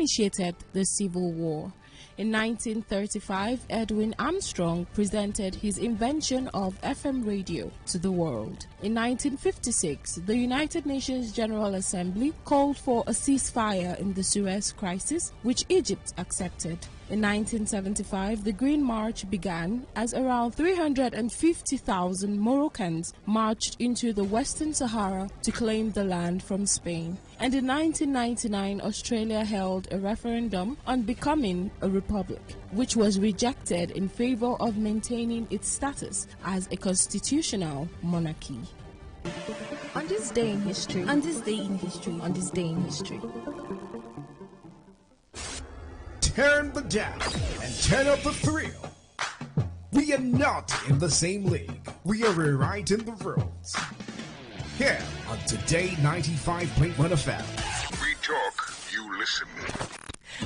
initiated the Civil War. In 1935, Edwin Armstrong presented his invention of FM radio to the world. In 1956, the United Nations General Assembly called for a ceasefire in the Suez Crisis, which Egypt accepted. In 1975, the Green March began as around 350,000 Moroccans marched into the Western Sahara to claim the land from Spain. And in 1999, Australia held a referendum on becoming a republic, which was rejected in favor of maintaining its status as a constitutional monarchy. On this day in history, on this day in history, on this day in history. Turn the dial and turn up the thrill. We are not in the same league. We are rewriting the rules. Here on Today 95.1 FM. We talk, you listen.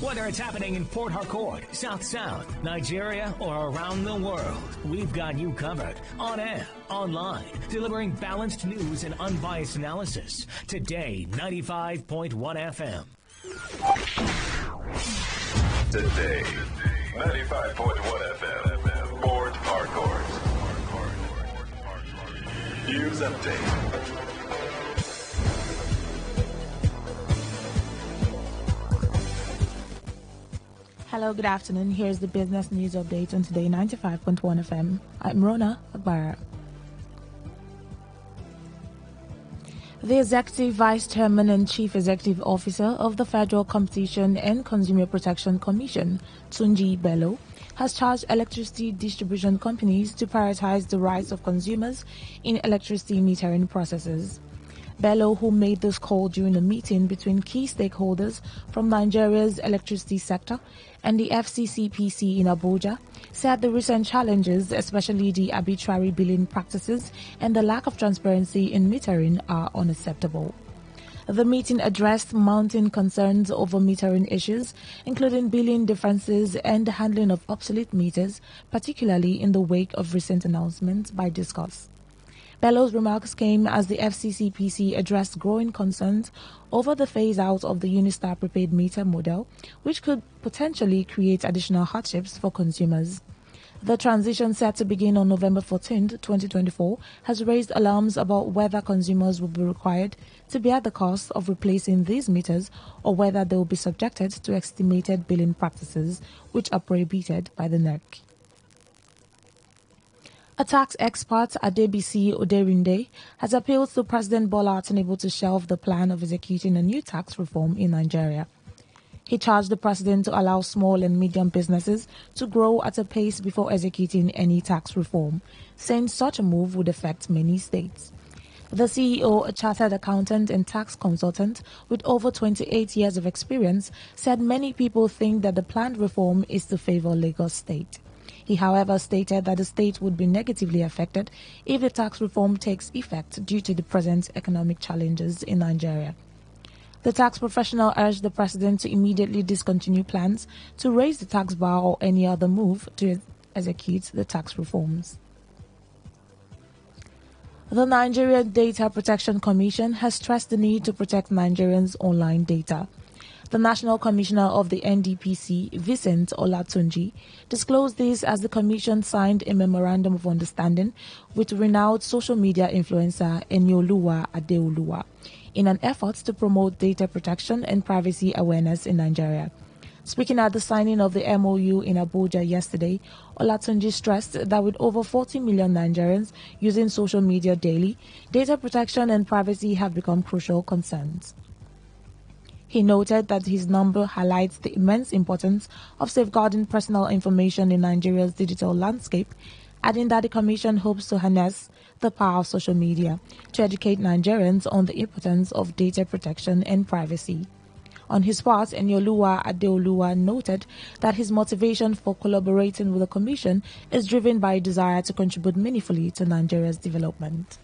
Whether it's happening in Port Harcourt, South South, Nigeria, or around the world, we've got you covered. On air, online, delivering balanced news and unbiased analysis. Today 95.1 FM. Today 95.1 FM. Port Harcourt. News update. Hello, good afternoon. Here's the business news update on Today 95.1 FM. I'm Rona Agbara. The Executive Vice Chairman and Chief Executive Officer of the Federal Competition and Consumer Protection Commission, Tunji Bello, has charged electricity distribution companies to prioritize the rights of consumers in electricity metering processes. Bello, who made this call during a meeting between key stakeholders from Nigeria's electricity sector and the FCCPC in Abuja, said the recent challenges, especially the arbitrary billing practices and the lack of transparency in metering, are unacceptable. The meeting addressed mounting concerns over metering issues, including billing differences and the handling of obsolete meters, particularly in the wake of recent announcements by Discuss. Bello's remarks came as the FCCPC addressed growing concerns over the phase-out of the Unistar prepaid meter model, which could potentially create additional hardships for consumers. The transition set to begin on November 14, 2024, has raised alarms about whether consumers will be required to bear the cost of replacing these meters or whether they will be subjected to estimated billing practices, which are prohibited by the NERC. A tax expert, Adebisi Oderinde, has appealed to President Bola Tinubu to shelve the plan of executing a new tax reform in Nigeria. He charged the president to allow small and medium businesses to grow at a pace before executing any tax reform, saying such a move would affect many states. The CEO, a chartered accountant and tax consultant with over 28 years of experience, said many people think that the planned reform is to favor Lagos State. He, however, stated that the state would be negatively affected if the tax reform takes effect due to the present economic challenges in Nigeria. The tax professional urged the president to immediately discontinue plans to raise the tax bar or any other move to execute the tax reforms. The Nigerian Data Protection Commission has stressed the need to protect Nigerians' online data. The National Commissioner of the NDPC, Vincent Olatunji, disclosed this as the Commission signed a Memorandum of Understanding with renowned social media influencer Enioluwa Adeoluwa in an effort to promote data protection and privacy awareness in Nigeria. Speaking at the signing of the MOU in Abuja yesterday, Olatunji stressed that with over 40 million Nigerians using social media daily, data protection and privacy have become crucial concerns. He noted that his number highlights the immense importance of safeguarding personal information in Nigeria's digital landscape, adding that the Commission hopes to harness the power of social media to educate Nigerians on the importance of data protection and privacy. On his part, Enioluwa Adeoluwa noted that his motivation for collaborating with the Commission is driven by a desire to contribute meaningfully to Nigeria's development.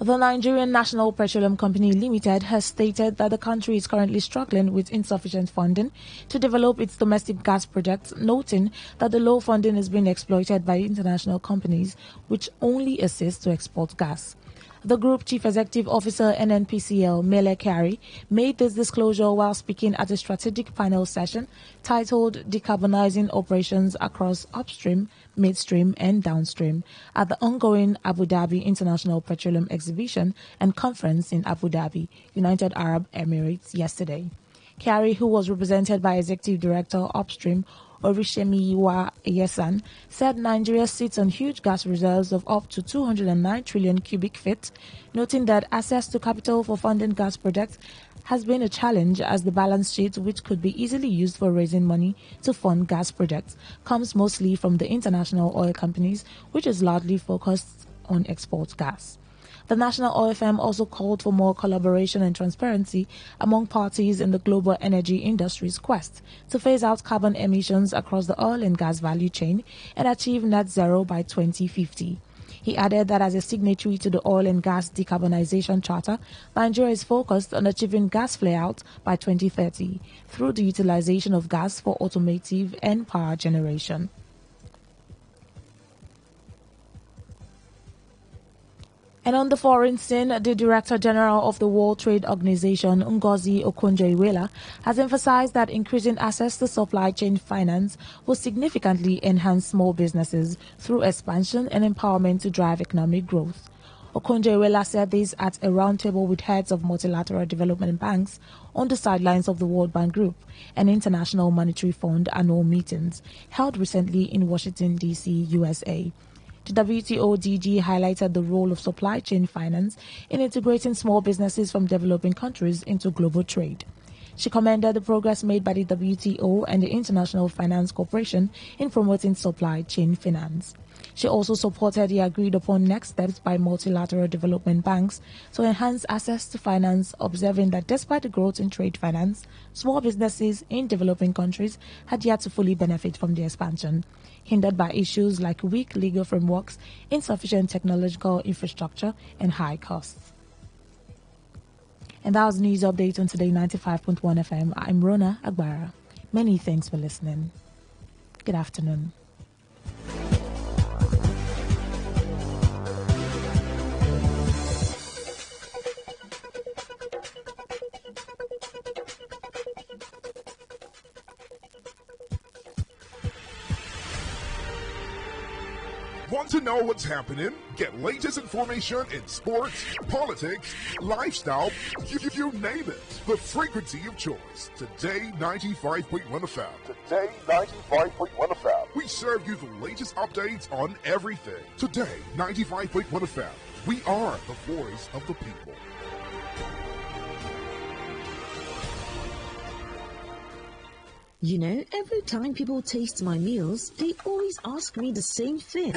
The Nigerian National Petroleum Company Limited has stated that the country is currently struggling with insufficient funding to develop its domestic gas projects, noting that the low funding is being exploited by international companies which only assist to export gas. The Group Chief Executive Officer NNPCL, Mele Kyari, made this disclosure while speaking at a strategic panel session titled Decarbonizing Operations Across Upstream, Midstream and Downstream at the ongoing Abu Dhabi International Petroleum Exhibition and Conference in Abu Dhabi, United Arab Emirates yesterday. Kyari, who was represented by Executive Director Upstream Orishemiwa Yesan, said Nigeria sits on huge gas reserves of up to 209 trillion cubic feet, noting that access to capital for funding gas projects has been a challenge as the balance sheet, which could be easily used for raising money to fund gas projects, comes mostly from the international oil companies, which is largely focused on export gas. The National Oil Firm also called for more collaboration and transparency among parties in the global energy industry's quest to phase out carbon emissions across the oil and gas value chain and achieve net zero by 2050. He added that as a signatory to the Oil and Gas Decarbonization Charter, Nigeria is focused on achieving gas flare-out by 2030 through the utilization of gas for automotive and power generation. And on the foreign scene, the Director General of the World Trade Organization, Ngozi Okonjo-Iweala, has emphasized that increasing access to supply chain finance will significantly enhance small businesses through expansion and empowerment to drive economic growth. Okonjo-Iweala said this at a roundtable with heads of multilateral development banks on the sidelines of the World Bank Group and International Monetary Fund annual meetings held recently in Washington, D.C., USA. The WTO DG highlighted the role of supply chain finance in integrating small businesses from developing countries into global trade. She commended the progress made by the WTO and the International Finance Corporation in promoting supply chain finance. She also supported the agreed-upon next steps by multilateral development banks to enhance access to finance, observing that despite the growth in trade finance, small businesses in developing countries had yet to fully benefit from the expansion, hindered by issues like weak legal frameworks, insufficient technological infrastructure, and high costs. And that was the news update on Today 95.1 FM. I'm Rona Agbara. Many thanks for listening. Good afternoon. Want to know what's happening? Get latest information in sports, politics, lifestyle, you name it. The frequency of choice. Today 95.1 FM. Today 95.1 FM. We serve you the latest updates on everything. Today 95.1 FM. We are the voice of the people. You know, every time people taste my meals, they always ask me the same thing.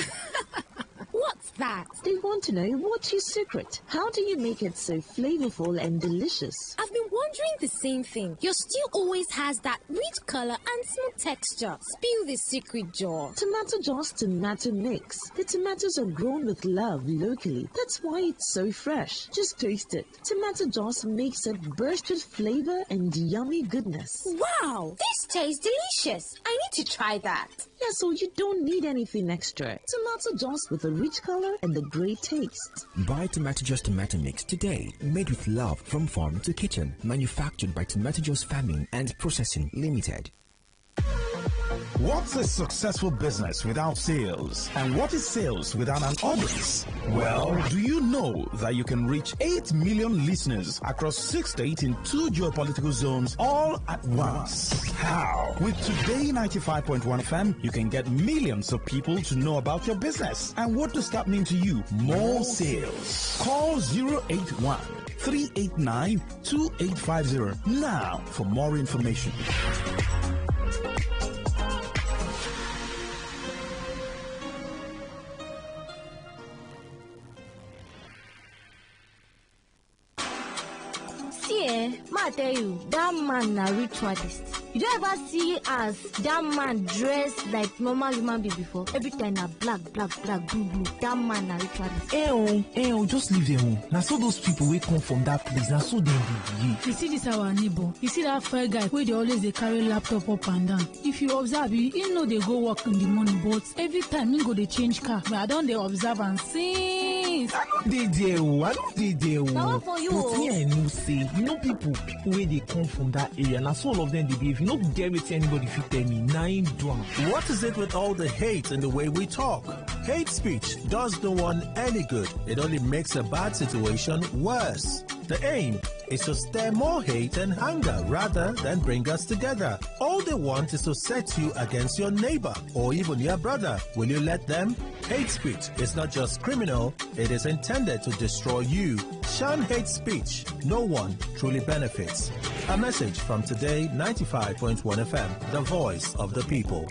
What's that? They want to know what's your secret. How do you make it so flavorful and delicious? I've been wondering the same thing. Your stew always has that rich color and smooth texture. Spill the secret, Joe. Tomato Joss tomato mix. The tomatoes are grown with love locally. That's why it's so fresh. Just taste it. Tomato Joss makes it burst with flavor and yummy goodness. Wow, this tastes delicious. I need to try that. Yeah, so you don't need anything extra. Tomato Joss with a rich color and a great taste. Buy Tomato Joss tomato mix today. Made with love from farm to kitchen. Manufactured by Tomato Joss Farming and Processing Limited. What's a successful business without sales? And what is sales without an audience? Well, do you know that you can reach 8 million listeners across 6 states in 2 geopolitical zones all at once? How? With Today 95.1 FM, you can get millions of people to know about your business. And what does that mean to you? More sales. Call 081 389 2850 now for more information. I tell you, that man na ritualist. You don't ever see as that man dressed like normal human being before. Every time na black, blue. That man na ritualist. Just leave them. Now so those people will come from that place. Now so they behave. You see this our neighbor. You see that fair guy where they always they carry laptop up and down. If you observe, you know they go work in the morning, but every time he go they change car. But I don't they observe and see. this. I know they there. I know they there. Now for you. But me, I know say, people where they come from that area, and all of them they behave. You know, dare me tell anybody if you tell me 9 drunk. What is it with all the hate and the way we talk? Hate speech does no one any good. It only makes a bad situation worse. The aim is to stir more hate and anger rather than bring us together. All they want is to set you against your neighbor or even your brother. Will you let them? Hate speech is not just criminal, it is intended to destroy you. Shun hate speech. No one truly benefits. A message from Today 95.1 FM, the voice of the people.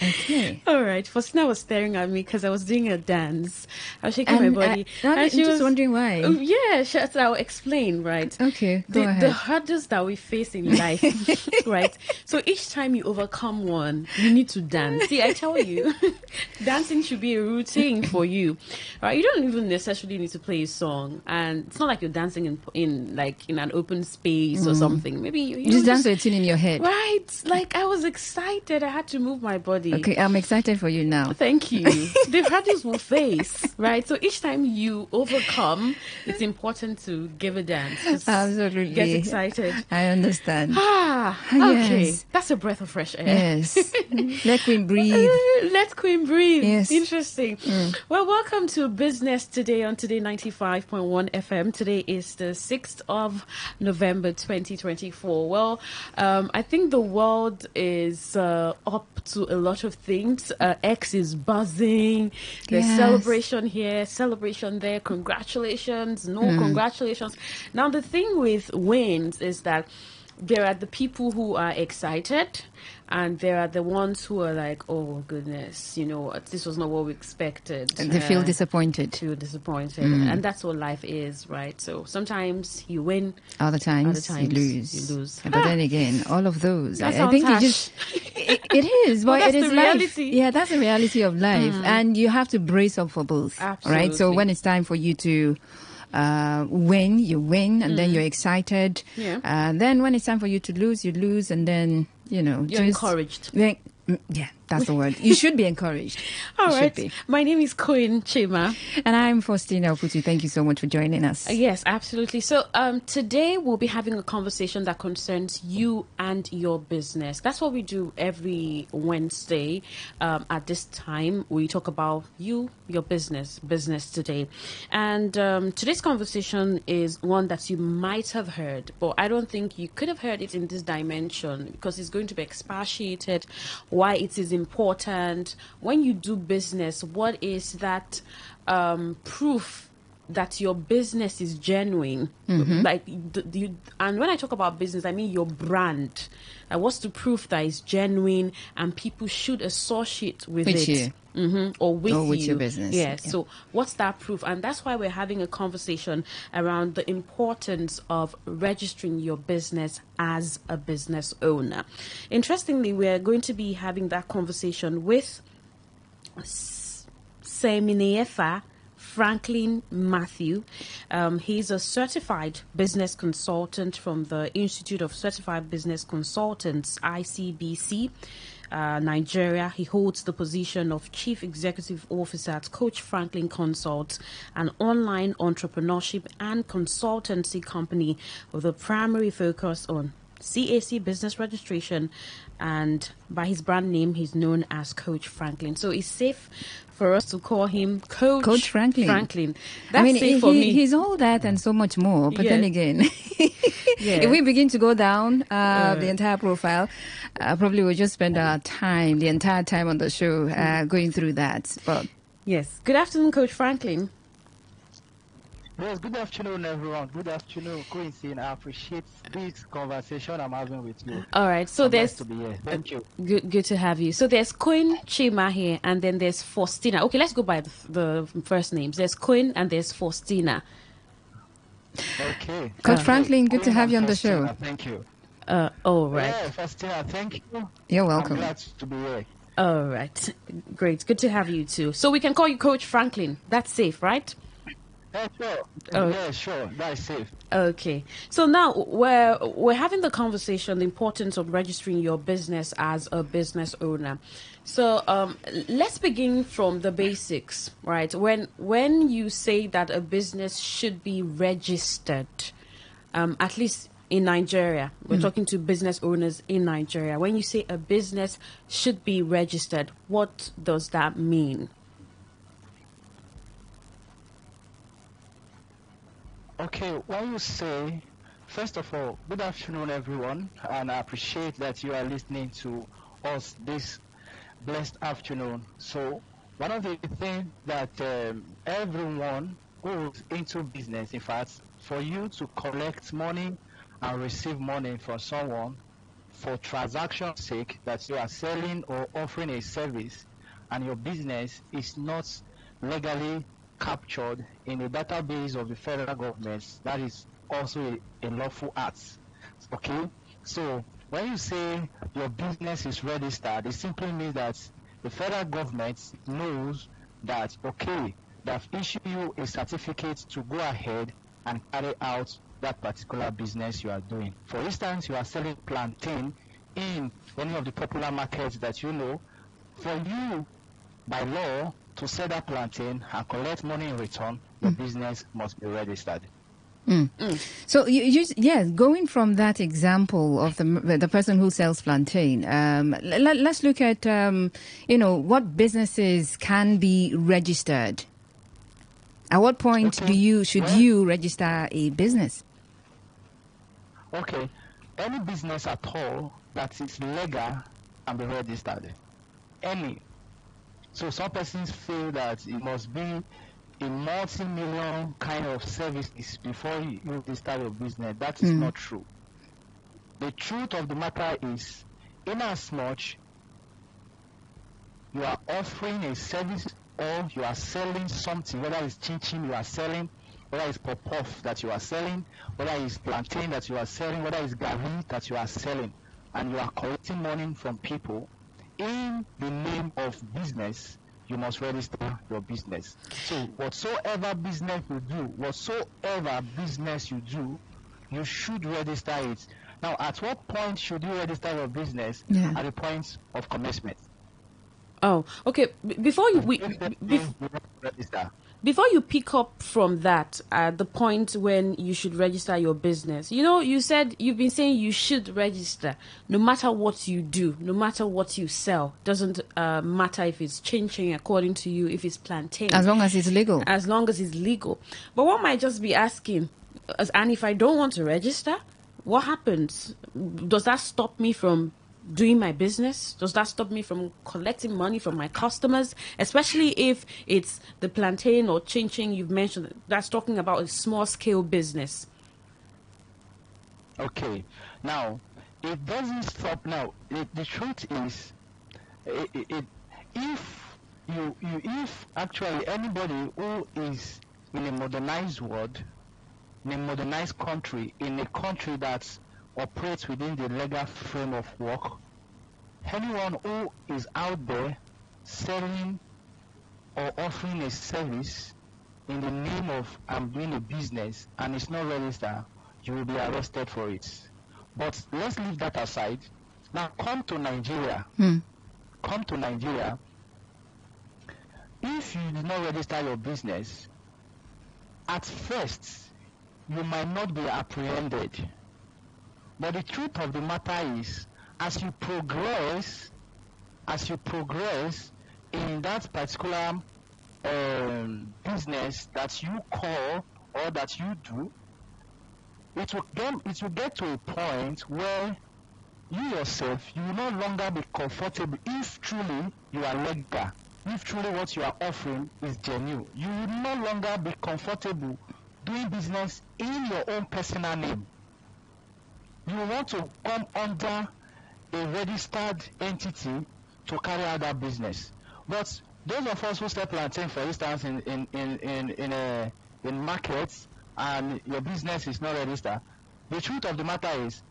Okay. All right. Faustina was staring at me because I was doing a dance. I was shaking my body. I'm just wondering why. Yeah, so I'll explain, right? Okay, go ahead. The hurdles that we face in life, right? So each time you overcome one, you need to dance. See, I tell you, dancing should be a routine for you, right? You don't even necessarily need to play a song, and it's not like you're dancing in an open space or something. Maybe you just dance a tune in your head, right? Like I was excited. I had to move my body. Okay, I'm excited for you now. Thank you. The hurdles will face, right? So each time you overcome, it's important to give a dance. Absolutely. Get excited. I understand. Okay. Yes. That's a breath of fresh air. Yes. Let Queen breathe. Let Queen breathe. Yes. Interesting. Well, welcome to Business Today on Today 95.1 FM. Today is the 6th of November 2024. Well, I think the world is up to a lot of things. X is buzzing. There's celebration here, celebration there. Congratulations. Congratulations. Now, the thing with wins is that there are the people who are excited, and there are the ones who are like, oh goodness, this was not what we expected. And they feel disappointed. And that's what life is, right? So sometimes you win, other times you lose. But then again, all of those, I think it is, but it is life. Yeah, that's the reality of life, and you have to brace up for both. Absolutely. Right? So when it's time for you to win, you win, and then you're excited. Then when it's time for you to lose, you lose, and then you're encouraged. Yeah, that's the word. You should be encouraged. All right. My name is Queen Chima. And I'm Faustina Oputu. Thank you so much for joining us. Yes, absolutely. So today we'll be having a conversation that concerns you and your business. That's what we do every Wednesday. At this time, we talk about you, your business today. And today's conversation is one that you might have heard, but I don't think you could have heard it in this dimension because it's going to be expatiated why it is important when you do business. What is that proof that your business is genuine? Like and when I talk about business, I mean your brand. What's the proof that is genuine and people should associate with it? You. Or with you. Your business. Yes. Yeah. So what's that proof? And that's why we're having a conversation around the importance of registering your business as a business owner. Interestingly, we're going to be having that conversation with Seminefa Franklin Matthew. He's a certified business consultant from the Institute of Certified Business Consultants, ICBC, Nigeria. He holds the position of Chief Executive Officer at Coach Franklin Consult, an online entrepreneurship and consultancy company with a primary focus on CAC business registration, and by his brand name, he's known as Coach Franklin. So it's safe for us to call him Coach Franklin. That's safe for me. He's all that and so much more. But then again, if we begin to go down the entire profile, probably we'll just spend the entire time on the show going through that. But yes. Good afternoon, Coach Franklin. Yes, good afternoon, everyone. Good afternoon, Quincy. I appreciate this conversation I'm having with you. All right, so there's nice to be here. Thank you. Good to have you. So there's Queen Chima here, and then there's Faustina. Okay, let's go by the first names. There's Queen and there's Faustina. Okay. Coach Franklin, good to have you on the show. Thank you. All right. Yeah, Faustina, thank you. You're welcome. I'm glad to be here. All right. Great. Good to have you too. So we can call you Coach Franklin. That's safe, right? Yeah, sure. Oh. Yeah, sure. That's safe. Okay. So now we're having the conversation, the importance of registering your business as a business owner. So let's begin from the basics, right? When you say that a business should be registered, at least in Nigeria, we're talking to business owners in Nigeria. When you say a business should be registered, what does that mean? Okay, when you say, first of all, good afternoon, everyone, and I appreciate that you are listening to us this blessed afternoon. So, one of the things that everyone goes into business, in fact, for you to collect money and receive money from someone for transaction sake, that you are selling or offering a service and your business is not legally captured in a database of the federal government, that is also a lawful act. Okay, so when you say your business is registered, it simply means that the federal government knows that, okay, they've issued you a certificate to go ahead and carry out that particular business you are doing. For instance, you are selling plantain in any of the popular markets that you know. For you, by law, to sell that plantain and collect money in return, your business must be registered. So going from that example of the person who sells plantain, let's look at what businesses can be registered. At what point should you register a business? Okay, any business at all that is legal can be registered. Any. So some persons feel that it must be a multi-million kind of services before you register your business. That is not true. The truth of the matter is, in as much you are offering a service or you are selling something, whether it's chin-chin you are selling, whether it's pop-off that you are selling, whether it's plantain that you are selling, whether it's gari that you are selling, and you are collecting money from people, in the name of business, you must register your business. So whatsoever business you do, you should register it. Now, at what point should you register your business? At the point of commencement. Oh, okay. Before you pick up from that, the point when you should register your business, you've been saying you should register no matter what you do, no matter what you sell. Doesn't matter if it's changing according to you, if it's plantain. As long as it's legal. As long as it's legal. But one might just be asking, and if I don't want to register, what happens? Does that stop me from doing my business? Does that stop me from collecting money from my customers, especially if it's the plantain or chin-chin you've mentioned? That's talking about a small scale business. Okay, now it doesn't stop. Now the truth is, if actually anybody who is in a modernized world, in a modernized country, in a country that operates within the legal frame of work, anyone who is out there selling or offering a service in the name of I'm doing a business and it's not registered, you will be arrested for it. But let's leave that aside. Now come to Nigeria. Come to Nigeria. If you did not register your business, at first you might not be apprehended. But the truth of the matter is, as you progress in that particular business that you call or that you do, it will get to a point where you yourself, you will no longer be comfortable if truly you are legal, if truly what you are offering is genuine. You will no longer be comfortable doing business in your own personal name. You want to come under a registered entity to carry out that business. But those of us who sell plantain, for instance, in markets, and your business is not registered, the truth of the matter is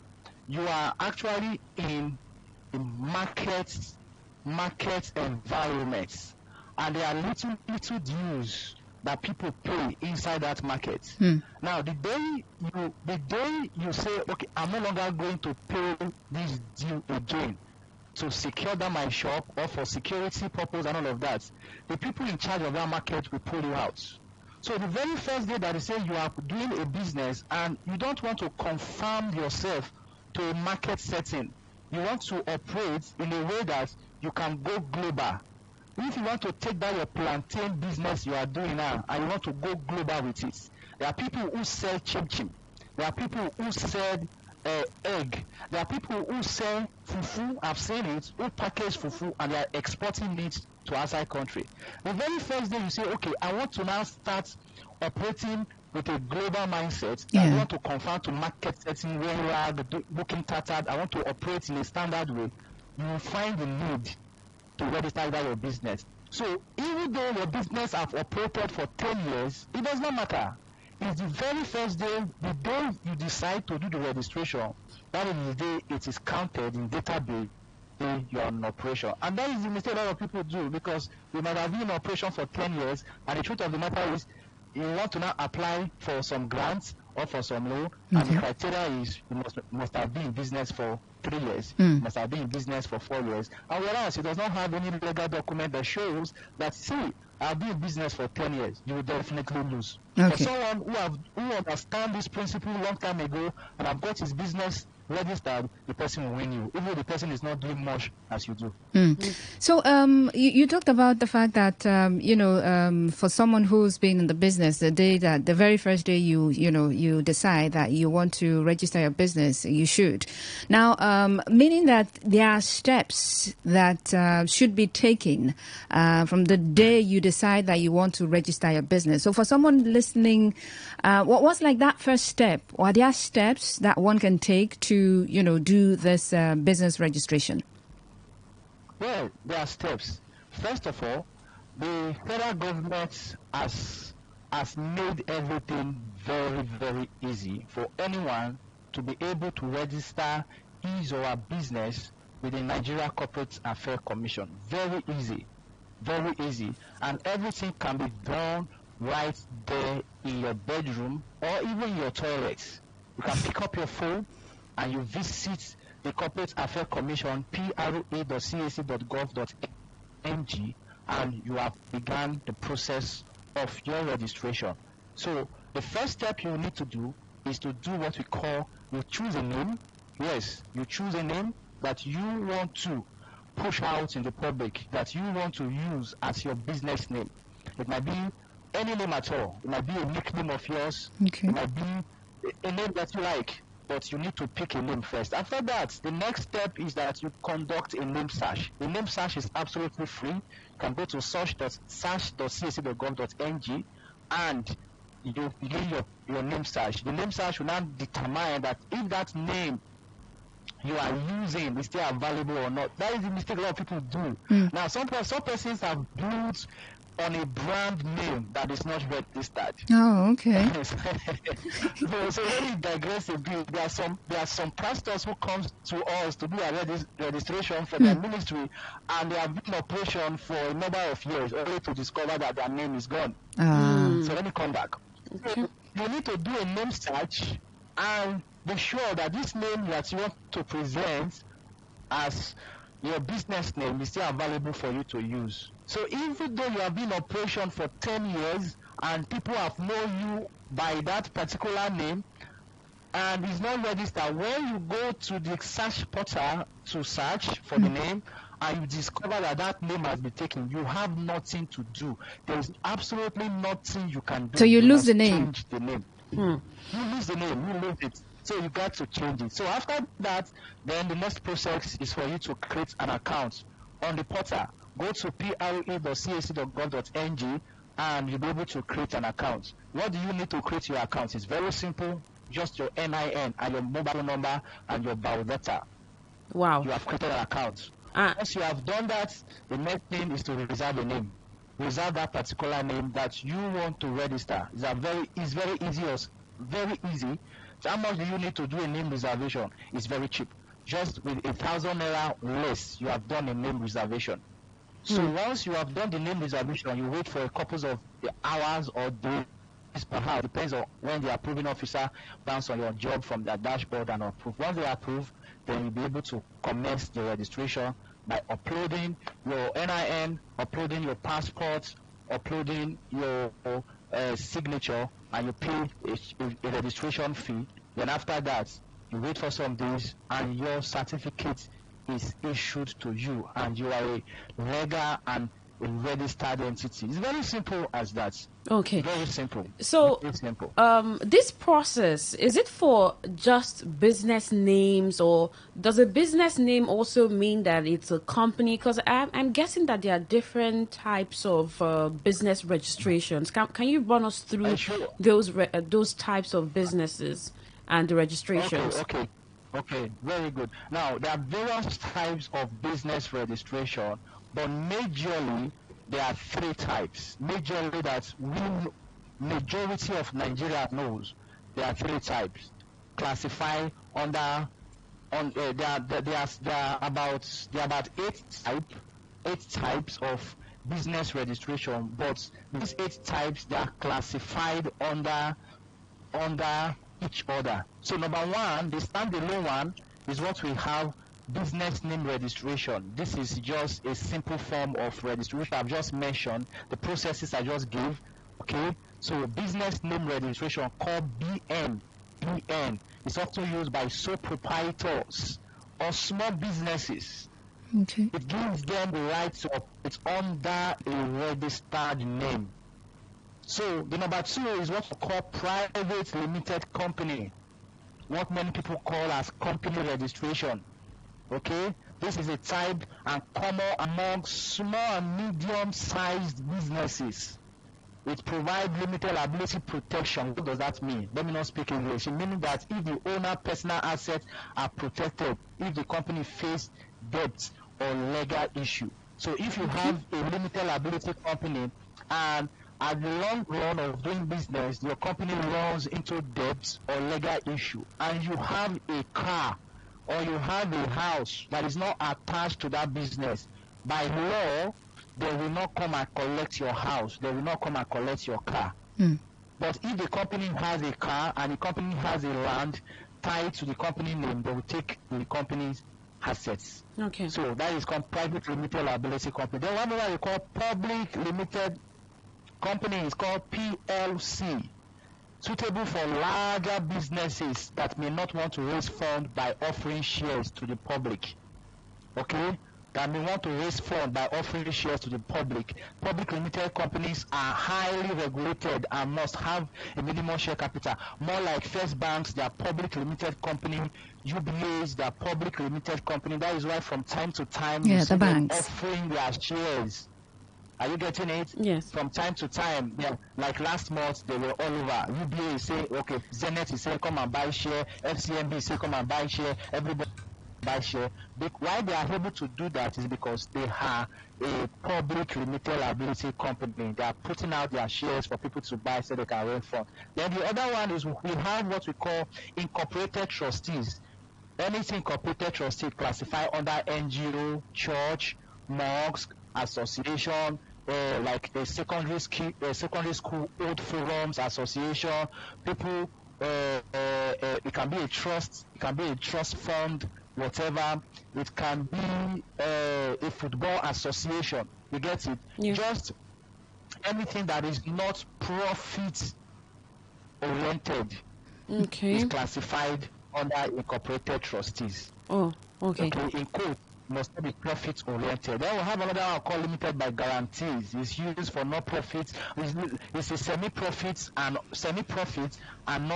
you are actually in the market market environments, and there are little dues that people pay inside that market. Now, the day you say, okay, I'm no longer going to pay this due again to secure that my shop or for security purpose and all of that, the people in charge of that market will pull you out. So the very first day that they say you are doing a business and you don't want to conform yourself to a market setting, you want to operate in a way that you can go global. If you want to take that your plantain business you are doing now and you want to go global with it, there are people who sell chim. There are people who sell egg. There are people who sell fufu, I've seen it, who package fufu and they are exporting it to outside country. The very first day you say, okay, I want to now start operating with a global mindset. I want to conform to market setting where you are looking tattered. I want to operate in a standard way. You will find the need to register that your business. So even though your business have operated for 10 years, it does not matter. It's the very first day, the day you decide to do the registration, that is the day it is counted in database you're in operation. And that is the mistake a lot of people do, because you might have been in operation for 10 years, and the truth of the matter is you want to now apply for some grants or for some loan, and the criteria is you must have been in business for 3 years, must have been in business for 4 years, and whereas it does not have any legal document that shows that, see, I've been in business for 10 years, you will definitely lose. For someone who understand this principle long time ago and have got his business registered, the person will win you, even though the person is not doing much as you do. So you talked about the fact that for someone who's been in the business, the very first day you decide that you want to register your business, you should. Now, meaning that there are steps that should be taken from the day you decide that you want to register your business. So for someone listening, what was like that first step? Are there steps that one can take to do this business registration? Well, there are steps. First of all, the federal government has made everything very, very easy for anyone to be able to register his or her business with the Nigeria Corporate Affairs Commission. Very easy. Very easy. And everything can be done right there in your bedroom or even your toilet. You can pick up your phone and you visit the Corporate Affairs Commission, pra.cac.gov.ng, and you have begun the process of your registration. So the first step you need to do is to do what we call, you choose a name. Yes, you choose a name that you want to push out in the public, that you want to use as your business name. It might be any name at all. It might be a nickname of yours. It might be a name that you like. But you need to pick a name first. After that, the next step is that you conduct a name search. The name search is absolutely free. You can go to search.cac.gov.ng and you begin your name search. The name search will now determine that if that name you are using is still available or not. That is the mistake a lot of people do. Now, some persons have built on a brand name that is not registered. Oh, okay. So when you digress a bit, there are some pastors who come to us to do a registration for their ministry, and they have been in operation for a number of years, only to discover that their name is gone. So let me come back. So you need to do a name search and be sure that this name that you want to present as your business name is still available for you to use. So even though you have been in operation for 10 years and people have known you by that particular name and it's not registered, when you go to the search portal to search for the name and you discover that name has been taken, you have nothing to do. There is absolutely nothing you can do. So you lose the name. Change the name. You lose the name. You lose it. So you got to change it. So after that, then the next process is for you to create an account on the portal. Go to pra.cac.gov.ng and you'll be able to create an account. What do you need to create your account? It's very simple. Just your NIN and your mobile number and your biodata. Wow. You have created an account. Once you have done that, the next thing is to reserve a name. Reserve that particular name that you want to register. It's very easy. Very easy. So how much do you need to do a name reservation? It's very cheap. just with 1,000 naira less, you have done a name reservation. So once you have done the name reservation, you wait for a couple of hours or days, perhaps, depends on when the approving officer bounce on your job from their dashboard and approve. Once they approve, then you'll be able to commence the registration by uploading your NIN, uploading your passport, uploading your signature, and you pay a registration fee. Then after that, you wait for some days, and your certificate is issued to you, and you are a legal and a registered entity. It's very simple as that. Okay. Very simple. So, very simple. This process, is it for just business names, or does a business name also mean that it's a company? Because I'm guessing that there are different types of business registrations. Can you run us through those types of businesses and the registrations? Okay, very good. Now, there are various types of business registration, but majorly there are three types. Majorly that majority of Nigeria knows. There are three types. Classified under there are about eight types of business registration, but these 8 types, they are classified under each other. So number one, the standalone one is what we have, business name registration. This is just a simple form of registration I've just mentioned. The processes I just gave. Okay, so business name registration called BN is often used by sole proprietors or small businesses. Okay. It gives them the right to operate under a registered name. So the number 2 is what we call private limited company, what many people call as company registration. Okay, this is a type and common among small and medium-sized businesses. It provides limited liability protection. What does that mean? Let me not speak English. It means that if the owner personal assets are protected, if the company face debt or legal issue. So if you have a limited liability company, and at the long run of doing business, your company runs into debt or legal issue, and you have a car or you have a house that is not attached to that business, by law, they will not come and collect your house. They will not come and collect your car. But if the company has a car and the company has a land tied to the company name, they will take the company's assets. Okay. So that is called private limited liability company. Then one we call public limited company is called PLC, suitable for larger businesses that may not want to raise funds by offering shares to the public. Okay, that may want to raise funds by offering shares to the public. Public limited companies are highly regulated and must have a minimum share capital. More like First Banks, they are public limited company. UBAs, they are public limited company. That is why from time to time you see them offering their shares. Are you getting it? Yes. From time to time, yeah, like last month, they were all over. UBA is saying, okay, Zenith is saying, come and buy share. FCMB is saying, come and buy share. Everybody buy share. Why they are able to do that is because they are a public limited liability company. They are putting out their shares for people to buy so they can raise funds. Then the other one is we have what we call incorporated trustees. Anything incorporated trustee classified under NGO, church, mosque, association, like a secondary school old forums association. People, it can be a trust, it can be a trust fund, whatever. It can be a football association. You get it? Yeah. Just anything that is not profit oriented is classified under incorporated trustees. Oh, okay. In quote, must not be profit oriented. Then we have another one called limited by guarantees. It's used for no profits. It's a semi-profits and not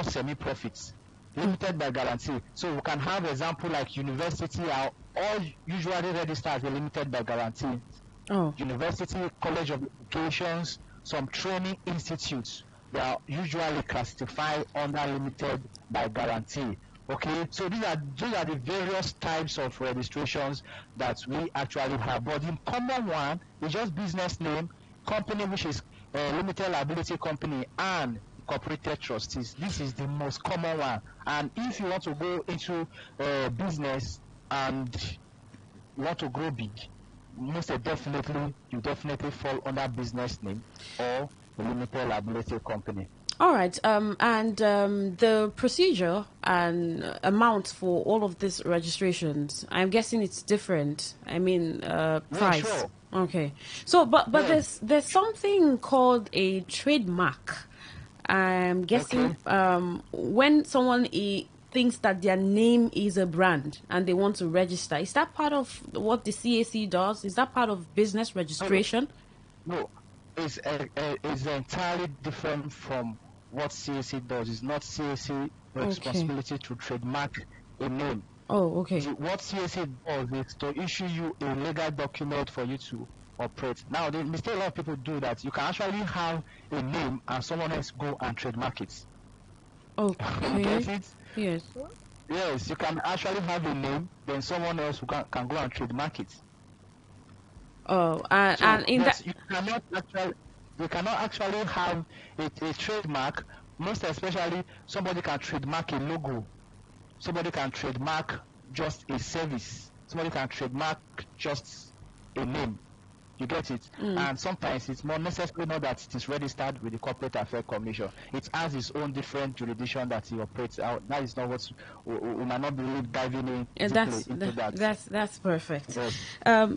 semi-profits. Limited by guarantee. So we can have example like university are all usually registered as a limited by guarantee. University, college of educations, some training institutes, they are usually classified under limited by guarantee. Okay, so these are the various types of registrations that we actually have. But the common one is just business name, company which is limited liability company, and incorporated trustees. This is the most common one. And if you want to go into business, and you want to grow big, most definitely you definitely fall under business name or a limited liability company. All right. And the procedure and amount for all of these registrations, I'm guessing it's different. I mean, price. Yeah, sure. Okay. So, but there's something called a trademark. I'm guessing when someone thinks that their name is a brand and they want to register, is that part of what the CAC does? Is that part of business registration? No, it's entirely different from what CAC does. It's not CAC responsibility to trademark a name. Oh, okay. What CAC does is to issue you a legal document for you to operate. Now, the mistake a lot of people do that you can actually have a name and someone else go and trademark it. Okay. Get it? Yes. Yes, you can actually have a name, then someone else who can go and trademark it. Oh, and in that you cannot actually have a trademark. Most especially, somebody can trademark a logo. Somebody can trademark just a service. Somebody can trademark just a name. You get it? And sometimes it's more necessary not that it is registered with the Corporate Affairs Commission. It has its own different jurisdiction that it operates out. That is not what we might not be really diving in into that. That's perfect. Yes.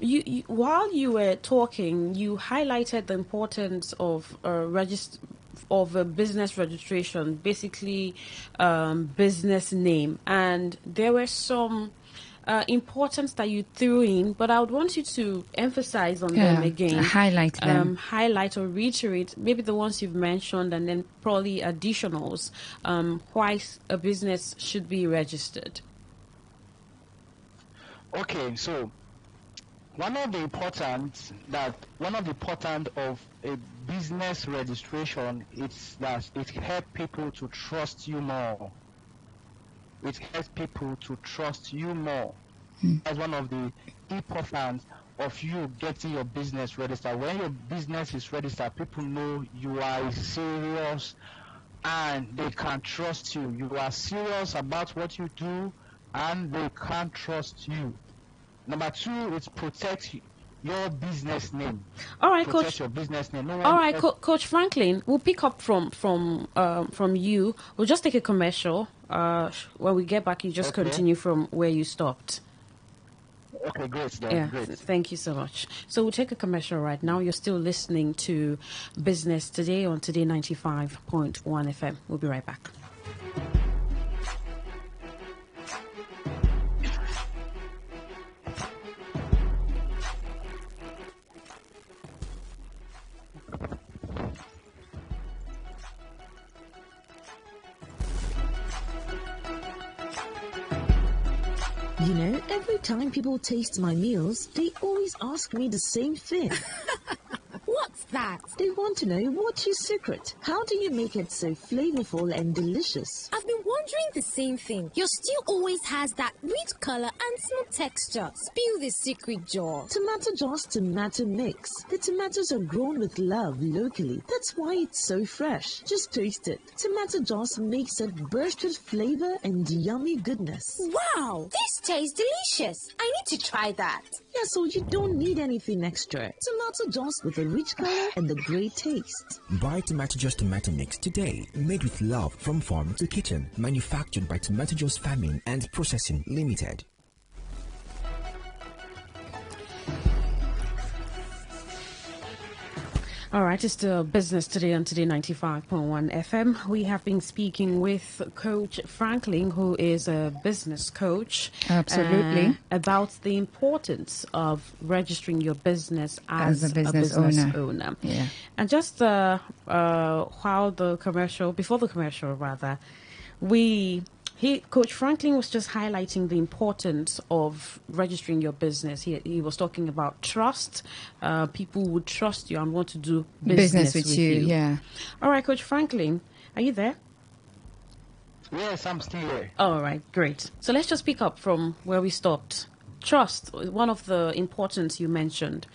You while you were talking, you highlighted the importance of a business registration, basically business name, and there were some importance that you threw in, but I would want you to emphasize on them again. Highlight them. Highlight or reiterate maybe the ones you've mentioned, and then probably additionals. Why a business should be registered. Okay, so one of the important of a business registration is that it helps people to trust you more. It helps people to trust you more. That's one of the importance of you getting your business registered. When your business is registered, people know you are serious and they can trust you. You are serious about what you do and they can trust you. Number two, it protects your business name. All right, protect Coach. Your business name. All right, Coach Franklin, we'll pick up from you. We'll just take a commercial. When we get back, you just continue from where you stopped. Okay, great. Yeah, great. Thank you so much. So we'll take a commercial right now. You're still listening to Business Today on Today 95.1 FM. We'll be right back. You know, every time people taste my meals, they always ask me the same thing. What's that? They want to know what's your secret. How do you make it so flavorful and delicious? I've been wondering the same thing. Your stew always has that rich color and smooth texture. Spill the secret, Joe. Tomato Joss Tomato Mix. The tomatoes are grown with love locally. That's why it's so fresh. Just taste it. Tomato Joss makes it burst with flavor and yummy goodness. Wow, this tastes delicious. I need to try that. Yeah, so you don't need anything extra. Tomato Joss with a rich color and a great taste. Buy Tomato Joss Tomato Mix today. Made with love from farm to kitchen. Manufactured by Tomato Joss Farming and Processing Limited. All right, it's the Business Today on Today 95.1 FM. We have been speaking with Coach Franklin, who is a business coach. Absolutely. About the importance of registering your business as a business owner. Yeah. And just before the commercial, Coach Franklin was just highlighting the importance of registering your business. He was talking about trust. People would trust you and want to do business with you. Yeah. All right, Coach Franklin, are you there? Yes, I'm still here. All right, great. So let's just pick up from where we stopped. Trust, one of the importance you mentioned.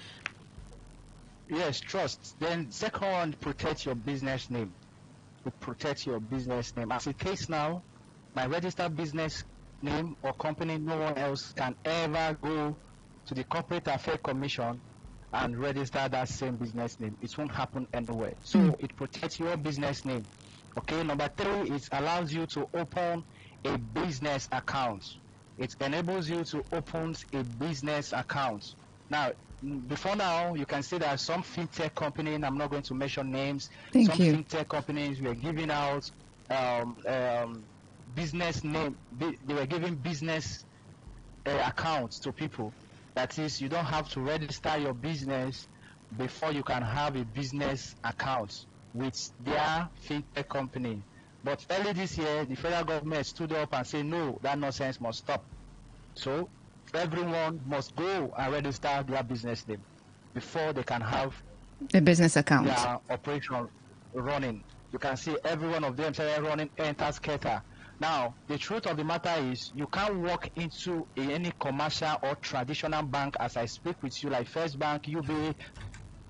Yes, trust. Then second, protect your business name. Protect your business name. As a case now, my registered business name or company, no one else can ever go to the Corporate Affairs Commission and register that same business name. It won't happen anywhere. So it protects your business name. Okay, number 3, it allows you to open a business account. It enables you to open a business account. Now, before now, you can see that some fintech companies, I'm not going to mention names, fintech companies were giving out business name, they were giving business accounts to people. That is, you don't have to register your business before you can have a business account with their fintech company. But early this year, the federal government stood up and said, no, that nonsense must stop. So everyone must go and register their business name before they can have a business account. Their operation running. You can see every one of them started running Enter. Now, the truth of the matter is you can't walk into any commercial or traditional bank as I speak with you, like First Bank, UBA,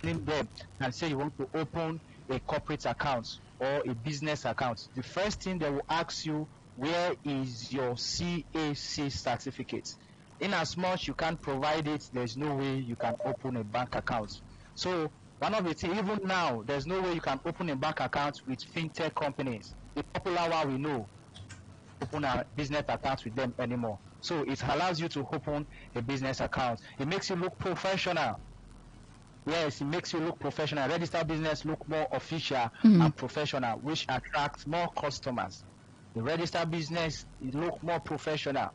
name them, and say you want to open a corporate account or a business account. The first thing they will ask you, where is your CAC certificate? In as much you can't provide it, there's no way you can open a bank account. So one of the things, even now, there's no way you can open a bank account with fintech companies. The popular one we know, open a business account with them anymore. So it allows you to open a business account. It makes you look professional. Yes, it makes you look professional. Registered business look more official and professional, which attracts more customers. The registered business, it look more professional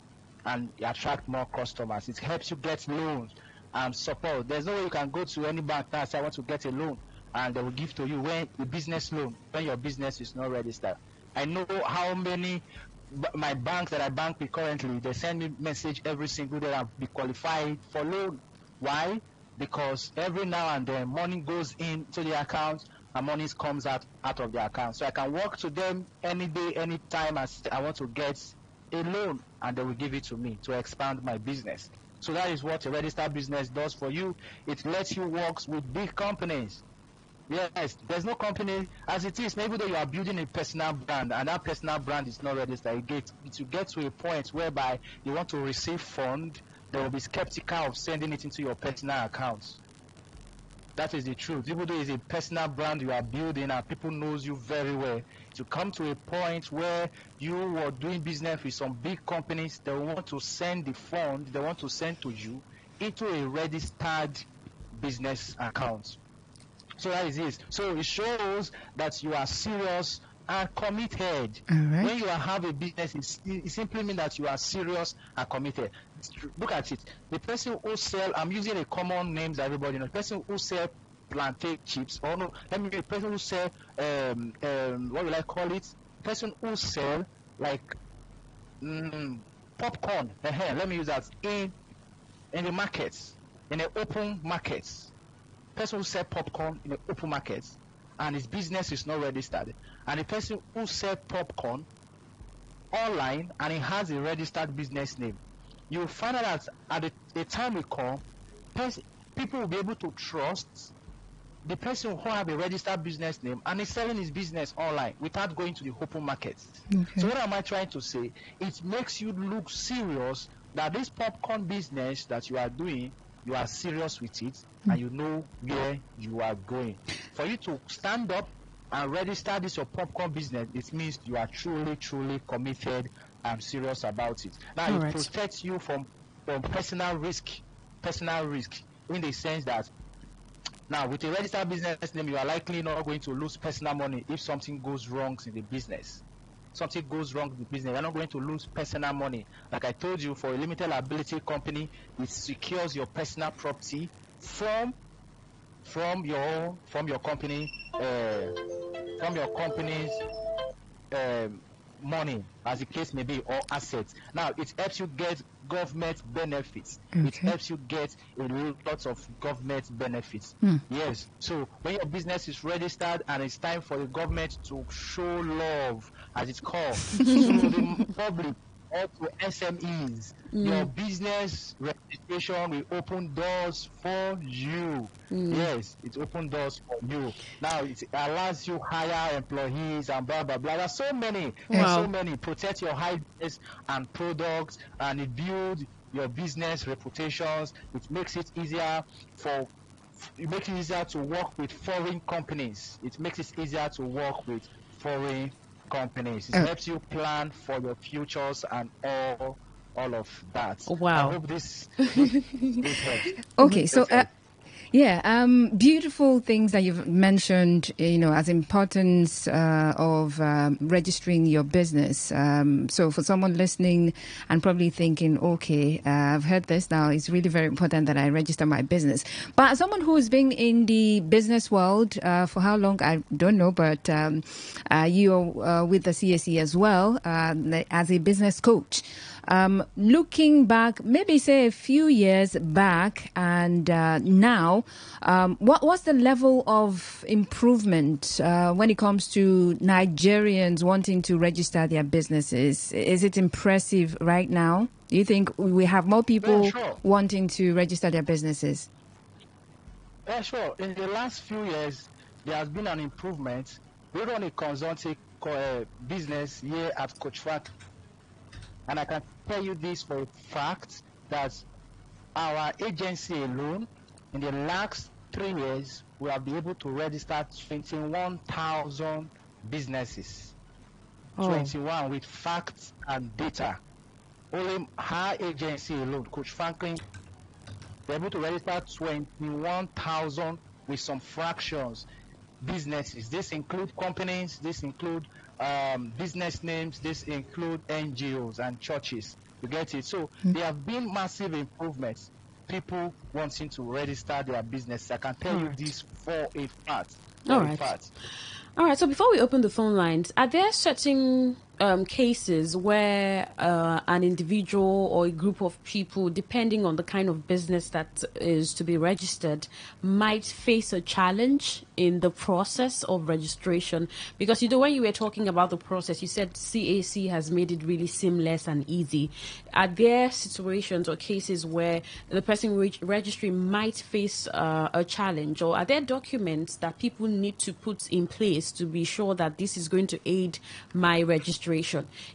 and it attract more customers. It helps you get loans and support. There's no way you can go to any bank now and say I want to get a loan and they will give to you when a business loan when your business is not registered. I know how many my banks that I bank with currently, they send me message every single day I'll be qualified for loan. Why? Because every now and then money goes into the account and money comes out of the account. So I can walk to them any day, any time as I want to get a loan and they will give it to me to expand my business. So that is what a registered business does for you. It lets you work with big companies. Yes, there's no company as it is. Maybe though you are building a personal brand and that personal brand is not registered, it will get to a point whereby you want to receive fund, they will be skeptical of sending it into your personal accounts. That is the truth. Even though it's a personal brand you are building and people knows you very well, to come to a point where you are doing business with some big companies, they want to send the fund, they want to send to you into a registered business account. So that is it. So it shows that you are serious and committed. Right. When you have a business, it simply means that you are serious and committed. Look at it. The person who sell, I'm using a common name that everybody knows. The person who sell plantain chips, or no, let me be the person who sell, what will I call it? The person who sell like popcorn. Let me use that in the markets, in the open markets. Person who sell popcorn in the open market and his business is not registered, and the person who sell popcorn online and he has a registered business name, you will find out that at the time we come, people will be able to trust the person who have a registered business name and is selling his business online without going to the open market. Okay. So what am I trying to say? It makes you look serious that this popcorn business that you are doing, you are serious with it and you know where you are going. For you to stand up and register this your popcorn business, it means you are truly committed and serious about it. Now it protects you from personal risk in the sense that now with a registered business name, you are likely not going to lose personal money if something goes wrong in the business. Something goes wrong with the business, you're not going to lose personal money. Like I told you, for a limited liability company, it secures your personal property from your company's money, as the case may be, or assets. Now it helps you get government benefits. It helps you get a lot of government benefits. Yes. So when your business is registered and it's time for the government to show love, as it's called, to the public, or to SMEs, your business registration will open doors for you. Yes, it opens doors for you. Now it allows you hire employees and blah blah blah. There's so many. There's so many. Protect your hygiene and products, and it builds your business reputations. It makes it easier to work with foreign companies. It makes it easier to work with foreign companies. It helps you plan for your futures and all of that. I hope this helps. Okay, so beautiful things that you've mentioned, as importance of registering your business. So for someone listening and probably thinking, okay, I've heard this now, it's really very important that I register my business. But as someone who has been in the business world for how long, I don't know, but you're with the CSE as well as a business coach. Looking back, maybe say a few years back and now, what's the level of improvement when it comes to Nigerians wanting to register their businesses? Is it impressive right now? Do you think we have more people wanting to register their businesses? Yeah, sure. In the last few years, there has been an improvement. We run a consulting business here at Coach Frank. And I can tell you this for a fact that our agency alone, in the last 3 years, we have been able to register 21,000 businesses. 21 with facts and data. Only our agency alone, Coach Franklin, we're able to register 21,000 with some fractions businesses. This include companies, this include business names, this include NGOs and churches. You get it? So there have been massive improvements. People wanting to register their business. I can tell you this for a fact. All right. So before we open the phone lines, are there certain cases where an individual or a group of people, depending on the kind of business that is to be registered, might face a challenge in the process of registration? Because, when you were talking about the process, you said CAC has made it really seamless and easy. Are there situations or cases where the person registering might face a challenge, or are there documents that people need to put in place to be sure that this is going to aid my registration?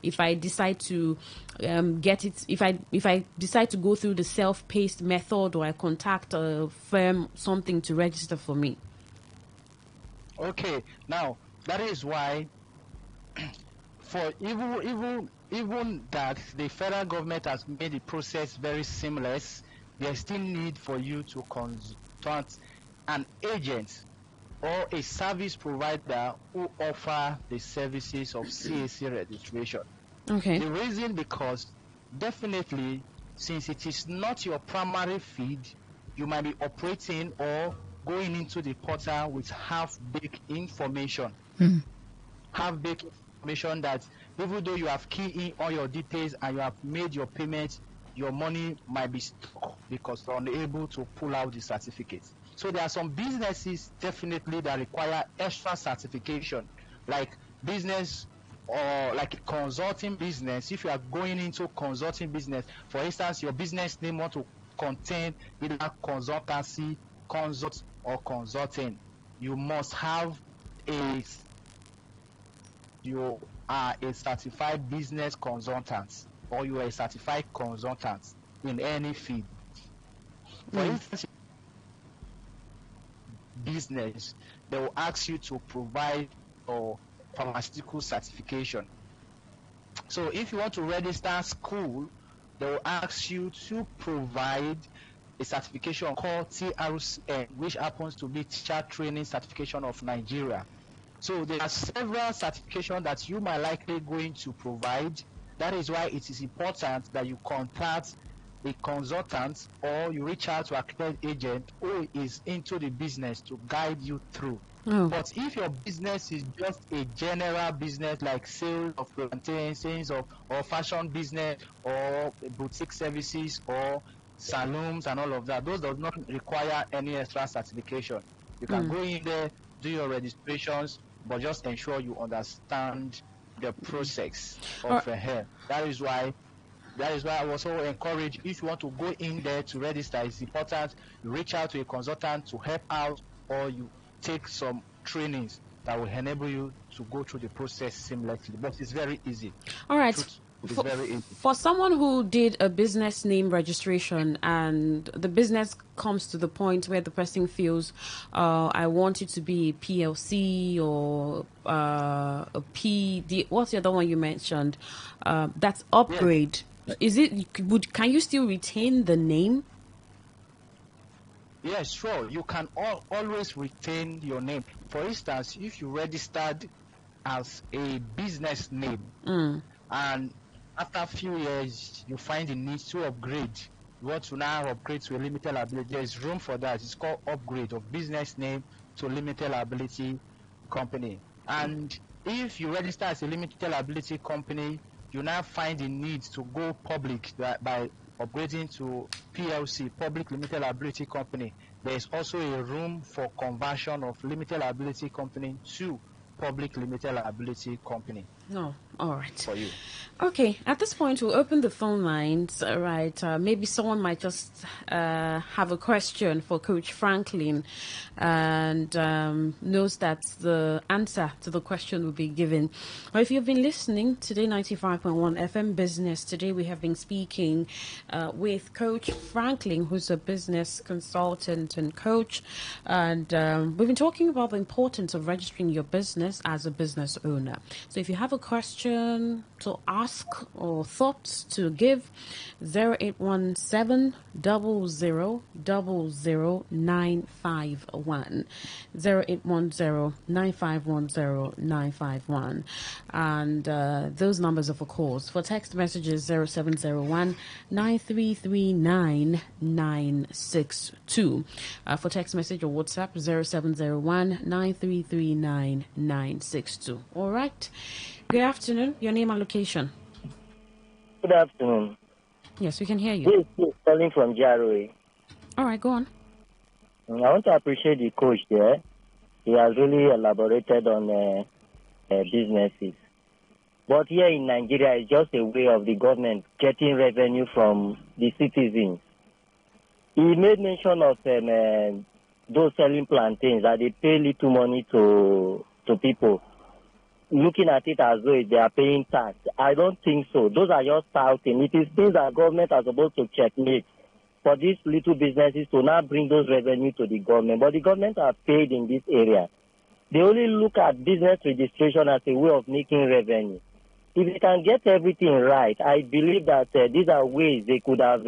If I decide to get it, if I decide to go through the self-paced method, or I contact a firm, something to register for me. Okay, now that is why for even that the federal government has made the process very seamless, there's still need for you to contact an agent or a service provider who offer the services of CAC registration. Okay. The reason, because definitely, since it is not your primary feed, you might be operating or going into the portal with half-baked information. Half-baked information that even though you have keyed in all your details and you have made your payment, your money might be stuck because you're unable to pull out the certificate. So there are some businesses definitely that require extra certification, like business or like a consulting business. If you are going into consulting business, for instance, your business name want to contain either consultancy, consult, or consulting, you must have you are a certified business consultant, or you are a certified consultant in any field. For instance, business, they will ask you to provide your pharmaceutical certification. So if you want to register school, they will ask you to provide a certification called TRCN, which happens to be Teacher Training Certification of Nigeria. So there are several certifications that you might likely going to provide. That is why it is important that you contact a consultant or you reach out to a accredited agent who is into the business to guide you through. But if your business is just a general business like sales of plantain, sales of or fashion business or boutique services or salons and all of that, those does not require any extra certification. You can go in there, do your registrations, but just ensure you understand the process of hair. That is why I was so encouraged. If you want to go in there to register, it's important you reach out to a consultant to help out, or you take some trainings that will enable you to go through the process seamlessly. But it's very easy. All right. It is very easy. For someone who did a business name registration and the business comes to the point where the person feels, I want it to be a PLC or a P. What's the other one you mentioned? That's upgrade. Yes. Is it? Can you still retain the name? Yes, sure. You can always retain your name. For instance, if you registered as a business name and after a few years you find the need to upgrade, you want to now upgrade to a limited liability, there is room for that. It's called upgrade of business name to limited liability company. And if you register as a limited liability company, you now find the need to go public by upgrading to PLC, public limited liability company. There is also a room for conversion of limited liability company to public limited liability company. No, all right. For you. Okay, at this point, we'll open the phone lines. Right, maybe someone might just have a question for Coach Franklin and knows that the answer to the question will be given. Or if you've been listening, Today 95.1 FM Business, today we have been speaking with Coach Franklin, who's a business consultant and coach. And we've been talking about the importance of registering your business as a business owner. So if you have a question to ask or thoughts to give, 0817 00 951, 0810 9510 951, and those numbers are for calls. For text messages, 0701 9339 962. For text message or WhatsApp, 0701 9339 962. All right. Good afternoon. Your name and location. Good afternoon. Yes, we can hear you. This is calling from GRA. All right, go on. I want to appreciate the coach there. He has really elaborated on businesses. But here in Nigeria, it's just a way of the government getting revenue from the citizens. He made mention of those selling plantains, that they pay little money to people, looking at it as though they are paying tax. I don't think so. Those are just touting. It is things that government are supposed to checkmate for these little businesses to now bring those revenue to the government. But the government are paid in this area. They only look at business registration as a way of making revenue. If they can get everything right, I believe that these are ways they could have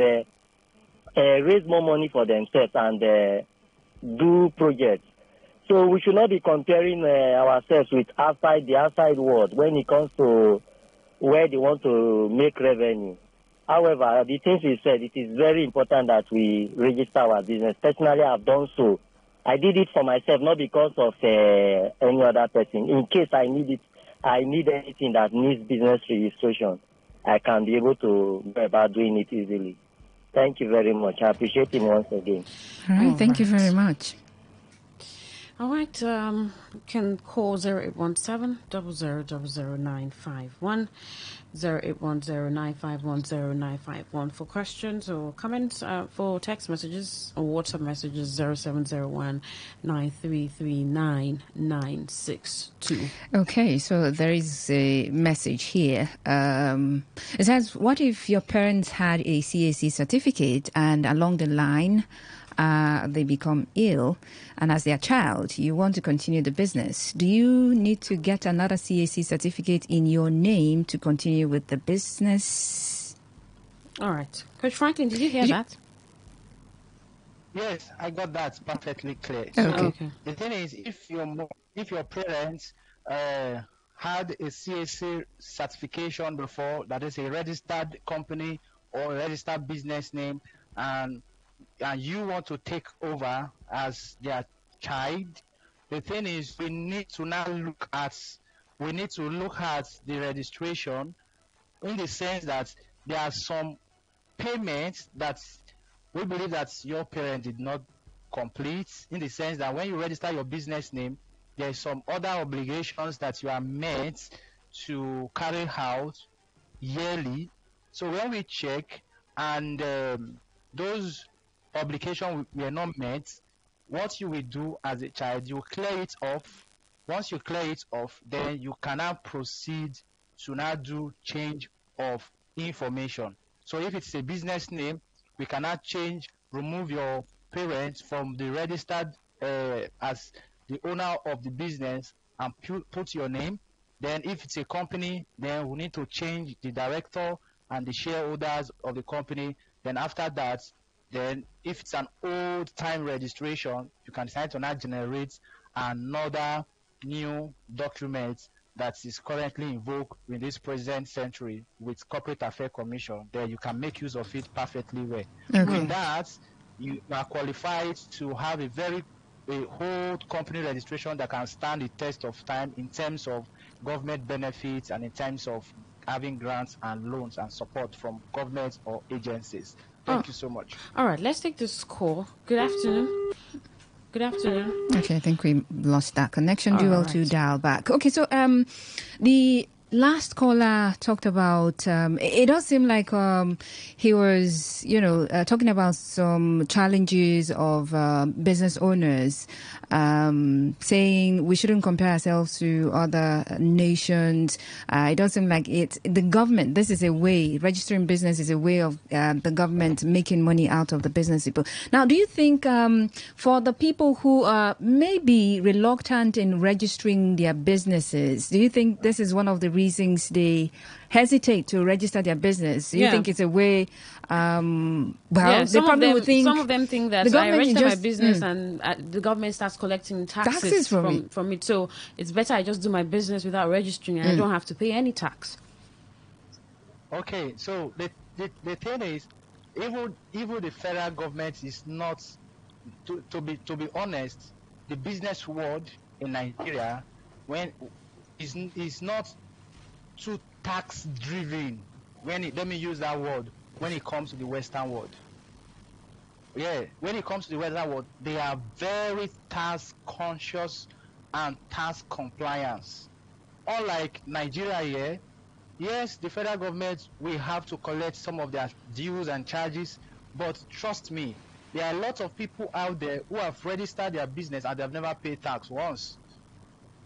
raised more money for themselves and do projects. So we should not be comparing ourselves with the outside world when it comes to where they want to make revenue. However, the things we said, it is very important that we register our business. Personally, I've done so. I did it for myself, not because of any other person. In case I need it, I need anything that needs business registration, I can be able to go about doing it easily. Thank you very much. I appreciate it once again. All right. Thank you very much. All right, you can call 0817 000951, 0810 951 for questions or comments. For text messages or WhatsApp messages, 0701 9339 962. Okay, so there is a message here. It says, what if your parents had a CAC certificate and along the line they become ill, and as their child, you want to continue the business? Do you need to get another CAC certificate in your name to continue with the business? All right. Coach Franklin, did you hear that? Yes, I got that perfectly clear. Okay. The thing is, if your parents had a CAC certification before, that is a registered company or a registered business name, and you want to take over as their child, the thing is we need to look at the registration, in the sense that there are some payments that we believe that your parent did not complete, in the sense that when you register your business name, there are some other obligations that you are meant to carry out yearly. So when we check and those obligations were not met, what you will do as a child, you clear it off. Once you clear it off, then you can now proceed to now do change of information. So if it's a business name, we can now remove your parents from the registered as the owner of the business and put your name. Then if it's a company, then we need to change the director and the shareholders of the company. Then after that, then if it's an old time registration, you can decide to now generate another new document that is currently in vogue in this present century with Corporate Affairs Commission. Then you can make use of it perfectly well. Okay. With that, you are qualified to have a whole company registration that can stand the test of time in terms of government benefits and in terms of having grants and loans and support from governments or agencies. Thank you so much. All right, let's take this call. Good afternoon. Good afternoon. Okay, I think we lost that connection. Do well to dial back. Okay, so the last caller talked about, it does seem like he was, talking about some challenges of business owners, saying we shouldn't compare ourselves to other nations. It does seem like the government, this is a way, registering business is a way of the government making money out of the business people. Now, do you think for the people who are maybe reluctant in registering their businesses, do you think this is one of the reasons they hesitate to register their business? Do you think it's a way? They probably would think. Some of them think that I register my business and the government starts collecting taxes from it. So it's better I just do my business without registering and I don't have to pay any tax. Okay, so the thing is, even the federal government is not, to be honest, the business world in Nigeria is not too tax driven let me use that word when it comes to the Western world. When it comes to the Western world, they are very tax conscious and tax compliance. Unlike Nigeria here, yes, the federal government will have to collect some of their dues and charges, but trust me, there are a lot of people out there who have registered their business and they have never paid tax once.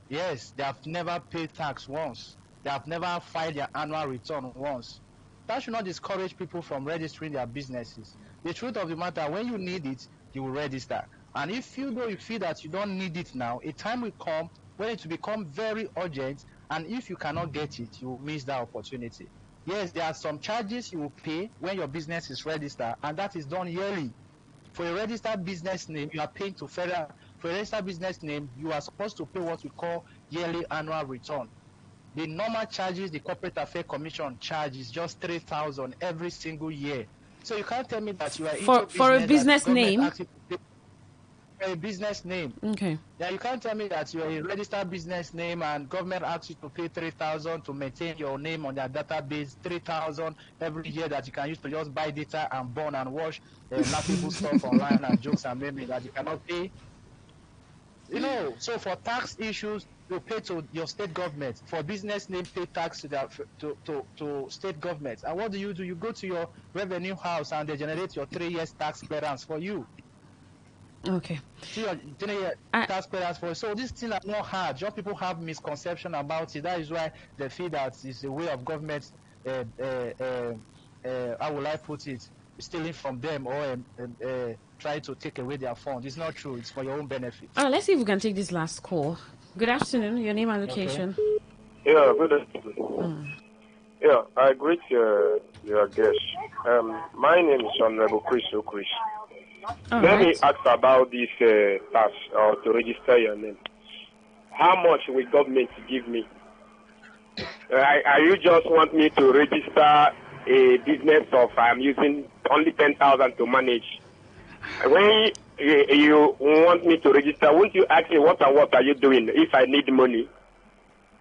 Yes, they have never paid tax once. They have never filed their annual return once. That should not discourage people from registering their businesses. The truth of the matter, when you need it, you will register. And if you feel that you don't need it now, a time will come when it will become very urgent, and if you cannot get it, you will miss that opportunity. Yes, there are some charges you will pay when your business is registered, and that is done yearly. For a registered business name, you are paying to federal. For a registered business name, you are supposed to pay what we call yearly annual return. The normal charges the Corporate Affairs Commission charges just 3,000 every single year. So you can't tell me that you are for a business name. For a business name. Okay. Yeah, you can't tell me that you are a registered business name and government asks you to pay 3,000 to maintain your name on their database. 3,000 every year that you can use to just buy data and burn and watch laughable stuff online and jokes and memes that you cannot pay. So for tax issues, you pay to your state government. For business name, pay tax to state government. And what do? You go to your revenue house and they generate your 3 years tax clearance for you. Okay. So your 3 years tax clearance for you. So these things are not hard. Just people have misconception about it. That is why they feel that it's a way of government. How will I put it? Stealing from them or try to take away their funds. It's not true. It's for your own benefit. Let's see if we can take this last call. Good afternoon. Your name and location. Okay. Yeah, good afternoon. Yeah, I greet your guest. My name is Honorable Chris O'Chris. Let me ask about this tax or to register your name. How much will government give me? You just want me to register a business of I'm using only 10,000 to manage. When you want me to register, won't you ask me what are you doing if I need money?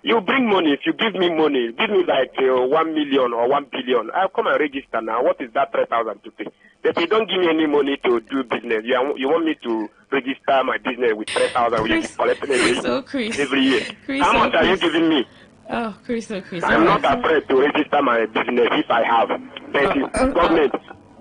You bring money. If you give me money, give me like 1 million or 1 billion. I'll come and register now. What is that 3,000 to pay? But you don't give me any money to do business. You want me to register my business with 3,000 which is collected every year. How much are you giving me? Oh, Chris. I'm not afraid to register my business if I have. But government,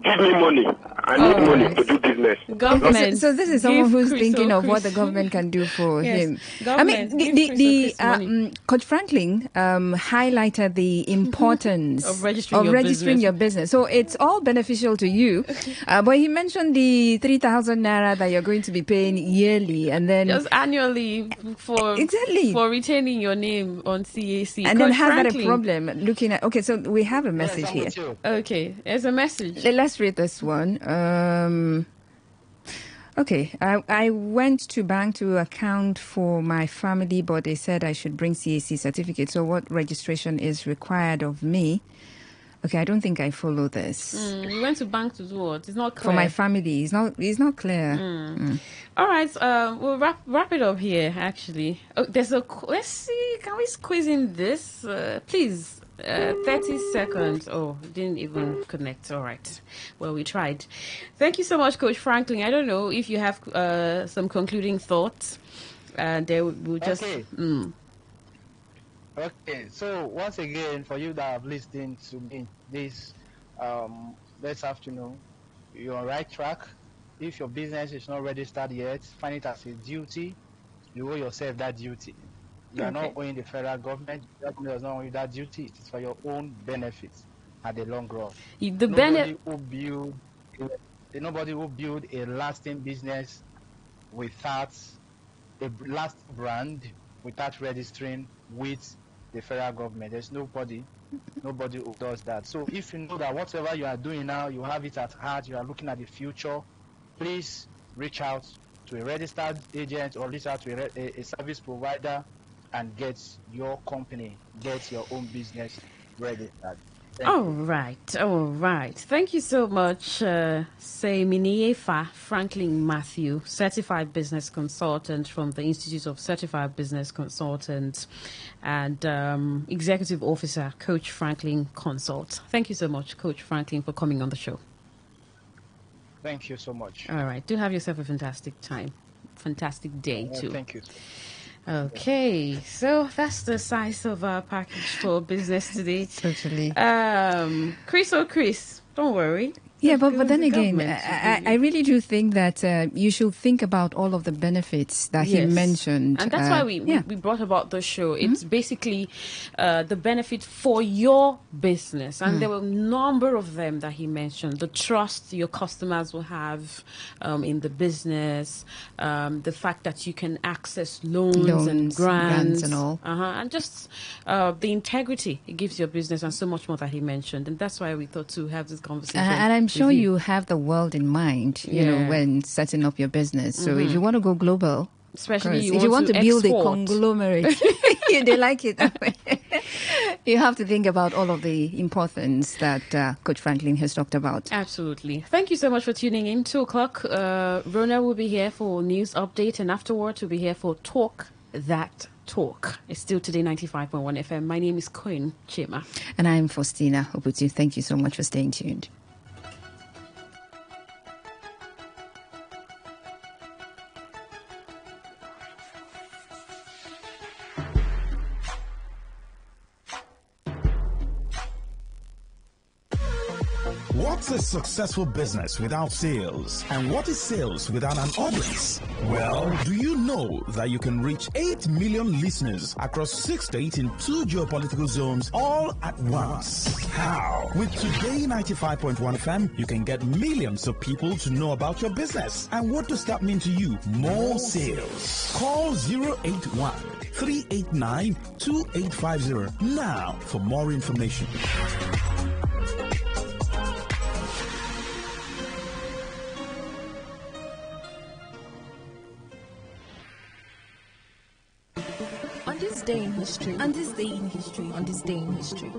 give me money. I need money to do business. Okay, so this is someone who's thinking of what the government can do for him. I mean, Coach Franklin highlighted the importance of registering your business. So it's all beneficial to you. But he mentioned the 3,000 naira that you're going to be paying yearly, and then just annually for retaining your name on CAC. And then has that a problem? Looking at so we have a message here. Okay, there's a message. Let's read this one. Okay, I went to bank to account for my family, but they said I should bring CAC certificate. So what registration is required of me? Okay, I don't think I follow this. You went to bank to do what? It's not clear. For my family, it's not clear. All right, we'll wrap it up here. Actually, let's see. Can we squeeze in this, please? 30 seconds. Oh, didn't even connect. All right. Well, we tried. Thank you so much, Coach Franklin. I don't know if you have some concluding thoughts. We'll just. Okay. So once again, for you that have listened to me this afternoon, you're on the right track. If your business is not registered yet, find it as a duty. You owe yourself that duty. You are not owing the federal government. The government does not owe you that duty. It is for your own benefit at the long run. Nobody will build a lasting business without a lasting brand, without registering with the federal government. There's nobody who does that. So if you know that whatever you are doing now, you have it at heart, you are looking at the future, please reach out to a registered agent or reach out to a service provider and get your company, get your own business registered. All right. Thank you so much, Seminiefa Franklin Matthew, Certified Business Consultant from the Institute of Certified Business Consultants, and Executive Officer, Coach Franklin Consult. Thank you so much, Coach Franklin, for coming on the show. Thank you so much. All right. Do have yourself a fantastic time. Fantastic day, too. Thank you. Okay, so that's the size of our package for business today. Totally. Chris, don't worry. Yeah, but then again, I really do think that you should think about all of the benefits that he mentioned. And that's why we brought about the show. It's basically the benefit for your business. And there were a number of them that he mentioned. The trust your customers will have in the business, the fact that you can access loans and grants and all. And just the integrity it gives your business and so much more that he mentioned. And that's why we thought to have this conversation. And I'm sure you have the world in mind, you know, when setting up your business. So if you want to go global, especially if you want to build a conglomerate, they like it that way. You have to think about all of the importance that Coach Franklin has talked about. Absolutely. Thank you so much for tuning in. 2 o'clock, Rona will be here for news update, and afterwards we'll be here for Talk That Talk. It's still Today 95.1 FM. My name is Queen Chima. And I'm Faustina Obutu. Thank you so much for staying tuned. What's a successful business without sales? And what is sales without an audience? Well, do you know that you can reach 8 million listeners across 6 states in 2 geopolitical zones all at once? How? With Today 95.1 FM, you can get millions of people to know about your business. And what does that mean to you? More sales. Call 081 389 2850 now for more information. On this day in history. On this day in history. On this day in history.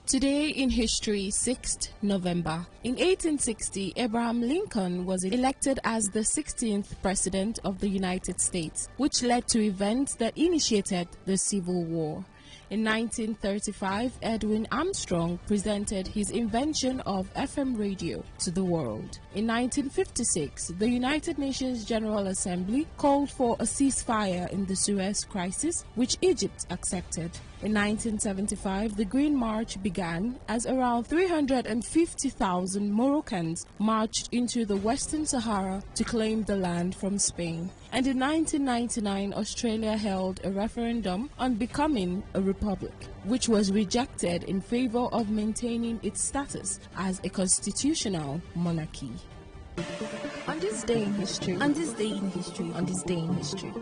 Today in history, 6th November. In 1860, Abraham Lincoln was elected as the 16th President of the United States, which led to events that initiated the Civil War. In 1935, Edwin Armstrong presented his invention of FM radio to the world. In 1956, the United Nations General Assembly called for a ceasefire in the Suez Crisis, which Egypt accepted. In 1975, the Green March began as around 350,000 Moroccans marched into the Western Sahara to claim the land from Spain. And in 1999, Australia held a referendum on becoming a republic, which was rejected in favor of maintaining its status as a constitutional monarchy. On this day in history, on this day in history, on this day in history.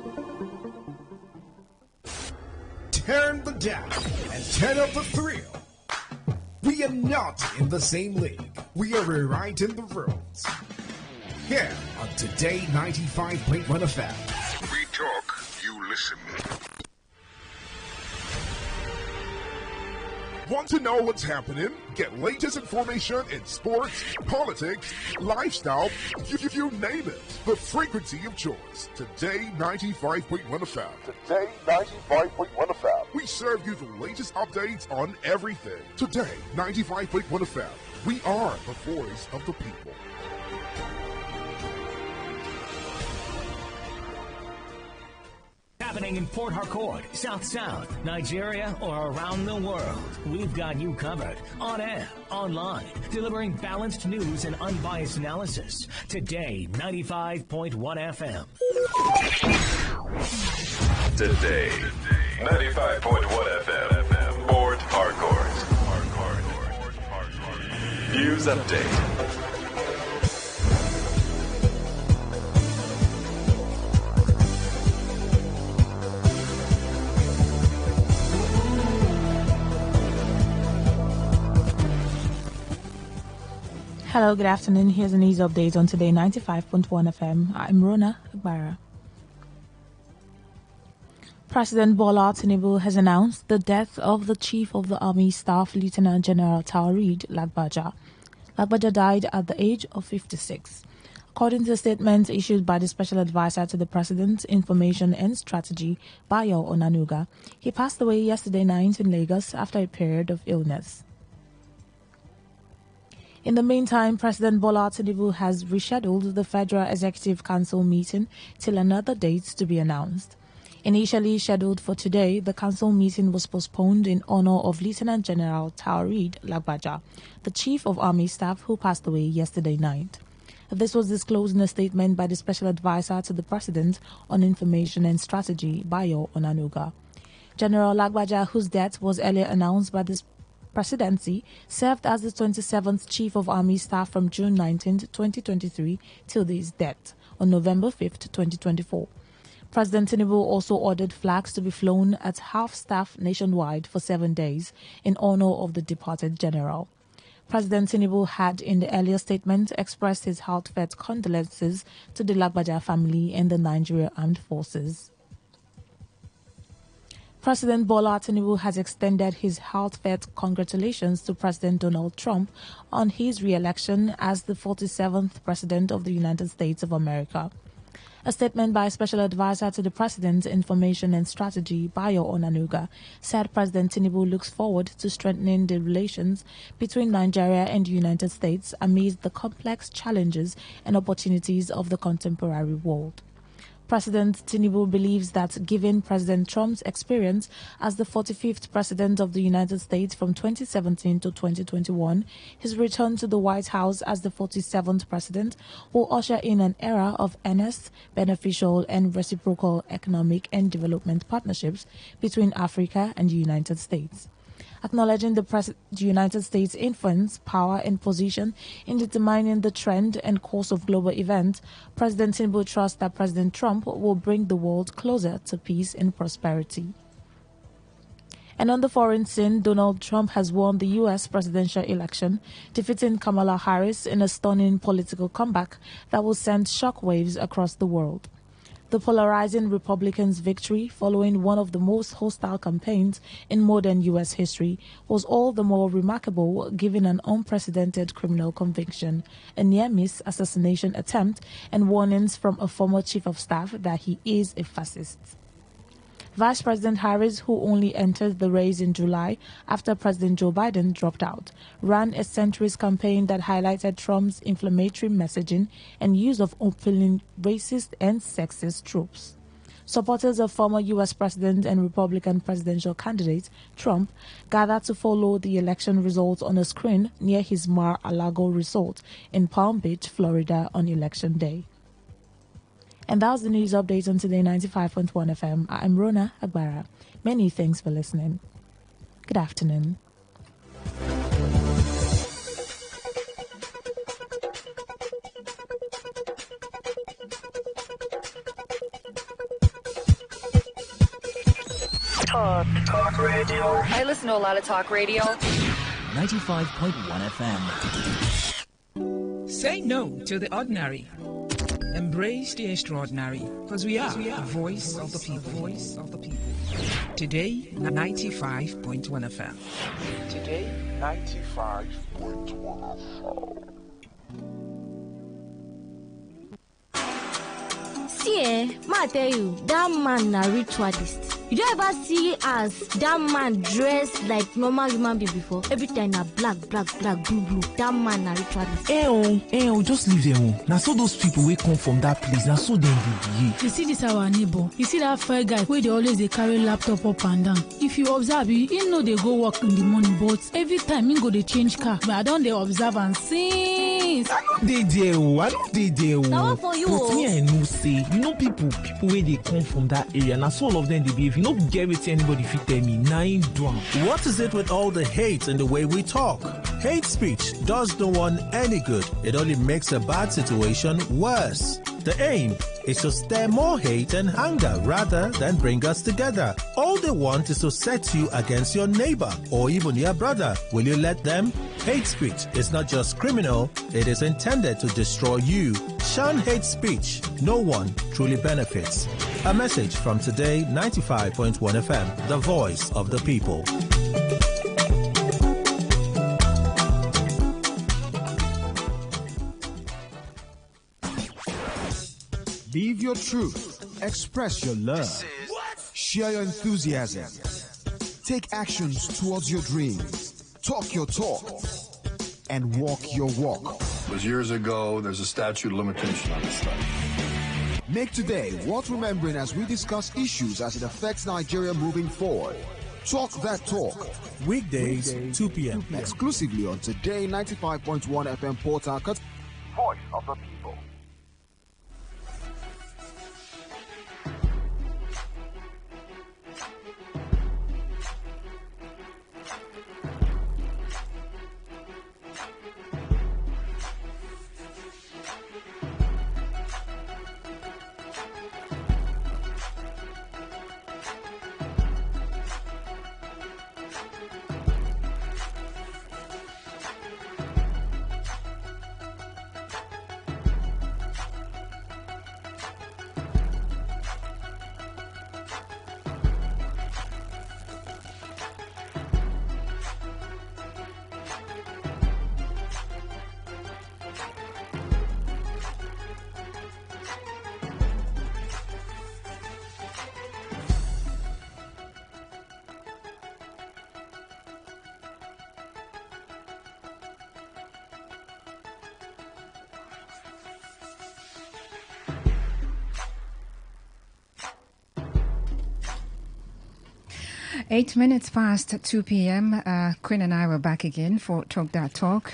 Turn the dial and turn up the thrill. We are not in the same league. We are rewriting the rules. Here on Today 95.1 FM. We talk, you listen. Want to know what's happening? Get latest information in sports, politics, lifestyle, you name it. The frequency of choice. Today 95.1 FM. Today 95.1 FM. We serve you the latest updates on everything. Today 95.1 FM. We are the voice of the people. Happening in Port Harcourt, South South, Nigeria, or around the world. We've got you covered. On air, online, delivering balanced news and unbiased analysis. Today, 95.1 FM. Today, 95.1 FM. Port Harcourt. News update. Hello, good afternoon. Here's a news update on Today 95.1 FM. I'm Rona Agbara. President Bola Tinubu has announced the death of the Chief of the Army Staff, Lieutenant General Taoreed Lagbaja. Lagbaja died at the age of 56. According to a statement issued by the Special Advisor to the President, Information and Strategy, Bayo Onanuga, he passed away yesterday night in Lagos after a period of illness. In the meantime, President Bola Tinubu has rescheduled the Federal Executive Council meeting till another date to be announced. Initially scheduled for today, the council meeting was postponed in honor of Lieutenant General Taoreed Lagbaja, the Chief of Army Staff who passed away yesterday night. This was disclosed in a statement by the Special Advisor to the President on Information and Strategy, Bayo Onanuga. General Lagbaja, whose death was earlier announced by the Presidency, served as the 27th Chief of Army Staff from June 19, 2023 till his death on November 5, 2024. President Tinubu also ordered flags to be flown at half-staff nationwide for 7 days in honor of the departed general. President Tinubu had in the earlier statement expressed his heartfelt condolences to the Lagbaja family and the Nigeria Armed Forces. President Bola Tinubu has extended his heartfelt congratulations to President Donald Trump on his re-election as the 47th President of the United States of America. A statement by Special Advisor to the President, Information and Strategy, Bayo Onanuga, said President Tinubu looks forward to strengthening the relations between Nigeria and the United States amidst the complex challenges and opportunities of the contemporary world. President Tinubu believes that given President Trump's experience as the 45th President of the United States from 2017 to 2021, his return to the White House as the 47th President will usher in an era of earnest, beneficial and reciprocal economic and development partnerships between Africa and the United States. Acknowledging the United States' influence, power and position in determining the trend and course of global events, President Tinubu trusts that President Trump will bring the world closer to peace and prosperity. And on the foreign scene, Donald Trump has won the U.S. presidential election, defeating Kamala Harris in a stunning political comeback that will send shockwaves across the world. The polarizing Republicans' victory, following one of the most hostile campaigns in modern U.S. history, was all the more remarkable given an unprecedented criminal conviction, a near-miss assassination attempt, and warnings from a former chief of staff that he is a fascist. Vice President Harris, who only entered the race in July after President Joe Biden dropped out, ran a centrist campaign that highlighted Trump's inflammatory messaging and use of openly racist and sexist tropes. Supporters of former U.S. President and Republican presidential candidate Trump gathered to follow the election results on a screen near his Mar-a-Lago resort in Palm Beach, Florida on Election Day. And that was the news update on Today 95.1 FM. I'm Rona Agbara. Many thanks for listening. Good afternoon. Talk radio. I listen to a lot of talk radio. 95.1 FM. Say no to the ordinary. Embrace the extraordinary, because we are the voice of the people. Voice of the people. Today, 95.1 FM. Today, 95.1 FM. See, ma tell you, that man na ritualist. You don't ever see as that man dressed like normal human being before. Every time na black, blue. That man na ritualist. Just leave them. Now so those people will come from that place. Now so them behave. You see this our neighbor. You see that fair guy where they always they carry laptop up and down. If you observe, you know they go work in the morning, but every time you go they change car. But I don't they observe and since. They do. I don't they do. Now for you. But me I know say, you know people where they come from that area. Now so all of them they behave. You know get it anybody fit tell me. Nine drum. What is it with all the hate and the way we talk? Hate speech does no one any good. It only makes a bad situation worse. The aim is to stir more hate and anger rather than bring us together. All they want is to set you against your neighbor or even your brother. Will you let them? Hate speech is not just criminal, it is intended to destroy you. Shun hate speech. No one truly benefits. A message from Today 95.1 FM, the voice of the people. Live your truth. Express your love. Share your enthusiasm. Take actions towards your dreams. Talk your talk. And walk your walk. It was years ago. There's a statute of limitation on this stuff. Make today worth remembering as we discuss issues as it affects Nigeria moving forward. Talk that talk. Weekdays, 2 p.m. Exclusively on Today 95.1 FM Port Harcourt. Voice of the people. Eight minutes past 2 p.m. Quinn and I were back again for Talk That Talk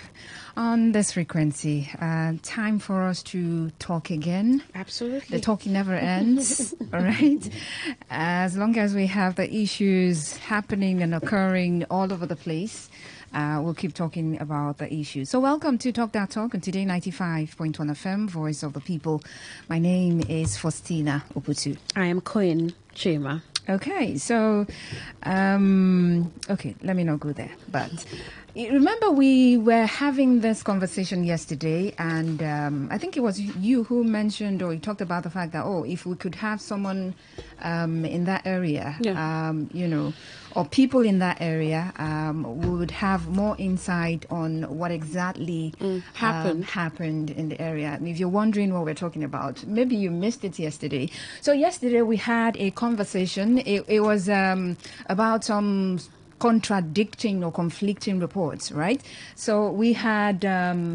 on this frequency. Time for us to talk again. Absolutely. The talking never ends, all right? As long as we have the issues happening and occurring all over the place, we'll keep talking about the issues. So welcome to Talk That Talk on Today 95.1 FM, Voice of the People. My name is Faustina Oputu. I am Quinn Chima. Okay, so, okay, let me not go there. But Remember, we were having this conversation yesterday, and I think it was you who mentioned or you talked about the fact that, if we could have someone in that area, or people in that area, we would have more insight on what exactly happened in the area. And if you're wondering what we're talking about, maybe you missed it yesterday. So yesterday we had a conversation. It was about some contradicting or conflicting reports, right? So we had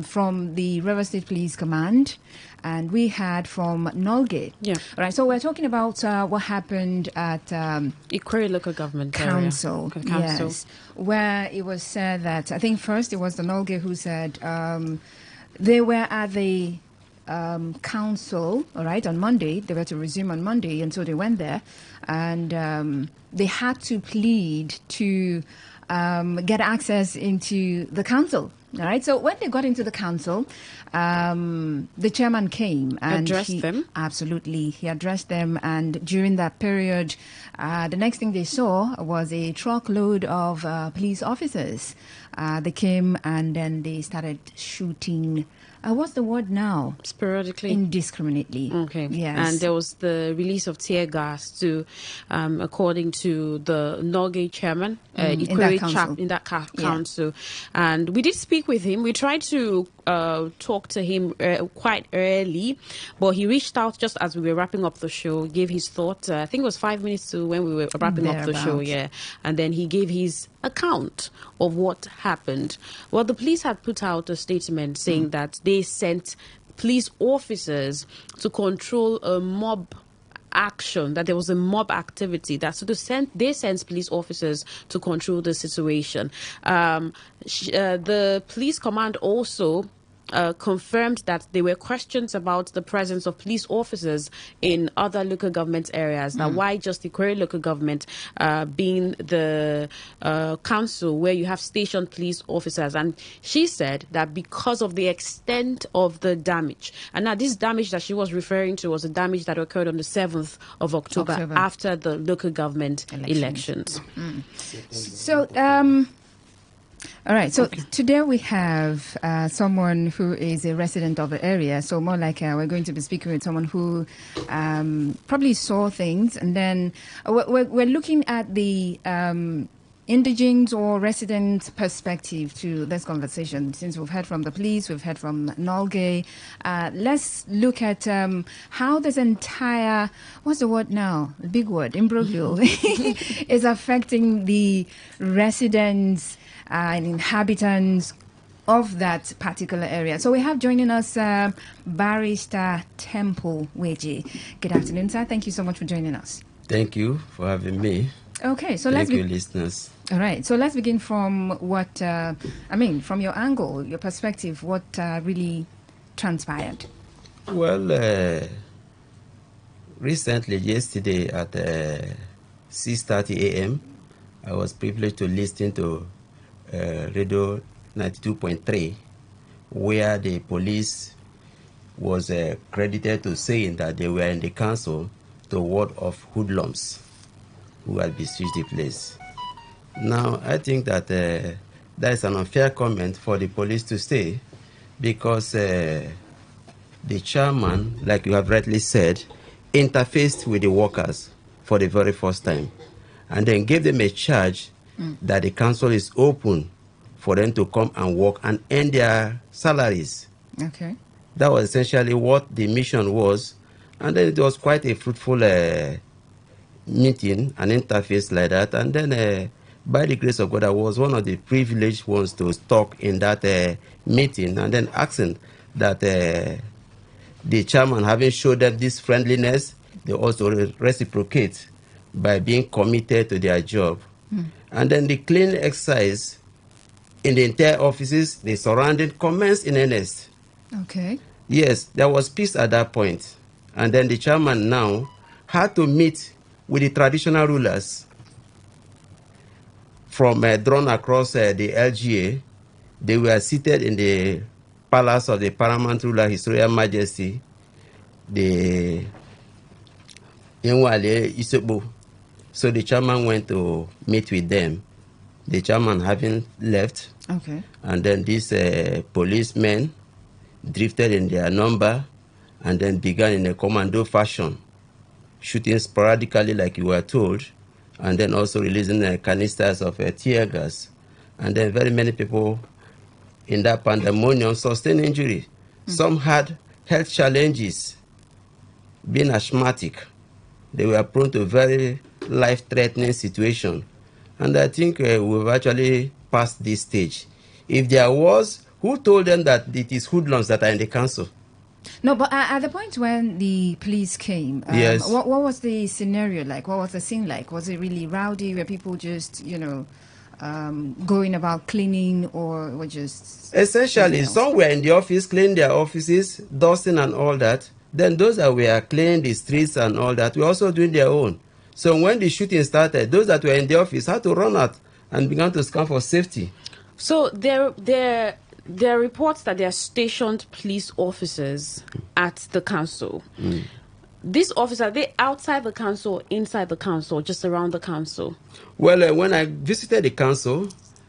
from the River State Police Command, and we had from Nolge. Yeah. All right. So we're talking about what happened at Ikwerre Local Government Council. Yes, where it was said that, I think first it was the Nolge who said they were at the council, all right, on Monday. They were to resume on Monday, and so they went there, and they had to plead to get access into the council. All right. So when they got into the council, the chairman came and addressed them. Absolutely, he addressed them. And during that period, the next thing they saw was a truckload of police officers. They came and then they started shooting. What's the word now? Sporadically. Indiscriminately. Okay. Yes. And there was the release of tear gas to, according to the Nolge chairman, in that council. And we did speak with him. We tried to talk to him quite early, but he reached out just as we were wrapping up the show, gave his thoughts. I think it was 5 minutes to when we were wrapping up the show, and then he gave his account of what happened. Well, the police had put out a statement saying that they sent police officers to control a mob action, that there was a mob activity, that so they sent police officers to control the situation. The police command also confirmed that there were questions about the presence of police officers in other local government areas. Now, why just the Ikwerre local government being the council where you have stationed police officers? And she said that because of the extent of the damage, and now this damage that she was referring to was a damage that occurred on the 7th of October. After the local government elections. So, all right. So today we have someone who is a resident of the area. So more like we're going to be speaking with someone who probably saw things. And then we're looking at the indigenous or resident perspective to this conversation. Since we've heard from the police, we've heard from Nolge. Let's look at how this entire, what's the word now? The big word, imbroglio, is affecting the residents and inhabitants of that particular area. So we have joining us Barrister Temple Weji. Good afternoon, sir. Thank you so much for joining us. Thank you for having me. Okay, so thank you, listeners. All right, so let's begin from what, from your angle, your perspective, what really transpired. Well, recently, yesterday at 6:30 a.m., I was privileged to listen to Radio 92.3, where the police was credited to saying that they were in the council to ward off hoodlums who had besieged the place. Now, I think that that is an unfair comment for the police to say, because the chairman, like you have rightly said, interfaced with the workers for the very first time and then gave them a charge that the council is open for them to come and work and earn their salaries. Okay. That was essentially what the mission was. And then it was quite a fruitful meeting, an interface like that. And then by the grace of God, I was one of the privileged ones to talk in that meeting, and then asking that the chairman, having showed them this friendliness, they also reciprocate by being committed to their job. And then the cleaning exercise in the entire offices, the surrounding commenced in earnest. Okay. Yes, there was peace at that point. And then the chairman now had to meet with the traditional rulers from drawn across the LGA. They were seated in the palace of the paramount ruler, His Royal Majesty, the Enwale Isebo. So the chairman went to meet with them. The chairman having left, Okay. And then these policemen drifted in their number and then began in a commando fashion, shooting sporadically like you were told, and then also releasing canisters of tear gas. And then very many people in that pandemonium sustained injury. Some had health challenges, being asthmatic. They were prone to very life-threatening situation. And I think we've actually passed this stage. If there was, who told them that it is hoodlums that are in the council? No, but at the point when the police came, yes. What was the scenario like? What was the scene like? Was it really rowdy? Were people just, going about cleaning, or were just... Essentially, some were in the office, cleaning their offices, dusting and all that. Then those that were cleaning the streets and all that were also doing their own. So when the shooting started, those that were in the office had to run out and began to scan for safety. So there are reports that there are stationed police officers at the council. These officers, are they outside the council, inside the council, just around the council? Well, when I visited the council,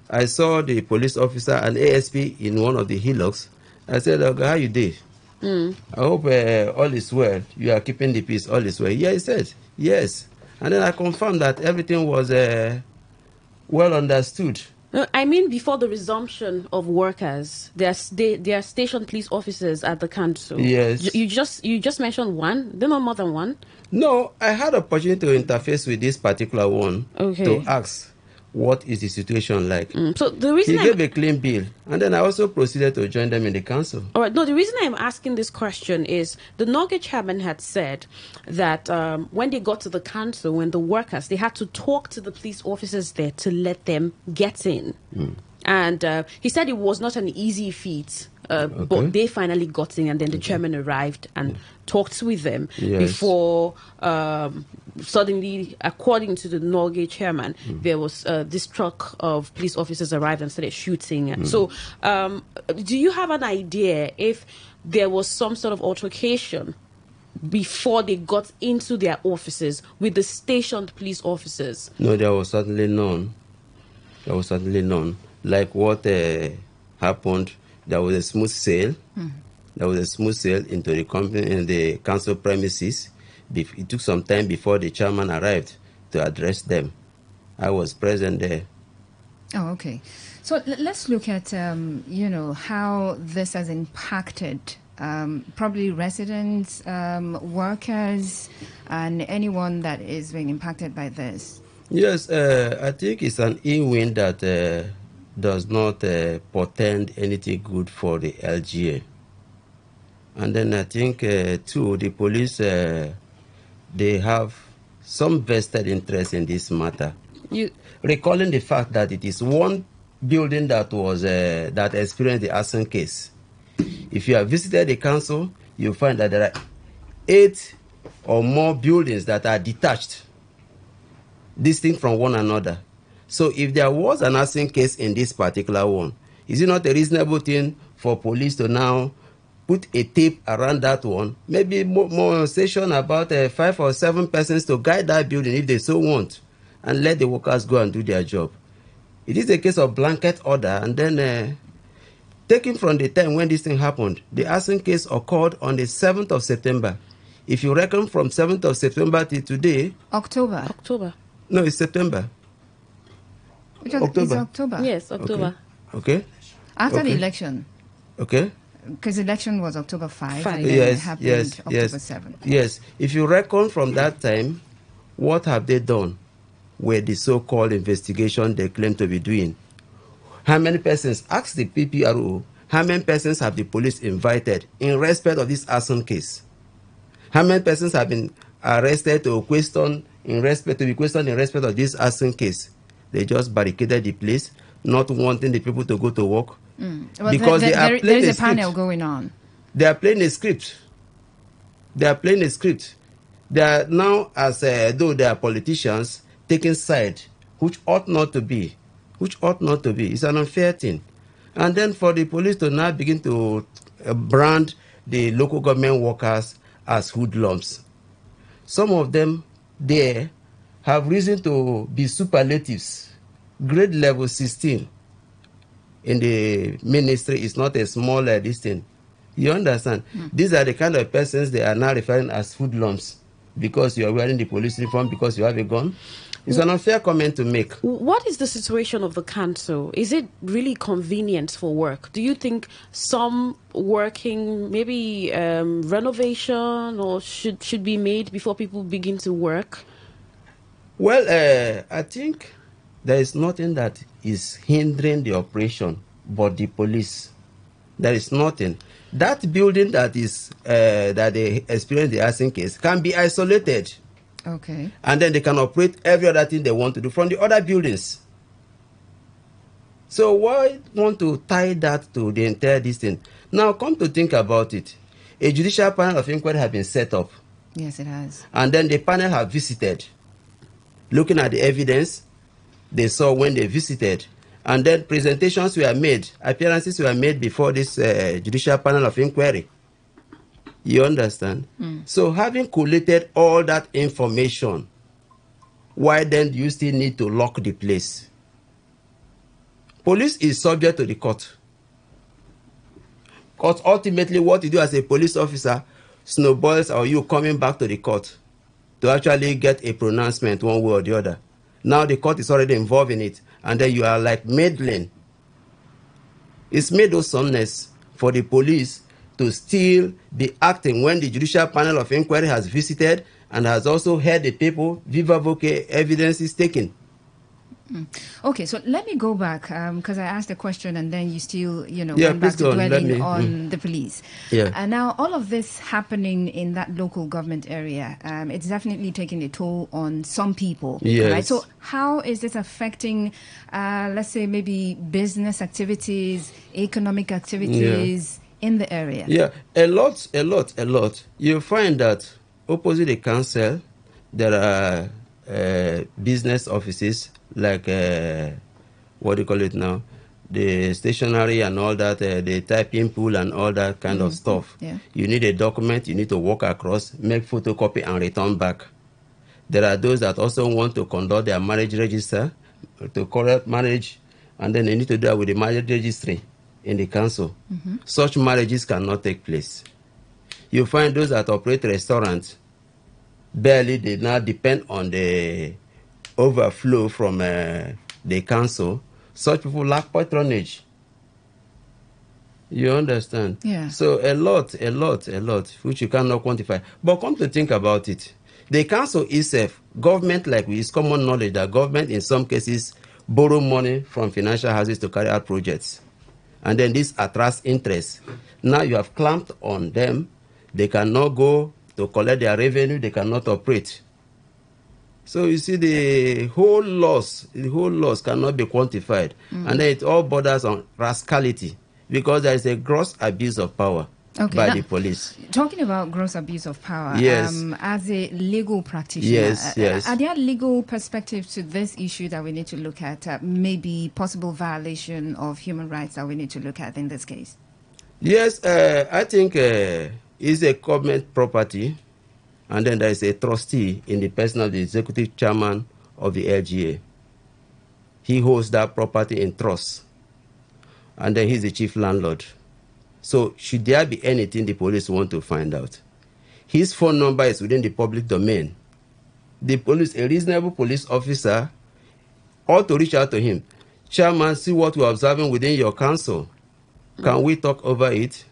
I saw the police officer and ASP in one of the hillocks. I said, "Okay, how you did? I hope all is well. You are keeping the peace. All is well." Yeah, he said, yes. And then I confirmed that everything was well understood. No, I mean before the resumption of workers, there are stationed police officers at the council. Yes. You just mentioned one. There are not more than one. No, I had opportunity to interface with this particular one to ask what is the situation like. So the reason he gave a clean bill, and then I also proceeded to join them in the council. All right. No, the reason I'm asking this question is the NOGA chairman had said that when they got to the council, when the workers, they had to talk to the police officers there to let them get in. And he said it was not an easy feat. But they finally got in, and then the chairman arrived and talked with them before suddenly, according to the NOGA chairman, there was this truck of police officers arrived and started shooting. So do you have an idea if there was some sort of altercation before they got into their offices with the stationed police officers? No, there was certainly none. There was certainly none. Like what happened, there was a smooth sail. There was a smooth sail into the company in the council premises. It took some time before the chairman arrived to address them. I was present there. Oh, okay. So let's look at how this has impacted probably residents, workers, and anyone that is being impacted by this. Yes, I think it's an in-wind that does not portend anything good for the LGA. And then I think, too, the police, they have some vested interest in this matter. Recalling the fact that it is one building that was that experienced the arson case. If you have visited the council, you'll find that there are 8 or more buildings that are detached, distinct from one another. So if there was an arson case in this particular one, is it not a reasonable thing for police to now put a tape around that one, maybe more station about 5 or 7 persons to guide that building if they so want, and let the workers go and do their job? It is a case of blanket order, and then taking from the time when this thing happened, the arson case occurred on the 7th of September. If you reckon from 7th of September to today... October. No, it's September. October. It's October. Yes, October. Okay. After the election. Okay. Because the election was October 5. And yes, it happened October 7. Yes. If you reckon from that time, what have they done with the so-called investigation they claim to be doing? How many persons, ask the PPRO, how many persons have the police invited in respect of this arson case? How many persons have been arrested to be questioned in respect of this arson case? They just barricaded the place, not wanting the people to go to work. Well, because there is a panel going on. They are playing a script. They are now, as though they are politicians, taking side, which ought not to be. It's an unfair thing. And then for the police to now begin to brand the local government workers as hoodlums. Some of them there have reason to be superlatives. Grade level 16. in the ministry is not a small distance. You understand? These are the kind of persons they are now referring as hoodlums because you are wearing the police uniform, because you have a gun. It's an unfair comment to make. What is the situation of the council? Is it really convenient for work? Do you think some working, maybe renovation or should be made before people begin to work? Well, I think there is nothing that is hindering the operation but the police. There is nothing. That building that is that they experience the arson case can be isolated. Okay. And then they can operate every other thing they want to do from the other buildings. So why want to tie that to the entire distance? Now come to think about it. A judicial panel of inquiry has been set up. Yes, it has. And then the panel have visited. Looking at the evidence they saw when they visited. And then presentations were made, appearances were made before this judicial panel of inquiry. You understand? So having collated all that information, why then do you still need to lock the place? Police is subject to the court. Because ultimately what you do as a police officer snowballs or you coming back to the court to actually get a pronouncement one way or the other. Now the court is already involved in it, and then you are like meddling. It's made awesomeness for the police to still be acting when the judicial panel of inquiry has visited and has also heard the people, viva voce evidence is taken. Okay, so let me go back because I asked a question and then you still, Yeah, went back please to go on. dwelling on the police. Yeah. And now all of this happening in that local government area, it's definitely taking a toll on some people. Yes. Right? So how is this affecting, let's say, maybe business activities, economic activities in the area? Yeah, a lot. You find that opposite the council, there are business offices like, what do you call it now? The stationery and all that, the typing pool and all that kind of stuff. Yeah. You need a document, you need to walk across, make photocopy and return back. There are those that also want to conduct their marriage register, to correct marriage, and then they need to do that with the marriage registry in the council. Such marriages cannot take place. You find those that operate restaurants, barely they now depend on the overflow from the council. Such people lack patronage. You understand? Yeah. So a lot, which you cannot quantify. But come to think about it, the council itself, government, like it's common knowledge that government in some cases borrow money from financial houses to carry out projects. And then this attracts interest. Now you have clamped on them. They cannot go to collect their revenue. They cannot operate. So you see, the whole loss cannot be quantified. And then it all borders on rascality because there is a gross abuse of power by the police. Talking about gross abuse of power, yes. As a legal practitioner, yes. Are there legal perspectives to this issue that we need to look at? Maybe possible violation of human rights that we need to look at in this case? Yes, I think it's a government property, and then there is a trustee in the person of the executive chairman of the LGA. He holds that property in trust, and then he's the chief landlord. So should there be anything the police want to find out, his phone number is within the public domain. The police, a reasonable police officer, ought to reach out to him. Chairman, see what we're observing within your council. Can we talk over it?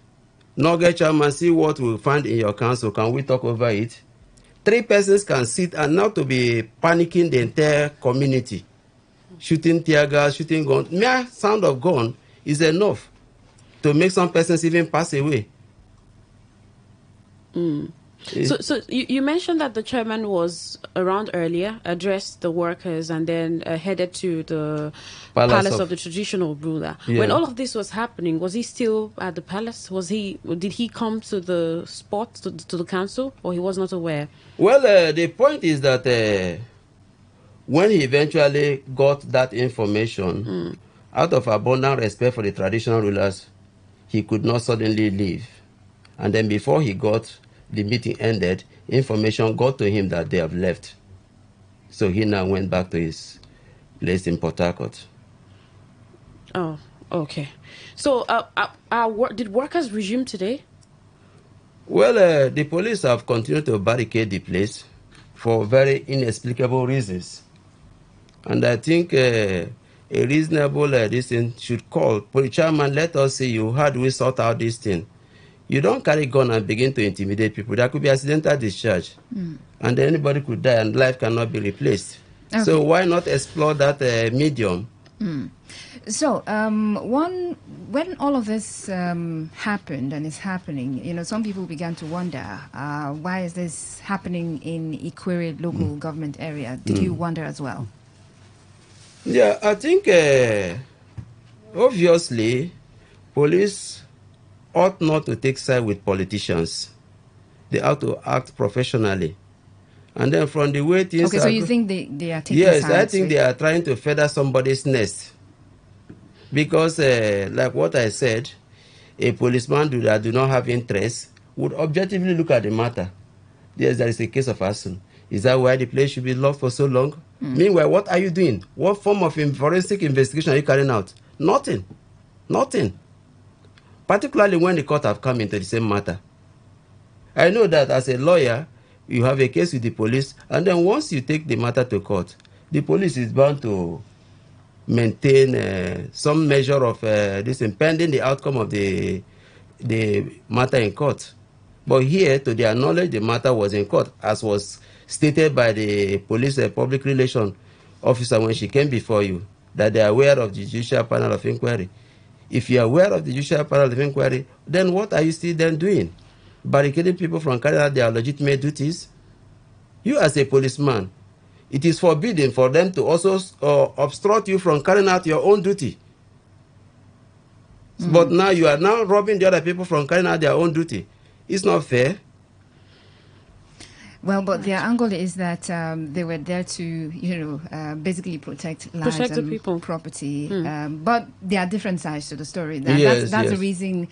Nugget chairman, see what we find in your council. Can we talk over it? 3 persons can sit and not to be panicking the entire community. Shooting tear gas, shooting gun. Mere sound of gun is enough to make some persons even pass away. So you mentioned that the chairman was around earlier, addressed the workers, and then headed to the palace of the traditional ruler. Yeah. When all of this was happening, was he still at the palace? Did he come to the spot, to the council, or he was not aware? Well, the point is that when he eventually got that information, out of abundant respect for the traditional rulers, he could not suddenly leave. And then before the meeting ended, information got to him that they have left. So he now went back to his place in Port Harcourt. Oh, Okay. So, did workers resume today? Well, the police have continued to barricade the place for very inexplicable reasons. And I think a reasonable this thing should call, police chairman, let us see you. How do we sort out this thing? You don't carry gun and begin to intimidate people. There could be accidental discharge. And then anybody could die and life cannot be replaced. Okay. So why not explore that medium? So, when all of this happened and is happening, some people began to wonder, why is this happening in Ikwere local government area? Did you wonder as well? Yeah, I think obviously police ought not to take side with politicians. They ought to act professionally. And then from the way things so you think they are taking sides? Yes, I think they are trying to feather somebody's nest. Because, like what I said, a policeman that do not have interest would objectively look at the matter. Yes, there is a case of arson. Is that why the place should be locked for so long? Meanwhile, what are you doing? What form of forensic investigation are you carrying out? Nothing. Particularly when the court have come into the same matter. I know that as a lawyer, you have a case with the police, and then once you take the matter to court, the police is bound to maintain some measure of this pending the outcome of the matter in court. But here, to their knowledge, the matter was in court, as was stated by the police public relation officer when she came before you, that they are aware of the judicial panel of inquiry. If you are aware of the judicial panel of inquiry, then what are you still then doing? Barricading people from carrying out their legitimate duties? You as a policeman, it is forbidden for them to also obstruct you from carrying out your own duty. But now you are now robbing the other people from carrying out their own duty. It's not fair. Well, but their angle is that they were there to, basically protect lives and people. property. But there are different sides to the story. That's the reason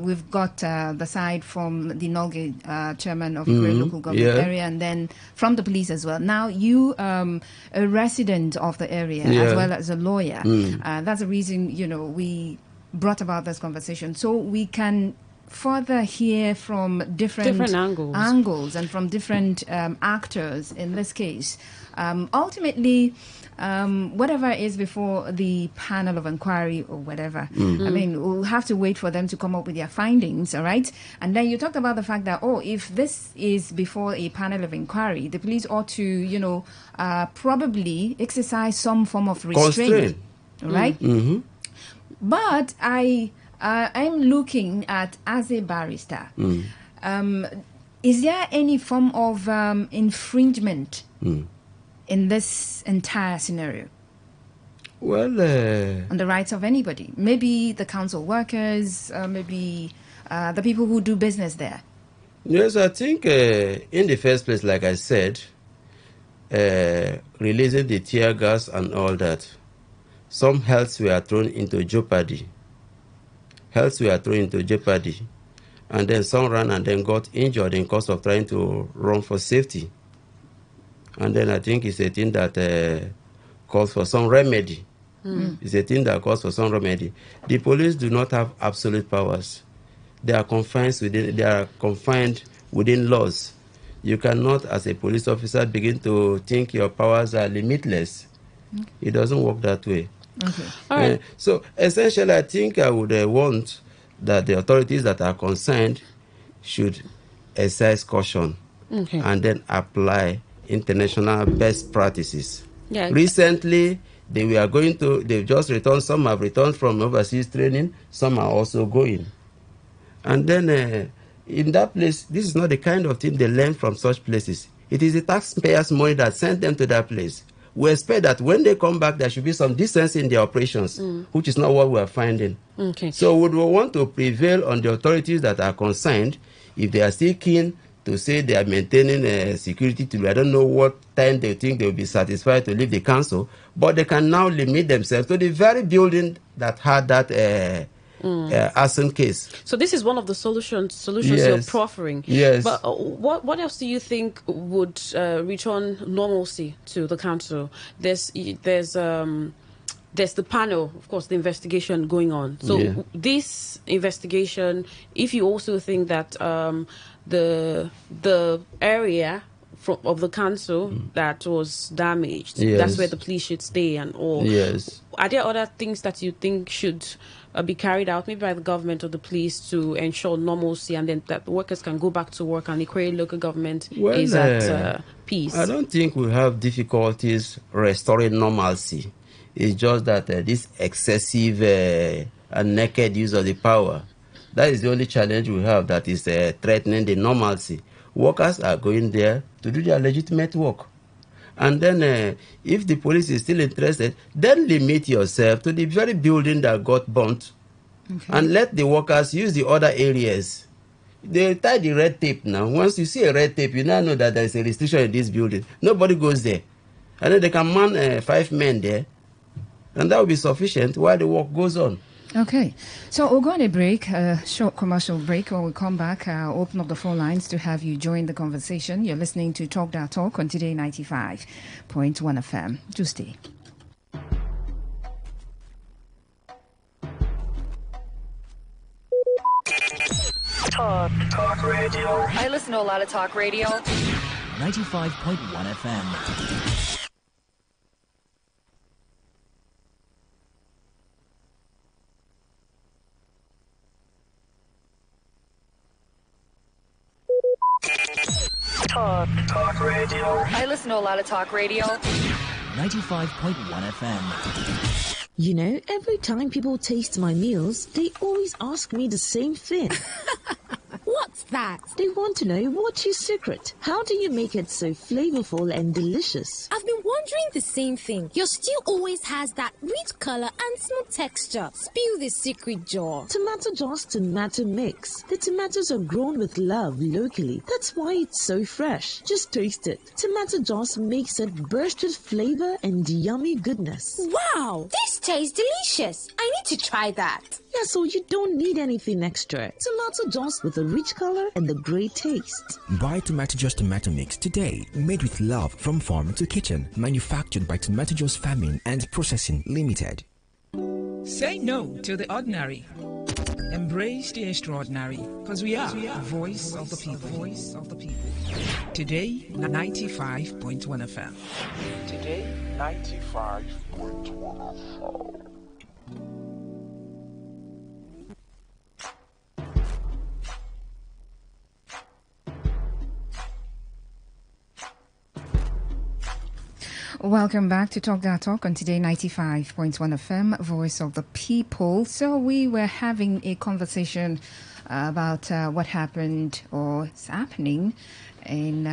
we've got the side from the Nolge chairman of the local government area, and then from the police as well. Now, you, a resident of the area as well as a lawyer, that's the reason, we brought about this conversation. So we can further hear from different angles and from different actors in this case. Ultimately, whatever is before the panel of inquiry or whatever, I mean, we'll have to wait for them to come up with their findings, all right? And then you talked about the fact that, if this is before a panel of inquiry, the police ought to, probably exercise some form of restraint, all right? But I'm looking at, as a barrister, is there any form of infringement in this entire scenario? Well, on the rights of anybody? Maybe the council workers, maybe the people who do business there. Yes, I think in the first place, like I said, releasing the tear gas and all that, some healths were thrown into jeopardy. And then some ran and then got injured in course of trying to run for safety. And then I think it's a thing that calls for some remedy. It's a thing that calls for some remedy. The police do not have absolute powers. They are confined within laws. You cannot, as a police officer, begin to think your powers are limitless. It doesn't work that way. Okay. All right. So essentially, I think I would want that the authorities that are concerned should exercise caution and then apply international best practices. Yeah. Recently, they've just returned, some have returned from overseas training, some are also going. And then in that place, this is not the kind of thing they learn from such places. It is the taxpayers' money that sent them to that place. We expect that when they come back, there should be some decency in their operations, which is not what we are finding. So we want to prevail on the authorities that are concerned. If they are still keen to say they are maintaining security, I don't know what time they think they will be satisfied to leave the council, but they can now limit themselves to the very building that had that arson case. So this is one of the solutions you're proffering. Yes. But what else do you think would return normalcy to the council? There's there's the panel, of course, the investigation going on. So this investigation, if you also think that the area of the council that was damaged, that's where the police should stay and all. Yes. Are there other things that you think should be carried out, maybe by the government or the police, to ensure normalcy, and then that the workers can go back to work and the Ikwerre local government is at peace? I don't think we have difficulties restoring normalcy. It's just that this excessive and naked use of the power, that is the only challenge we have that is threatening the normalcy. Workers are going there to do their legitimate work. And then if the police is still interested, then limit yourself to the very building that got burnt. And let the workers use the other areas. They tie the red tape now. Once you see a red tape, you now know that there is a restriction in this building. Nobody goes there. And then they can man 5 men there. And that will be sufficient while the work goes on. Okay, so we'll go on a break, a short commercial break. When we come back, I'll open up the phone lines to have you join the conversation. You're listening to Talk That Talk on Today 95.1 FM. Do stay. Talk radio. I listen to a lot of talk radio. 95.1 FM. Talk radio. I listen to a lot of talk radio. 95.1 FM. You know, every time people taste my meals, they always ask me the same thing. What's that? They want to know what's your secret. How do you make it so flavorful and delicious? I've been wondering the same thing. Your stew always has that rich color and smooth texture. Spill the secret, Joe. Tomato Joss Tomato Mix. The tomatoes are grown with love locally. That's why it's so fresh. Just taste it. Tomato Joss makes it burst with flavor and yummy goodness. Wow, this tastes delicious. I need to try that. Yeah, so you don't need anything extra. Tomato Joss with a rich color and a great taste. Buy Tomato Joss Tomato Mix today. Made with love from farm to kitchen. Manufactured by Tomato Joss Farming and Processing Limited. Say no to the ordinary. Embrace the extraordinary, because we are the voice of the people. Voice of the people. Today, 95.1 FM. Today, 95.1 FM. Welcome back to Talk That Talk on Today 95.1 FM, Voice of the People. So we were having a conversation about what happened or is happening in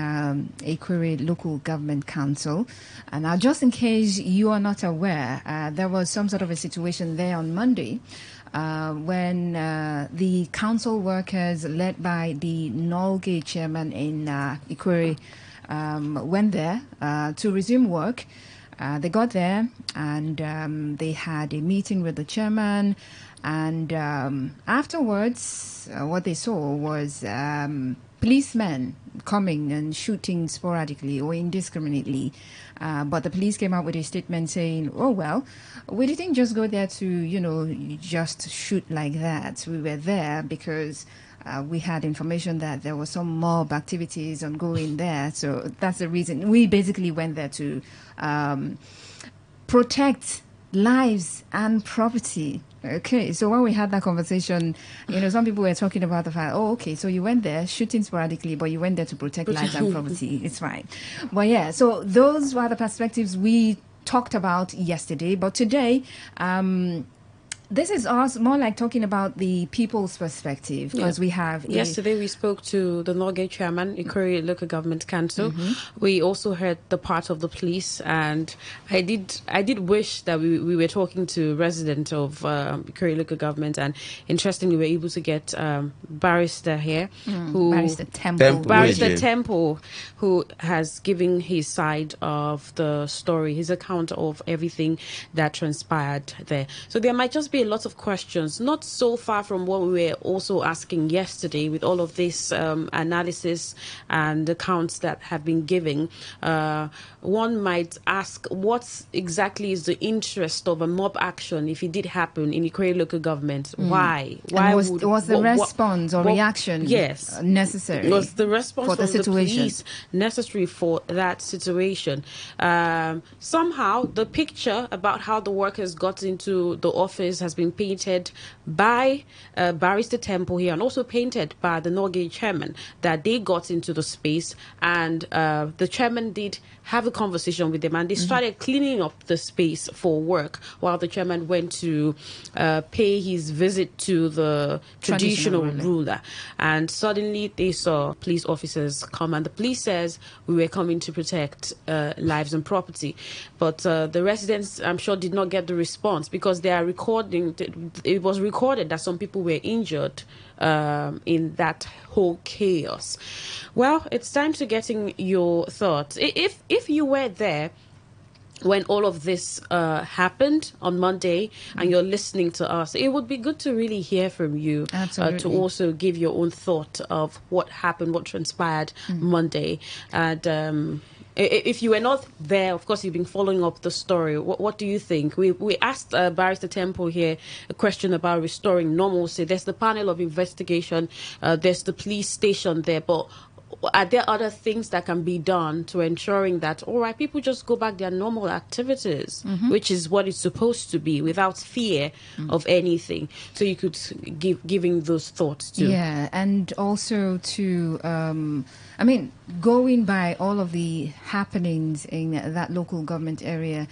Ikwerre Local Government Council. And now, just in case you are not aware, there was some sort of a situation there on Monday when the council workers led by the Nolge chairman in Ikwerre went there to resume work. They got there and they had a meeting with the chairman, and afterwards what they saw was policemen coming and shooting sporadically or indiscriminately. But the police came out with a statement saying, oh, well, we didn't just go there to, just shoot like that. We were there because we had information that there was some mob activities ongoing there. So that's the reason. We basically went there to protect lives and property. Okay, so when we had that conversation, some people were talking about the fact, oh, okay, so you went there shooting sporadically, but you went there to protect lives and property. It's fine. But yeah, so those were the perspectives we talked about yesterday. But today, this is us more like talking about the people's perspective, because we have... Yesterday we spoke to the Nolge chairman, Ikwerre Local Government Council. We also heard the part of the police, and I did wish that we were talking to residents of Ikwerre Local Government, and interestingly we were able to get Barrister here, Barrister Temple, who has given his side of the story, his account of everything that transpired there. So there might just be be a lot of questions, not so far from what we were also asking yesterday with all of this analysis and accounts that have been given. One might ask, what exactly is the interest of a mob action if it did happen in Ikore local government? Why? Why was the response or reaction necessary? Was the response for from the police necessary for that situation? Somehow, the picture about how the workers got into the office has been painted by Barrister Temple here, and also painted by the Norgate chairman, that they got into the space and the chairman did have a conversation with them, and they started cleaning up the space for work while the chairman went to pay his visit to the traditional ruler. And suddenly they saw police officers come, and the police says, we were coming to protect lives and property. But the residents, I'm sure, did not get the response, because they are recording. It was recorded that some people were injured in that whole chaos. Well, it's time to getting your thoughts. If you were there when all of this happened on Monday and you're listening to us, it would be good to really hear from you, to also give your own thought of what happened, what transpired Monday. And if you were not there, of course, you've been following up the story. What do you think? We asked Barrister Temple here a question about restoring normalcy. There's the panel of investigation. There's the police station there. But are there other things that can be done to ensuring that, all right, people just go back their normal activities, which is what it's supposed to be, without fear of anything? So you could giving those thoughts too. Yeah, and also to, going by all of the happenings in that local government area,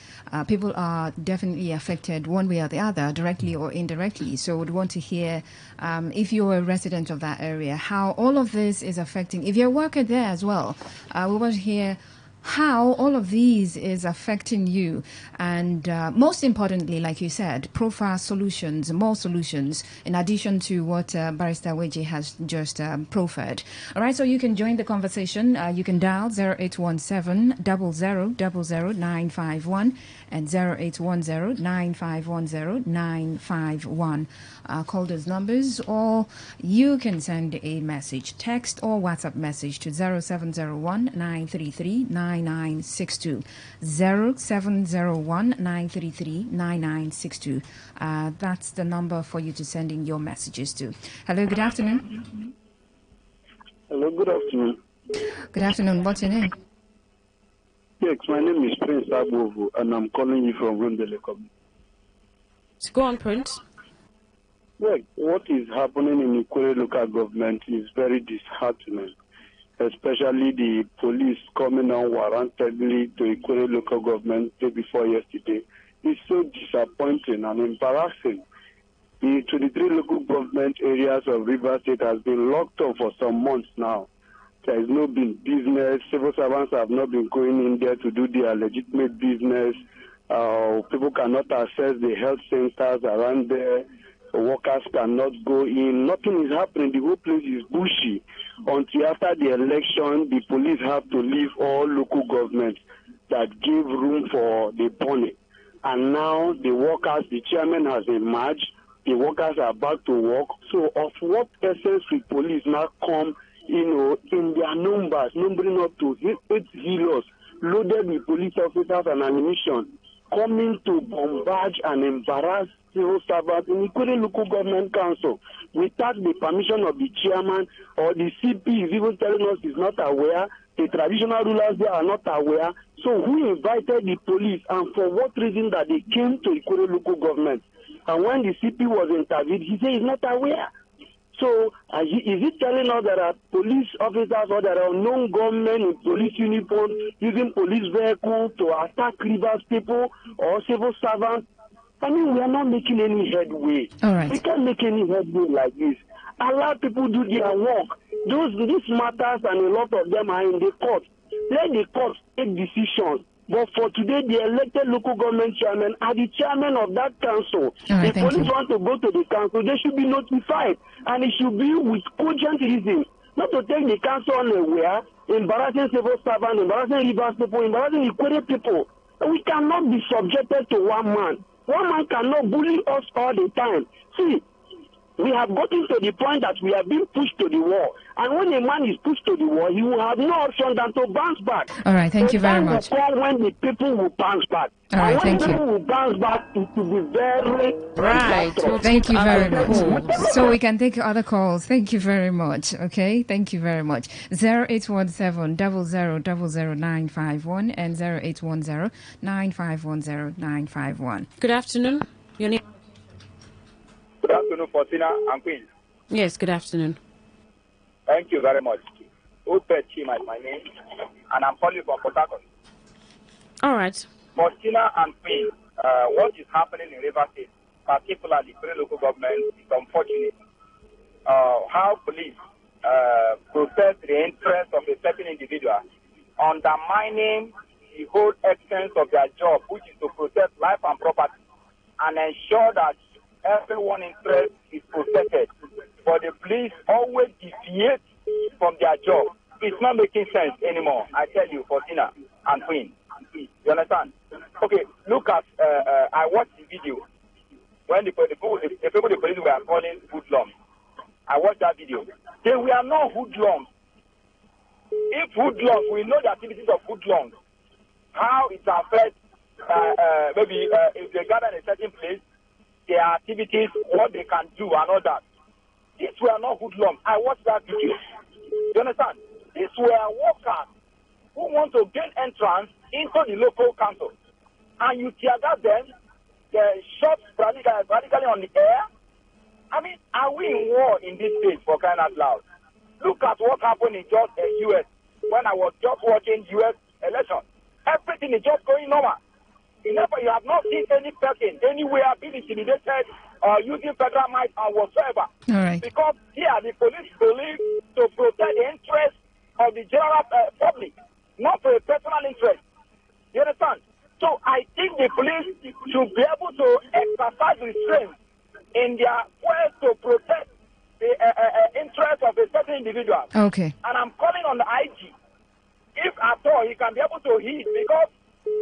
people are definitely affected one way or the other, directly or indirectly. So we'd want to hear, if you're a resident of that area, how all of this is affecting. If you're a worker there as well, we want to hear how all of these is affecting you. And most importantly, like you said, profile solutions, more solutions, in addition to what Barrister Weji has just profiled. All right, so you can join the conversation. You can dial 0817-0000-951 and 0810-9510-951. Call those numbers, or you can send a message, text or WhatsApp message to 0701-933-9962. 0701-933-9962. That's the number for you to send in your messages to. Hello, good afternoon. Hello, good afternoon. Good afternoon. What's your name? Yes, my name is Prince Abovu, and I'm calling you from Rundele. Go on, Prince. Well, what is happening in Ikore local government is very disheartening, especially the police coming on warrantedly to Ikore local government day before yesterday. It's so disappointing and embarrassing. The 23 local government areas of River State has been locked up for some months now. There has not been business. Civil servants have not been going in there to do their legitimate business. People cannot access the health centers around there. Workers cannot go in. Nothing is happening. The whole place is bushy. Until after the election, the police have to leave all local governments that give room for the burning. And now the workers, the chairman has emerged. The workers are back to work. So of what essence will police now come, in their numbers, numbering up to 8 heroes, loaded with police officers and ammunition, coming to bombard and embarrass civil servants in Ikore local government council without the permission of the chairman, or the CP is even telling us is not aware. The traditional rulers there are not aware. So who invited the police, and for what reason that they came to Ikore local government? And when the CP was interviewed, he said he's not aware. So is he telling us there are police officers or there are unknown gunmen in police uniform using police vehicles to attack Rivers people or civil servants? I mean, we are not making any headway. All right. We can't make any headway like this. Allow people do their work. These matters, and a lot of them are in the court. Let the court take decisions. But for today, the elected local government chairman are the chairman of that council. Right, if police want to go to the council, they should be notified. And it should be with cogent reason. Not to take the council unaware, embarrassing civil servants, embarrassing Rivers people, embarrassing Ikore people. We cannot be subjected to one man. One man cannot bully us all the time. See, we have gotten to the point that we have been pushed to the wall. And when a man is pushed to the wall, he will have no option than to bounce back. All right, thank you very much. Will come when the people will bounce back. All right, and when thank you. people will bounce back, it will be very right. Thank you very much. So we can take other calls. Thank you very much. Okay, thank you very much. 0817-00000951 and 0810-9510-951. Good afternoon. Your name? Good afternoon, Faustina and Queen. Yes, good afternoon. Thank you very much. Upet Chima is my name, and I'm calling from Port Harcourt. All right. Faustina and Queen, what is happening in River State, particularly the local government, is unfortunate. How police protect the interest of a certain individual, undermining the whole essence of their job, which is to protect life and property, and ensure that everyone's interest is protected. But the police always deviate from their job. It's not making sense anymore, I tell you, Faustina and Queen. You understand? Okay, look at, I watched the video when the people the police were calling hoodlums. I watched that video. They were not hoodlums. If hoodlums, we know the activities of hoodlums, how it affects, maybe if they gather in a certain place, their activities, what they can do and all that. These were not hoodlums. I watched that video. You understand? These were workers who want to gain entrance into the local council. And you tear gas them, they shot radically on the air. I mean, are we in war in this state, for crying out loud? Look at what happened in just the U.S. when I was just watching U.S. election. Everything is just going normal. You have not seen any person anywhere being intimidated or using federal might and whatsoever. All right. Because here the police believe to protect the interest of the general public, not for a personal interest. You understand? So I think the police should be able to exercise restraint in their quest to protect the interest of a certain individual. Okay. And I'm calling on the IG. If at all he can be able to heed, because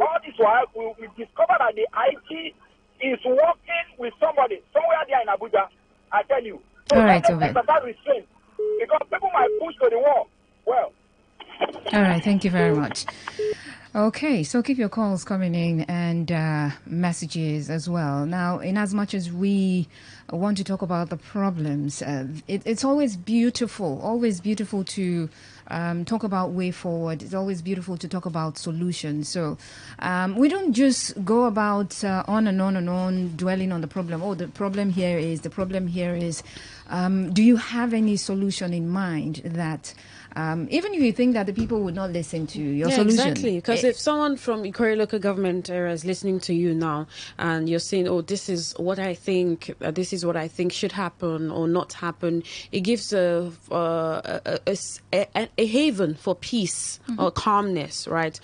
all this while we discovered that the IG is working with somebody somewhere there in Abuja. I tell you. So all right, exercise restraint, because people might push to the wall. Well. All right, thank you very much. Okay, so keep your calls coming in and messages as well. Now, in as much as we want to talk about the problems, it's always beautiful to talk about way forward. It's always beautiful to talk about solutions. So we don't just go about on and on and on dwelling on the problem. Oh, the problem here is. Do you have any solution in mind that even if you think that the people would not listen to your solution? Exactly. Because if someone from Ikore local government area is listening to you now and you're saying, oh, this is what I think should happen or not happen, it gives a haven for peace or calmness, right?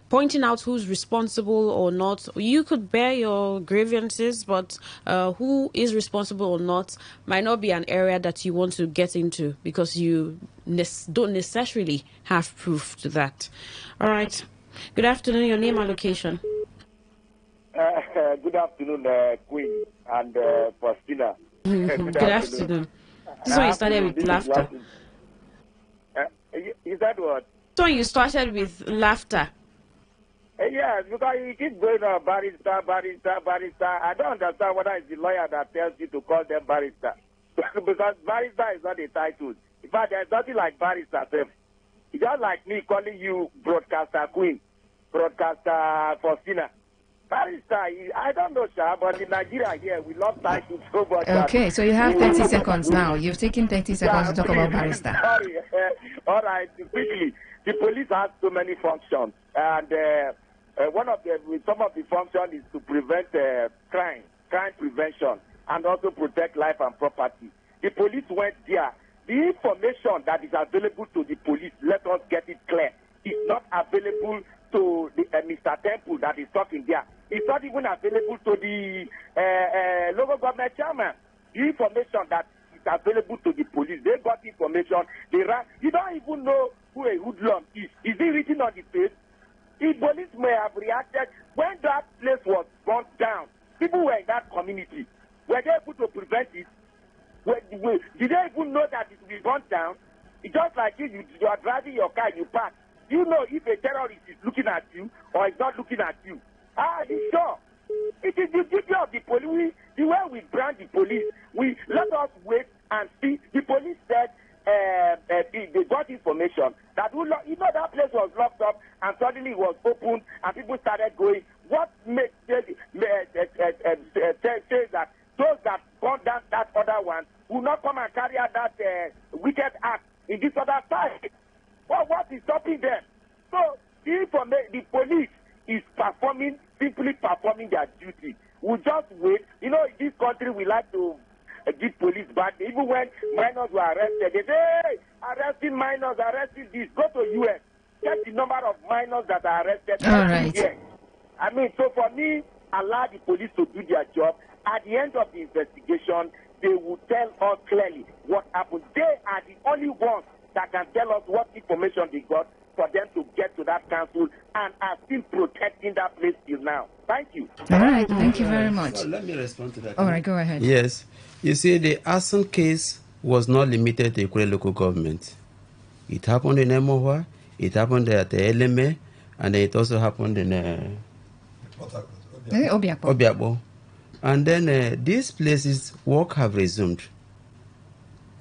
Pointing out who's responsible or not. You could bear your grievances, but who is responsible or not might not be an area that you want to get into because you don't necessarily have proof to that. All right. Good afternoon. Your name and location. Good afternoon, Queen and Faustina. Good afternoon. This is when you started with laughter. Is that what? So you started with laughter. Yes, because you keep going on barrister. I don't understand whether it's the lawyer that tells you to call them barrister. Because barrister is not a title. In fact, there's nothing like barrister. It's just like me calling you broadcaster Queen, broadcaster Faustina. Barrister, I don't know, sir, but in Nigeria here, we love titles so much. Okay, so you have 30 seconds now. You've taken 30 seconds to talk about barrister. Sorry. All right, quickly. The police has so many functions, and some of the functions is to prevent crime prevention, and also protect life and property. The police went there. The information that is available to the police, let us get it clear, is not available to the Mr. Temple that is talking there. It's not even available to the local government chairman. The information that is available to the police, they got information. You don't even know who a hoodlum is. Is it written on the face? The police may have reacted when that place was burnt down. community. Were they able to prevent it? Did they even know that it will be burnt down? It's just like you are driving your car, you park. You know if a terrorist is looking at you or is not looking at you. Sure. It is the duty of the police. The way we brand the police, let us wait and see. The police said they got information that that place was locked up and suddenly it was opened and people started going. What makes say that those that burned down that other one will not come and carry out that wicked act in this other side? Well, what is stopping them? So the police is simply performing their duty. We just wait. In this country we like to give police back. Even when minors were arrested, they say, hey, arresting minors, arresting this. Go to U.S. Check the number of minors that are arrested. All right. Year. So for me, allow the police to do their job. At the end of the investigation, they will tell us clearly what happened. They are the only ones that can tell us what information they got for them to get to that council and are still protecting that place till now. Thank you. All right, thank you very much. So let me respond to that. All right, go ahead. Yes. You see, the arson case was not limited to Ikure local government. It happened in Emohua, it happened at the LMA, and it also happened in Obiakpo. And then these places, work have resumed.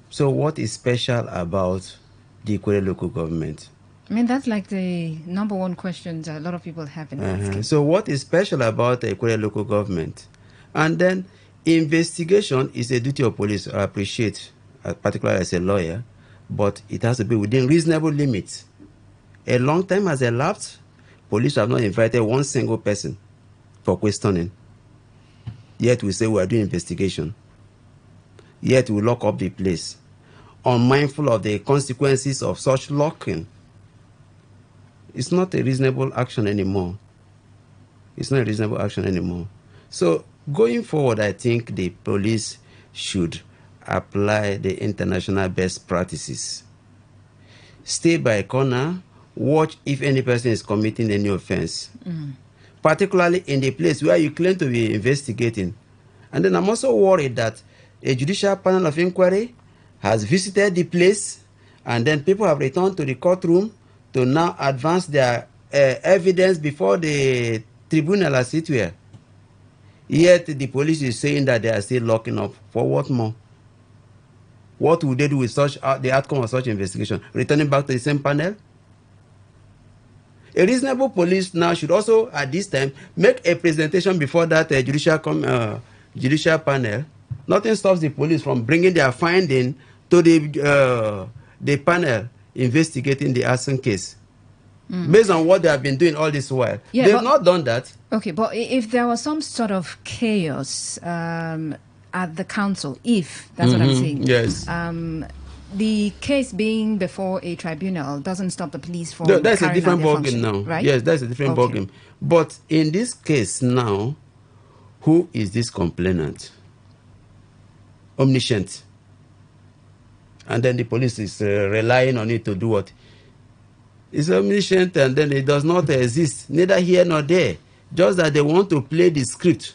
So what is special about the Ikure local government? That's like the number one question that a lot of people have in asking. So what is special about the Ikure local government? And then investigation is a duty of police. I appreciate, particularly as a lawyer, but it has to be within reasonable limits. A long time has elapsed. Police have not invited one single person for questioning. Yet we say we are doing investigation. Yet we lock up the place, unmindful of the consequences of such locking. It's not a reasonable action anymore. It's not a reasonable action anymore. So going forward, I think the police should apply the international best practices. Stay by a corner, watch if any person is committing any offense, particularly in the place where you claim to be investigating. And then I'm also worried that a judicial panel of inquiry has visited the place, and then people have returned to the courtroom to now advance their evidence before the tribunal as it were. Yet the police is saying that they are still locking up. For what more? What would they do with such the outcome of such investigation? Returning back to the same panel? A reasonable police now should also, at this time, make a presentation before that judicial panel. Nothing stops the police from bringing their finding to the panel investigating the arson case. Based on what they have been doing all this while. Yeah, they've not done that. Okay, but if there was some sort of chaos at the council, if that's what I'm saying. Yes. The case being before a tribunal doesn't stop the police from that's a different ballgame now. Right? Yes, that's a different ballgame. But in this case now, who is this complainant? Omniscient. And then the police is relying on it to do what? It's omniscient, and then it does not exist, neither here nor there. Just that they want to play the script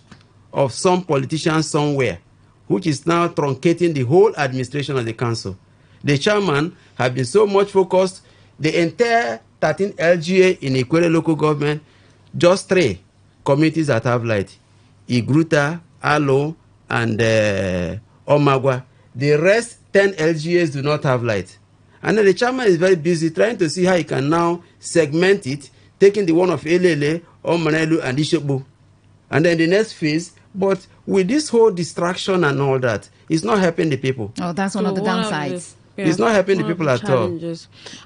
of some politician somewhere, which is now truncating the whole administration of the council. The chairman has been so much focused, the entire 13 LGA in Ikure local government, just 3 communities that have light: Igruta, Alo, and Omagwa. The rest 10 LGAs do not have light. And then the chairman is very busy trying to see how he can now segment it, taking the one of Elele, Omanelu, and Ishobu. And then the next phase, but with this whole distraction and all that, it's not helping the people. Oh, that's one of the downsides. It's not helping the people at all.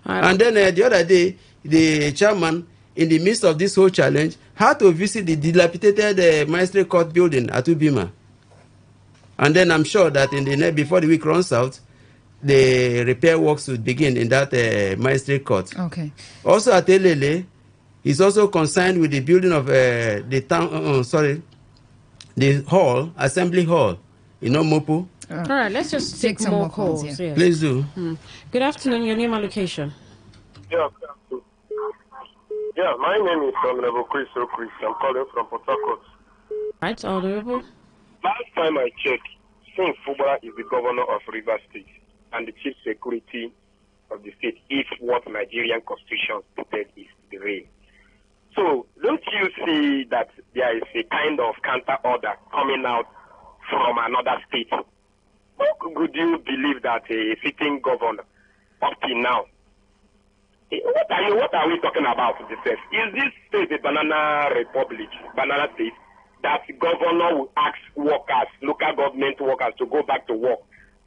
And then the other day, the chairman, in the midst of this whole challenge, had to visit the dilapidated magistrate court building at Ubima. And then I'm sure that before the week runs out, the repair works would begin in that magistrate court. Okay. Also at Elele, he's also concerned with the building of the town. The hall, assembly hall, Mopo. All right, let's just take some more calls. Yes. Please do. Good afternoon. Your name and location. Yeah, my name is Honorable Chris O'Chris. I'm calling from Port Harcourt. Right, Honorable. Last time I checked, Sim Fubara is the governor of Rivers State and the chief security of the state if what Nigerian constitution stated is the real. So don't you see that there is a kind of counter order coming out from another state? How could you believe that a sitting governor up till now? What are we talking about this state? Is this state a banana republic, banana state, that governor will ask workers, local government workers to go back to work?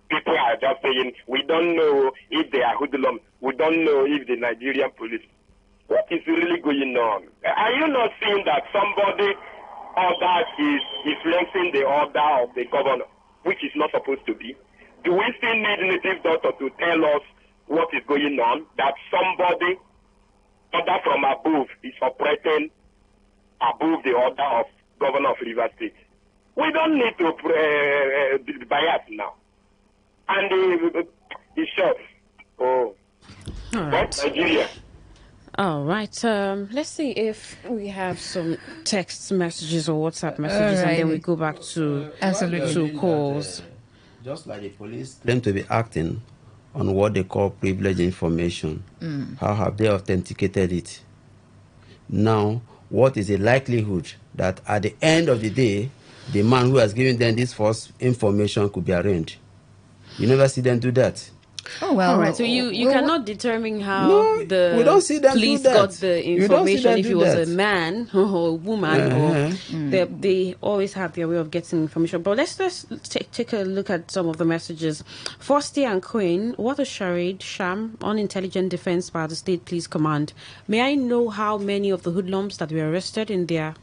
People are just saying, we don't know if they are hoodlums. We don't know if the Nigerian police. What is really going on? Are you not seeing that somebody order is influencing the order of the governor, which is not supposed to be? Do we still need native doctor to tell us what is going on, that somebody order from above is operating above the order of governor of Rivers State? We don't need to be biased now. And the sheriff, all right. Nigeria. All right. Let's see if we have some text messages or WhatsApp messages, and then we go back to calls. Just like the police claim to be acting on what they call privileged information, how have they authenticated it? Now, what is the likelihood that at the end of the day, the man who has given them this false information could be arraigned? You never see them do that. Oh, well. All right. So you cannot determine how the police got the information if it was a man or a woman or they always have their way of getting information. But let's take a look at some of the messages. Frosty and Queen, what a charade, sham, unintelligent defense by the State Police Command. May I know how many of the hoodlums that were arrested in their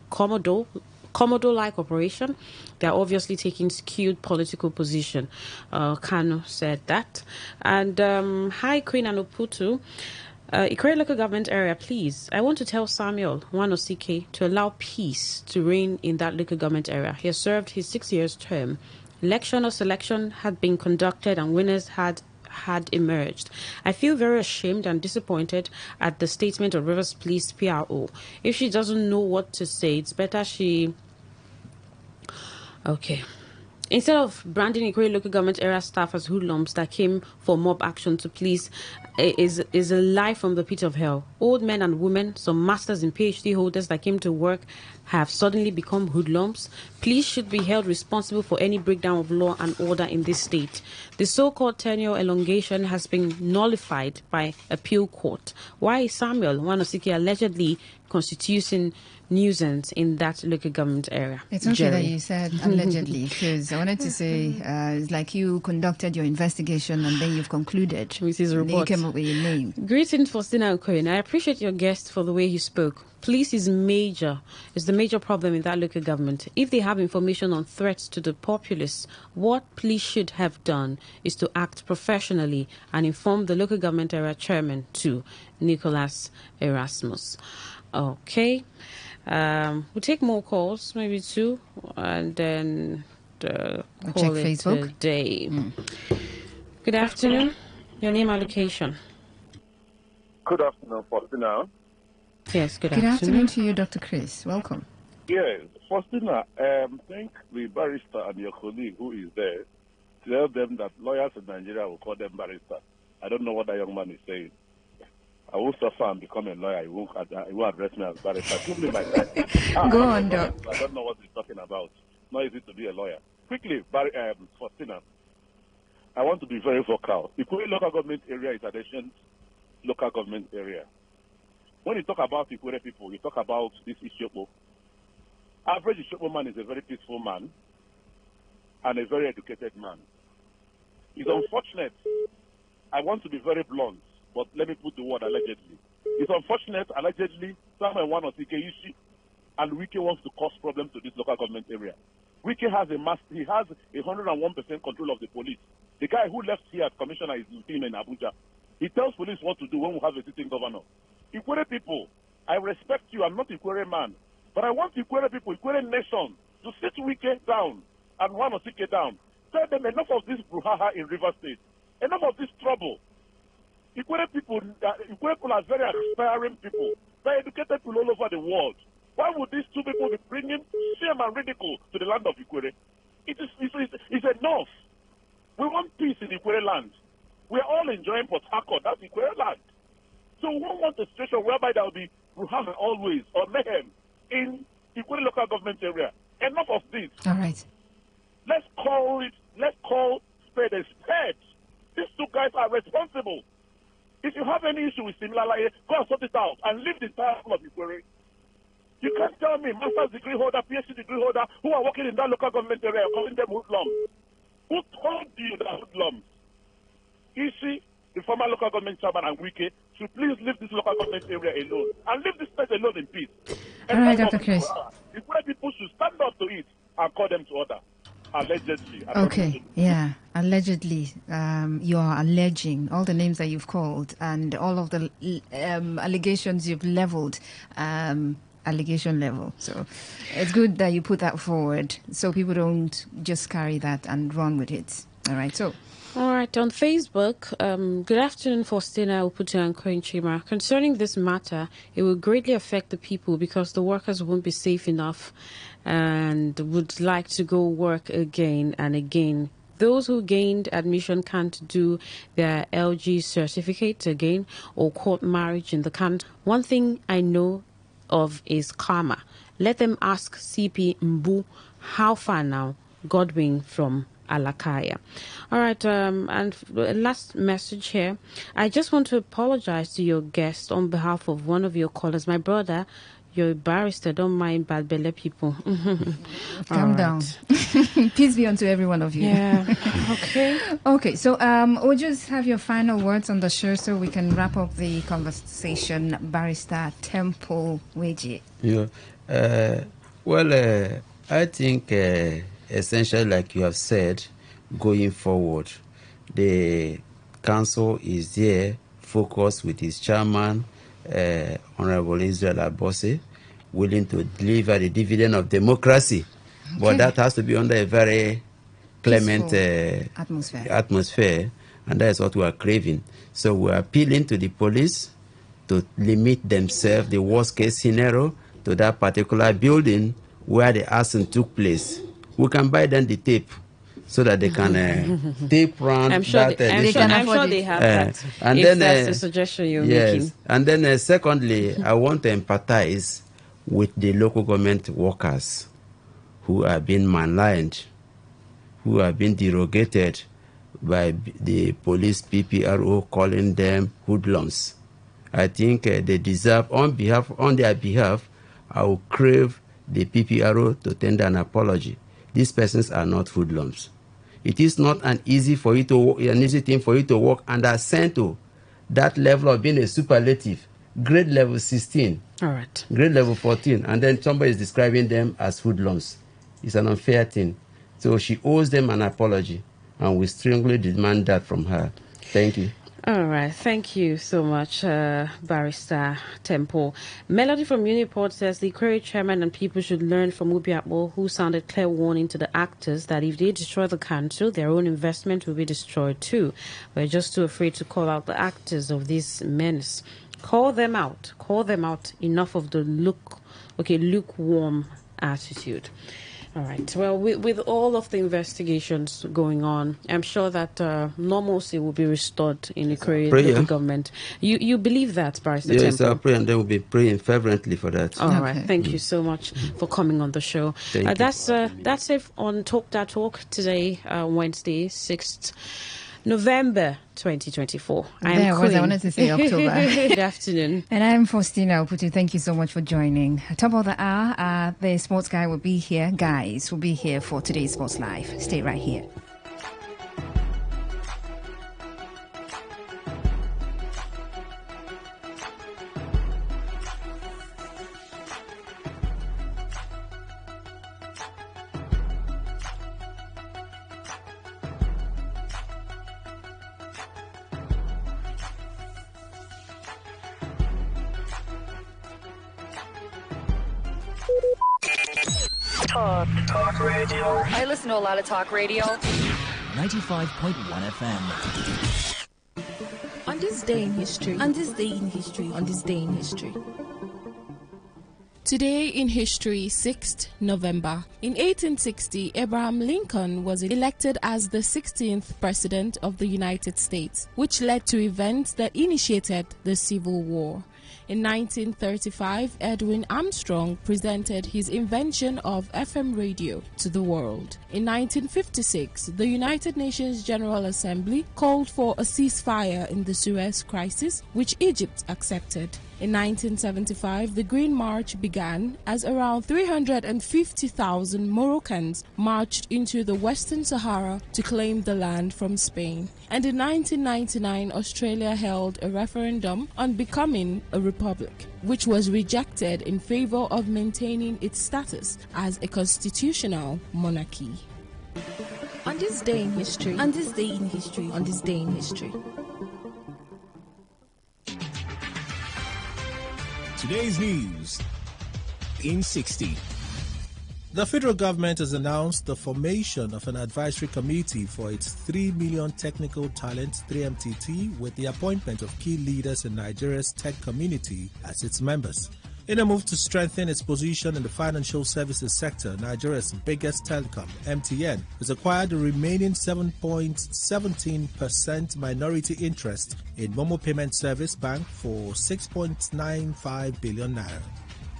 Commodore-like operation? They're obviously taking skewed political position. Kano said that. And hi, Queen and Oputu. Ikore local government area, please. I want to tell Samuel Wanosike to allow peace to reign in that local government area. He has served his 6 years term. Election or selection had been conducted and winners had emerged. I feel very ashamed and disappointed at the statement of Rivers Police PRO. If she doesn't know what to say, it's better she... Okay. Instead of branding Ikore local government area staff as hoodlums that came for mob action to police is a lie from the pit of hell. Old men and women, some masters and PhD holders that came to work have suddenly become hoodlums. Police should be held responsible for any breakdown of law and order in this state. The so-called tenure elongation has been nullified by appeal court. Why is Samuel Wanosike allegedly constituting nuisance in that local government area? It's okay that you said allegedly, because I wanted to say it's like you conducted your investigation and then you've concluded. With his report. You came up with your name. Greetings, Faustina Okoyen. I appreciate your guest for the way he spoke. Police is the major problem in that local government. If they have information on threats to the populace, what police should have done is to act professionally and inform the local government area chairman too, Nicholas Erasmus. Okay. We'll take more calls, maybe two, and then we'll call check it Facebook. a day. Good afternoon. Your name and location. Good afternoon, Faustina. Yes, good afternoon to you, Dr. Chris. Welcome. Yes, Faustina, thank the barrister and your colleague who is there. Tell them that lawyers in Nigeria will call them barrister. I don't know what that young man is saying. I will suffer and become a lawyer. He won't address me as barrister. Give me my time. Go on, Doc. I don't know what he's talking about. Not easy to be a lawyer. Quickly, Faustina, I want to be very vocal. The Ikore local government area is an ancient local government area. When you talk about Ikore people, you talk about this Ishopo. Average Ishopo man is a very peaceful man and a very educated man. It's unfortunate. I want to be very blunt, but let me put the word allegedly. It's unfortunate, allegedly, someone Wanosike Ishi and Wike wants to cause problems to this local government area. Wike has he has 101% control of the police. The guy who left here as commissioner is him in Abuja. He tells police what to do when we have a sitting governor. Ikore people, I respect you. I'm not Ikore man. But I want Ikore people, Ikore nation, to sit Wike down and Wanosike down. Tell them enough of this brouhaha in River State. Enough of this trouble. Ikore people are very aspiring people. They're educated people all over the world. Why would these two people be bringing shame and ridicule to the land of Ikwere? It's enough. We want peace in Ikwere land. We're all enjoying Port Harcourt. That's Ikwere land. So we don't want a situation whereby there will be Ruhama always or mayhem in Ikwere local government area. Enough of this. All right. Let's call spade a spade. These two guys are responsible. If you have any issue with similar, go and sort it out and leave the entire of Ikwere. You can't tell me master's degree holder, PhD degree holder who are working in that local government area calling them hoodlums. Who told you that hoodlums? Isi, the former local government chairman, and Wike should please leave this local government area alone and leave this place alone in peace. All right, Dr. Chris. Ikwere people should stand up to it and call them to order. Allegedly. Okay, yeah, allegedly. You are alleging all the names that you've called and all of the allegations you've leveled. Allegation level. So it's good that you put that forward so people don't just carry that and run with it. All right. So. All right. On Facebook, good afternoon, Faustina Uputu and Queen Chima. Concerning this matter, it will greatly affect the people because the workers won't be safe enough and would like to go work again and again. Those who gained admission can't do their LG certificate again or court marriage in the country. One thing I know of is karma. Let them ask CP Mbu how far now. Godwin from Alakaya. All right, and last message here. I just want to apologize to your guest on behalf of one of your callers. My brother, you're a barrister. Don't mind bad belly people. Calm down. Peace be unto every one of you. Yeah. Okay. Okay. So we'll just have your final words on the show so we can wrap up the conversation. Barrister Temple Weji. Yeah. I think essentially, like you have said, going forward, the council is there, focused with its chairman, Honorable Israel Abose, willing to deliver the dividend of democracy. Okay. But that has to be under a very clement atmosphere, and that is what we are craving. So we are appealing to the police to limit themselves, the worst case scenario, to that particular building where the arson took place. We can buy them the tape so that they can tape round. I'm sure that. I'm sure they have that. And if then, that's the suggestion you're making. And then secondly, I want to empathize with the local government workers who are being maligned, who are being derogated by the police PPRO calling them hoodlums. I think they deserve, on their behalf, I will crave the PPRO to tender an apology. These persons are not hoodlums. It is not an easy thing for you to work and ascend to that level of being a superlative, grade level 16, all right, grade level 14, and then somebody is describing them as hoodlums. It's an unfair thing. So she owes them an apology, and we strongly demand that from her. Thank you. All right. Thank you so much, Barrister Temple. Melody from Uniport says the Ikwere chairman and people should learn from Ubiakbo, who sounded clear warning to the actors that if they destroy the council, their own investment will be destroyed too. We're just too afraid to call out the actors of this menace. Call them out. Call them out. Enough of the lukewarm attitude. All right. Well, with all of the investigations going on, I'm sure that normalcy will be restored in the Korean local government. You believe that, Barrister Temple? Yes, I pray, and then we'll be praying fervently for that. All right. Thank you so much for coming on the show. That's it on Talk That Talk today, Wednesday, 6th November 2024. I wanted to say October. Good afternoon. And I'm Faustina Uputu. Thank you so much for joining. Top of the hour, the sports guy will be here. Guys will be here for today's Sports Live. Stay right here. Talk radio. I listen to a lot of talk radio. 95.1 FM. On this day in history. On this day in history. On this day in history. Today in history, 6th November. In 1860, Abraham Lincoln was elected as the 16th President of the United States, which led to events that initiated the Civil War. In 1935, Edwin Armstrong presented his invention of FM radio to the world. In 1956, the United Nations General Assembly called for a ceasefire in the Suez Crisis, which Egypt accepted. In 1975, the Green March began as around 350,000 Moroccans marched into the Western Sahara to claim the land from Spain. And in 1999, Australia held a referendum on becoming a republic, which was rejected in favor of maintaining its status as a constitutional monarchy. On this day in history, on this day in history, on this day in history. Today's news in 60. The federal government has announced the formation of an advisory committee for its 3 million technical talent 3MTT with the appointment of key leaders in Nigeria's tech community as its members. In a move to strengthen its position in the financial services sector, Nigeria's biggest telecom, MTN, has acquired the remaining 7.17% minority interest in Momo Payment Service Bank for 6.95 billion naira.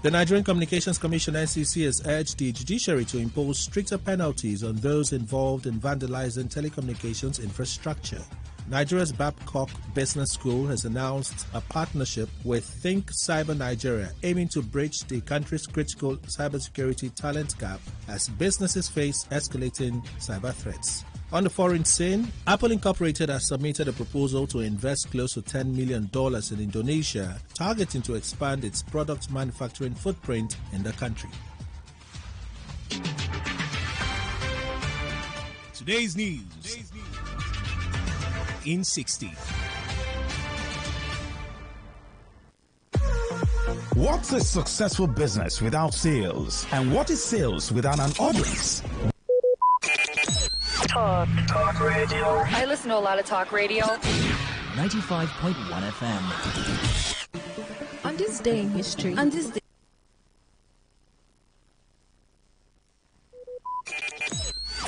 The Nigerian Communications Commission (NCC) has urged the judiciary to impose stricter penalties on those involved in vandalizing telecommunications infrastructure. Nigeria's Babcock Business School has announced a partnership with Think Cyber Nigeria, aiming to bridge the country's critical cybersecurity talent gap as businesses face escalating cyber threats. On the foreign scene, Apple Incorporated has submitted a proposal to invest close to $10 million in Indonesia, targeting to expand its product manufacturing footprint in the country. Today's news in 60. What's a successful business without sales? And what is sales without an audience? Talk radio. I listen to a lot of talk radio. 95.1 FM. On this day in history, on this day.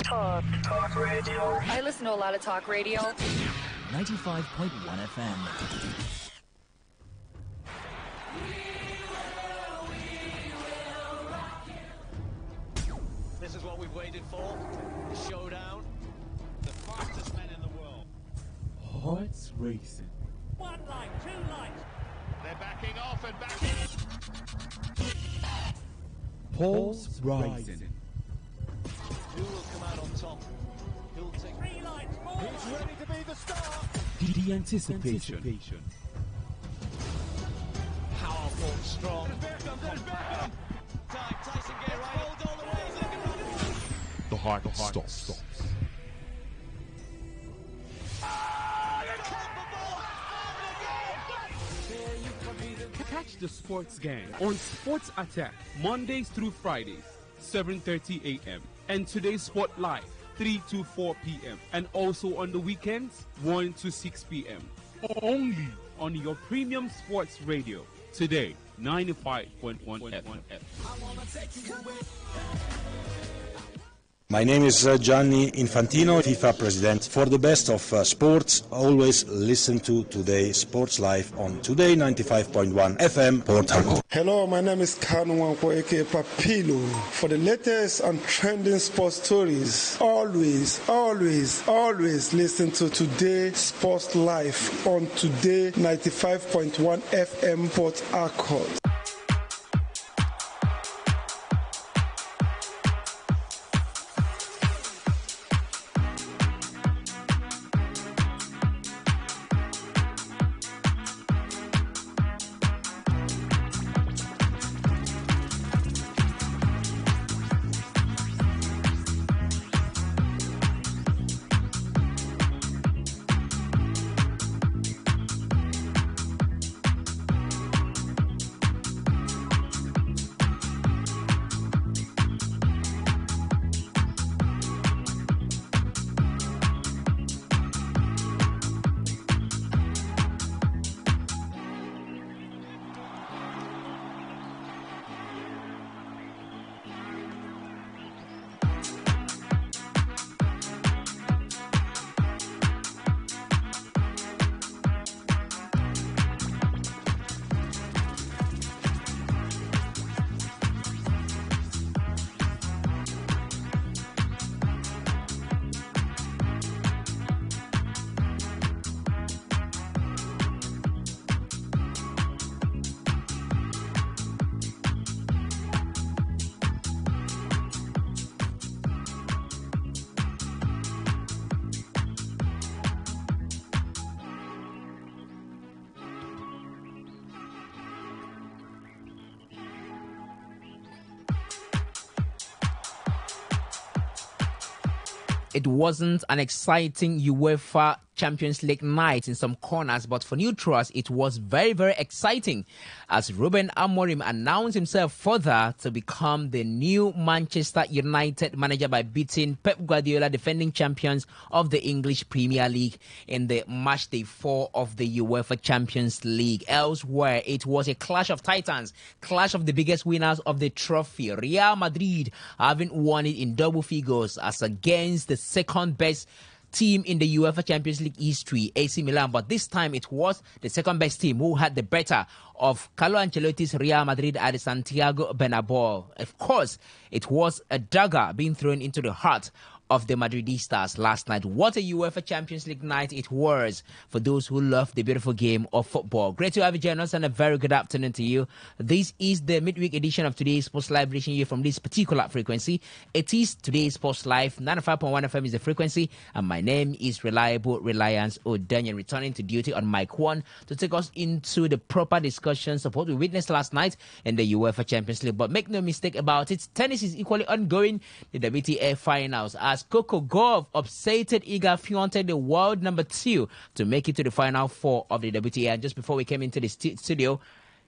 Talk radio. I listen to a lot of talk radio. 95.1 FM. This is what we've waited for. The showdown. The fastest men in the world. Hearts racing. One light, two lights. They're backing off and backing. Pulse rising. Who will come out on top? Who'll take 3 lights, 4 lights. He's ready to be the star. The anticipation. Powerful, strong. There's Beckham. Tyson get right. Hold all the way. He's looking right. The heart stops. Catch the sports gang on Sports Attack Mondays through Fridays, 7:30 a.m. and Today's Sport Live, 3 to 4 p.m. and also on the weekends, 1 to 6 p.m. Only on your premium sports radio. Today, 95.1 FM. My name is Gianni Infantino, FIFA president. For the best of sports, always listen to Today Sports Live on Today 95.1 FM, Port Harcourt. Hello, my name is Kanu Wanko, aka Papilo. For the latest and trending sports stories, always listen to Today Sports Live on Today 95.1 FM, Port Harcourt. it wasn't an exciting UEFA Champions League night in some corners, but for neutrals, it was very, very exciting as Ruben Amorim announced himself further to become the new Manchester United manager by beating Pep Guardiola, defending champions of the English Premier League, in the match day 4 of the UEFA Champions League. Elsewhere, it was a clash of titans, clash of the biggest winners of the trophy. Real Madrid having won it in double figures as against the second best team in the UEFA Champions League history, AC Milan, but this time it was the second best team who had the better of Carlo Ancelotti's Real Madrid at the Santiago Bernabeu. Of course, it was a dagger being thrown into the heart of the Madridistas last night. What a UEFA Champions League night it was for those who love the beautiful game of football. Great to have you join us, and a very good afternoon to you. This is the midweek edition of Today's Sports Live, reaching you from this particular frequency. It is Today's Sports Live. 95.1 FM is the frequency, and my name is Reliable Reliance O'Daniel, returning to duty on mic 1 to take us into the proper discussions of what we witnessed last night in the UEFA Champions League. But make no mistake about it, tennis is equally ongoing. The WTA finals, as Coco Gauff upsetted Iga Swiatek, the world number 2, to make it to the final 4 of the WTA. And just before we came into the studio,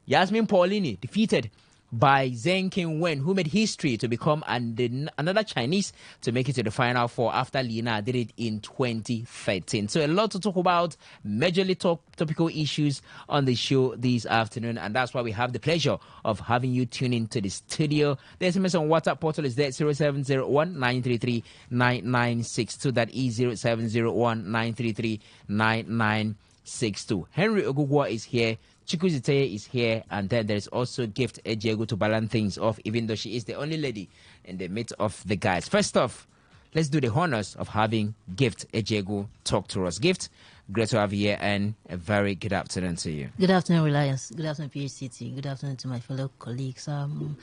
Yasmin Paulini defeated by Zheng Qinwen, who made history to become another Chinese to make it to the final 4 after Lina did it in 2013. So a lot to talk about, majorly topical issues on the show this afternoon, and that's why we have the pleasure of having you tune into the studio. The SMS on WhatsApp portal is there, 0701 933 9962. That is 0701 933 9962. Henry Ogugwa is here. Chikuziteye is here, and then there is also Gift Ejegu to balance things off, even though she is the only lady in the midst of the guys. First off, let's do the honors of having Gift Ejegu talk to us. Gift, great to have you here, and a very good afternoon to you. Good afternoon, Reliance. Good afternoon, PHCT. Good afternoon to my fellow colleagues. I'm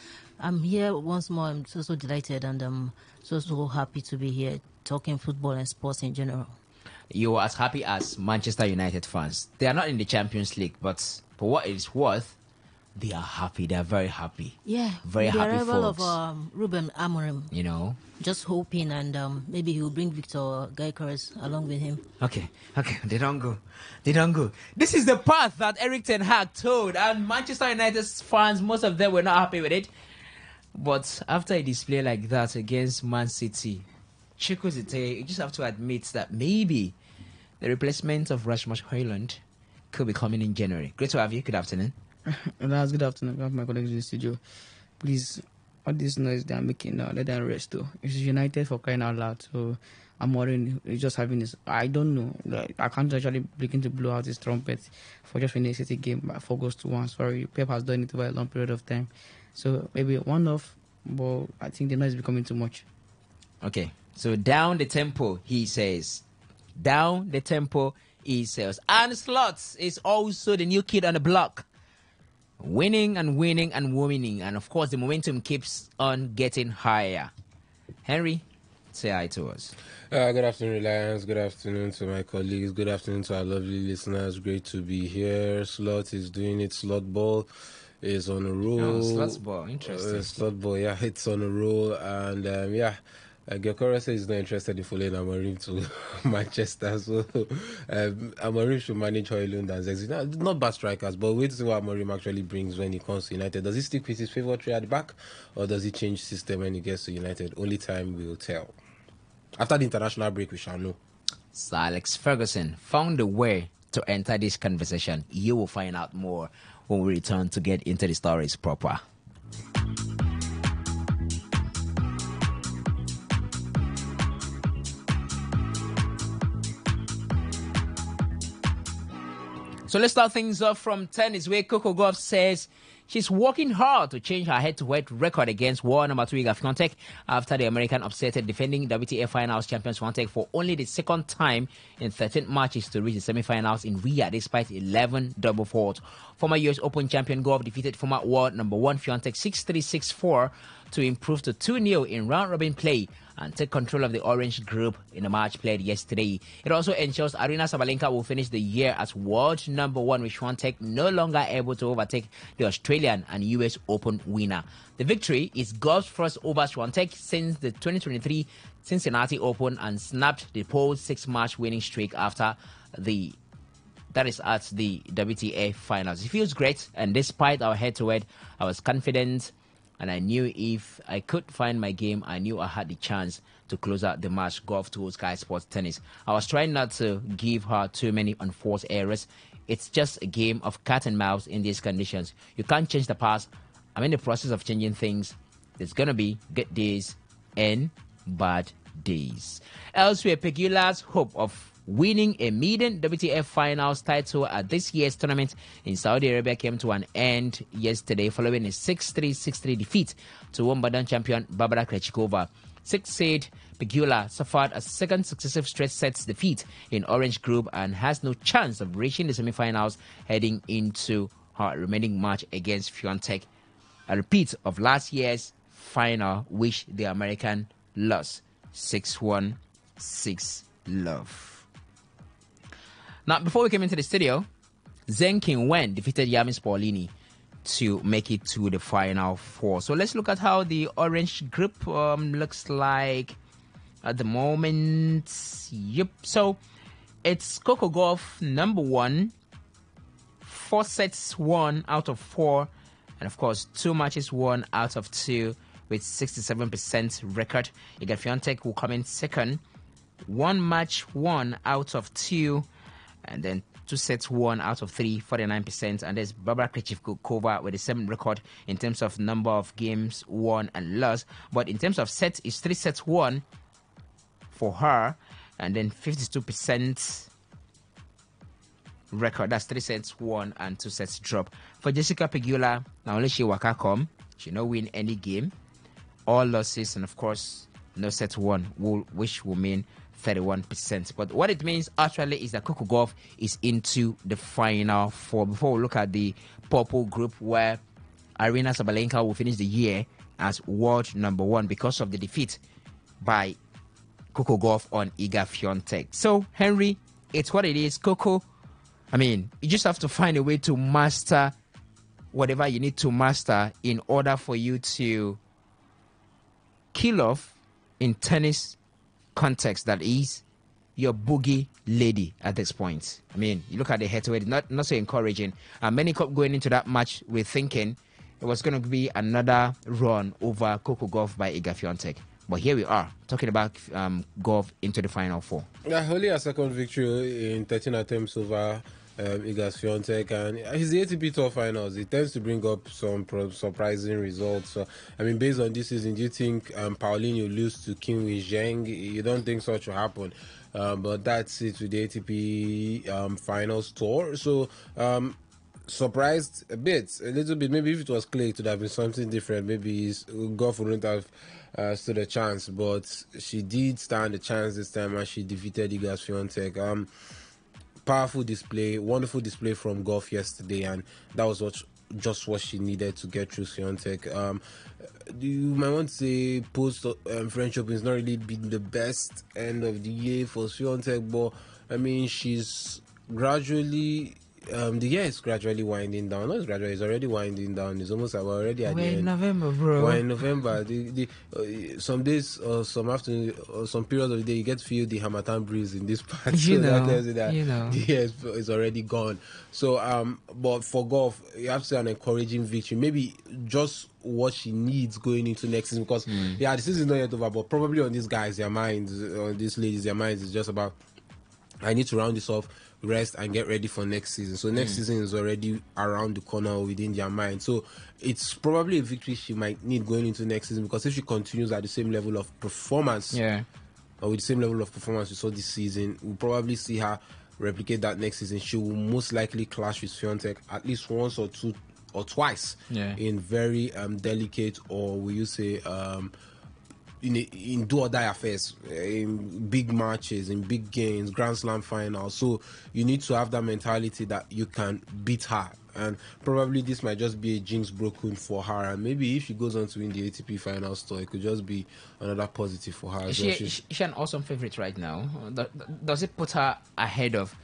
here once more. I'm so delighted, and I'm so happy to be here talking football and sports in general. You're as happy as Manchester United fans. They are not in the Champions League, but for what it's worth, they are happy. They are very happy. Yeah, very happy. The arrival folks. of Ruben Amorim. You know, just hoping, and maybe he will bring Victor Gyökeres along with him. Okay, they don't go. This is the path that Erik ten Hag told, and Manchester United fans, most of them were not happy with it. But after a display like that against Man City, Chukwueze, you just have to admit that maybe the replacement of Rasmus Højlund could be coming in January. Great to have you. Good afternoon. Good afternoon. I have my colleagues in the studio. Please, all this noise they are making now, let them rest too. It's United for crying out loud. So I'm worrying. He's just having this. I don't know. Like, I can't actually begin to blow out his trumpet for just winning a City game by 4 goals to 1. Sorry, Pep has done it over a long period of time. So maybe one off, but I think the noise is becoming too much. Okay. So down the tempo, he says. Down the tempo, he says. And Slots is also the new kid on the block. Winning and winning and winning. And of course, the momentum keeps on getting higher. Henry, say hi to us. Good afternoon, Reliance. Good afternoon to my colleagues. Good afternoon to our lovely listeners. Great to be here. Slot is doing it. Slot ball is on a roll. Slot ball, interesting. Slot ball, yeah, it's on a roll. And Gyökeres is not interested in following Amorim to Manchester, so Amorim should manage Højlund and Zexi. Not bad strikers, but wait to see what Amorim actually brings when he comes to United. Does he stick with his favourite three at the back, or does he change system when he gets to United? Only time will tell. After the international break, we shall know. Sir Alex Ferguson found a way to enter this conversation. You will find out more when we return to get into the stories proper. So let's start things off from tennis, where Coco Gauff says she's working hard to change her head-to-head record against world number 2 Iga Swiatek after the American upsetted defending WTA Finals champion Swiatek for only the second time in 13 matches to reach the semi-finals in Riyadh despite 11 double faults. Former US Open champion Gauff defeated former world number 1 Swiatek 6-3, 6-4 to improve to 2-0 in round-robin play and take control of the orange group in a match played yesterday. It also ensures Arina Sabalenka will finish the year as world number 1, with Swiatek no longer able to overtake the Australian and US Open winner. The victory is golf's first over Swiatek since the 2023 Cincinnati Open and snapped the pole's 6-match winning streak after that is at the WTA finals. It feels great, and despite our head-to-head, I was confident, and I knew if I could find my game, I knew I had the chance to close out the match. Golf told Sky Sports Tennis. I was trying not to give her too many unforced errors. It's just a game of cat and mouse in these conditions. You can't change the past. I'm in the process of changing things. There's going to be good days and bad days. Elsewhere, Pegula's hope of winning a maiden WTA Finals title at this year's tournament in Saudi Arabia came to an end yesterday following a 6-3, 6-3 defeat to Wimbledon champion Barbara Krejcikova. 6-seed Pegula suffered a second successive straight sets defeat in Orange Group and has no chance of reaching the semi-finals heading into her remaining match against Swiatek. A repeat of last year's final, which the American lost 6-1, 6-love. Now, before we came into the studio, Zheng Qinwen defeated Yamis Paulini to make it to the final 4. So let's look at how the orange group looks like at the moment. Yep. So it's Coco Gauff number 1, 4 sets won out of 4, and of course 2 matches won out of 2 with 67% record. Iga Swiatek will come in second, 1 match won out of 2. And then 2 sets won out of 3, 49%. And there's Barbara Krejcikova with the same record in terms of number of games won and lost. But in terms of sets, it's 3 sets won for her. And then 52% record. That's 3 sets won and 2 sets drop. For Jessica Pegula, not only she waka come, she no win any game. All losses and, of course, no sets won, which will mean 31%. But what it means actually is that Coco Gauff is into the final 4. Before we look at the purple group, where Arina Sabalenka will finish the year as world number 1 because of the defeat by Coco Gauff on Iga Swiatek. So, Henry, it's what it is. Coco, I mean, you just have to find a way to master whatever you need to master in order for you to kill off in tennis context, that is your boogie lady at this point. I mean, you look at the head-to-head, not so encouraging. Many going into that match with thinking it was going to be another run over Coco Gauff by Iga Swiatek. But here we are, talking about Gauff into the final 4. Yeah, only a second victory in 13 attempts over Iga Swiatek, and he's the ATP Tour Finals. It tends to bring up some surprising results. So, I mean, based on this season, do you think Paulini will lose to Qinwen Zheng? You don't think such will happen, but that's it with the ATP Finals Tour. So, surprised a little bit. Maybe if it was Clay, it would have been something different. Maybe Gauff wouldn't have stood a chance, but she did stand a chance this time, and she defeated Iga Swiatek. Powerful display, wonderful display from Gauff yesterday, and that was just what she needed to get through Swiatek. You might want to say post French Open is not really been the best end of the year for Swiatek, but I mean, she's gradually the year is gradually winding down. Not gradually, it's already winding down. It's almost like we're already at the end. We're in November, bro. We're in November. Some days or some afternoon or some periods of the day, you get to feel the Hamatan breeze in this part. That tells you that the year is already gone. So, but for Gauff, you have to say an encouraging victory. Maybe just what she needs going into next season, because the season is not yet over, but probably on these guys, their minds, on these ladies, their minds is just about, I need to round this off, rest, and get ready for next season. So next season is already around the corner within their mind. So it's probably a victory she might need going into next season, because if she continues at the same level of performance, or with the same level of performance we saw this season, we'll probably see her replicate that next season. She will most likely clash with Swiatek at least once or two or twice in very delicate, or will you say in do or die affairs, in big matches, in big games, Grand Slam finals. So you need to have that mentality that you can beat her and probably this might just be a jinx broken for her, and maybe if she goes on to win the ATP Finals tour, it could just be another positive for her. Is she an awesome favorite right now? Does it put her ahead of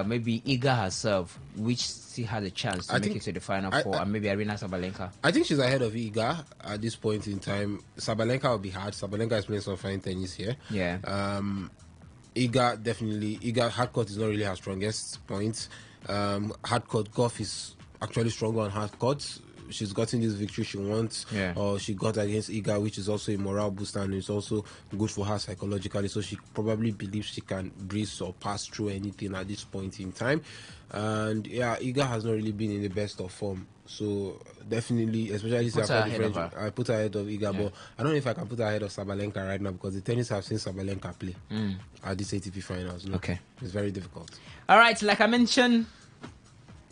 maybe Iga herself, which still has a chance to make it to the final four, and maybe Arina Sabalenka? I think she's ahead of Iga at this point in time. Sabalenka will be hard. Sabalenka is playing some fine tennis here. Yeah. Iga hard court is not really her strongest point. Hard court golf is actually stronger on hard court. She's gotten this victory she wants, or she got against Iga, which is also a morale booster and it's also good for her psychologically. So she probably believes she can breeze or pass through anything at this point in time. And yeah, Iga has not really been in the best of form. So definitely, especially after the French, I put her ahead of Iga, but I don't know if I can put her ahead of Sabalenka right now because the tennis have seen Sabalenka play at this ATP Finals. No, okay, it's very difficult. All right, like I mentioned,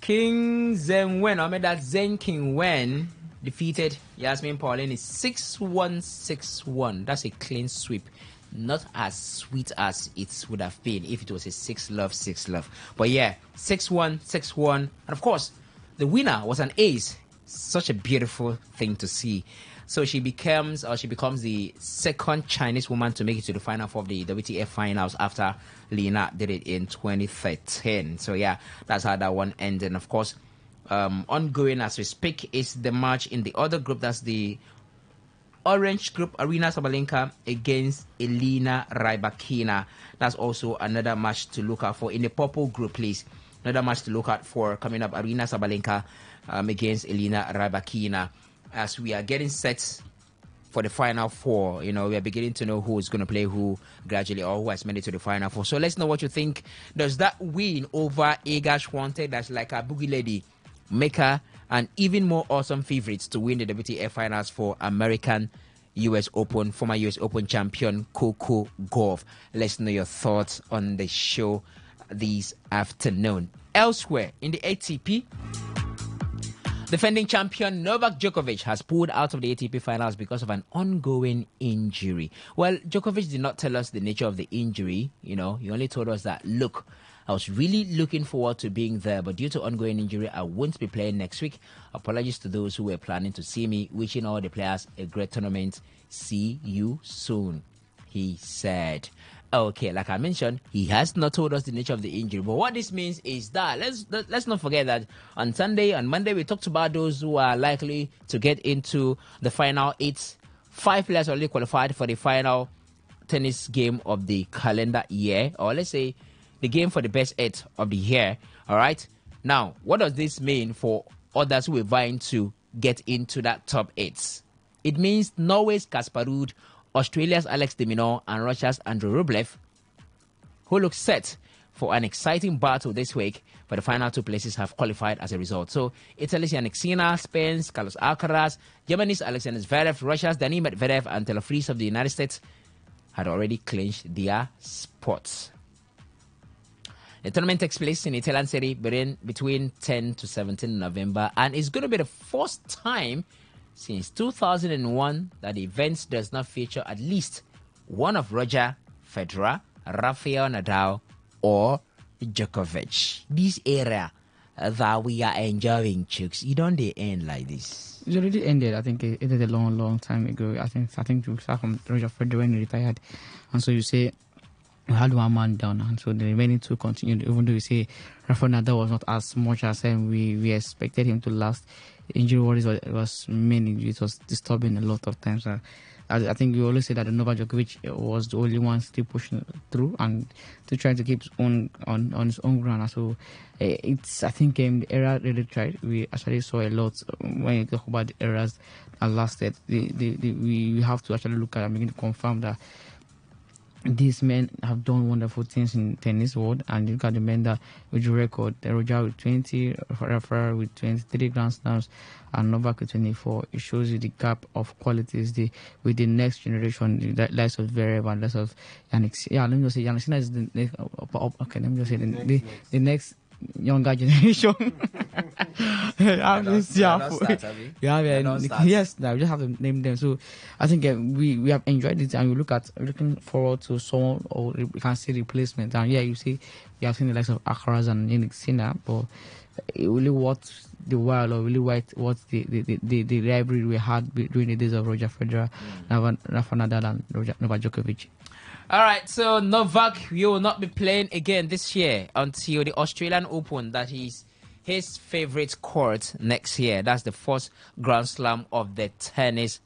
King Zheng Wen, Zheng King Wen defeated Yasmin Paulin is 6-1, 6-1. That's a clean sweep. Not as sweet as it would have been if it was a 6-love, 6-love. But yeah, 6-1, 6-1. And of course, the winner was an ace. Such a beautiful thing to see. So she becomes the second Chinese woman to make it to the final four of the WTF finals after Lina did it in 2013. So yeah, that's how that one ended. And of course, ongoing as we speak is the match in the other group. That's the orange group, Arina Sabalenka against Elena Rybakina. That's also another match to look out for. In the purple group, please. Another match to look out for coming up, Arina Sabalenka against Elena Rybakina. As we are getting set for the final four, we are beginning to know who is going to play who gradually, or who has made it to the final four. So let's know what you think. Does that win over Iga Swiatek, that's like a boogie lady, make her an even more awesome favorites to win the WTA finals for American US Open, former US Open champion Coco Gauff? Let's know your thoughts on the show this afternoon. Elsewhere in the ATP, defending champion Novak Djokovic has pulled out of the ATP finals because of an ongoing injury. Well, Djokovic did not tell us the nature of the injury. He only told us that, look, I was really looking forward to being there, but due to ongoing injury, I won't be playing next week. Apologies to those who were planning to see me. Wishing all the players a great tournament. See you soon, he said. Okay, like I mentioned, he has not told us the nature of the injury. But what this means is that let's not forget that on Sunday and Monday we talked about those who are likely to get into the final 8. 5 players already qualified for the final tennis game of the calendar year, or let's say the game for the best 8 of the year. All right. Now, what does this mean for others who are vying to get into that top 8? It means Norway's Kasper Ruud, Australia's Alex de Minaur, and Russia's Andrei Rublev, who look set for an exciting battle this week, but the final 2 places have qualified as a result. So Italy's Yannick Sinner, Spain's Carlos Alcaraz, Germany's Alexander Zverev, Russia's Daniil Medvedev, and Taylor Fritz of the United States had already clinched their spots. The tournament takes place in Italian Serie between 10 to 17 November, and it's going to be the first time since 2001 that the event does not feature at least one of Roger Federer, Rafael Nadal, or Djokovic. This era that we are enjoying, chicks, you don't end like this. It already ended. I think it ended a long time ago. I think you start from Roger Federer when he retired, and so you say we had one man down, and so the remaining 2 continued. Even though you say Rafael Nadal was not as much as we expected him to last. Injury worries was mainly, it was disturbing a lot of times. I think you always say that Novak Djokovic was the only one still pushing through and to try to keep his own on his own ground. So I think the era really tried. We actually saw a lot when you talk about the eras that lasted. We have to actually look at and begin to confirm that these men have done wonderful things in tennis world, and you look at the men that with the record, Roger with 20, Federer with 23 Grand Slams, and Novak with 24. It shows you the gap of qualities with the next generation, the likes of Zverev and less of Yannick. Yeah, let me just say Yannick Sinner is the next. Okay, let me just say the next younger generation. Yes, now we just have to name them. So I think we have enjoyed it, and we looking forward to someone, or we can see replacement. And you see, you have seen the likes of Akras and Sina, but it really what the while, or really what the rivalry we had during the days of Roger Federer, Rafa Nadal, and Novak Djokovic. All right, so Novak, you will not be playing again this year until the Australian Open. That is his favorite court next year. That's the first Grand Slam of the tennis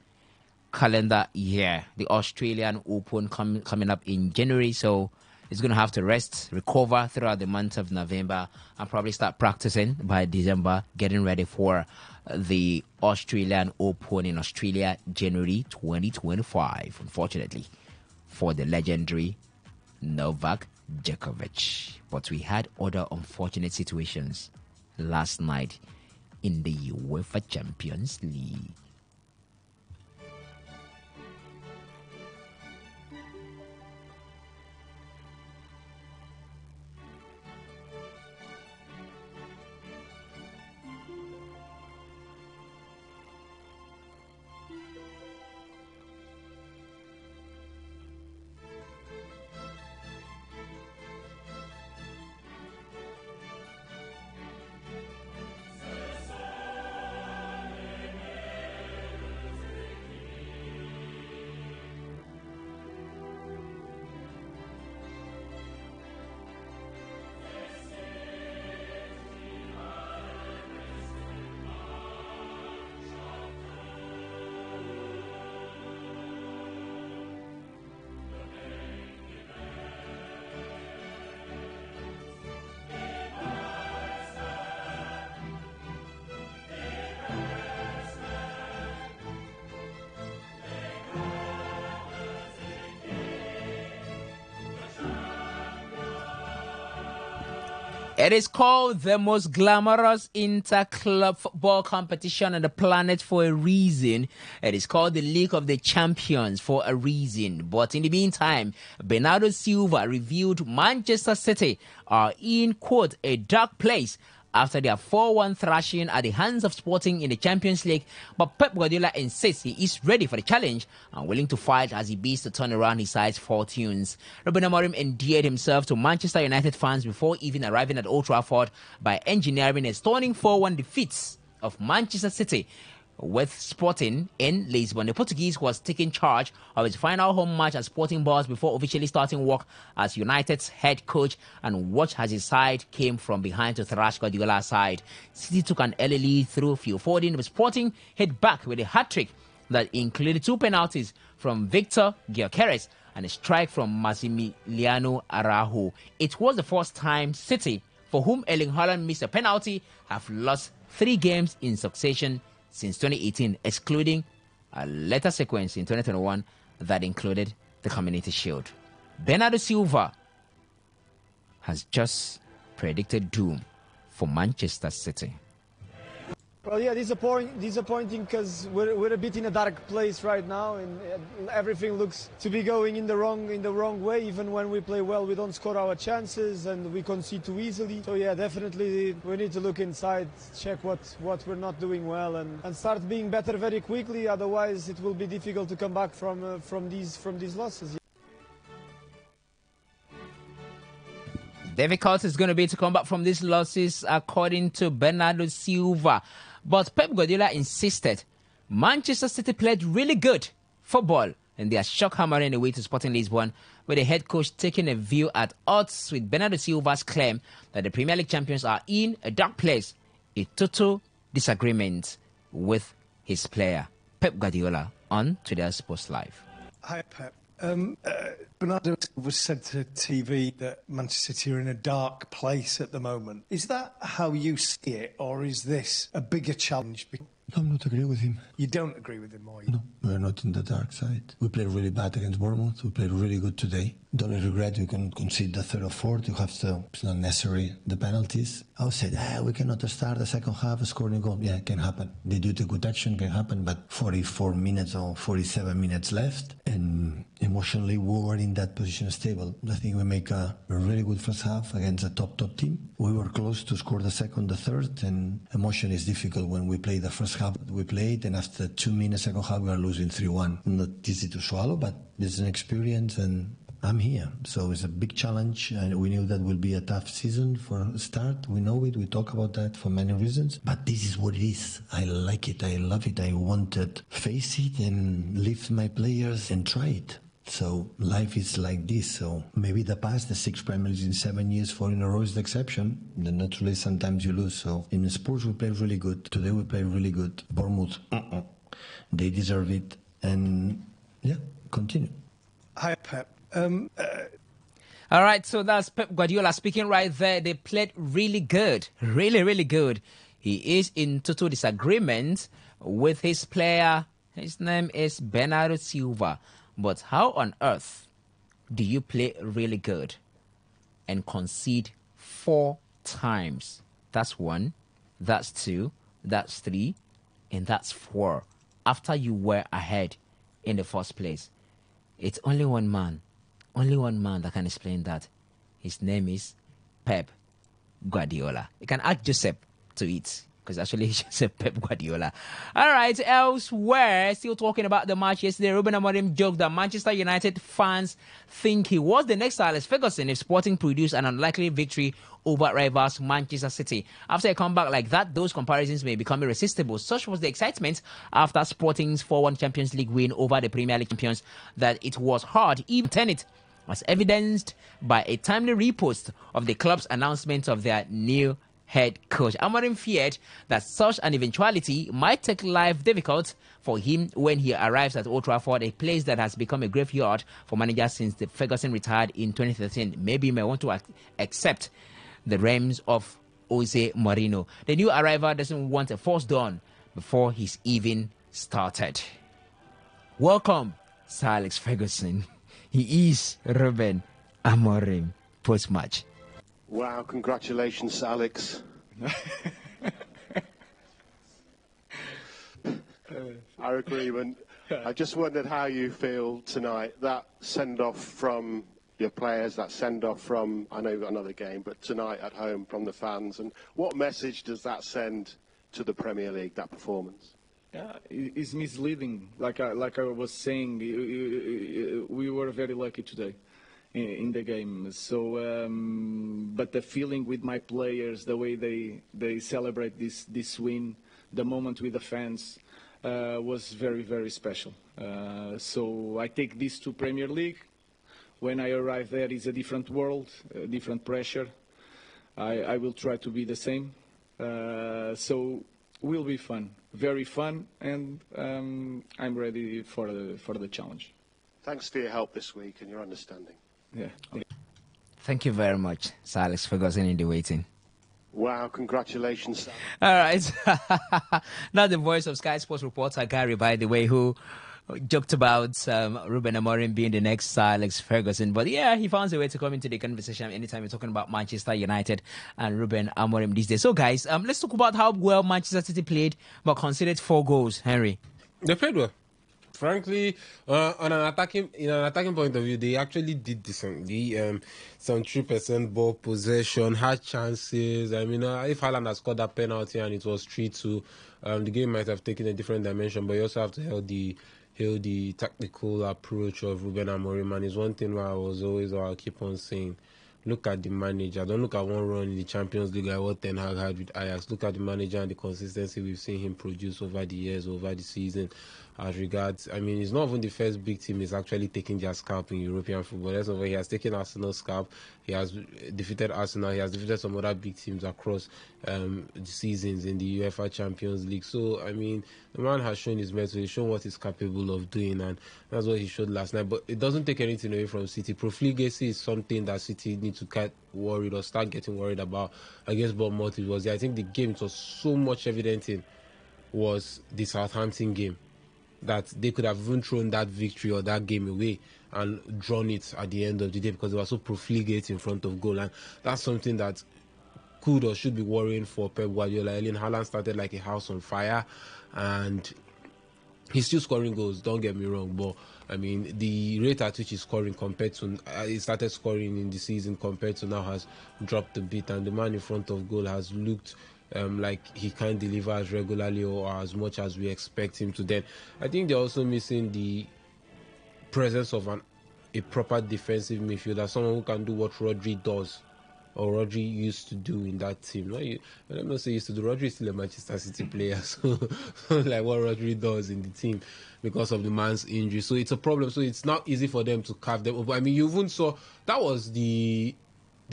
calendar year. The Australian Open coming up in January, so he's going to have to rest, recover throughout the month of November, and probably start practicing by December, getting ready for the Australian Open in Australia, January 2025, unfortunately, for the legendary Novak Djokovic. But we had other unfortunate situations last night in the UEFA Champions League. It is called the most glamorous inter-club football competition on the planet for a reason. It is called the League of the Champions for a reason. But in the meantime, Bernardo Silva revealed Manchester City are in, quote, a dark place after their 4-1 thrashing at the hands of Sporting in the Champions League. But Pep Guardiola insists he is ready for the challenge and willing to fight as he bids to turn around his side's fortunes. Ruben Amorim endeared himself to Manchester United fans before even arriving at Old Trafford by engineering a stunning 4-1 defeat of Manchester City with Sporting in Lisbon. The Portuguese was taking charge of his final home match at Sporting Bars before officially starting work as United's head coach, and watch as his side came from behind to thrash Guardiola's side. City took an early lead through Phil Foden, but Sporting hit back with a hat-trick that included 2 penalties from Victor Gyökeres and a strike from Massimiliano Araujo. It was the first time City, for whom Erling Haaland missed a penalty, have lost 3 games in succession since 2018, excluding a later sequence in 2021 that included the Community Shield. Bernardo Silva has just predicted doom for Manchester City. Well, yeah, disappointing because we're a bit in a dark place right now, and everything looks to be going in the wrong way. Even when we play well, we don't score our chances and we concede too easily. So yeah, definitely we need to look inside, check what we're not doing well, and start being better very quickly. Otherwise, it will be difficult to come back from these losses. Difficult is going to be to come back from these losses, according to Bernardo Silva. But Pep Guardiola insisted Manchester City played really good football and they are shock hammering away to Sporting Lisbon, with the head coach taking a view at odds with Bernardo Silva's claim that the Premier League champions are in a dark place, a total disagreement with his player. Pep Guardiola on Today's Sports Live. Hi, Pep. Bernardo was said to TV that Manchester City are in a dark place at the moment. Is that how you see it, or is this a bigger challenge? I'm not agree with him. You don't agree with him, or you? No, we're not in the dark side. We played really bad against Bournemouth. We played really good today. Don't regret we can concede the third or fourth. You have to, it's not necessary, the penalties. I would say, we cannot start the second half scoring a goal. Yeah, it can happen. They do the good action, can happen, but 44 minutes or 47 minutes left, and emotionally we were in that position stable. I think we make a really good first half against a top team. We were close to score the second, the third, and emotion is difficult when we play the first half that we played, and after 2 minutes second half we are losing 3-1. Not easy to swallow, but it's an experience, and I'm here. So it's a big challenge, and we knew that will be a tough season for a start. We know it. We talk about that for many reasons, but this is what it is. I like it. I love it. I want to face it and lift my players and try it. So life is like this. So maybe the past, the 6 Premier Leagues in 7 years, 4 in a row is the exception. Then naturally sometimes you lose. So in sports we play really good. Today we play really good. Bournemouth, they deserve it. And yeah, continue. Hi, Pep. All right, so that's Pep Guardiola speaking right there. They played really good, really good. He is in total disagreement with his player. His name is Bernardo Silva. But how on earth do you play really good and concede 4 times? That's 1, that's 2, that's 3, and that's 4 after you were ahead in the first place. It's only one man that can explain that. His name is Pep Guardiola. You can add Joseph to it, because actually he just said Pep Guardiola. All right, elsewhere, still talking about the match yesterday, Ruben Amorim joked that Manchester United fans think he was the next Alex Ferguson if Sporting produced an unlikely victory over rivals Manchester City. After a comeback like that, those comparisons may become irresistible. Such was the excitement after Sporting's 4-1 Champions League win over the Premier League champions that it was hard even to turn it, as evidenced by a timely repost of the club's announcement of their new head coach. Amorim feared that such an eventuality might take life difficult for him when he arrives at Old Trafford, a place that has become a graveyard for managers since the Ferguson retired in 2013. Maybe he may want to accept the realms of Jose Mourinho. The new arrival doesn't want a forced dawn before he's even started. Welcome, Sir Alex Ferguson. He is Ruben Amorim post-match. Wow, congratulations, Alex. Our agreement. I just wondered how you feel tonight. That send-off from your players, that send-off from, I know you've got another game, but tonight at home from the fans. And what message does that send to the Premier League, that performance? Yeah, it's misleading. Like I was saying, we were very lucky today in the game. So, but the feeling with my players, the way they celebrate this win, the moment with the fans, was very, very special. So I take this to Premier League. When I arrive there, it's a different world, a different pressure. I will try to be the same. So will be fun, very fun, and I'm ready for the challenge. Thanks for your help this week and your understanding. Yeah. Thank you very much, Sir Alex Ferguson, in the waiting. Wow, congratulations. All right. Now the voice of Sky Sports reporter Gary, by the way, who joked about Ruben Amorim being the next Sir Alex Ferguson. But yeah, he found a way to come into the conversation anytime we're talking about Manchester United and Ruben Amorim these days. So guys, let's talk about how well Manchester City played, but conceded 4 goals. Henry. They played well. Frankly, in an attacking point of view, they actually did decently. Some 3% ball possession, had chances. I mean, if Haaland had scored that penalty and it was 3-2, the game might have taken a different dimension. But you also have to hail the tactical approach of Ruben Amorim. And it's one thing where I'll keep on saying, look at the manager. Don't look at one run in the Champions League like what Ten Hag had with Ajax. Look at the manager and the consistency we've seen him produce over the years, over the season. As regards, I mean, it's not even the first big team is actually taking their scalp in European football. That's over. He has taken Arsenal's scalp. He has defeated Arsenal. He has defeated some other big teams across the seasons in the UEFA Champions League. So, I mean, the man has shown his mettle. He's shown what he's capable of doing, and that's what he showed last night. But it doesn't take anything away from City. Profligacy is something that City need to get worried or start getting worried about against Bournemouth. I think the game it was so much evident in was the Southampton game, that they could have even thrown that victory or that game away and drawn it at the end of the day because they were so profligate in front of goal. And that's something that could or should be worrying for Pep Guardiola. Erling Haaland started like a house on fire, and He's still scoring goals, don't get me wrong, but I mean, the rate at which he's scoring compared to he started scoring in the season compared to now has dropped a bit, and the man in front of goal has looked like he can't deliver as regularly or as much as we expect him to. Then I think they're also missing the presence of a proper defensive midfielder, someone who can do what Rodri does. Or Rodri used to do in that team. No, let me not say used to do. Rodri is still a Manchester City player, so like what Rodri does in the team because of the man's injury. So it's a problem. So it's not easy for them to carve them over. I mean, you even saw that was the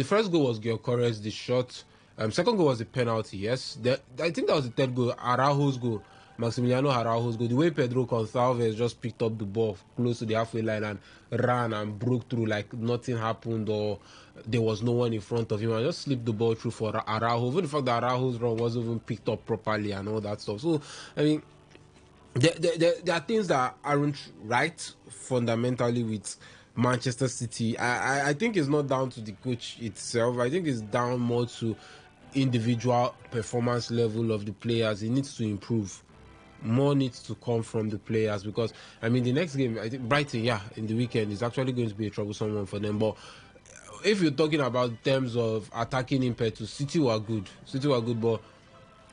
first goal was Gyökeres, the shot. Second goal was the penalty. Yes, I think that was the third goal, Araujo's goal. Maximiliano Araujo's goal. The way Pedro Gonçalves just picked up the ball close to the halfway line and ran and broke through like nothing happened or there was no one in front of him and just slipped the ball through for Araujo. Even the fact that Araujo's run wasn't even picked up properly and all that stuff. So, I mean, there are things that aren't right fundamentally with Manchester City. I think it's not down to the coach itself. I think it's down more to individual performance level of the players. It needs to improve. More needs to come from the players because, I mean, the next game, I think Brighton, in the weekend, is actually going to be a troublesome one for them. But if you're talking about terms of attacking impetus, City were good, but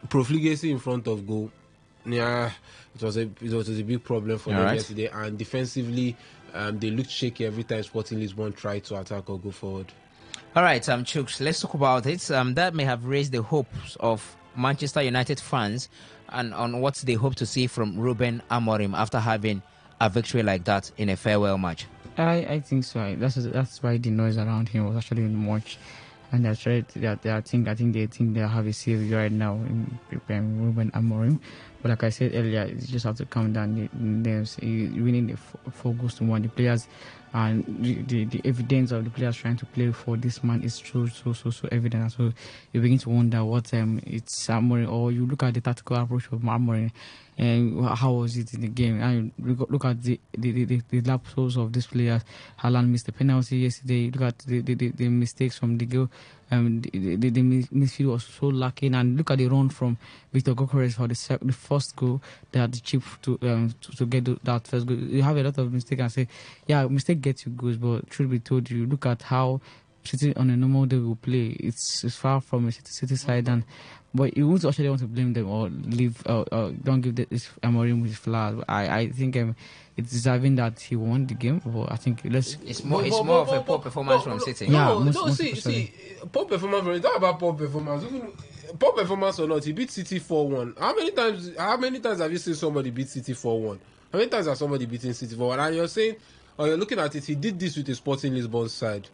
profligacy in front of goal, it was a big problem for them yesterday. And defensively, they looked shaky every time Sporting Lisbon tried to attack or go forward. All right, Chooks, let's talk about it. That may have raised the hopes of Manchester United fans and on what they hope to see from Ruben Amorim after having a victory like that in a farewell match. I think so. That's why the noise around him was actually much, and that's right. I think they think they have a savior right now in Ruben Amorim. But like I said earlier, you just have to calm down. There's winning the focus on the players, and the evidence of the players trying to play for this man is so evident. So you begin to wonder what it's Amorim, or you look at the tactical approach of Amorim. And how was it in the game? And look at the lapses of these players. Haaland missed the penalty yesterday. Look at the mistakes from the goal. The midfield was so lacking. And look at the run from Victor Gyökeres for the first goal. They had the chip to get that first goal. You have a lot of mistakes and say, mistake gets you goals. But truth be told, you look at how City on a normal day will play. It's far from a City side, but you won't actually want to blame them or leave. Don't give this Amorim with flowers. I think it's deserving that he won the game. But I think it's more of a poor performance from City. See, poor performance. It's not about poor performance. Even poor performance or not, he beat City 4-1. How many times have you seen somebody beat City 4-1? How many times has somebody beaten City 4-1? And you're saying, or you're looking at it, he did this with a Sporting Lisbon side.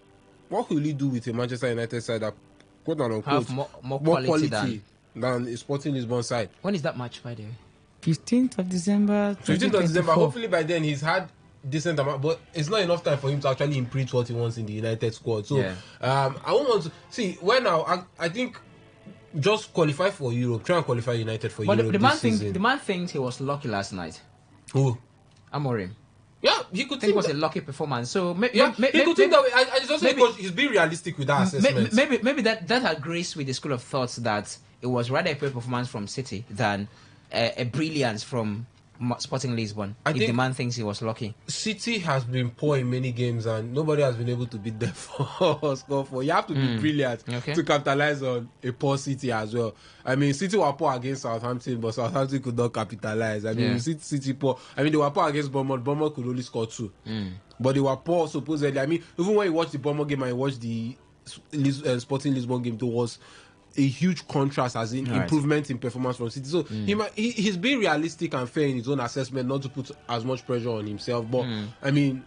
What will he do with a Manchester United side that, quote unquote, have more quality than a Sporting Lisbon side? When is that match, by the way? 15th of December. 15th of December. Hopefully by then he's had decent amount, but it's not enough time for him to actually imprint what he wants in the United squad. So I won't want to see when now. I think just qualify for Europe. Try and qualify United for Europe this season. The man thinks he was lucky last night. Who? Amorim. Yeah, he could think it was a lucky performance. So he could think that way. I just say he's being realistic with that assessment. Maybe that agrees with the school of thoughts that it was rather a poor performance from City than a brilliance from Sporting Lisbon. If the man thinks he was lucky. City has been poor in many games and nobody has been able to beat them for score for. You have to be brilliant to capitalize on a poor City as well. I mean, City were poor against Southampton, but Southampton could not capitalize. I mean, City poor. I mean, they were poor against Bournemouth. Bournemouth could only score 2. But they were poor supposedly. I mean, even when you watch the Bournemouth game and you watch the Sporting Lisbon game, there was a huge contrast as in improvement in performance from City. So he's being realistic and fair in his own assessment, not to put as much pressure on himself. But I mean,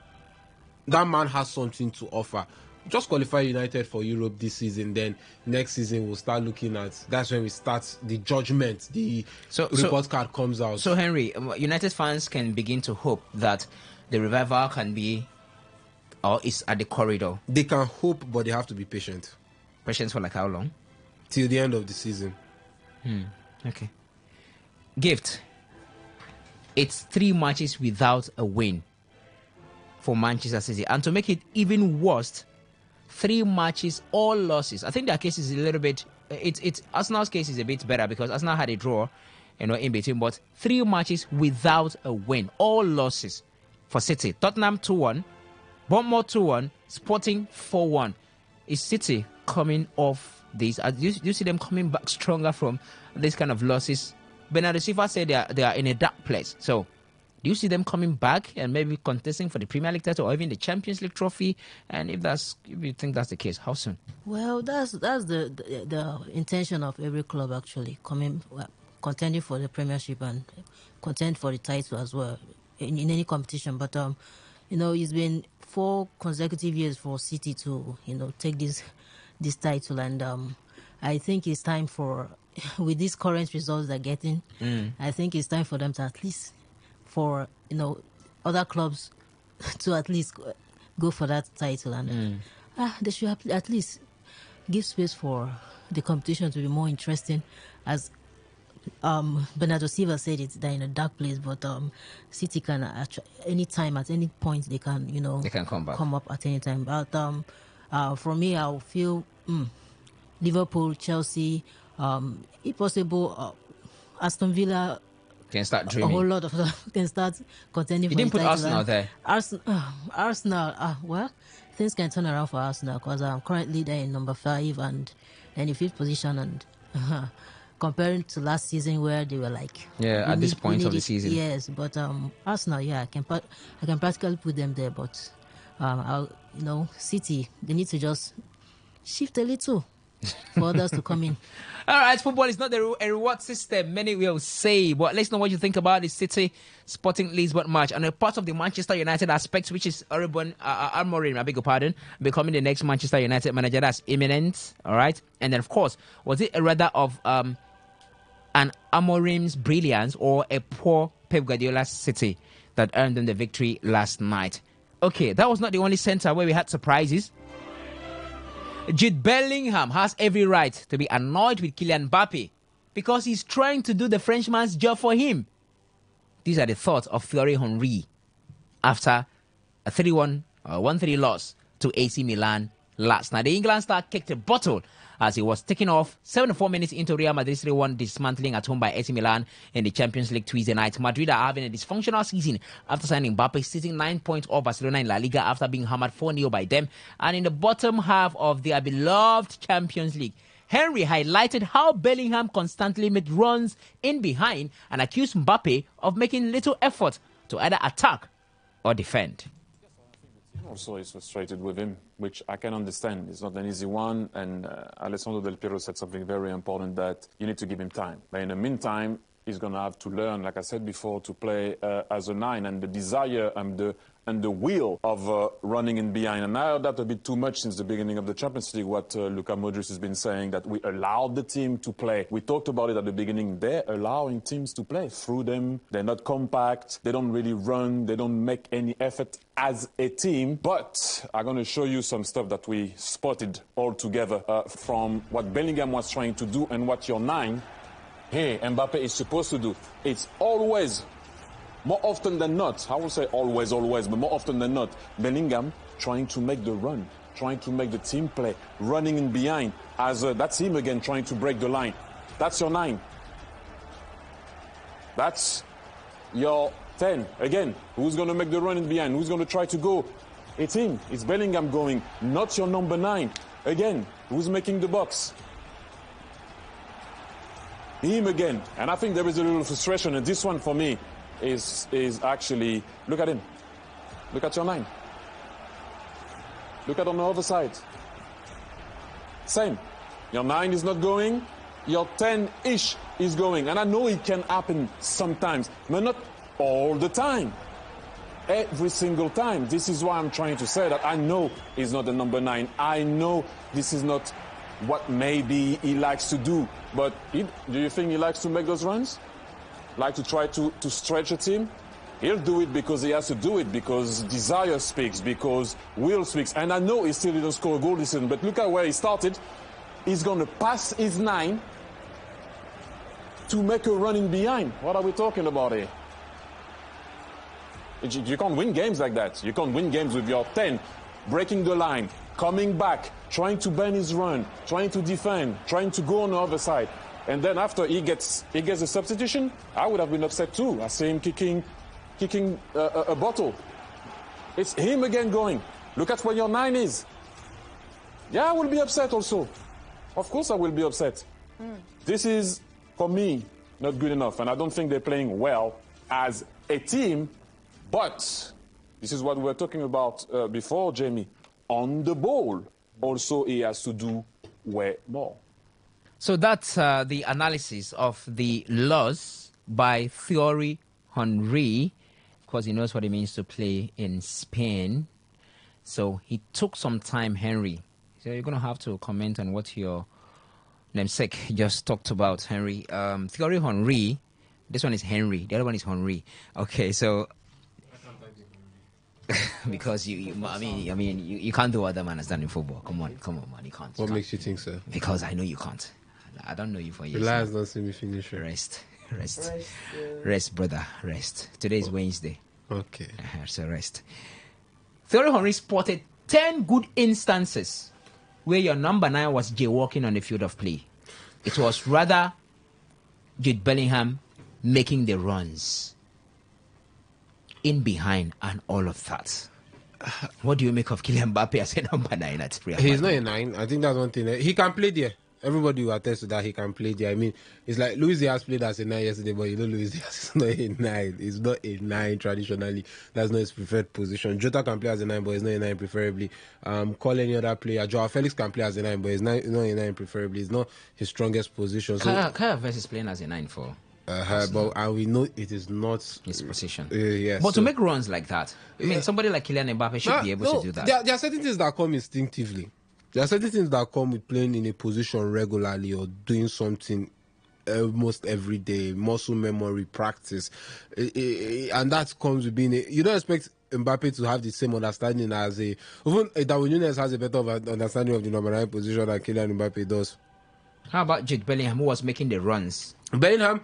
that man has something to offer. Just qualify United for Europe this season, then next season we'll start looking at. That's when we start the judgment. The report card comes out. So Henry, United fans can begin to hope that the revival can be, or is at the corridor. They can hope, but they have to be patient. Patience for like how long? Till the end of the season. Okay. Gift. It's 3 matches without a win for Manchester City, and to make it even worse, 3 matches all losses. I think their case is a little bit. It's Arsenal's case is a bit better because Arsenal had a draw in between. But 3 matches without a win, all losses for City. Tottenham 2-1, Bournemouth 2-1, Sporting 4-1. Is City coming off this? Do you see them coming back stronger from this kind of losses? Bernardo Silva said they are in a dark place. So, do you see them coming back and maybe contesting for the Premier League title or even the Champions League trophy? And if you think that's the case, how soon? Well, that's the intention of every club actually, contending for the Premiership and contend for the title as well in any competition. But it's been 4 consecutive years for City to take this title, and I think it's time for, with these current results they're getting, I think it's time for them to at least, for other clubs to at least go for that title, and they should at least give space for the competition to be more interesting. As Bernardo Silva said, they're in a dark place, but City can any time, at any point they can they can come up at any time. But for me, I'll feel Liverpool, Chelsea, if possible, Aston Villa can start dreaming. A whole lot of them can start contending. You didn't put Arsenal there. Arsenal, well, things can turn around for Arsenal because currently they're in number 5 and in the 5th position, and comparing to last season where they were at this point of the season. Yes, but Arsenal, I can practically put them there, but City, they need to just shift a little for others to come in. All right, football is not a reward system, many will say, but let's know what you think about the City Sporting Lisbon match and a part of the Manchester United aspect, which is Ruben Amorim, I beg your pardon, becoming the next Manchester United manager. That's imminent, all right? And then, of course, was it a rather of an Amorim's brilliance or a poor Pep Guardiola's City that earned them the victory last night? Okay, that was not the only centre where we had surprises. Jude Bellingham has every right to be annoyed with Kylian Mbappe because he's trying to do the Frenchman's job for him. These are the thoughts of Thierry Henry after a 1-3 loss to AC Milan last night. The England star kicked a bottle as he was taken off 74 minutes into Real Madrid's 3-1 dismantling at home by AC Milan in the Champions League Tuesday night. Madrid are having a dysfunctional season after signing Mbappe, sitting 9 points off Barcelona in La Liga after being hammered 4-0 by them, and in the bottom half of their beloved Champions League. Henry highlighted how Bellingham constantly made runs in behind and accused Mbappe of making little effort to either attack or defend. Also is frustrated with him, which I can understand. It's not an easy one, and Alessandro Del Piero said something very important, that you need to give him time. But in the meantime, he's going to have to learn, like I said before, to play as a 9, and the desire and the will of running in behind. And I heard that a bit too much since the beginning of the Champions League, what Luka Modric has been saying, that we allowed the team to play. We talked about it at the beginning. They're allowing teams to play through them. They're not compact. They don't really run. They don't make any effort as a team. But I'm going to show you some stuff that we spotted all together from what Bellingham was trying to do and what your 9 here, Mbappe, is supposed to do. It's always, more often than not, I won't say always, but more often than not, Bellingham trying to make the run, trying to make the team play, running in behind. That's him again trying to break the line. That's your 9. That's your 10. Again, who's going to make the run in behind? Who's going to try to go? It's him. It's Bellingham going, not your number 9. Again, who's making the box? Him again. And I think there is a little frustration, and this one for me is actually, look at him. Look at your 9. Look at on the other side. Same. Your 9 is not going. Your 10-ish is going. And I know it can happen sometimes, but not all the time. Every single time. This is why I'm trying to say that I know he's not the number 9. I know this is not what maybe he likes to do. But do you think he likes to make those runs? Like to try to stretch a team? He'll do it because he has to do it, because desire speaks, because will speaks. And I know he still didn't score a goal this season, but look at where he started. He's going to pass his 9 to make a run in behind. What are we talking about here? You can't win games like that. You can't win games with your 10 breaking the line, coming back, trying to bend his run, trying to defend, trying to go on the other side. And then after he gets a substitution, I would have been upset too. I see him kicking a bottle. It's him again going. Look at where your 9 is. Yeah, I will be upset also. Of course I will be upset. This is, for me, not good enough. And I don't think they're playing well as a team. But this is what we were talking about before, Jamie. On the ball, also he has to do way more. So that's the analysis of the loss by Thierry Henry, because he knows what it means to play in Spain. So he took some time, Henry. So you're going to have to comment on what your namesake just talked about, Henry. Thierry Henry, this one is Henry, the other one is Henry. Okay, so because you can't do what the man has done in football. Come on, man, you can't. What makes you think so? Because I know you can't. I don't know you for years. The last don't see me finish. Rest, brother, rest. Today is Wednesday. Okay. So rest. Thierry Henry spotted 10 good instances where your number 9 was jaywalking on the field of play. It was rather Jude Bellingham making the runs in behind and all of that. What do you make of Kylian Mbappe as a number 9 at Real Madrid? He's not a 9. I think that's one thing. He can play there. Everybody will attest to that. He can play there. I mean, it's like Luis Diaz played as a 9 yesterday, but you know Luis Diaz is not a 9. He's not a 9 traditionally. That's not his preferred position. Jota can play as a 9, but he's not a 9 preferably. Call any other player. Joao Felix can play as a 9, but he's not a 9 preferably. It's not his strongest position. So, Kaya Havertz is playing as a 9 for. But we know it is not his position. Yes, but to make runs like that, I mean, somebody like Kylian Mbappe should be able to do that. There are certain things that come instinctively. There are certain things that come with playing in a position regularly or doing something almost every day, muscle memory, practice. And that comes with being you don't expect Mbappe to have the same understanding as even Darwin Núñez has a better understanding of the number 9 position than Kylian Mbappe does. How about Jude Bellingham, who was making the runs? Bellingham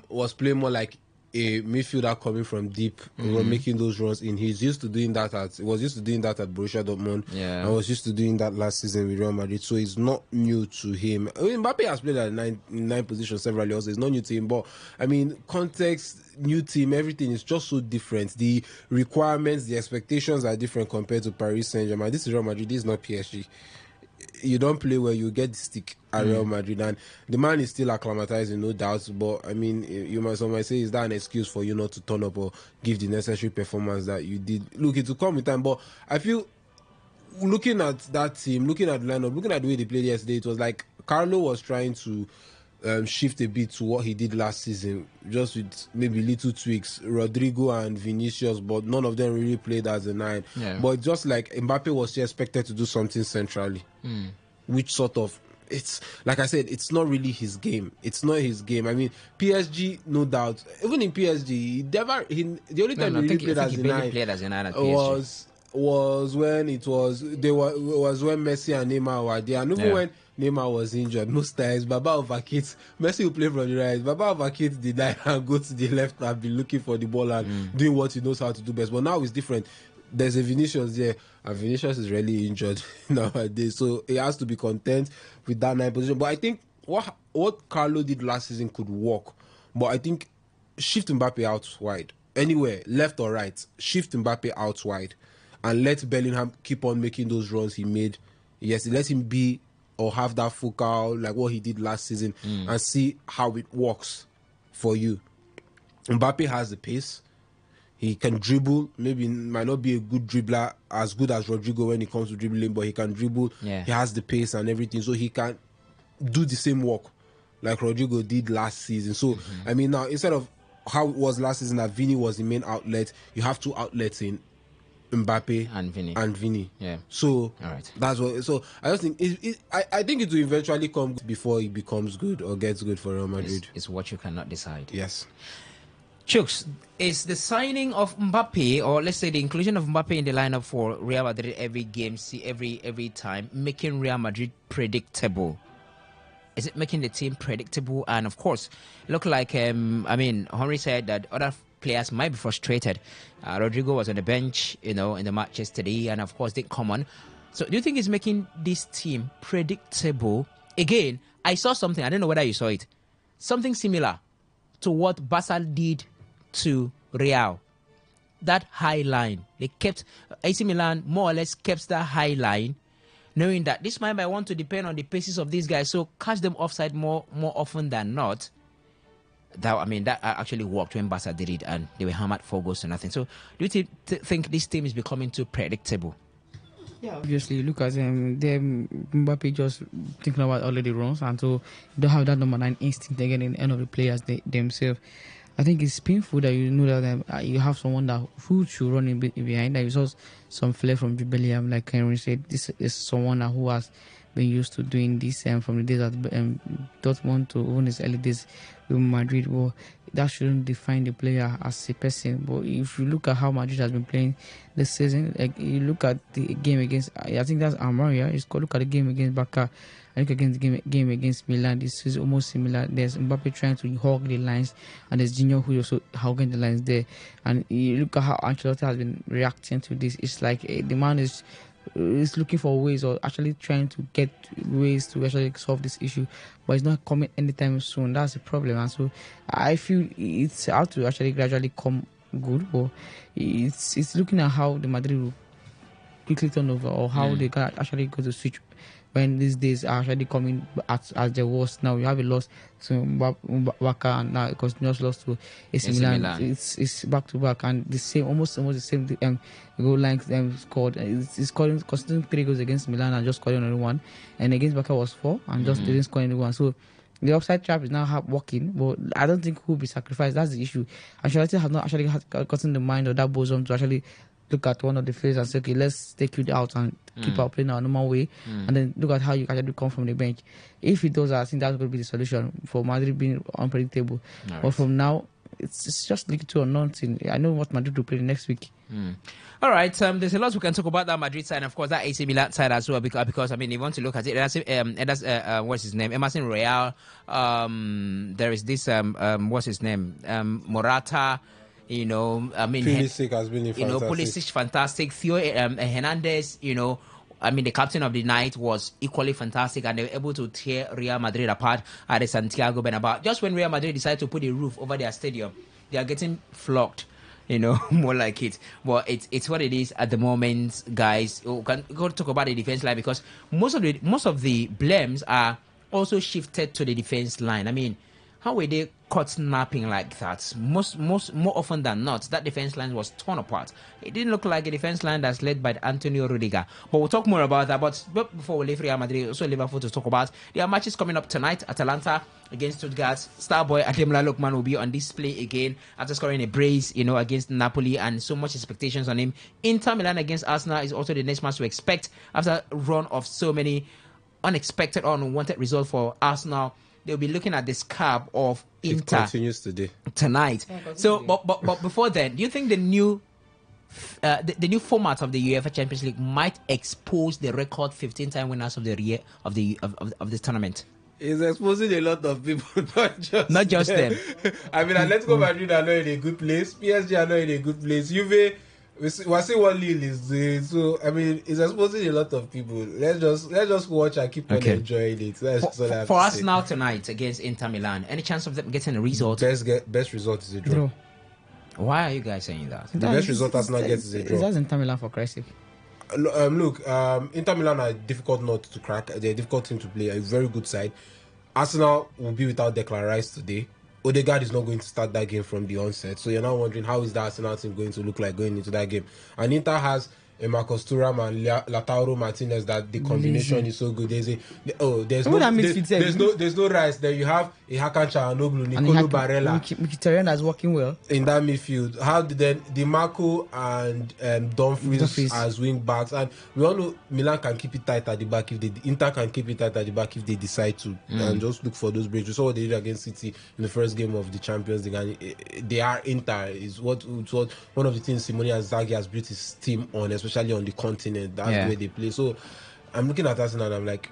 was playing more like a midfielder coming from deep, making those runs in. He was used to doing that at Borussia Dortmund. Yeah. I was used to doing that last season with Real Madrid, so it's not new to him. I mean, Mbappe has played at 9 positions severally also. It's not new to him, but I mean, context, new team, everything is just so different. The requirements, the expectations are different compared to Paris Saint-Germain. This is Real Madrid, this is not PSG. You don't play where you get the stick at Real Madrid, and the man is still acclimatizing, no doubt. But I mean, some might say, is that an excuse for you not to turn up or give the necessary performance that you did? Look, it will come with time, but I feel looking at that team, looking at the lineup, looking at the way they played yesterday, it was like Carlo was trying to shift a bit to what he did last season, just with maybe little tweaks. Rodrigo and Vinicius, but none of them really played as a 9. Yeah. But just like Mbappe was expected to do something centrally, which sort of, it's like I said, it's not really his game. It's not his game. I mean, PSG, no doubt. Even in PSG, the only time he really played as a 9 at PSG was when was when Messi and Neymar were there, and even when Neymar was injured, most times Baba overkits. Messi will play from the right. Baba overkits the line and go to the left and be looking for the ball and doing what he knows how to do best. But now it's different. There's a Vinicius there, and Vinicius is really injured nowadays, so he has to be content with that 9 position. But I think what Carlo did last season could work. But I think shift Mbappe out wide, anywhere, left or right, shift Mbappe out wide, and let Bellingham keep on making those runs he made. Yes, let him be or have that focal like what he did last season and see how it works for you. Mbappe has the pace. He can dribble. Maybe might not be a good dribbler as good as Rodrigo when it comes to dribbling, but he can dribble. Yeah. He has the pace and everything, so he can do the same work like Rodrigo did last season. So, I mean, now instead of how it was last season that Vini was the main outlet, you have 2 outlets in Mbappe and Vini. Yeah. So all right. That's what. So I just think I think it will eventually come before it becomes good or gets good for Real Madrid. It's what you cannot decide. Yes. Chooks, is the signing of Mbappe, or let's say the inclusion of Mbappe in the lineup for Real Madrid every game, every time, making Real Madrid predictable? Is it making the team predictable? And of course, look like Henry said that other players might be frustrated. Rodrigo was on the bench, in the match yesterday, and of course didn't come on. So do you think it's making this team predictable? Again, I saw something. I don't know whether you saw it. Something similar to what Barca did to Real. That high line. They kept, AC Milan more or less kept that high line, knowing that this might want to depend on the paces of these guys. So catch them offside more often than not. That actually worked when Barca did it, and they were hammered 4 goals to nothing. So do you think this team is becoming too predictable? Yeah, obviously, look at them. Mbappe just thinking about all of the runs, and so you don't have that number 9 instinct again in any of the players themselves. I think it's painful that you know that you have someone who should run behind. That you saw some flair from Bellingham, like Henry said. This is someone who has been used to doing this from the days at Dortmund to even his early days with Madrid. Well, that shouldn't define the player as a person. But if you look at how Madrid has been playing this season, like you look at the game against, I think that's Amaria. Look at the game against Barca. I think against the game against Milan, this is almost similar. There's Mbappe trying to hog the lines, and there's Junior who also hogging the lines there. And you look at how Ancelotti has been reacting to this. It's like the man is looking for ways, or actually trying to get ways to actually solve this issue, but it's not coming anytime soon. That's the problem. And so I feel it's out to actually gradually come good, but it's looking at how the Madrid will quickly turn over, or how they can actually go to switch when these days are actually coming as the worst. Now you have a loss to Barca, and now because just lost to AC Milan. It's back to back, and the same almost the same goal line scored. It's scoring considering 3 goals against Milan and just scoring only 1, and against Barca was 4 and just didn't score anyone. So the offside trap is now working, but I don't think who will be sacrificed. That's the issue. Ancelotti has not actually gotten the mind of that bosom to actually look at one of the players and say, okay, let's take you out and keep our playing our normal way, and then look at how you can actually come from the bench. If he does that, I think that's going to be the solution for Madrid being unpredictable. Right. But from now, it's just League 2 or nothing. I know what Madrid will play next week. All right, there's a lot we can talk about that Madrid side, and of course that AC Milan side as well, because I mean, if you want to look at it, that's what's his name, Emerson Royal. There is this what's his name, Morata. You know, I mean, Pulisic has been fantastic. Pulisic fantastic. Theo Hernandez, I mean, the captain of the night was equally fantastic, and they were able to tear Real Madrid apart at the Santiago Bernabeu. Just when Real Madrid decided to put a roof over their stadium, they are getting flogged. More like it. Well, it's what it is at the moment, guys. We can go talk about the defense line, because most of the blames are also shifted to the defense line. I mean, how were they caught snapping like that? More often than not, that defense line was torn apart. It didn't look like a defense line that's led by Antonio Rudiger. But we'll talk more about that. But before we leave Real Madrid, also Liverpool to talk about. There are matches coming up tonight. Atalanta against Stuttgart. Starboy Ademola Lookman will be on display again after scoring a brace, against Napoli, and so much expectations on him. Inter Milan against Arsenal is also the next match to expect after a run of so many unexpected or unwanted results for Arsenal. They'll be looking at the scab of Inter. It continues today. Tonight. So, but before then, do you think the new format of the UEFA Champions League might expose the record 15-time winners of the year of this tournament? It's exposing a lot of people, not just them. I mean, Atletico Madrid are not in a good place. PSG are not in a good place. Juve, we're seeing what Lille is doing. So I mean, it's exposing a lot of people. Let's just watch and keep on enjoying it. That's just all I have for to us say. now tonight against Inter Milan. Any chance of them getting a result? Best result is a draw. Why are you guys saying that? The best result Arsenal gets is a draw. That's Inter Milan, for Christ's sake. Look, Inter Milan are difficult not to crack. They're a difficult team to play. A very good side. Arsenal will be without Declan Rice today. Odegaard is not going to start that game from the onset. So you're now wondering, how is the Arsenal team going to look like going into that game? And Inter has a Marcus Thuram and Lautaro Martinez that the combination is so good. There's no Rice. Then you have a Hakan Çalhanoğlu, Nicolo Barella. Mkhitaryan that's working well in that midfield. How did then DiMarco and Dumfries as wing backs, and we all know Milan can keep it tight at the back Inter can keep it tight at the back if they decide to, and just look for those breaks. We saw what they did against City in the first game of the Champions League, and they are Inter is what one of the things Simone Inzaghi has built his team on, especially on the continent. That's where they play. So I'm looking at Arsenal and I'm like,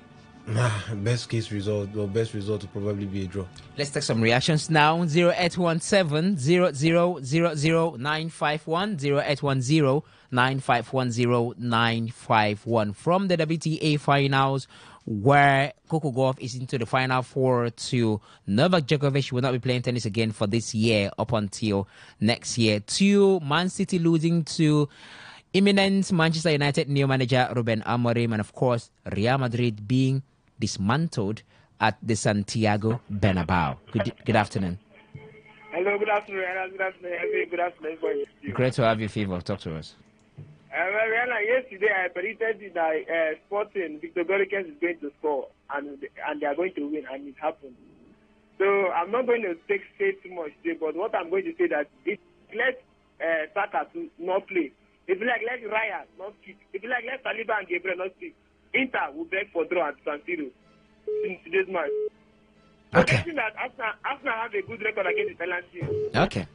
best case result, or best result will probably be a draw. Let's take some reactions now. 0817 0000 951 0810 951 951 from the WTA finals where Coco Gauff is into the final four to Novak Djokovic will not be playing tennis again for this year up until next year. To Man City losing to imminent Manchester United new manager Ruben Amorim, and of course Real Madrid being dismantled at the Santiago Bernabeu. Good afternoon. Hello, good afternoon. Good afternoon. Good afternoon. Great to have you, Favor. Talk to us. Yesterday I predicted that Sporting Victor Gorikes is going to score and they are going to win, and it happened. So I'm not going to say too much today, but what I'm going to say that let Saka to not play. If you like, let Raya not kick. If you like, let Saliba and Gabriel not kick. Inter will beg for draw at San Siro in today's match. Okay. So that Arsenal have a good record against the Italian team. Okay.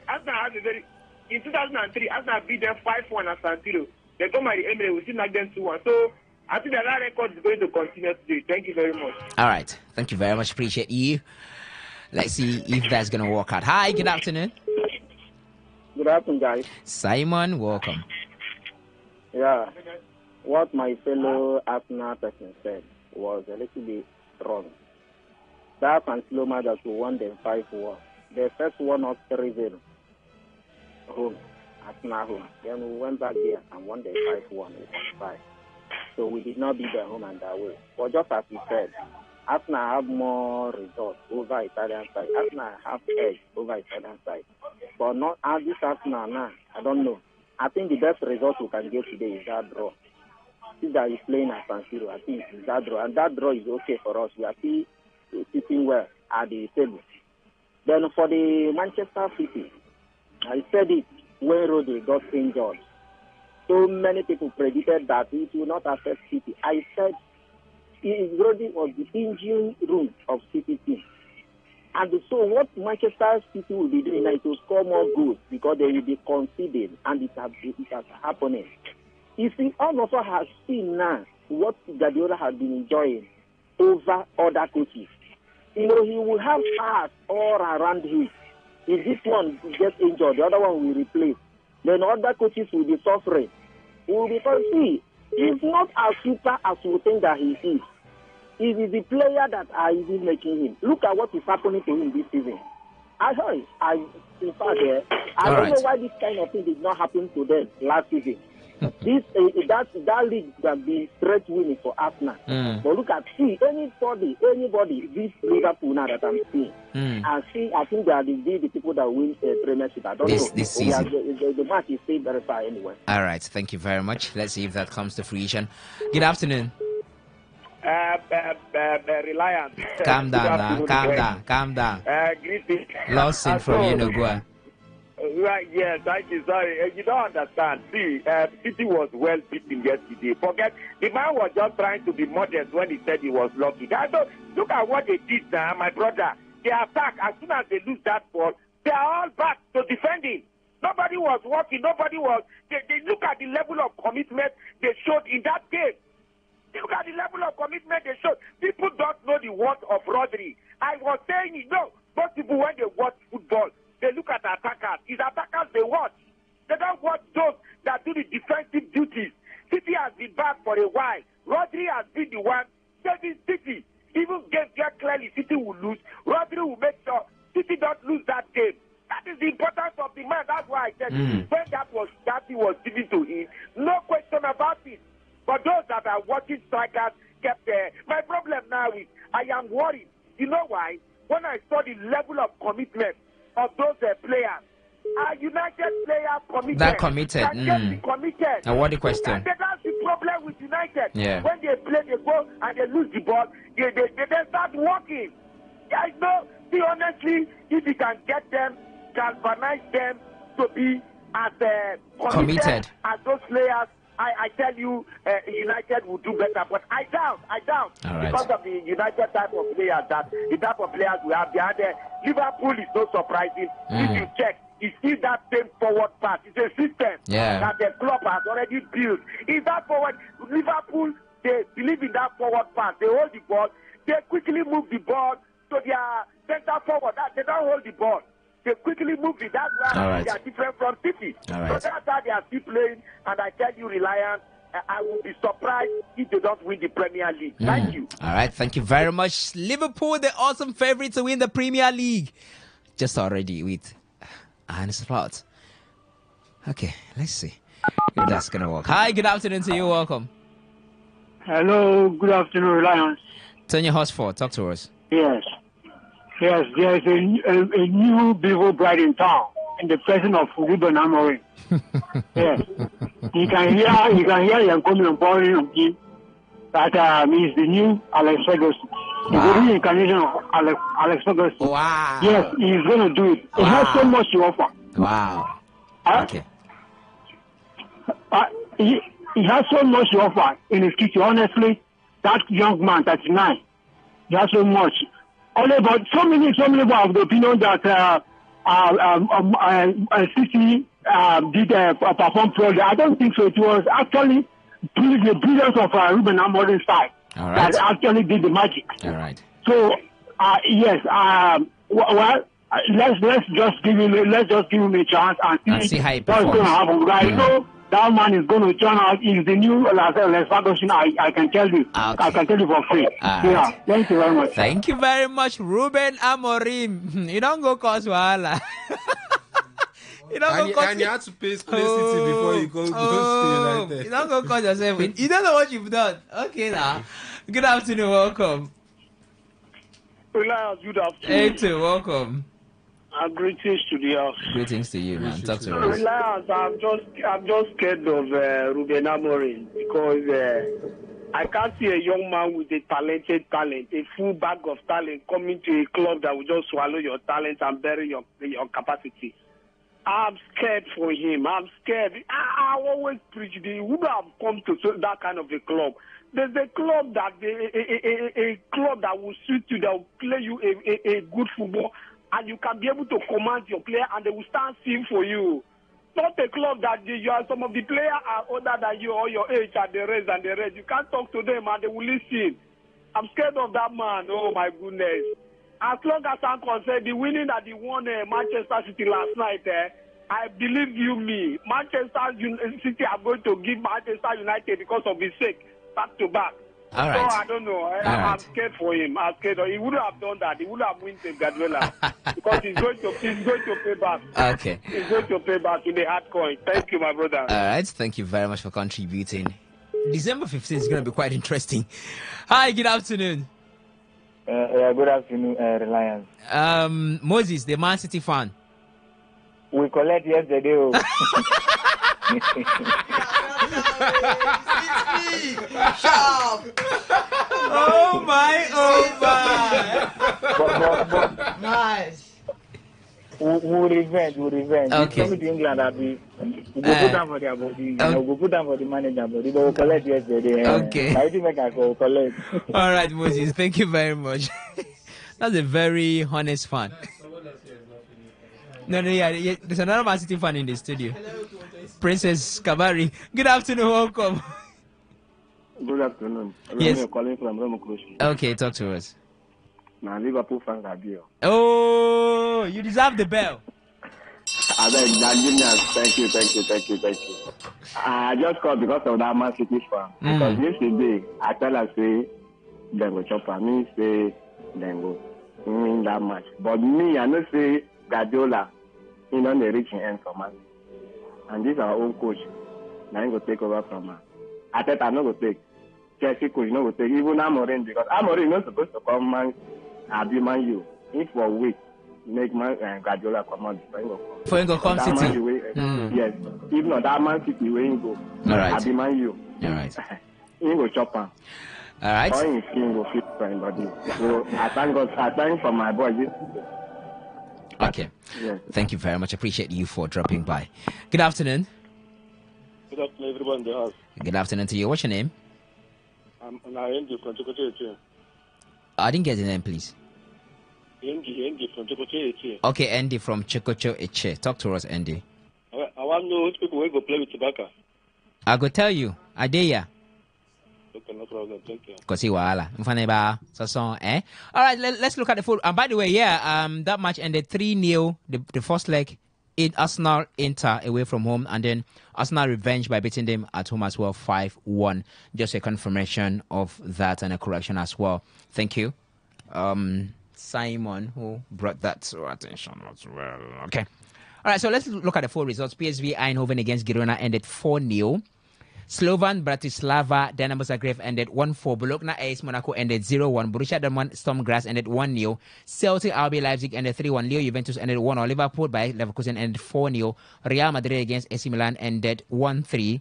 Arsenal has a very. In 2003, Arsenal beat them 5-1 at San Siro. They come at the Emirates, we still knock them 2-1. So I think that record is going to continue today. Thank you very much. All right. Thank you very much. Appreciate you. Let's see if that's going to work out. Hi, good afternoon. Good afternoon, guys. Simon, welcome. Yeah. What my fellow Arsenal person said was a little bit wrong. That San Siro match that we won them 5-1. The first one was 3-0. Home, Arsenal home. Then we went back there and won the 5-1 in 5. So we did not beat them home and away. But just as you said, Arsenal have more results over Italian side. Arsenal have edge over Italian side. But not at this Arsenal now. I don't know. I think the best result we can get today is that draw. Since that is playing at San Siro, I think it's that draw. And that draw is okay for us. We are still sitting well at the table. Then for the Manchester City, I said it when Rodri got injured. So many people predicted that it will not affect City. I said Rodri was the engine room of City team. And so what Manchester City will be doing now is to score more goals because they will be conceding, and it has happening. You see, all of us have seen now what Guardiola has been enjoying over other coaches. You know, he will have stars all around him. If this one gets injured, the other one will replace. Then other coaches will be suffering. Because, see, he's not as super as we think that he is. It is the player that are even making him. Look at what is happening to him this season. I don't know why this kind of thing did not happen to them last season. That league can be straight winning for Arsenal. But look at anybody this Liverpool now that I'm seeing. I think they are the people that win the Premiership. I don't know. This season. The match is still very far anyway. All right, thank you very much. Let's see if that comes to fruition. Good afternoon. Reliant. Calm down. Greetings. Lawson from Yenogua. Right, yes, thank you. Sorry, you don't understand. See, City was well beaten yesterday. Forget, the man was just trying to be modest when he said he was lucky. Look at what they did now, my brother. They attack. As soon as they lose that ball, they are all back to defending. Nobody was walking. They look at the level of commitment they showed in that game. Look at the level of commitment they showed. People don't know the worth of Rodri. I was saying, most people, when they watch football, they look at attackers. It's attackers they watch. They don't watch those that do the defensive duties. City has been back for a while. Rodri has been the one saving City. Even games where clearly City will lose, Rodri will make sure City don't lose that game. That is the importance of the man. That's why I said when that was given to him, no question about it. But those that are watching strikers kept there. My problem now is I am worried. You know why? When I saw the level of commitment of those players, are United players committed? That committed. Can be committed. Now what the question? And that's the problem with United. Yeah. When they play, they go and they lose the ball, they then start walking. I know, see, honestly, if you can get them, galvanize them to be as committed as those players, I tell you, United will do better. But I doubt. Because of the United type of players, the type of players we have there. Liverpool is not surprising. If you check, it's still that same forward pass. It's a system that the club has already built. Is that forward? Liverpool, they believe in that forward pass. They hold the ball. They quickly move the ball to their center forward. They don't hold the ball. They quickly move it. That's why they are different from City. So that's how they are still playing. And I tell you, Reliance, I will be surprised if they don't win the Premier League. Thank you. All right, thank you very much. Liverpool, the awesome favorite to win the Premier League. Just already with a spot. Okay, let's see if that's going to work. Hi, good afternoon to you. Welcome. Hello, good afternoon, Lions. Tony Hosford, talk to us. Yes. Yes, there's a new beautiful bride in town in the person of Ruben Amorim. Yes. You can hear him coming on board of him. That he's the new Alex Ferguson. He's the reincarnation of Alex Ferguson. Wow. Yes, he's going to do it. He has so much to offer. Wow. Okay. He has so much to offer in his kitchen. Honestly, that young man, 39, he has so much. Only about so many people have the opinion that City did perform poorly. I don't think so. It was actually the brilliance of Ruben Amorim's side that actually did the magic. All right. So yes, let's just give him a chance and see how he what's going to happen. I know that man is going to turn out. He's the new Alex Ferguson. I can tell you. Okay. I can tell you for free. Yeah. Thank you very much. Thank you very much, Ruben Amorim. You don't go cause wahala. You don't go and you had to pay City before you go to United. You don't go cause yourself. You don't know what you've done. Okay now. Good afternoon. Welcome. Reliance, good afternoon. Hey, too. Welcome. Greetings to the house. Greetings to you, man. Talk to us. Reliance, I'm just scared of Ruben Amorim because I can't see a young man with a talent, a full bag of talent coming to a club that will just swallow your talent and bury your capacity. I'm scared for him. I'm scared. I always preach he would have come to that kind of a club. There's a club that a club that will suit you, that will play you a good football, and you can be able to command your player, and they will stand still for you. Not a club that some of the players are older than you or your age and the rest. You can't talk to them and they will listen. I'm scared of that man. Oh my goodness. As long as I'm concerned, the winning that he won Manchester City last night, I believe me, Manchester City are going to give Manchester United because of his sake back to back. All right. So I don't know. I'm scared for him. I'm scared. He wouldn't have done that. He would have won the Guardiola because he's going to pay back. Okay. He's going to pay back in the hard coin. Thank you, my brother. All right. Thank you very much for contributing. December 15th is going to be quite interesting. Hi. Good afternoon. Good afternoon, Reliance. Moses, the Man City fan. We collect yesterday. Sharp. Oh my. But, nice. We'll revenge. Okay. Come to England, we go put down for their body. We'll put down for the manager body. We'll collect yesterday. Okay. I think I can collect. All right, Moses. Thank you very much. That's a very honest fan. No, yeah. There's another Man City fan in the studio. Princess Kabari. Good afternoon. Welcome. Good afternoon. Yes. I'm calling from Romokroshi. Okay, talk to us. Now, Liverpool fans are here. Oh, you deserve the bell. Thank you. I just called because of that Man City fan. Because yesterday, I tell her, say, they go chop her. Me say, they go win that match. But me, I know say, Guardiola, he don't reach the end for man. And this is our own coach. Now he go take over from her. I thought I'm not going to take. Chelsea coach not going to take. Even Amorim, because Amorim not supposed to come man you. If for a week, make Guardiola come out. For him to come City. Yes. If not, that Man City where he go. All right. You. All right. He go chop him. All right. All his skin go fit for him body. So I thank for my boy. Okay. Yes. Thank you very much. Appreciate you for dropping by. Good afternoon. Good afternoon, everyone in the house. Good afternoon to you. What's your name? I'm Andy from Chokoche. I didn't get the name, please. Andy from Chokoche. Okay, Andy from Chokocho Eche. Talk to us, Andy. I want to know which people will go play with Tobacco. I go tell you. Adeya. Okay, no problem. Thank you. Kosi wahala. Mfaneba. So, eh? All right, let's look at the foot. And by the way, that match ended 3-0, the first leg. Arsenal Inter away from home, and then Arsenal revenge by beating them at home as well 5-1. Just a confirmation of that and a correction as well. Thank you, Simon, who brought that to our attention as well. Okay. All right, so let's look at the full results. PSV Eindhoven against Girona ended 4-0. Slovan Bratislava Dynamo Zagreb ended 1-4. Bologna AS Monaco ended 0-1. Borussia Dortmund Stormgrass ended 1-0. Celtic RB Leipzig ended 3-1. Leo Juventus ended 1-0. Liverpool by Leverkusen ended 4-0. Real Madrid against AC Milan ended 1-3.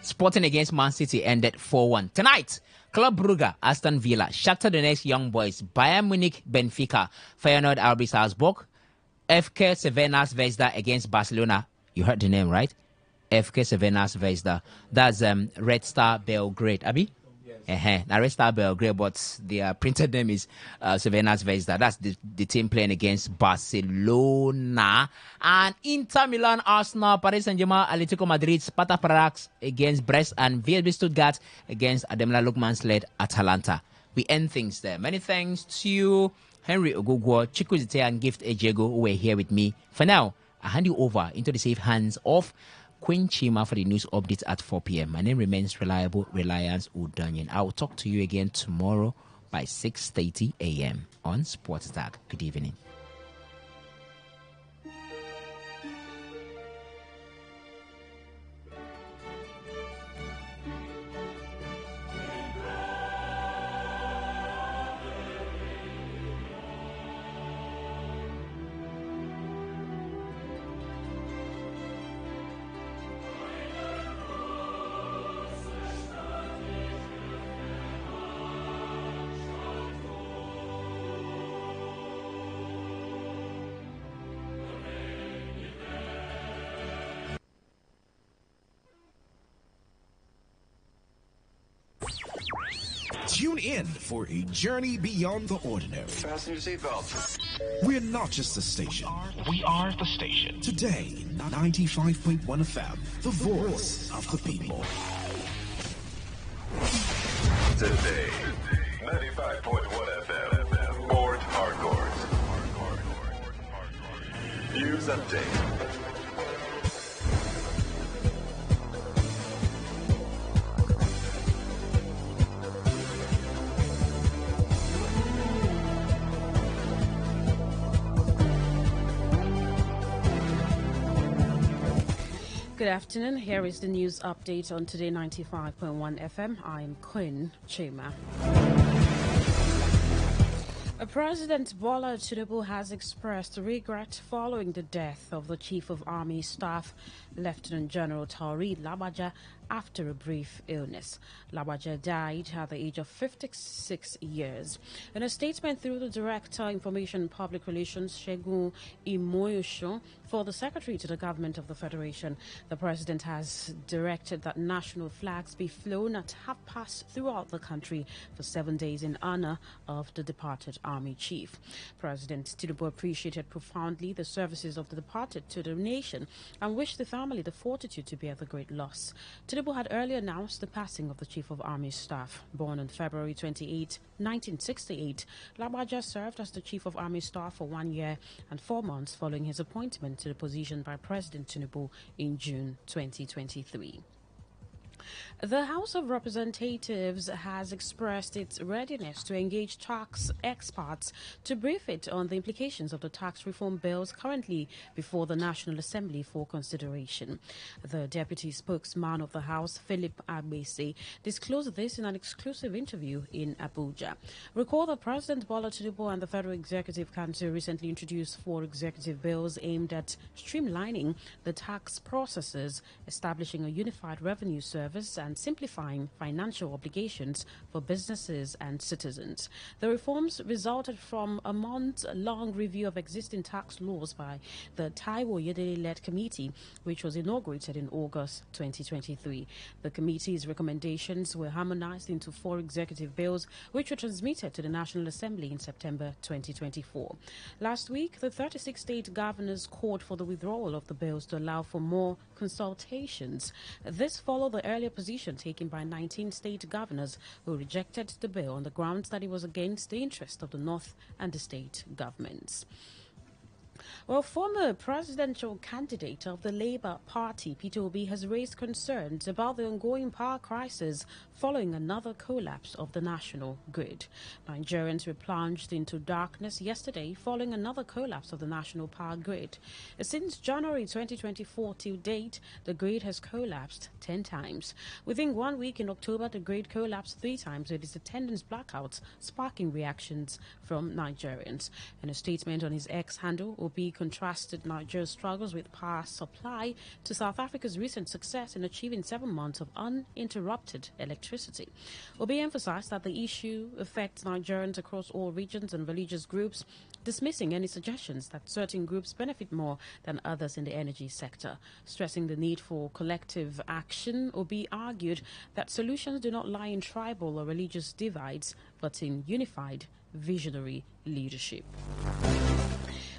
Sporting against Man City ended 4-1. Tonight, Club Brugge, Aston Villa, Shakhtar Donetsk Young Boys, Bayern Munich, Benfica, Feyenoord RB Salzburg, FK Crvena Zvezda against Barcelona. You heard the name, right? FK Crvena Zvezda. That's Red Star Belgrade. Abi? Yes. Now Red Star Belgrade, but their printed name is Crvena Zvezda. That's the team playing against Barcelona. And Inter Milan, Arsenal, Paris Saint-Germain, Atletico Madrid, Sparta Prague against Brest, and VfB Stuttgart against Ademola Lookman's-led Atalanta. We end things there. Many thanks to Henry Ogugwo, Chiku Zite, and Gift Ejego, who were here with me. For now, I hand you over into the safe hands of Queen Chima for the news updates at 4 p.m. My name remains Reliable Reliance Udanyan. I will talk to you again tomorrow by 6:30 a.m. on Sports Tag. Good evening. Tune in for a journey beyond the ordinary. Fasten your seatbelts. We're not just a station. We are the station. Today, 95.1 FM, the voice of the people. Today, 95.1 FM. Board Hardcore. News update. Good afternoon. Here is the news update on Today 95.1 FM. I'm Queen Chima. President Bola Tinubu has expressed regret following the death of the Chief of Army Staff, Lieutenant General Taoreed Labaja, after a brief illness. Labaja died at the age of 56 years. In a statement through the Director, Information and Public Relations, Segun Imoyosho, for the Secretary to the Government of the Federation, the President has directed that national flags be flown at half-past throughout the country for 7 days in honor of the departed Army Chief. President Tinubu appreciated profoundly the services of the departed to the nation and wished the family the fortitude to bear the great loss. Tinubu had earlier announced the passing of the Chief of Army Staff. Born on February 28, 1968, Labaja served as the Chief of Army Staff for 1 year and 4 months following his appointment to the position by President Tinubu in June 2023. The House of Representatives has expressed its readiness to engage tax experts to brief it on the implications of the tax reform bills currently before the National Assembly for consideration. The deputy spokesman of the House, Philip Agbese, disclosed this in an exclusive interview in Abuja. Recall that President Bola Tinubu and the Federal Executive Council recently introduced 4 executive bills aimed at streamlining the tax processes, establishing a unified revenue service, and simplifying financial obligations for businesses and citizens. The reforms resulted from a month-long review of existing tax laws by the Taiwo Yedele-led committee, which was inaugurated in August 2023. The committee's recommendations were harmonized into 4 executive bills, which were transmitted to the National Assembly in September 2024. Last week, the 36 state governors called for the withdrawal of the bills to allow for more consultations. This followed the earlier position taken by 19 state governors who rejected the bill on the grounds that it was against the interest of the North and the state governments. Well, former presidential candidate of the Labour Party, Peter Obi, has raised concerns about the ongoing power crisis following another collapse of the national grid. Nigerians were plunged into darkness yesterday following another collapse of the national power grid. Since January 2024 till date, the grid has collapsed 10 times. Within 1 week in October, the grid collapsed 3 times with its attendance blackouts, sparking reactions from Nigerians. In a statement on his X handle, Obi contrasted Nigeria's struggles with power supply to South Africa's recent success in achieving 7 months of uninterrupted electricity. Obi emphasized that the issue affects Nigerians across all regions and religious groups, dismissing any suggestions that certain groups benefit more than others in the energy sector. Stressing the need for collective action, Obi argued that solutions do not lie in tribal or religious divides, but in unified, visionary leadership.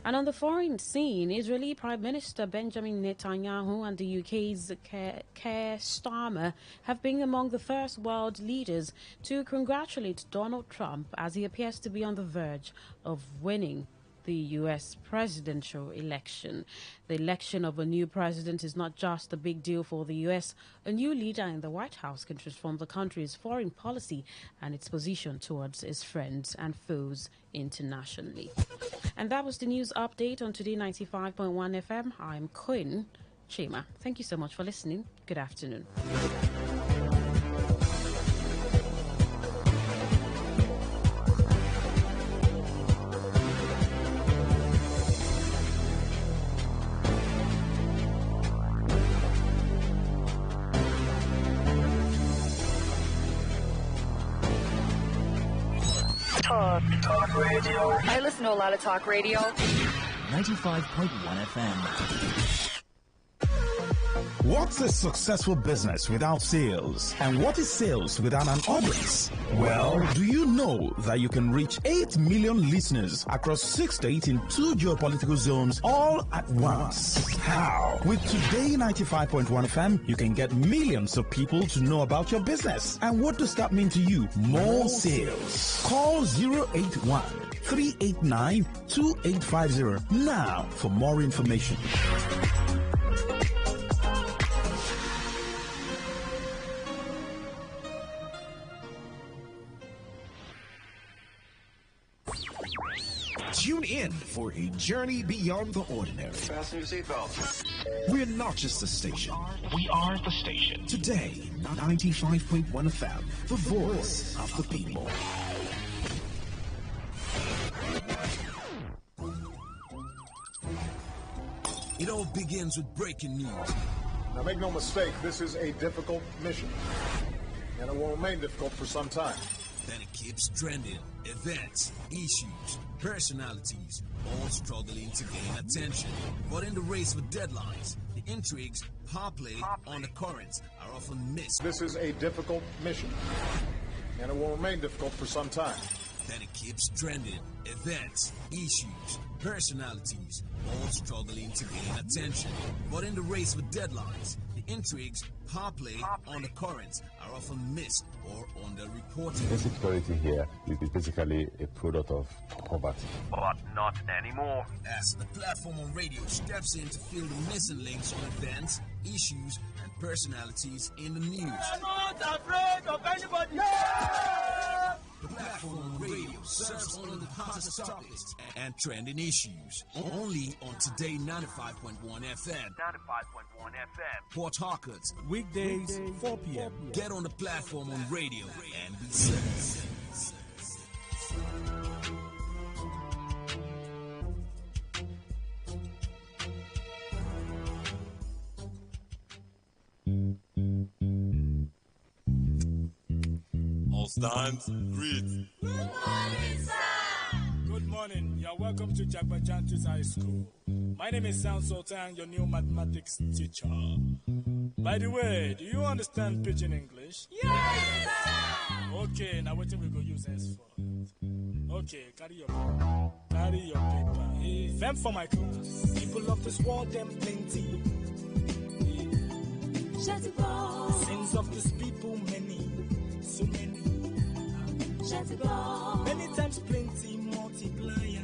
And on the foreign scene, Israeli Prime Minister Benjamin Netanyahu and the UK's Keir Starmer have been among the first world leaders to congratulate Donald Trump as he appears to be on the verge of winning the U.S. presidential election. The election of a new president is not just a big deal for the U.S. A new leader in the White House can transform the country's foreign policy and its position towards its friends and foes internationally. And that was the news update on Today 95.1 FM. I'm Quinn Chima. Thank you so much for listening. Good afternoon. Talk radio. I listen to a lot of talk radio. 95.1 FM. What's a successful business without sales? And what is sales without an audience? Well, do you know that you can reach 8 million listeners across 6 states in 2 geopolitical zones all at once? How? With Today 95.1 FM, you can get millions of people to know about your business. And what does that mean to you? More sales. Call 081 389 2850 now for more information. Tune in for a journey beyond the ordinary. Fasten your seatbelts. We're not just a station. We are the station. Today, 95.1 FM, the voice of the people. It all begins with breaking news. Now make no mistake, this is a difficult mission, and it will remain difficult for some time. Then it keeps trending. Events, issues, personalities, all struggling to gain attention. But in the race for deadlines, the intrigues, power play, on the currents are often missed. This is a difficult mission, and it will remain difficult for some time. Then it keeps trending. Events, issues, personalities, all struggling to gain attention. But in the race for deadlines, the intrigues, power play, on the currents are often missed or underreported. Insecurity here is basically a product of poverty. But not anymore. As the platform on radio steps in to fill the missing links on events, issues, and personalities in the news. I'm not afraid of anybody. The platform on radio serves only the hottest topics and trending issues. Only on Today 95.1 FM. 95.1 FM. Port Harcourt. Weekdays, 4 p.m. Get on the platform on radio and be set. All stands, greet. Good morning, sir. Good morning. You're welcome to Jagbajantus High School. My name is Sam Sultan, your new mathematics teacher. By the way, do you understand pidgin English? Yes, sir. Okay, now what we go use S for? Okay, carry your paper. Them for my class. People of this world, them plenty. Sins of this people, many, so many. Many times plenty, multiplier.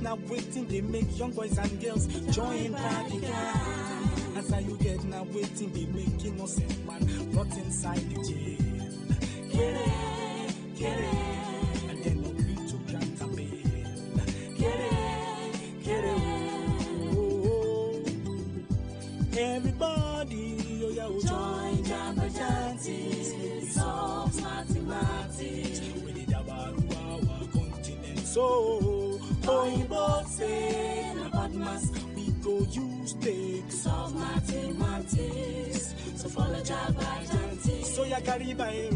get now waiting, they make young boys and girls join party gang. As how you get now waiting, they make innocent man rot inside the jail. Get it, and then agree to grant a bail. Get it, oh. Everybody, oh yeah, oh, join Jamba Jantis, solve mathematics. We did about our continent, so Oyibo say about mass, we go use take solve mathematics. So follow Jamba Jantis, so ya carry by.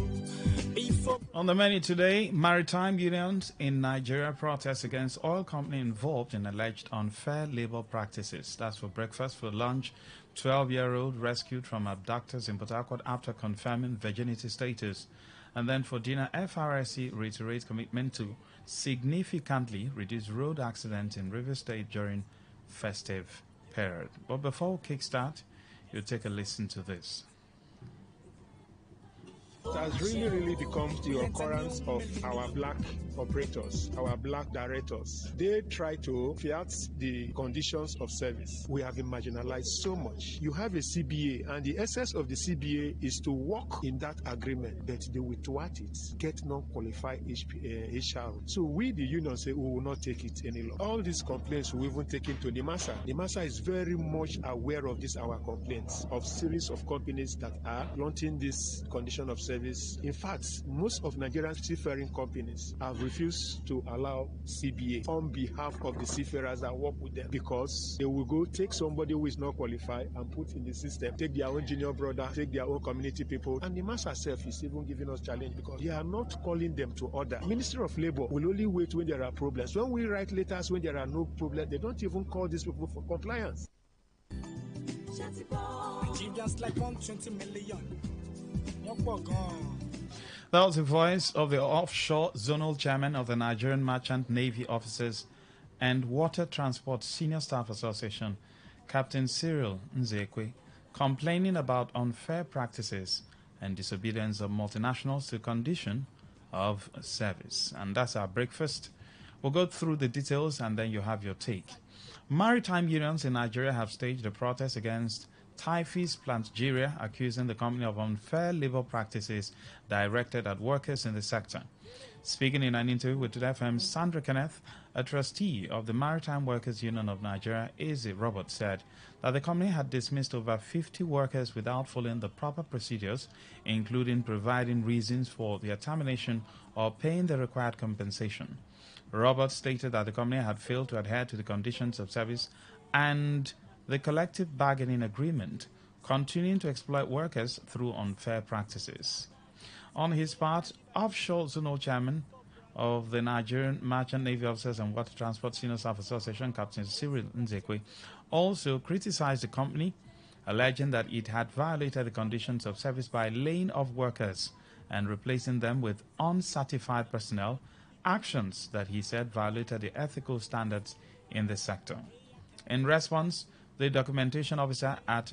On the menu today, maritime unions in Nigeria protest against oil company involved in alleged unfair labor practices. That's for breakfast. For lunch, 12-year-old rescued from abductors in Port Harcourt after confirming virginity status. And then for dinner, FRSC reiterates commitment to significantly reduce road accidents in River State during festive period. But before we kickstart, you take a listen to this. It has really become the occurrence of our black operators, our black directors. They try to fiat the conditions of service. We have been marginalized so much. You have a CBA, and the essence of the CBA is to work in that agreement, but they will thwart it, get non-qualified HR. So we, the union, say we will not take it any longer. All these complaints we even taken to NIMASA. NIMASA is very much aware of this, our complaints, of series of companies that are flaunting this condition of service. In fact, most of Nigerian seafaring companies have refused to allow CBA on behalf of the seafarers that work with them, because they will go take somebody who is not qualified and put in the system, take their own junior brother, take their own community people. And the master herself is even giving us challenge, because they are not calling them to order. Ministry of Labor will only wait when there are problems. When we write letters when there are no problems, they don't even call these people for compliance. Nigerians like 120 million. That was the voice of the offshore zonal chairman of the Nigerian Merchant Navy Officers and Water Transport Senior Staff Association, Captain Cyril Nzekwe, complaining about unfair practices and disobedience of multinationals to condition of service. And that's our breakfast. We'll go through the details and then you have your take. Maritime unions in Nigeria have staged a protest against Typhis Plantageria, accusing the company of unfair labor practices directed at workers in the sector. Speaking in an interview with Today FM's Sandra Kenneth, a trustee of the Maritime Workers Union of Nigeria, Eze Robert, said that the company had dismissed over 50 workers without following the proper procedures, including providing reasons for their termination or paying the required compensation. Robert stated that the company had failed to adhere to the conditions of service and the collective bargaining agreement, continuing to exploit workers through unfair practices. On his part, offshore zonal chairman of the Nigerian Merchant Navy Officers and Water Transport Senior Staff Association, Captain Cyril Nzekwe, also criticized the company, alleging that it had violated the conditions of service by laying off workers and replacing them with uncertified personnel, actions that he said violated the ethical standards in the sector. In response, the documentation officer at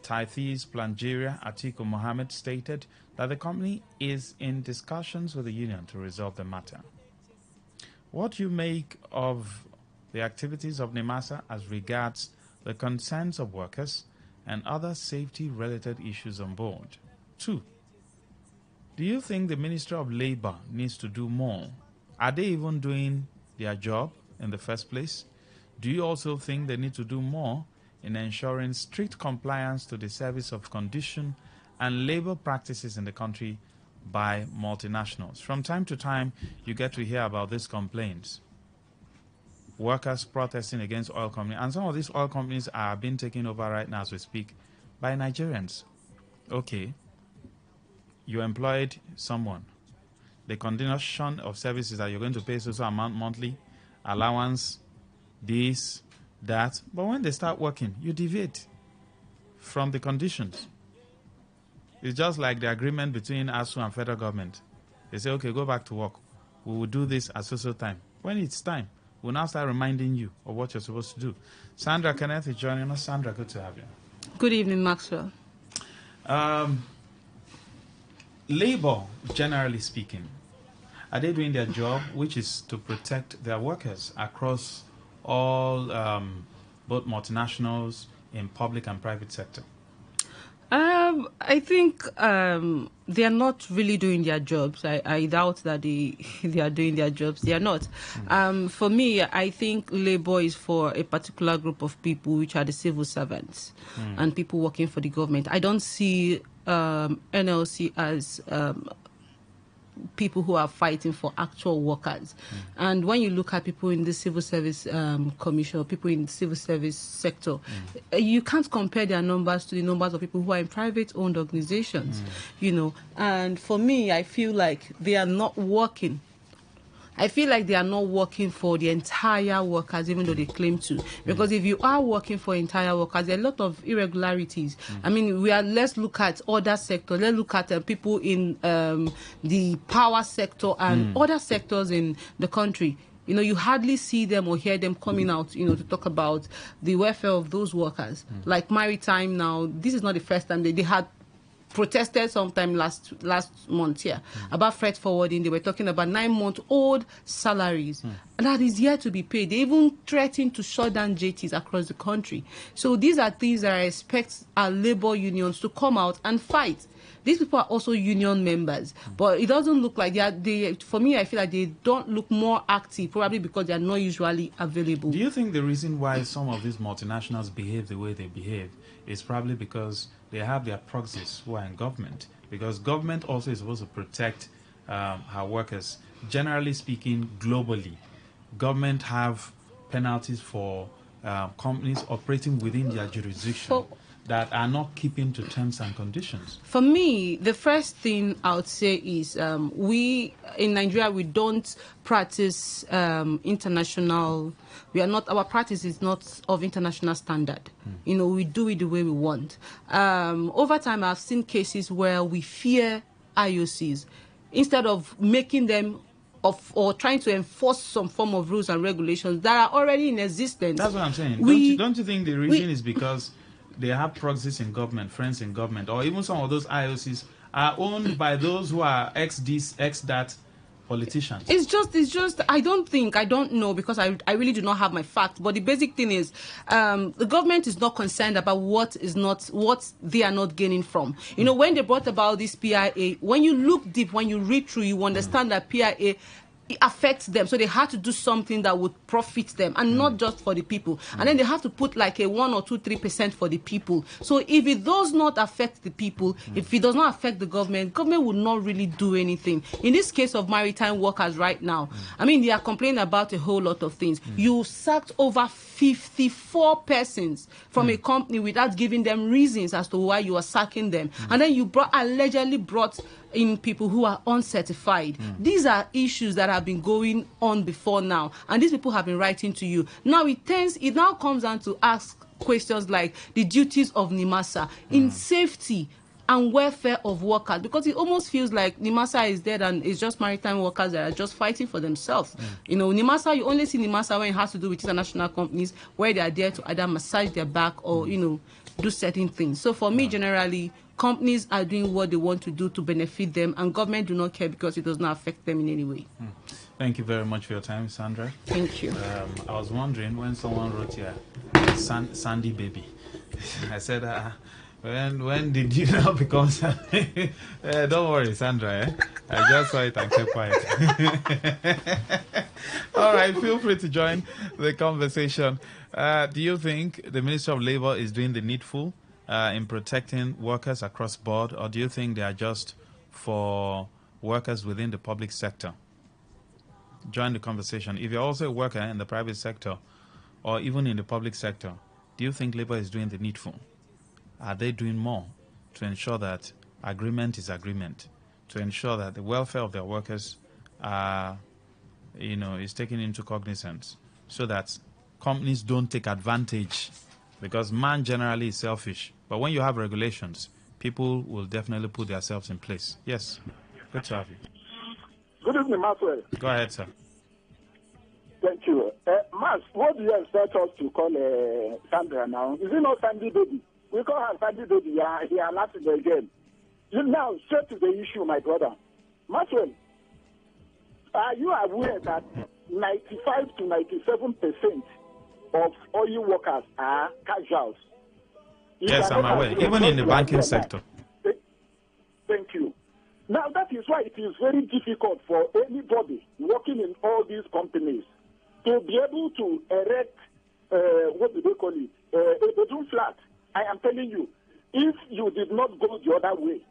Typhis Plantageria, Atiku Mohammed, stated that the company is in discussions with the union to resolve the matter. What do you make of the activities of NIMASA as regards the concerns of workers and other safety-related issues on board? 2. Do you think the Ministry of Labor needs to do more? Are they even doing their job in the first place? Do you also think they need to do more in ensuring strict compliance to the service of condition and labor practices in the country by multinationals? From time to time, you get to hear about these complaints. Workers protesting against oil companies, and some of these oil companies are being taken over right now as we speak by Nigerians. Okay, you employed someone. The condition of services that you're going to pay so amount monthly, allowance, this, that, but when they start working, you deviate from the conditions. It's just like the agreement between ASU and federal government. They say, okay, go back to work. We will do this at social time. When it's time, we'll now start reminding you of what you're supposed to do. Sandra Kenneth is joining us. Sandra, good to have you. Good evening, Maxwell. Labor, generally speaking, are they doing their job, which is to protect their workers across all both multinationals in public and private sector? I think they are not really doing their jobs. I doubt that they are doing their jobs. They are not. For me, I think labor is for a particular group of people, which are the civil servants and people working for the government. I don't see NLC as people who are fighting for actual workers. And when you look at people in the civil service commission, or people in the civil service sector, you can't compare their numbers to the numbers of people who are in private-owned organizations, you know. And for me, I feel like they are not working. I feel like they are not working for the entire workers, even though they claim to. Because if you are working for entire workers, there are a lot of irregularities. I mean, let's look at other sectors. Let's look at people in the power sector and other sectors in the country. You know, you hardly see them or hear them coming out, you know, to talk about the welfare of those workers. Like Maritime now, this is not the first time they had protested sometime last month here about freight forwarding. They were talking about 9-month-old salaries and that is yet to be paid. They even threatened to shut down JTs across the country. So these are things that I expect our labor unions to come out and fight. These people are also union members, but it doesn't look like they for me, I feel like they don't look more active, probably because they are not usually available. Do you think the reason why some of these multinationals behave the way they behave is probably because they have their proxies who are in government? Because government also is supposed to protect her workers. Generally speaking, globally, government have penalties for companies operating within their jurisdiction that are not keeping to terms and conditions. For me, the first thing I would say is we in Nigeria, we don't practice international. Our practice is not of international standard. You know, we do it the way we want. Over time, I've seen cases where we fear IOCs instead of making them or trying to enforce some form of rules and regulations that are already in existence. That's what I'm saying. Don't you think the reason is because they have proxies in government, friends in government, or even some of those IOCs are owned by those who are ex-this, ex-that politicians? It's just, I don't know, because I really do not have my facts. But the basic thing is, the government is not concerned about what they are not gaining from. You know, when they brought about this PIA, when you look deep, when you read through, you understand that PIA, it affects them, so they had to do something that would profit them and not just for the people. And then they have to put like a 1 or 2, 3% for the people. So if it does not affect the people, if it does not affect the government will not really do anything. In this case of maritime workers right now, I mean, they are complaining about a whole lot of things. You sacked over 54 persons from a company without giving them reasons as to why you are sacking them. And then you allegedly brought in people who are uncertified. These are issues that have been going on before now, and these people have been writing to you. Now it now comes down to ask questions like the duties of NIMASA in safety and welfare of workers, because it almost feels like NIMASA is dead and it's just maritime workers that are just fighting for themselves. You know, NIMASA, you only see NIMASA when it has to do with international companies, where they are there to either massage their back or, you know, do certain things. So for me, generally, companies are doing what they want to do to benefit them, and government do not care because it does not affect them in any way. Thank you very much for your time, Sandra. Thank you. I was wondering when someone wrote here, Sandy baby. I said, when did you now become Sandy? Don't worry, Sandra. I just saw it and kept quiet. All right, feel free to join the conversation. Do you think the Ministry of Labour is doing the needful in protecting workers across board, or do you think they are just for workers within the public sector? Join the conversation. If you're also a worker in the private sector or even in the public sector, do you think Labour is doing the needful? Are they doing more to ensure that agreement is agreement, to ensure that the welfare of their workers is taken into cognizance, so that companies don't take advantage? Because man generally is selfish. But when you have regulations, people will definitely put themselves in place. Yes. Good to have you. Good evening, Maxwell. Go ahead, sir. Thank you. Max, what do you expect us to call Sandra now? Is it not Sandy Baby? We call her Sandy Baby. He are laughing again. Now, straight to the issue, my brother. Maxwell, are you aware that 95 to 97% of oil workers are casuals. Yes, I'm aware. Even in the banking sector. Thank you. Now, that is why it is very difficult for anybody working in all these companies to be able to erect, what do they call it, a bedroom flat. I am telling you, if you did not go the other way,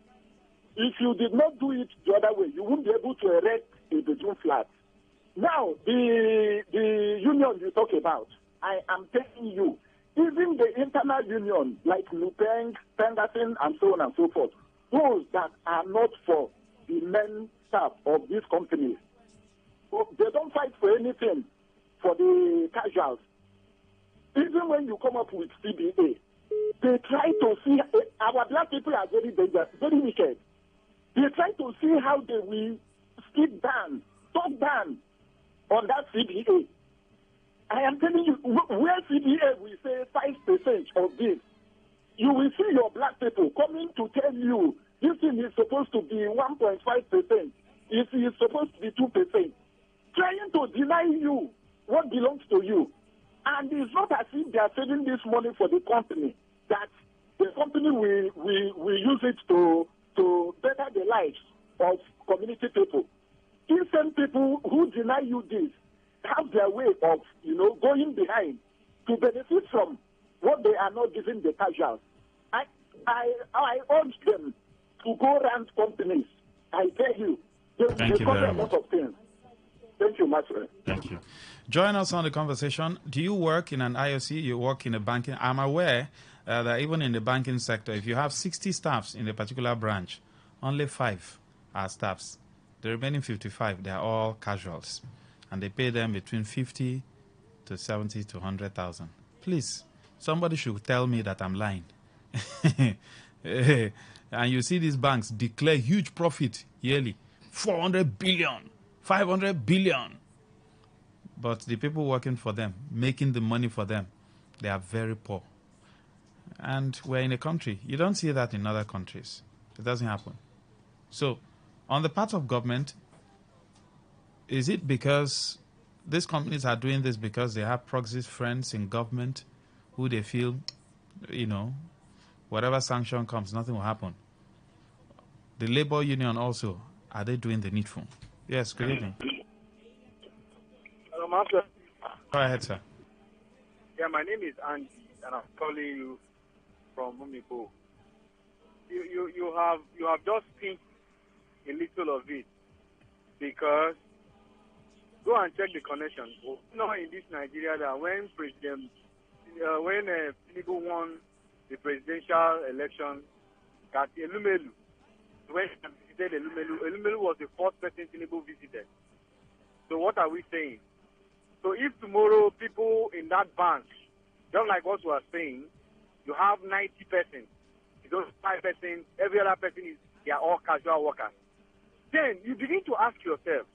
if you did not do it the other way, you won't be able to erect a bedroom flat. Now, the union you talk about, I am telling you, even the internal union, like Nupeng, Penderson, and so on and so forth, those that are not for the men staff of these companies, they don't fight for anything for the casuals. Even when you come up with CBA, they try to see, our black people are very dangerous, very wicked. They try to see how they will skip down, talk down on that CBA. I am telling you, where CBA will say 5% of this, you will see your black people coming to tell you this thing is supposed to be 1.5%. It is supposed to be 2%. Trying to deny you what belongs to you. And it's not as if they are saving this money for the company, that the company will use it to better the lives of community people. These same people who deny you this have their way of, going behind to benefit from what they are not giving the casuals. I urge them to go around companies. I tell you, they cover a lot of things. Thank you, Maxwell. Thank you. Join us on the conversation. Do you work in an IOC? You work in a banking? I'm aware that even in the banking sector, if you have 60 staffs in a particular branch, only 5 are staffs. The remaining 55, they are all casuals. And they pay them between 50 to 70 to 100,000. Please, somebody should tell me that I'm lying. And you see these banks declare huge profit yearly, 400 billion, 500 billion. But the people working for them, making the money for them, they are very poor. And we're in a country, you don't see that in other countries. It doesn't happen. So, on the part of government, is it because these companies are doing this because they have proxy friends in government who they feel, whatever sanction comes, nothing will happen? The labor union also, are they doing the needful? Yes, good evening. Hello, Master. Go ahead, sir. Yeah, my name is Andy, and I'm calling you from Mumibo. You have just think a little of it, because go and check the connection. In this Nigeria that when Tinubu won the presidential election, that Elumelu, when he visited Elumelu was the first person Tinubu visited. So what are we saying? So if tomorrow people in that bank, just like what we are saying, you have 90 persons, you don't have 5 persons, every other person they are all casual workers. Then you begin to ask yourself,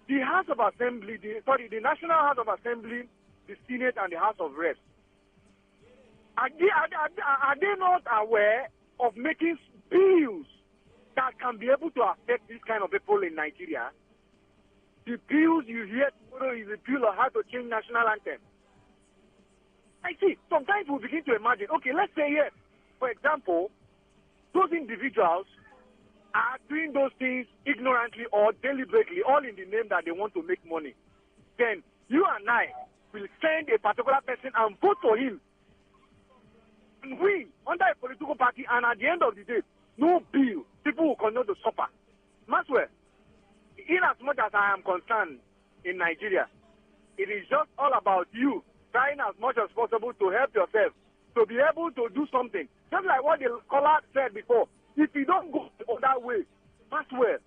the House of Assembly, the National House of Assembly, the Senate and the House of Reps, are they not aware of making bills that can be able to affect this kind of people in Nigeria? The bills you hear tomorrow is a bill of how to change national anthem. I see. Sometimes we begin to imagine, okay, let's say yes, for example, those individuals are doing those things ignorantly or deliberately, all in the name that they want to make money. Then you and I will send a particular person and vote for him. And we, under a political party, and at the end of the day, no bill, people will continue to suffer. Maxwell, in as much as I am concerned in Nigeria, it is just all about you trying as much as possible to help yourself, to be able to do something. Just like what the caller said before, if you don't go the other way, Maxwell,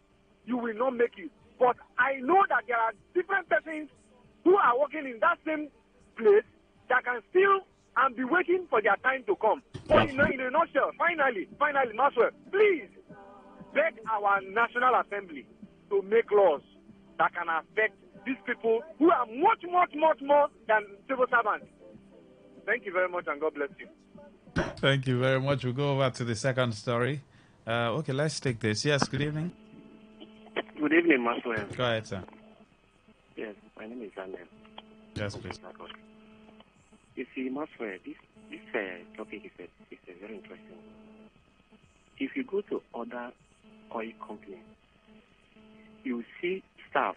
you will not make it. But I know that there are different persons who are working in that same place that can still and be waiting for their time to come. But in a nutshell, finally, Maxwell, please beg our National Assembly to make laws that can affect these people who are much more than civil servants. Thank you very much, and God bless you. Thank you very much. We'll go over to the second story. Okay, let's take this. Yes, good evening. Good evening, Maxwell. Go ahead, sir. Yes, my name is Daniel. Yes, please. You see, Maswell, this topic is a very interesting one. If you go to other oil companies, you see staff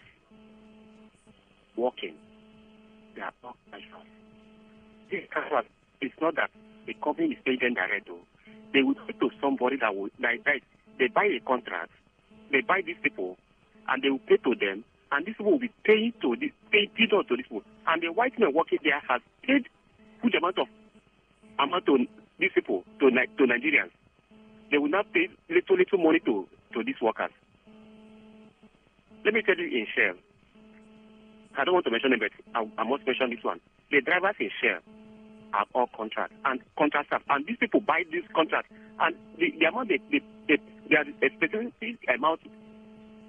working. They are not casuals. This casual, it's not that the company is paying them direct. They will go to somebody that will, like they buy a contract, they buy these people, and they will pay to them, and these people will be paying to these people. And the white men working there has paid huge amount to these people, to Nigerians. They will not pay little money to these workers. Let me tell you in Shell. I don't want to mention it, but I must mention this one. The drivers in Shell are all contract staff, and these people buy this contract, and the amount they are a specific amount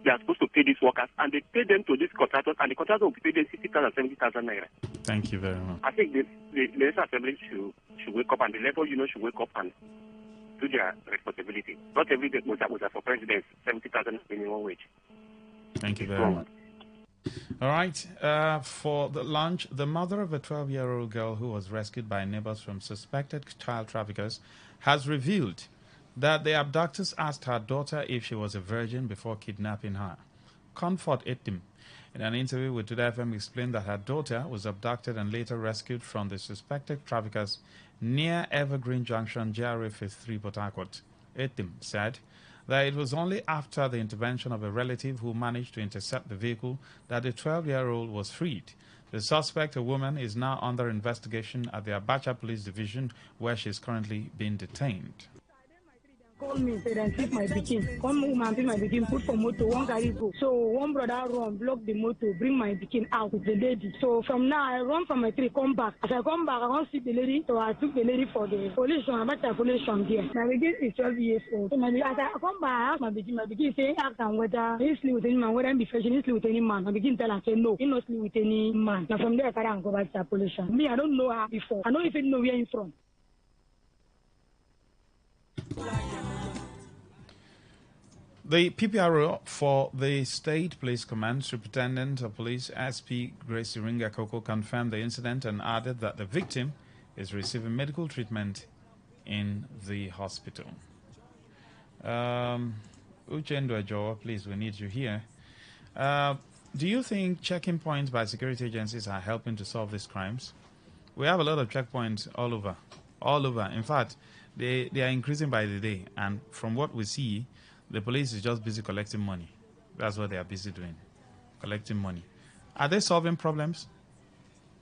they are supposed to pay these workers, and they pay them to these contractors, and the contractors will pay them 60,000, 70,000 naira. Thank you very much. I think the National Assembly should wake up, and the labor union should wake up and do their responsibility. Not every day was for presidents 70,000 minimum wage. Thank you very much. All right. For the lunch, the mother of a 12-year-old girl who was rescued by neighbors from suspected child traffickers has revealed that the abductors asked her daughter if she was a virgin before kidnapping her. Comfort Etim, in an interview with Today FM, explained that her daughter was abducted and later rescued from the suspected traffickers near Evergreen Junction, GRA Phase 3, Port Harcourt. Etim said that it was only after the intervention of a relative who managed to intercept the vehicle that the 12-year-old was freed. The suspect, a woman, is now under investigation at the Abacha Police Division, where she is currently being detained. Call me, say then keep my pikin. One woman pick my pikin, put for motor, one carry go. So one brother run, block the motor, bring my pikin out with the lady. So from now I run from my tree, come back. As I come back, I want to see the lady. So I took the lady for the police from Abacha police from there. My pikin is 12 years old. So as I come back, I ask my pikin say ask him whether he sleep with any man, whether he be fetching, he sleep with any man. My pikin tell him say no, he not sleep with any man. Now from there I carry and go back to police. Me, I don't know her before. I don't even know where I'm from. The PPRO for the State Police Command, Superintendent of Police SP Grace Iringa Koko, confirmed the incident and added that the victim is receiving medical treatment in the hospital. Uchendu Ajoa, please, we need you here. Do you think checking points by security agencies are helping to solve these crimes? We have a lot of checkpoints all over. In fact, they are increasing by the day, and from what we see, the police is just busy collecting money. That's what they are busy doing, collecting money. Are they solving problems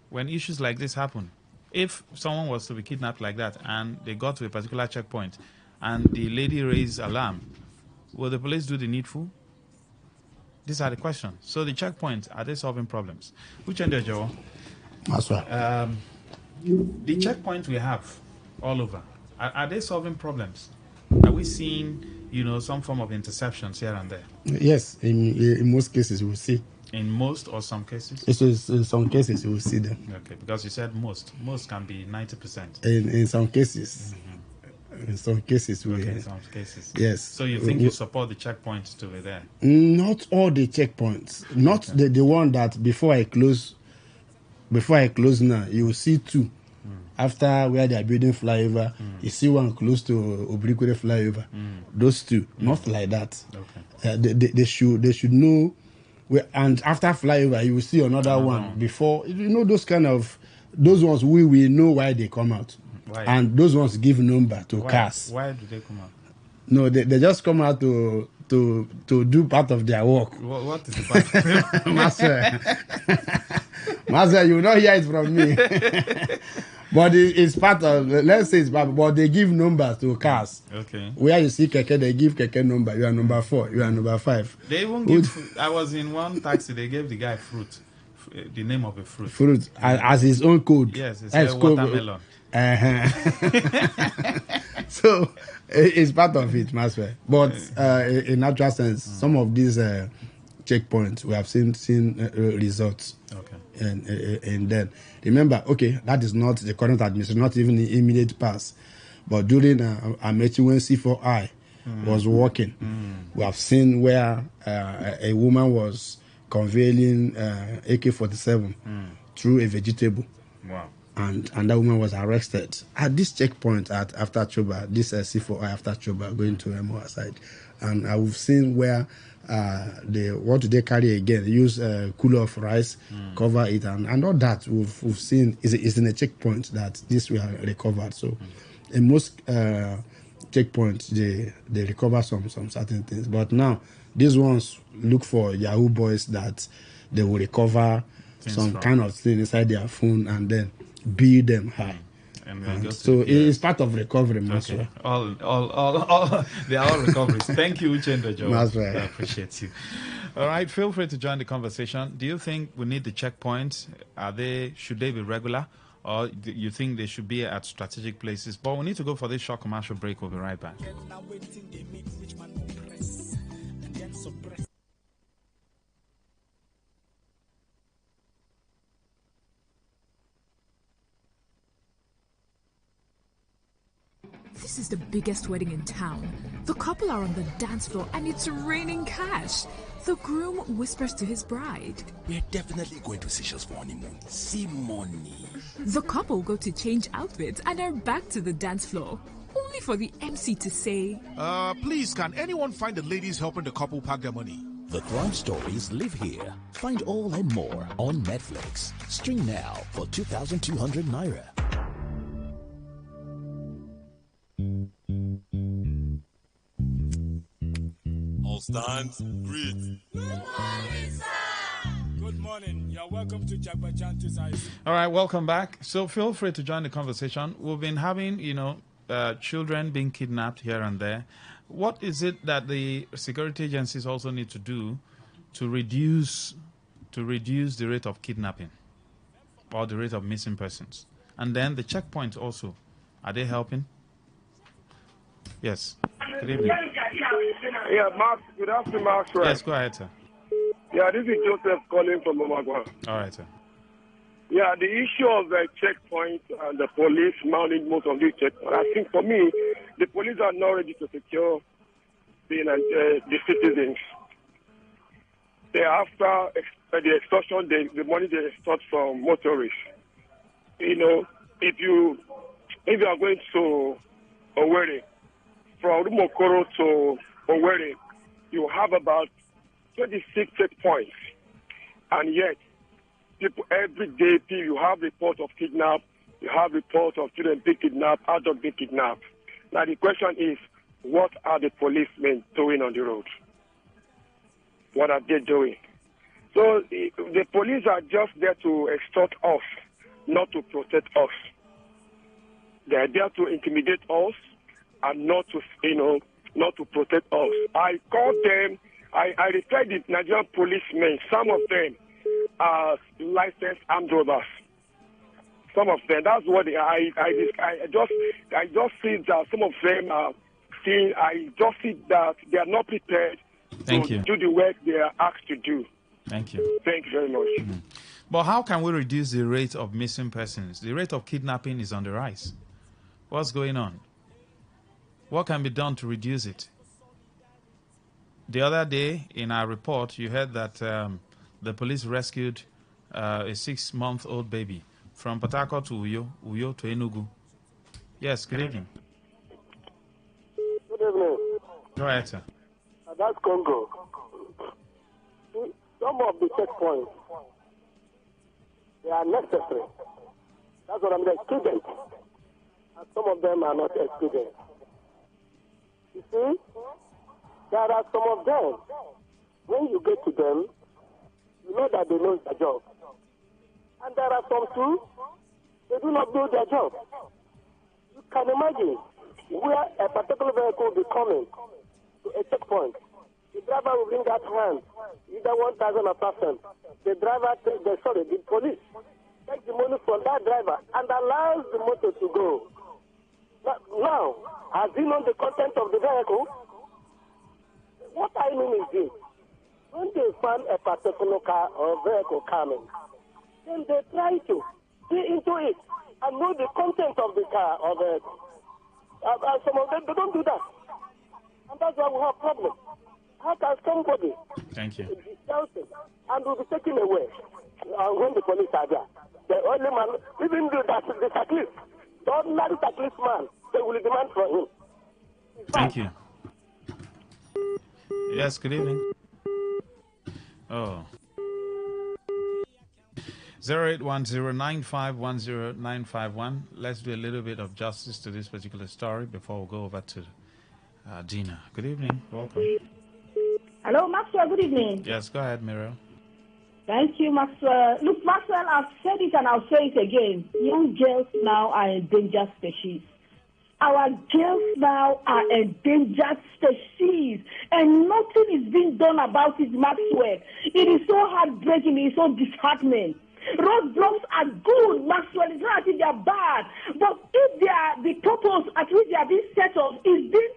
when issues like this happen? If someone was to be kidnapped like that and they got to a particular checkpoint and the lady raised alarm, will the police do the needful? These are the questions. So the checkpoints, are they solving problems? Which end, Joe? That's right. The checkpoints we have all over, are they solving problems? Are we seeing, some form of interceptions here and there? Yes, in most cases we will see. In most or some cases? In some cases we will see them. Okay, because you said most. Most can be 90%. In some cases. Mm-hmm. In some cases we. Okay, in some cases. Yes. So you think you support the checkpoints to be there? Not all the checkpoints. Not okay. the one that before I close now, you will see two. After where they are building flyover, you see one close to Oblique flyover. Those two, not like that. Okay. They should know. And after flyover, you will see another one before. Those ones we know why they come out. Why? And those ones give number to cars. Why do they come out? No, they just come out to do part of their work. What is the part of their work? Master, you will not hear it from me. But it's part of, let's say it's part, but they give numbers to cars. Okay. Where you see Keke, they give Keke number. You are number 4, you are number 5. They even give fruit. I was in one taxi, they gave the guy fruit, the name of a fruit. Fruit, as his own code. Yes, it's a watermelon. So, it's part of it, Master. But in natural sense, some of these checkpoints, we have seen results. Okay. And then remember, okay, that is not the current administration, not even the immediate past, but during Amechi when C4I was working, we have seen where a woman was conveying AK-47 through a vegetable. Wow. and that woman was arrested at this checkpoint after Choba, this C4I after Choba, going to MO side. And I've seen where what do they carry again? They use cooler of rice, cover it, and all that we've seen is in a checkpoint that this we have recovered. So in most checkpoints they recover some certain things, but now these ones look for Yahoo boys that they will recover some kind of thing inside their phone and then build them high. And so it's part of recovery, Masra. Okay. All they are all recoveries. Thank you, Uchendo Joe. Masra. I appreciate you. All right, feel free to join the conversation. Do you think we need the checkpoints? Should they be regular, or do you think they should be at strategic places? But we need to go for this short commercial break. We'll be right back. This is the biggest wedding in town. The couple are on the dance floor and it's raining cash. The groom whispers to his bride, "We're definitely going to Seychelles for honeymoon. See money." The couple go to change outfits and are back to the dance floor, only for the MC to say, Please, can anyone find the ladies helping the couple pack their money? The crime stories live here. Find all and more on Netflix. Stream now for 2,200 Naira. All stand, breathe. Good morning, sir. Good morning. You're welcome to Jagbajantu's house. All right, welcome back. So feel free to join the conversation. We've been having, children being kidnapped here and there. What is it that the security agencies also need to do to reduce the rate of kidnapping or the rate of missing persons? And then the checkpoints also, are they helping? Yes. Good evening. Yeah, Max. Good afternoon, Max. Right? Yes, go ahead, sir. Yeah, this is Joseph calling from Omagua. All right, sir. Yeah, the issue of the checkpoint and the police mounting most of these checkpoints. I think for me, the police are not ready to secure the citizens. They're after the extortion, the money they extort from motorists. If you are going to Owerri, from Rumokoro to Owerri, you have about 26 checkpoints, and yet people every day you have reports of kidnap, you have reports of children being kidnapped, adults being kidnapped. Now the question is, what are the policemen doing on the road? What are they doing? So the police are just there to extort us, not to protect us. They are there to intimidate us and not to protect us. I called them. I replied to Nigerian policemen. Some of them are licensed armed robbers. Some of them. That's what I just see that some of them are seeing. I just see that they are not prepared to do the work they are asked to do. Thank you. Thank you very much. Mm-hmm. But how can we reduce the rate of missing persons? The rate of kidnapping is on the rise. What's going on? What can be done to reduce it? The other day, in our report, you heard that the police rescued a 6-month-old baby from Port Harcourt to Uyo to Enugu. Yes, good evening. Good evening. Go ahead, sir. That's Congo. Some of the checkpoints, they are necessary. That's what I mean, students. And some of them are not students. You see, there are some of them, when you get to them, you know that they know their job. And there are some too, they do not do their job. You can imagine where a particular vehicle will be coming to a checkpoint. The driver will bring that hand, either 1,000 or 1,000. The police takes the money from that driver and allows the motor to go. Now, has he known the content of the vehicle? What I mean is this. When they find a particular car or vehicle coming, then they try to see into it and know the content of the car or vehicle. Some of them, they don't do that. And that's why we have problems. How can somebody Thank you. be shouting and will be taken away when the police are there? The only man, even the cyclist, the ordinary cyclist man, they will demand from him. Thank you. Yes, good evening. Oh. 0810951091. Let's do a little bit of justice to this particular story before we go over to Gina. Good evening. Welcome. Hello, Maxwell. Good evening. Yes, go ahead, Miriam. Thank you, Maxwell. Look, Maxwell, I've said it and I'll say it again. Young girls now are endangered species. Our girls now are endangered species, and nothing is being done about it, Maxwell. It is so heartbreaking. It is so disheartening. Roadblocks are good, Maxwell. It's not as if they are bad, but if they are the purpose at which they are being set up is being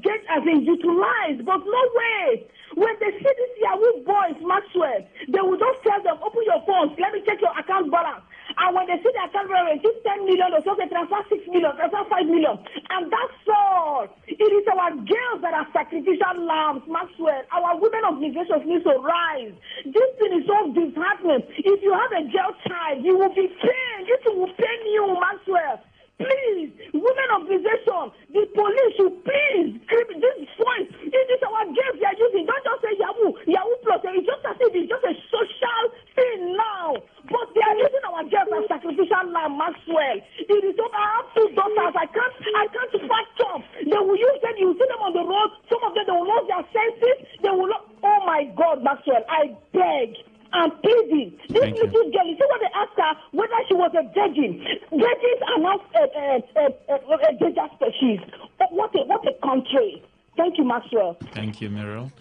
get as in utilized, but no way. When they see these Yahoo boys, Maxwell, they will just tell them, open your phones, let me check your account balance. And when they see the account balance, give 10 million, or so they transfer 6 million, transfer 5 million. And that's all. It is our girls that are sacrificial lambs, Maxwell. Our women organizations need to rise. This thing is so disheartening. If you have a girl child, you will be pained. This will pain you, Maxwell. Please, women organization, the police should please keep this point. It is our girls they are using. Don't just say Yahoo plus. It's just as if it's just a social thing now. But they are using our girls as sacrificial lamb, Maxwell. It is not. I have two daughters. I can't fight them. They will use them. You see them on the road. Some of them, they will lose their senses. They will not. Oh my God, Maxwell, I beg. I'm pleading. This little girl, you see what they asked her, whether she was a virgin. Virgins are not a danger species. What a country. Thank you, Maxwell. Thank you, Muriel.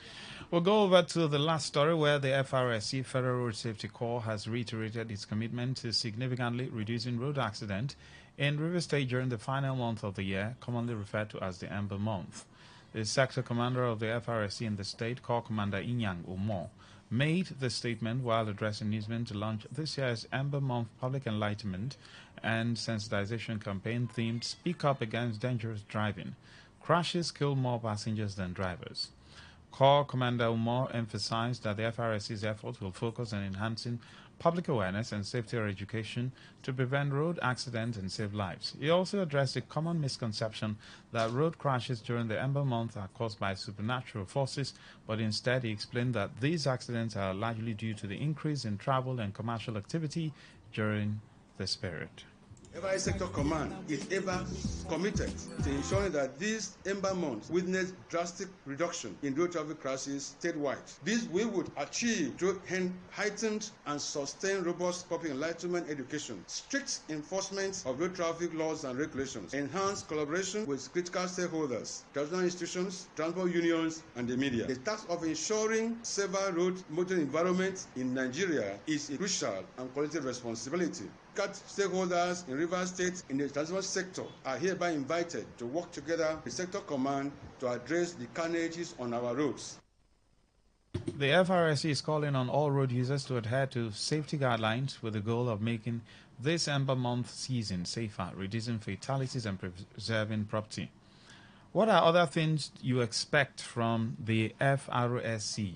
We'll go over to the last story where the FRSC, Federal Road Safety Corps, has reiterated its commitment to significantly reducing road accidents in River State during the final month of the year, commonly referred to as the Amber Month. The sector commander of the FRSC in the state, Corps Commander Inyang Umo, made the statement while addressing newsmen to launch this year's Amber Month public enlightenment and sensitization campaign themed Speak Up Against Dangerous Driving. Crashes kill more passengers than drivers. Corps Commander Umar emphasized that the FRSC's efforts will focus on enhancing public awareness and safety education to prevent road accidents and save lives. He also addressed a common misconception that road crashes during the Amber Month are caused by supernatural forces, but instead he explained that these accidents are largely due to the increase in travel and commercial activity during this period. Every sector command is ever committed to ensuring that these Amber months witness drastic reduction in road traffic crashes statewide. This we would achieve through heightened and sustained robust public enlightenment education, strict enforcement of road traffic laws and regulations, enhanced collaboration with critical stakeholders, traditional institutions, transport unions, and the media. The task of ensuring safer road motoring environment in Nigeria is a crucial and collective responsibility. Stakeholders in Rivers State in the transport sector are hereby invited to work together with Sector Command to address the carnages on our roads. The FRSC is calling on all road users to adhere to safety guidelines with the goal of making this Amber Month season safer, reducing fatalities and preserving property. What are other things you expect from the FRSC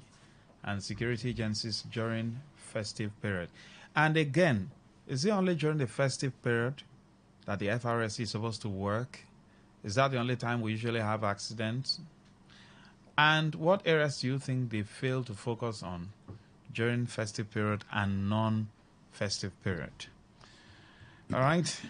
and security agencies during festive period? And again, is it only during the festive period that the FRSC is supposed to work? Is that the only time we usually have accidents? And what areas do you think they fail to focus on during festive period and non-festive period? All right.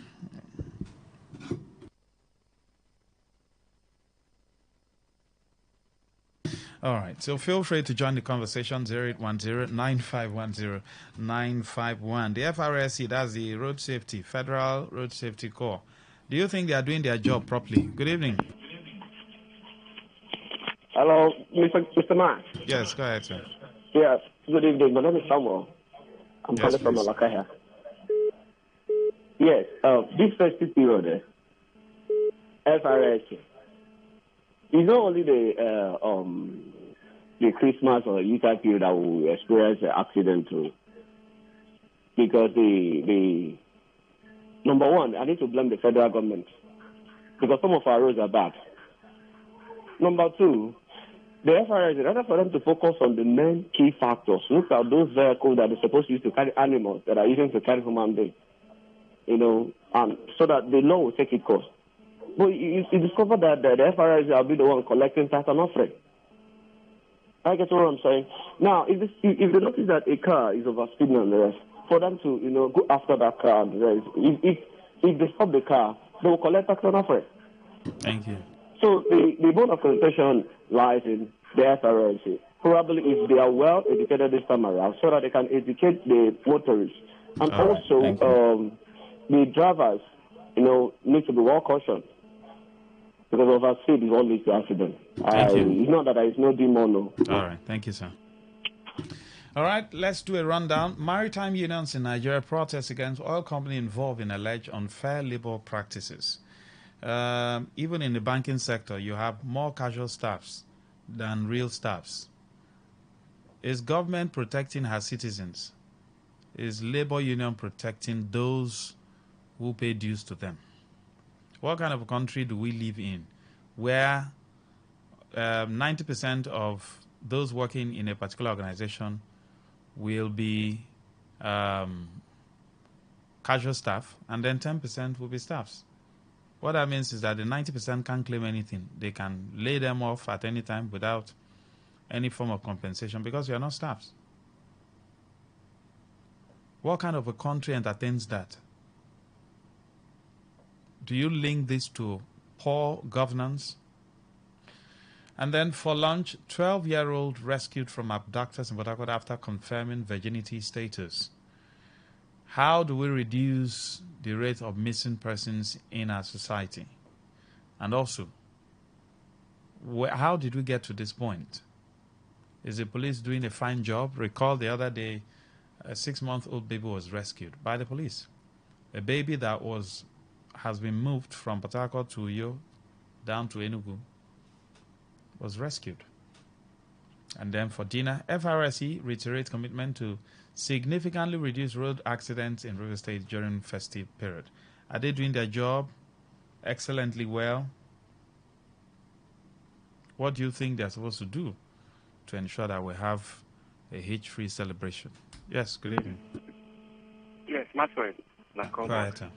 All right, so feel free to join the conversation, 0810-9510-951. The FRSC, that's the Road Safety, Federal Road Safety Corps. Do you think they are doing their job properly? Good evening. Hello, Mr. Mark. Yes, go ahead, sir. Yes, good evening. My name is Samuel. I'm calling from Alakaya. Yes, this festive period, FRSC, it's not only the Christmas or Easter period that we experience an accident too. Because the number one, I need to blame the federal government because some of our roads are bad. Number two, the FRS, in order for them to focus on the main key factors, look at those vehicles that are supposed to use to carry animals that are using to carry human beings, and so that the law will take its course. But you discover that the FRS will be the one collecting tax and offering. I get what I'm saying. Now, if they notice that a car is overspeeding on the rest, for them to go after that car and the rest, if they stop the car, they will collect tax and offering. Thank you. So the bone of contention lies in the FRS. Probably if they are well educated this time around, so that they can educate the motorists. And also, the drivers, need to be well cautioned. Because overspeed is what leads to accident. Thank you. It's not that there is no demon. All right. Thank you, sir. All right. Let's do a rundown. Maritime unions in Nigeria protest against oil company involved in alleged unfair labor practices. Even in the banking sector, you have more casual staffs than real staffs. Is government protecting her citizens? Is labor union protecting those who pay dues to them? What kind of a country do we live in where 90% of those working in a particular organization will be casual staff and then 10% will be staffs? What that means is that the 90% can't claim anything. They can lay them off at any time without any form of compensation because you are not staffs. What kind of a country entertains that? Do you link this to poor governance? And then for lunch, 12-year-old rescued from abductors in Port Harcourt after confirming virginity status. How do we reduce the rate of missing persons in our society? And also, how did we get to this point? Is the police doing a fine job? Recall the other day, a 6-month-old baby was rescued by the police. A baby that has been moved from Port Harcourt to Uyo down to Enugu was rescued. And then for dinner, FRSE reiterates commitment to significantly reduce road accidents in River State during festive period. Are they doing their job excellently well? What do you think they're supposed to do to ensure that we have a hitch-free celebration? Yes, good evening. Yes, Maxwell. Go ahead.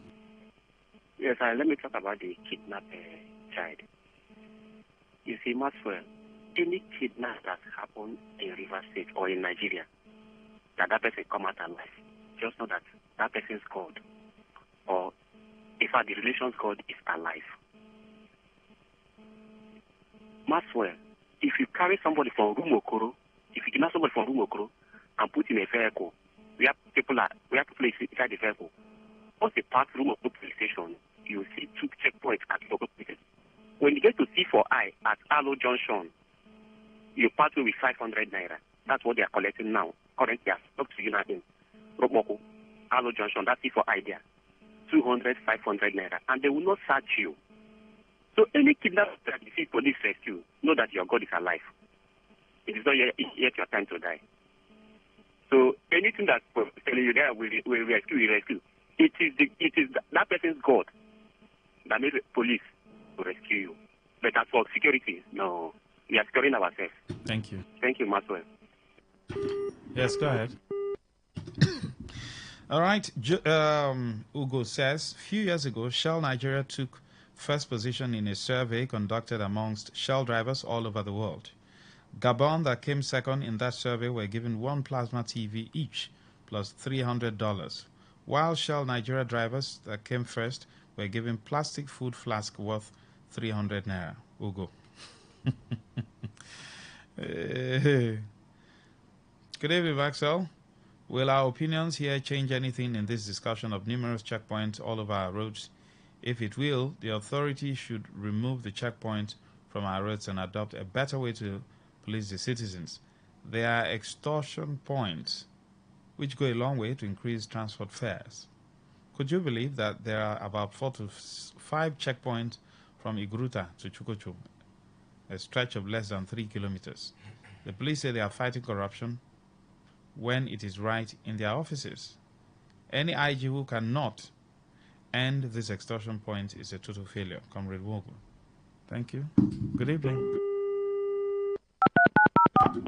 Yes, let me talk about the kidnapped child. You see, Maxwell, any kidnap that happened in River State or in Nigeria, that person come out alive, just know that person's God, or in fact the relation's God is alive. Maxwell, if you carry somebody from Rumokoro, if you kidnap somebody from Rumokoro and put in a vehicle, we have people inside the vehicle. Once they pass Rumokoro police station, you see 2 checkpoints at local police. When you get to C4I at Alo Junction, you pass with 500 naira. That's what they are collecting now. Currently, I spoke to you now in Romoko, Alo Junction, that's C4I there. 200, 500 naira. And they will not search you. So any kidnapper that you see police rescue, know that your God is alive. It is not yet your time to die. So anything that's telling you there will rescue. It is that person's God that made the police to rescue you. But as for security, no. We are securing ourselves. Thank you. Thank you, Maxwell. Yes, go ahead. All right. Ugo says, a few years ago, Shell Nigeria took first position in a survey conducted amongst Shell drivers all over the world. Gabon, that came second in that survey, were given 1 plasma TV each, plus $300, while Shell Nigeria drivers that came first were given plastic food flask worth 300 naira. Ugo. Good evening, Maxwell. Will our opinions here change anything in this discussion of numerous checkpoints all over our roads? If it will, the authority should remove the checkpoints from our roads and adopt a better way to police the citizens. There are extortion points which go a long way to increase transport fares. Could you believe that there are about 4 to 5 checkpoints from Igruta to Chukocho, a stretch of less than 3 kilometers? The police say they are fighting corruption when it is right in their offices. Any IG who cannot end this extortion point is a total failure. Comrade Wogu. Thank you. Good evening.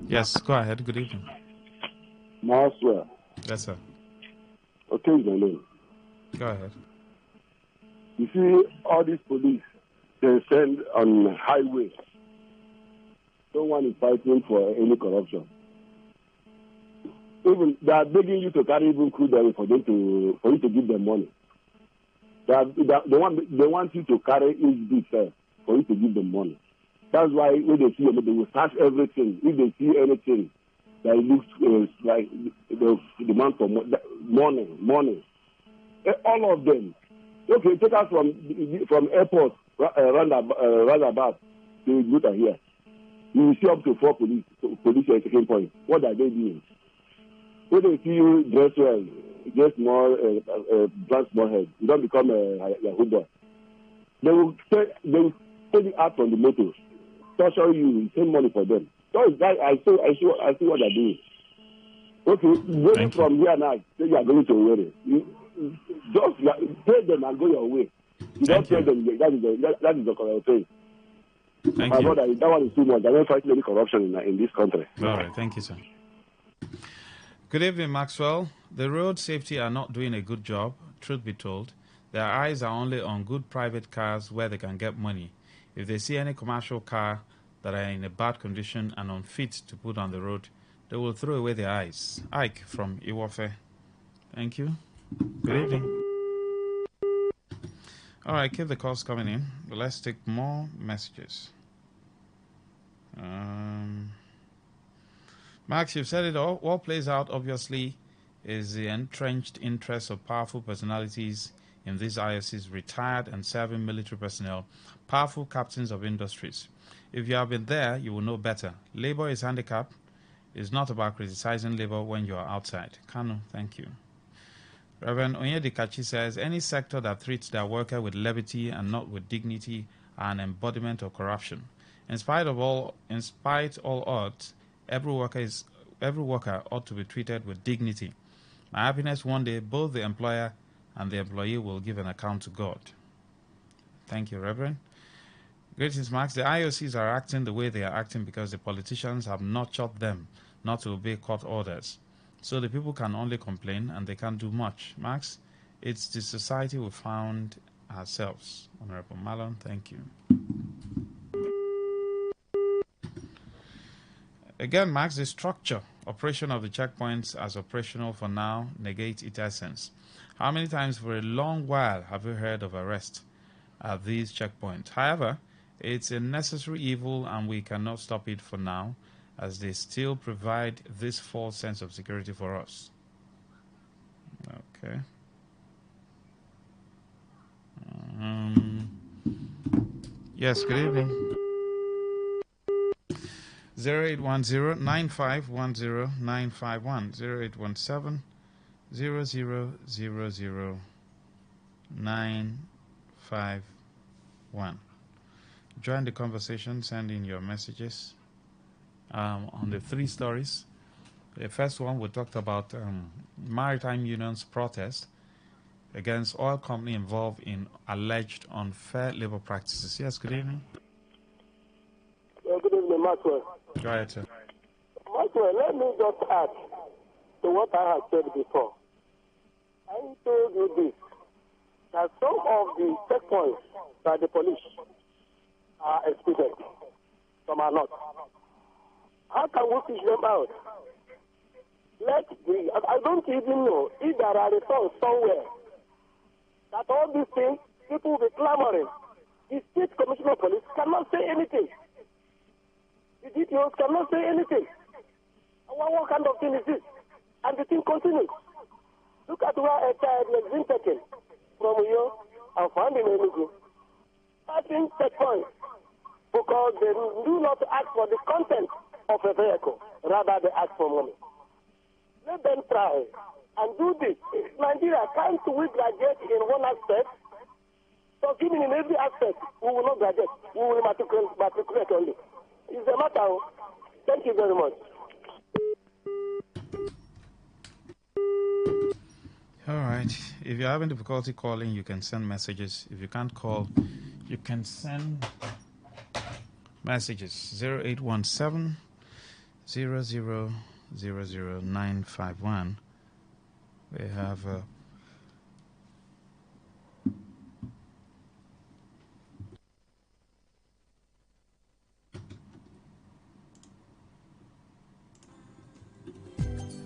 Yes, go ahead. Good evening. Maxwell. Yes, sir. Okay, my name. Go ahead. You see, all these police they send on highways. No one is fighting for any corruption. Even they are begging you to carry even crude oil for you to give them money. They want you to carry each bit for you to give them money. That's why when they see you, they will search everything. If they see anything that looks like the demand for money, all of them. Okay, take us from airport roundabout to Guta here. You will see up to 4 police at checking point. What are they doing? When they see you dress well, just more plant small head, you don't become a Yahoo boy. They will take you out from the motors, torture you, send money for them. So I see what they're doing. Okay, going from here now, say you are going to worry. Just pay them and go your way. You don't tell them that is the correct thing. My brother, that one is too much. I don't fight any corruption in this country. All right, thank you, sir. Good evening, Maxwell. The road safety are not doing a good job, truth be told. Their eyes are only on good private cars where they can get money. If they see any commercial car that are in a bad condition and unfit to put on the road, they will throw away their eyes. Ike from Iwofe. Thank you. Good evening. All right, keep the calls coming in. But let's take more messages. Max, you've said it all. What plays out, obviously, is the entrenched interest of powerful personalities in these IOCs, retired and serving military personnel, powerful captains of industries. If you have been there, you will know better. Labor is handicapped. It's not about criticizing labor when you are outside. Kanu, thank you. Reverend Onyedikachi says, any sector that treats their worker with levity and not with dignity are an embodiment of corruption. In spite all odds, every worker ought to be treated with dignity. My happiness, one day, both the employer and the employee will give an account to God. Thank you, Reverend. Greetings, Max. The IOCs are acting the way they are acting because the politicians have nurtured them not to obey court orders. So the people can only complain and they can't do much. Max, it's the society we found ourselves. Honorable Malon, thank you. Again, Max, the structure, operation of the checkpoints as operational for now negates its essence. How many times for a long while have we heard of arrest at these checkpoints? However, it's a necessary evil and we cannot stop it for now, as they still provide this false sense of security for us. Okay. Yes, good evening. 0810-9510-951, 0817-0000-951. Join the conversation, send in your messages on the 3 stories. The first one, we talked about maritime unions protest against oil company involved in alleged unfair labor practices. Yes, good evening. Good evening, Maxwell. Go ahead, sir. Maxwell, let me just add to what I have said before. I told you this, that some of the checkpoints by the police are excluded, some are not. How can we fish them out? I don't even know if there are reports somewhere that all these things, people will be clamoring. The state commissioner of police cannot say anything. The DPOs cannot say anything. What kind of thing is this? And the thing continues. Look at where a child has been taken from you and found in Enugu. Passing checkpoints because they do not ask for the content of a vehicle, rather they ask for money. Let them try and do this. Nigeria, can't we graduate in one aspect? So given in every aspect, we will not graduate. We will matriculate only. It's a matter. Thank you very much. All right. If you're having difficulty calling, you can send messages. If you can't call, you can send messages. 0817 0000951. We have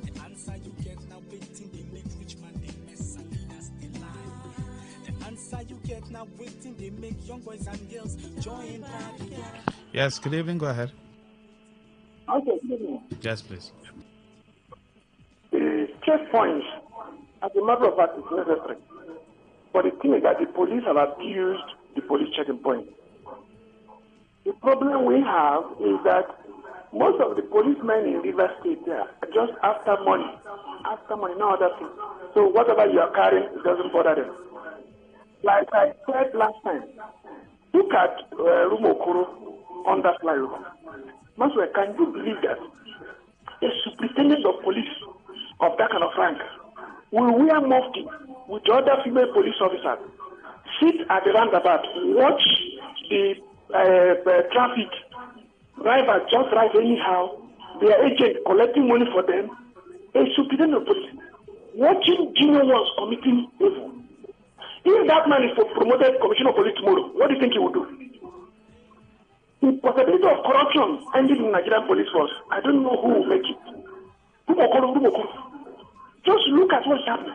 The answer you get now waiting, they make rich man, they mess and leaders, they lie. The answer you get now waiting, they make young boys and girls join party. Yes, good evening, go ahead. Okay, good evening. Yes, please. The checkpoints, as a matter of fact, is necessary. But the thing is that the police have abused the police checking point. The problem we have is that most of the policemen in River State there are just after money, no other thing. So whatever you are carrying, it doesn't bother them. Like I said last time, look at Rumokoro under flyover. Maswell, can you believe that a superintendent of police of that kind of rank will wear mufti with the other female police officers, sit at the roundabout, watch the traffic, drivers just drive anyhow, their agent collecting money for them, a superintendent of police watching junior ones committing evil. If that man is promoted commissioner of police tomorrow, what do you think he will do? The possibility of corruption ending in Nigerian police force, I don't know who will make it. Just look at what's happening.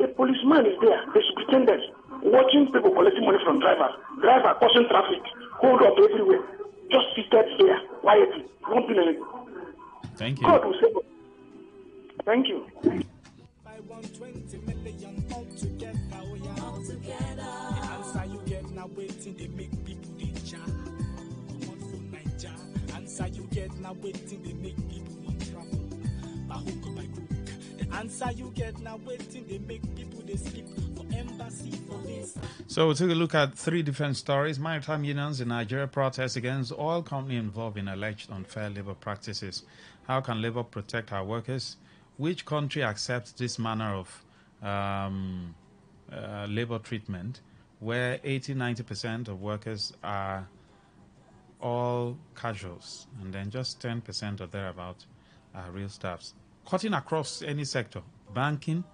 A policeman is there, the superintendent, watching people collecting money from drivers causing traffic, hold up everywhere, just seated there, quietly, not doing anything. Thank you. God will save us. Thank you. By 120 million all together. The answer you get now waiting, they make people they jam. Come on for Niger. Answer you get now waiting, they make people want travel. By hook or by crook. The answer you get now waiting, they make people they sleep for embassy for this. So we'll take a look at three different stories. Maritime unions in Nigeria protest against oil company involved in alleged unfair labor practices. How can labor protect our workers? Which country accepts this manner of labor treatment where 80-90% of workers are all casuals and then just 10% or thereabout are real staffs? Cutting across any sector. Banking,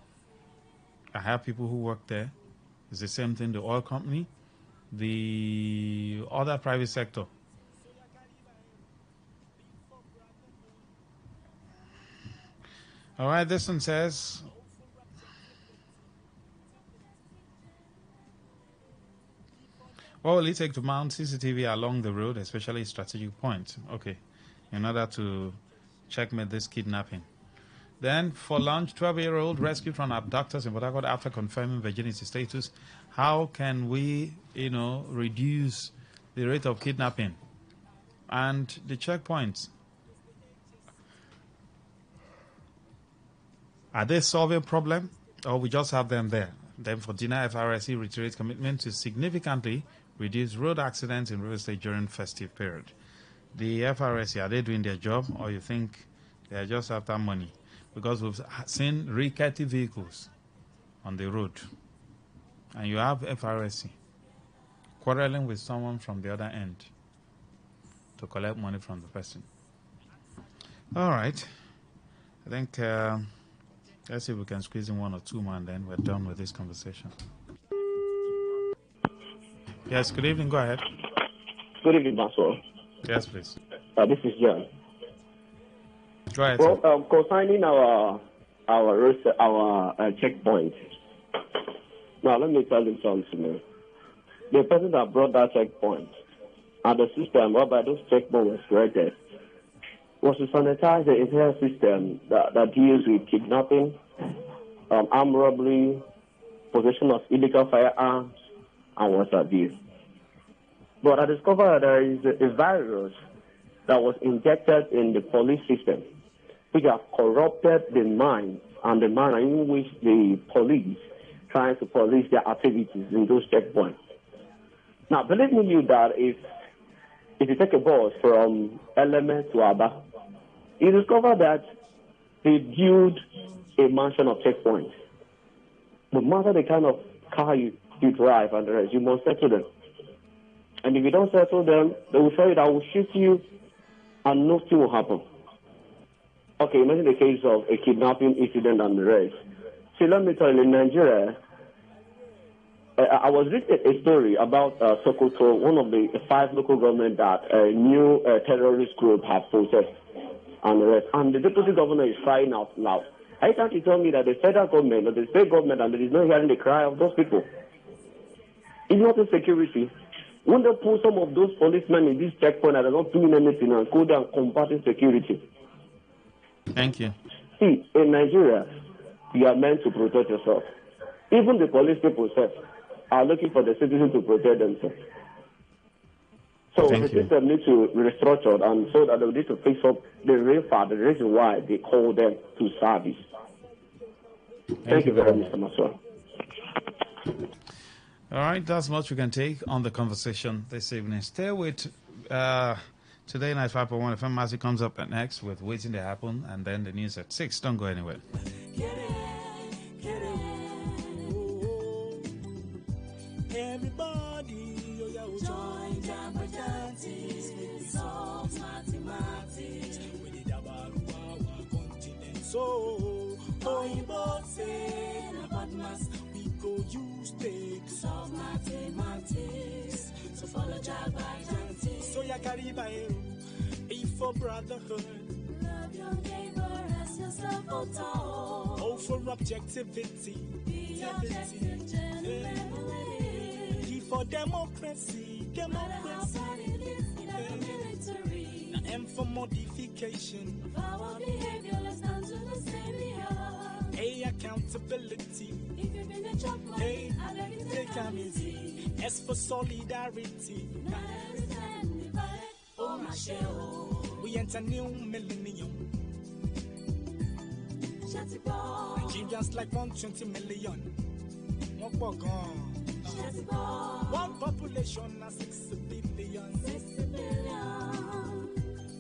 I have people who work there. It's the same thing, the oil company, the other private sector. All right, this one says, what will it take to mount CCTV along the road, especially strategic points? Okay, in order to checkmate this kidnapping. Then, for lunch, 12-year-old rescued from abductors in Port Harcourt after confirming virginity status. How can we, reduce the rate of kidnapping? And the checkpoints. Are they solving a problem, or we just have them there? Then for dinner, FRSC reiterates commitment to significantly reduce road accidents in River State during festive period. The FRSC, are they doing their job, or you think they are just after money? Because we've seen rickety vehicles on the road, and you have FRSC quarreling with someone from the other end to collect money from the person. All right. I think let's see if we can squeeze in one or two more, and then we're done with this conversation. Yes, good evening. Go ahead. Good evening, Maxwell. Yes, please. This is John. Go ahead. Well, concerning our checkpoint. Now, let me tell you something. The person that brought that checkpoint and the system whereby those checkpoints were created was to sanitize the entire system that deals with kidnapping, armed robbery, possession of illegal firearms, and what have you. But I discovered there is a virus that was injected in the police system, which has corrupted the mind and the manner in which the police trying to police their activities in those checkpoints. Now, believe me, that if you take a bus from Element to Aba, you discover that they build a mansion of checkpoints. No matter the kind of car you drive and the rest, you must settle them. And if you don't settle them, they will tell you that I will shoot you and nothing will happen. Okay, imagine the case of a kidnapping incident and the rest. See, let me tell you, in Nigeria, I was reading a story about Sokoto, one of the 5 local government that a new terrorist group have possessed and the rest. And the deputy governor is crying out loud. I can't you tell me that the federal government or the state government and there is not hearing the cry of those people? It's not insecurity. When they put some of those policemen in this checkpoint that are not doing anything and go down combating security. Thank you. See, in Nigeria, you are meant to protect yourself. Even the police people are looking for the citizens to protect themselves. So the system needs to be restructured, and so that they need to fix up the real fact, the reason why they call them to service. Thank you very much, Mr. Maswa. All right, that's much we can take on the conversation this evening. Stay with Today 95.1 FM as it comes up next with Waiting to Happen, and then the news at 6. Don't go anywhere. Everybody, join Jambajantis, solve mathematics. We did about our continent. So, Oimbo say, about mass, we go use take solve mathematics. So follow Jambajantis. So ya carry if for brotherhood. Love your neighbor as yourself, oh, for objectivity. Be objective, for democracy, and for modification of our behavior, let's stand to the same. A accountability. If you've been a job, hey, I beg you take a easy. S for solidarity. Oh my shell, we enter new millennium. Nigerians like 120 million. More gone. One population of 6 billion. 6 billion.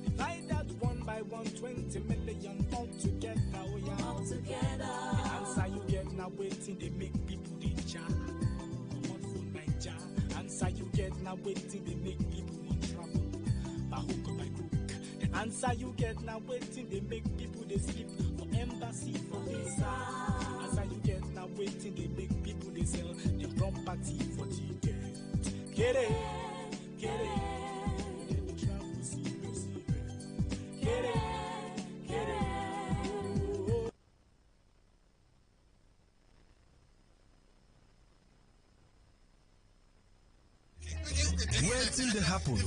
Divide that 1 by 120 million all together. Oh yeah. All together. The answer you get now waiting they make people they jar. Come on for Nigeria. Answer you get now waiting they make people in trouble. By hook or by crook. The answer you get now waiting they make people they sleep for embassy for visa. Answer you get now waiting they make people they sell their property for ticket. Get it, get it. Then the travel serious. Get it, get it.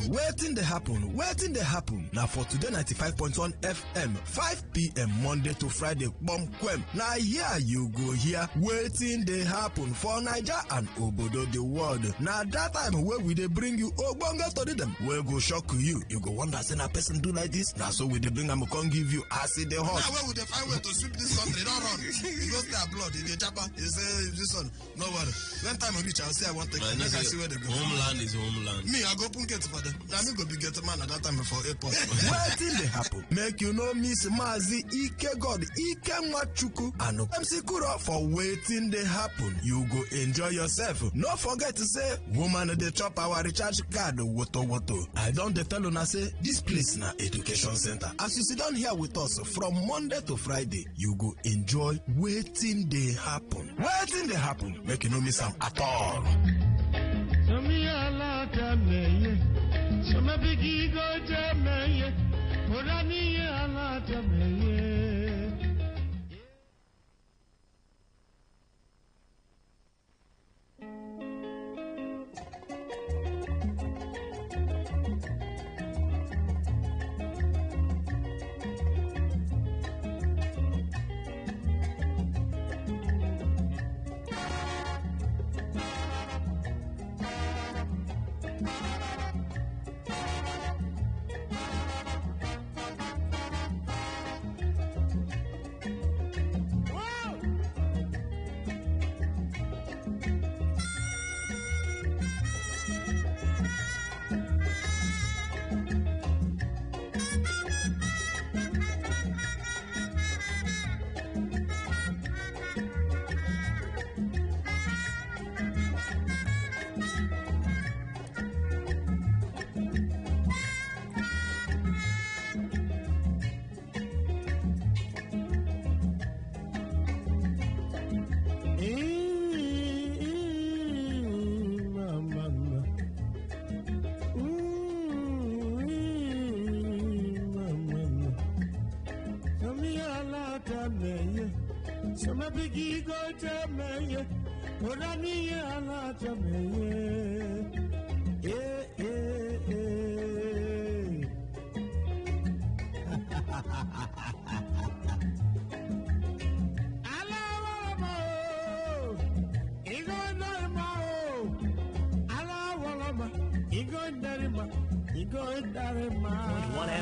Waiting they happen. Now for Today 95.1 FM, 5 p.m. Monday to Friday, bomb quem. Now yeah, you go here. Waiting they happen for Niger and Obodo the world. Now that time where we they bring you Ogbonga study them. Where go shock you. You go wonder say a person do like this. Now so we they bring them come give you acid the hot. Now where would they find way to sweep this country? Don't run. You go stay blood in the chopper. You say this one. No worry. When time I reach, I'll say I want to take. I see where they go. Homeland is homeland. Me, I go punket for them. Now me go be get a man at that time before airport. Waiting they happen. Make you know Miss Mazi Ike God Ike Machuku and MC Kura for waiting they happen. You go enjoy yourself. No forget to say woman they chop our recharge card woto. I don't tell you now say this place na education center. As you sit down here with us from Monday to Friday, you go enjoy waiting they happen. Waiting they happen. Make you know miss them at all. So my biggie go to me, Morani a lot of me.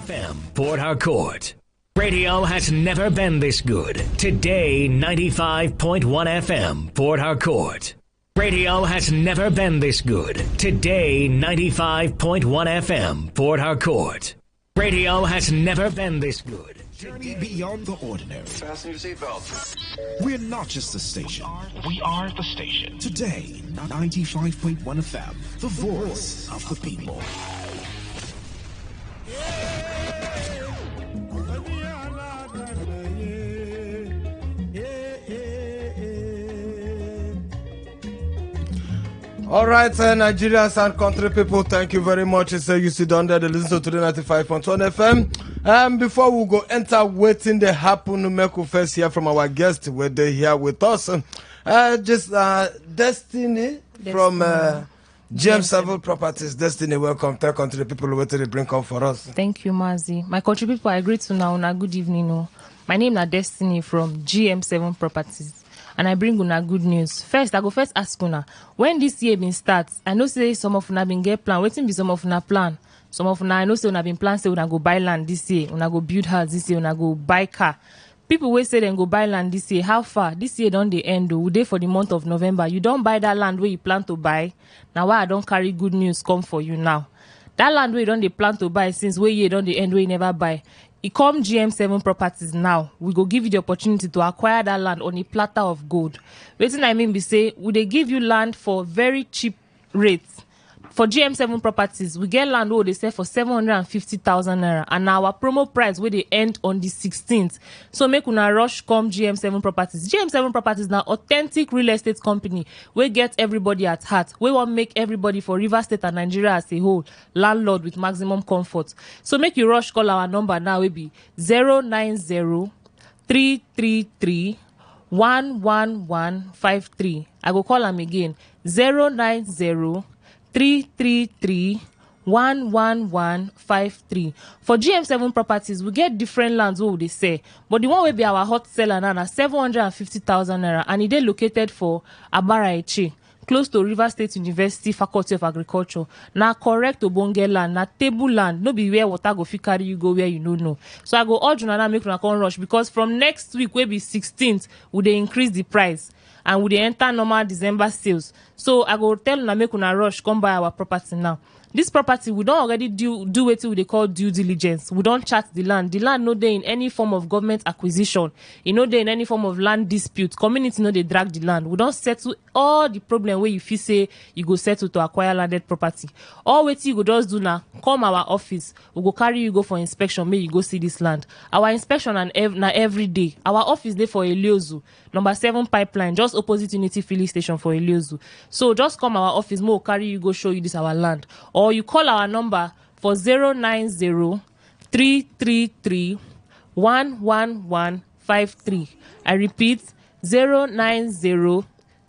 FM, Port Harcourt. Radio has never been this good. Today, 95.1 FM, Port Harcourt. Radio has never been this good. Today, 95.1 FM, Port Harcourt. Radio has never been this good. Journey beyond the ordinary. Fasten your seatbelts. We're not just a station. We are the station. Today, 95.1 FM, the voice of the people. All right, Nigerians and country people, thank you very much. It's you sit down there to listen to Today 95.1 FM. Before we go enter waiting the happen to make first hear from our guest where they here with us. Destiny from GM7 Properties. Destiny, welcome. Tell country people where they bring up for us. Thank you, Mazi. My country people, I greet you now. Good evening. My name is Destiny from GM7 Properties. And I bring una good news. First, I go first ask una, when this year been start, I know say some of una been get plan. Waiting be some of una plan. Some of una, I know say una been plan say una go buy land this year, una go build house this year, una go buy car. People will say then go buy land this year. How far? This year don't they end though? We dey for the month of November. You don't buy that land where you plan to buy. Now why I don't carry good news come for you now? That land where you don't they plan to buy since where you don't the end where you never buy. It come GM7 Properties now. We go give you the opportunity to acquire that land on a platter of gold. Waiting I mean be say, we they give you land for very cheap rates. For GM7 Properties, we get land where they sell for 750,000 naira, and our promo price where they end on the 16th. So make una rush come GM7 Properties. GM7 Properties now authentic real estate company. We get everybody at heart. We want make everybody for River State and Nigeria as a whole landlord with maximum comfort. So make you rush call our number now. Will be 090 333 11153. I go call them again 090 333 11153. For GM7 Properties, we get different lands where they say, but the one will be our hot seller now na 750,000 naira, and it is located for Abara Eche, close to River State University Faculty of Agriculture. Now correct Obonge land, na table land, no be where water go fit carry you go where you no know. So I go urge una make una come rush, because from next week will be 16th, we they increase the price. And we enter normal December sales. So I go tell una make una rush come buy our property now. This property, we don't already do what they call due diligence. We don't chat the land. The land no dey in any form of government acquisition. It no dey in any form of land dispute. Community no dey drag the land. We don't settle all the problem where you feel say you go settle to acquire landed property. All what you go just do now, come our office. We go carry you go for inspection. May you go see this land. Our inspection and every day. Our office dey for Eliozu, number 7 pipeline, just opposite Unity filling station for Eliozu. So just come our office. We'll carry you go show you this our land. Or you call our number for 090 333 11153. I repeat, 090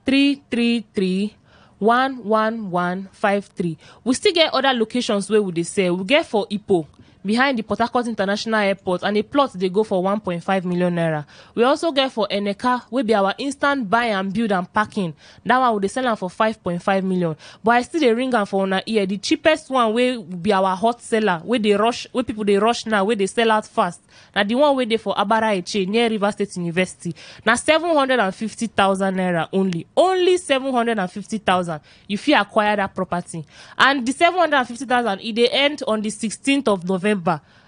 333 11153. We still get other locations where would they say we get for Ipo, behind the Port Harcourt International Airport, and a plot they go for 1.5 million naira. We also get for Eneka, will be our instant buy and build and parking. That one would they sell them for 5.5 million. But I still they ring them for una ear. The cheapest one will be our hot seller, where they rush, where people they rush now, where they sell out fast. Now the one where they for Abara Eche near River State University. Now 750,000 naira only. Only 750,000. You feel acquire that property. And the 750,000 it they end on the 16th of November.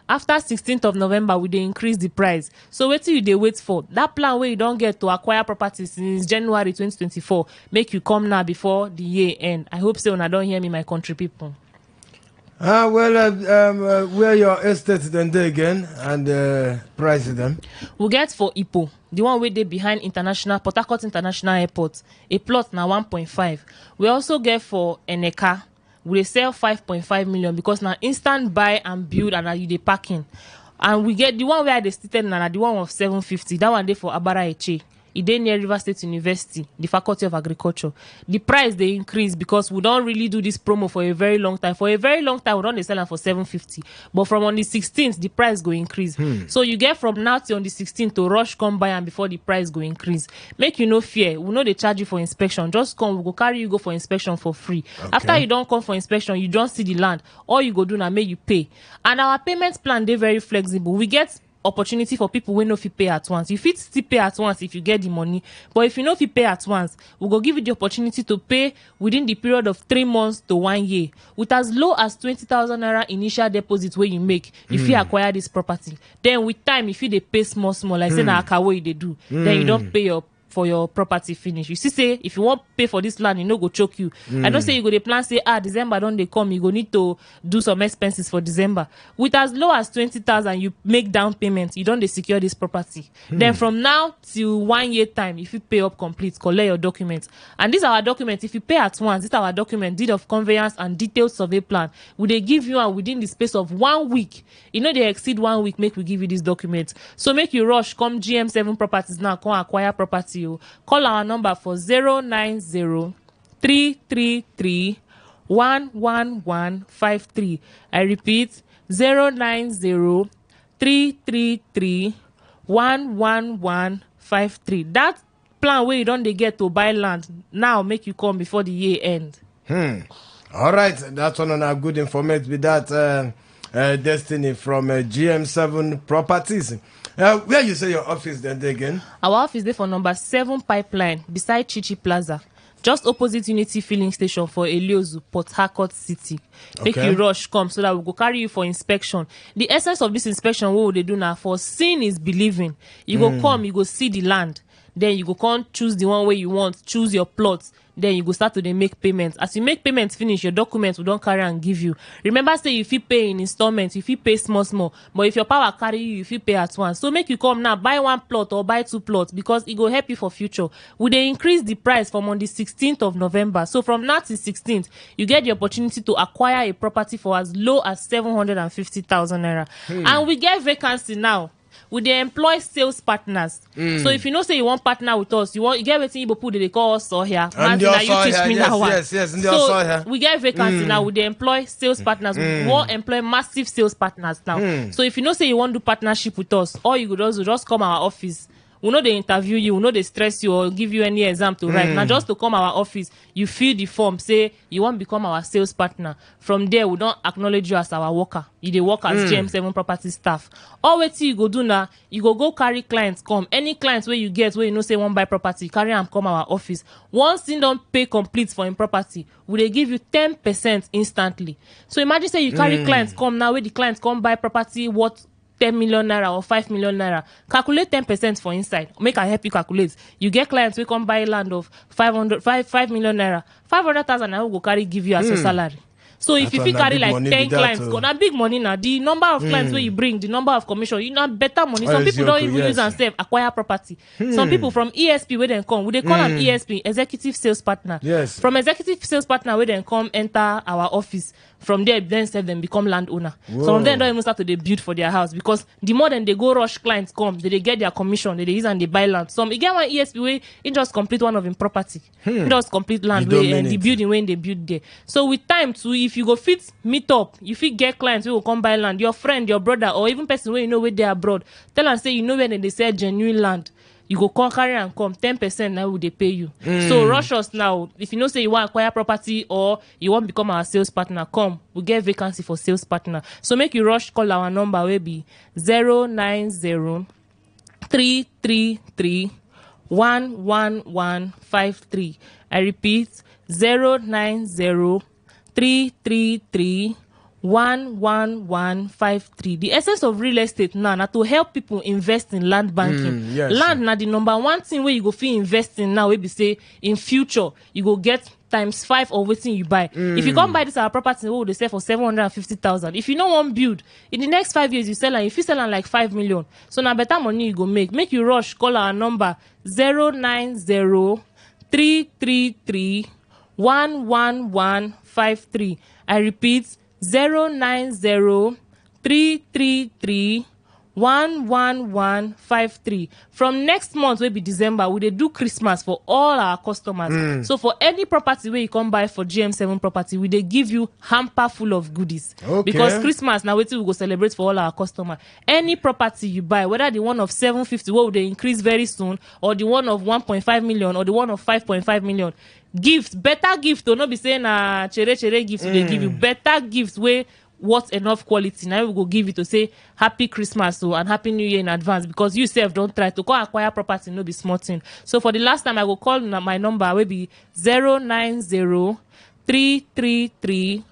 After 16th of November, we they increase the price. So what you they wait for? That plan where you don't get to acquire properties since January 2024, make you come now before the year end. I hope so. When I don't hear me, my country people. Where your estate then there again and price them? We get for Ipo, the one where they behind Port Harcourt International Airport, a plot now 1.5. We also get for Eneka. We sell 5.5 million because now instant buy and build and now you the parking. And we get the one where they stated now the one of 750. That one day for Abara Eche. dey near River State University, the Faculty of Agriculture. The price they increase because we don't really do this promo for a very long time. For a very long time, we don't dey sell them for 750. But from on the 16th, the price go increase. So you get from now till on the 16th to rush come buy and before the price go increase. Make you no fear. We know they charge you for inspection. Just come, we go carry you go for inspection for free. Okay. After you don't come for inspection, you don't see the land. All you go do now make you pay. And our payment plan they very flexible. We get opportunity for people when no fit pay at once. You fit still pay at once if you get the money, but if you no fit pay at once, we go give you the opportunity to pay within the period of 3 months to 1 year with as low as 20,000 naira initial deposit where you make if you acquire this property. Then with time, if you they pay small like say na akawo they do, then you don't pay for your property finish. You see, say if you want pay for this land, you no go choke you. I don't say you go the plan say December don't they come, you go need to do some expenses for December. With as low as 20,000, you make down payment, you don't they secure this property. Then from now till 1 year time, if you pay up complete, collect your documents. And these are our documents. If you pay at once, this is our document, deed of conveyance and detailed survey plan. Will they give you and within the space of 1 week? You know they exceed 1 week, make we give you this document. So make you rush, come GM7 Properties now, come acquire property. Call our number for 090-333-11153. I repeat, 090-333-11153. That plan where you don't they get to buy land now make you come before the year end. All right, that's one on our good information with that Destiny from GM7 Properties. Where you say your office then again? Our office there for number 7 Pipeline beside Chichi Plaza, just opposite Unity Filling Station for Eliozu, Port Harcourt City. Make you rush come so that we go carry you for inspection. The essence of this inspection, what would they do now? For seeing is believing. You go come, you go see the land. Then you go come choose the one way you want, choose your plots. Then you go start to make payments. As you make payments finish, your documents will don't carry and give you. Remember, say if you pay in installments, if you pay small. But if your power carry you, if you pay at once. So make you come now, buy 1 plot or buy 2 plots because it will help you for future. Will they increase the price from on the 16th of November? So from now to 16th, you get the opportunity to acquire a property for as low as 750,000 naira. And we get vacancy now. We they employ sales partners. So if you know say you want partner with us, you get everything you put they call us or here. And you teach me yes, that one. Yes. So we get vacancy now. We they employ sales partners. We want employ massive sales partners now. So if you know say you want to do partnership with us, all you could just come our office. We know they interview you, we know they stress you or give you any exam to write. Now just to come our office, you fill the form, say you want to become our sales partner. From there, we don't acknowledge you as our worker. You dey work as GM7 Property staff. All what you go do now, you go carry clients come. Any clients where you get where you know say one buy property, carry them come our office. Once thing don't pay complete for in property, we they give you 10% instantly. So imagine say you carry clients come now where the clients come buy property worth 10 million naira or 5 million naira. Calculate 10% for inside. Make I help you calculate. You get clients who come buy land of 5 million naira. 500,000 naira will carry give you as your salary. So if you carry like 10 clients, go na big money now. The number of clients where you bring, the number of commission, you know better money. Some people don't even use and save, acquire property. Some people from ESP where they come, they call them ESP, executive sales partner. Yes. From executive sales partner where they come enter our office. From there, then sell them become landowner. Some of them don't even start to build for their house because the more than they go rush clients come, they get their commission, they use and they buy land. Some again one ESP way, it just complete one of them property. It just complete land way and the building when they build there. So with time too, if you go fit meet up, you fit get clients who will come buy land, your friend, your brother, or even person where you know where they are abroad, tell and say you know where they sell genuine land. You go carry and come 10% now will they pay you. So rush us now. If you know say you want to acquire property or you want to become our sales partner, come. We get vacancy for sales partner. So make you rush, call our number will be 090-333-11153. I repeat 090-333-11153. The essence of real estate now to help people invest in land banking. Yes. Land now the number one thing where you go feel invest in now, we be say in future you go get ×5 of what you buy. If you come buy this our property, what would they sell for 750,000? If you know one build in the next 5 years, you sell and if you sell on like 5 million, so now better money you go make you rush. Call our number 090-333-11153. I repeat 090-333-11153. 11153. From next month will be December, we dey do Christmas for all our customers. So for any property where you come buy for GM7 property, we dey give you hamper full of goodies. Because Christmas now wetin we go celebrate for all our customers. Any property you buy, whether the one of 750 wey dey increase very soon, or the one of 1.5 million, or the one of 5.5 million, gift, better gift, or not be saying chere gifts, they give you better gifts where what enough quality. Now we go give you to say Happy Christmas and Happy New Year in advance, because you self don't try to go acquire property, no be small thing. So for the last time, I go call my number will be 090 333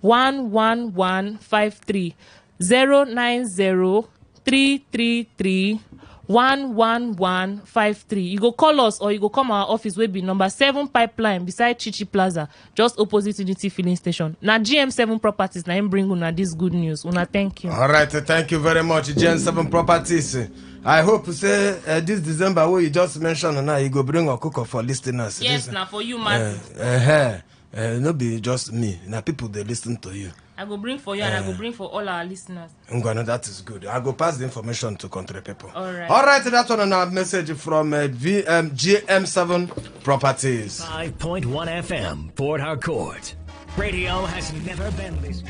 11153. 090 333 11153. You go call us or you go come our office wey be number 7 Pipeline beside Chichi Plaza, just opposite Unity Filling Station. Now GM7 Properties na him bring una this good news. Una thank you. All right, thank you very much, GM7 Properties. I hope say this December where you just mentioned now you go bring a cooker for listeners. Yes, now for you, man. No be just me. Now people they listen to you. I go bring for you and I go bring for all our listeners. That is good. I go pass the information to country people. All right, that's one our message from GM7 Properties. 5.1 FM, Port Harcourt. Radio has never been this.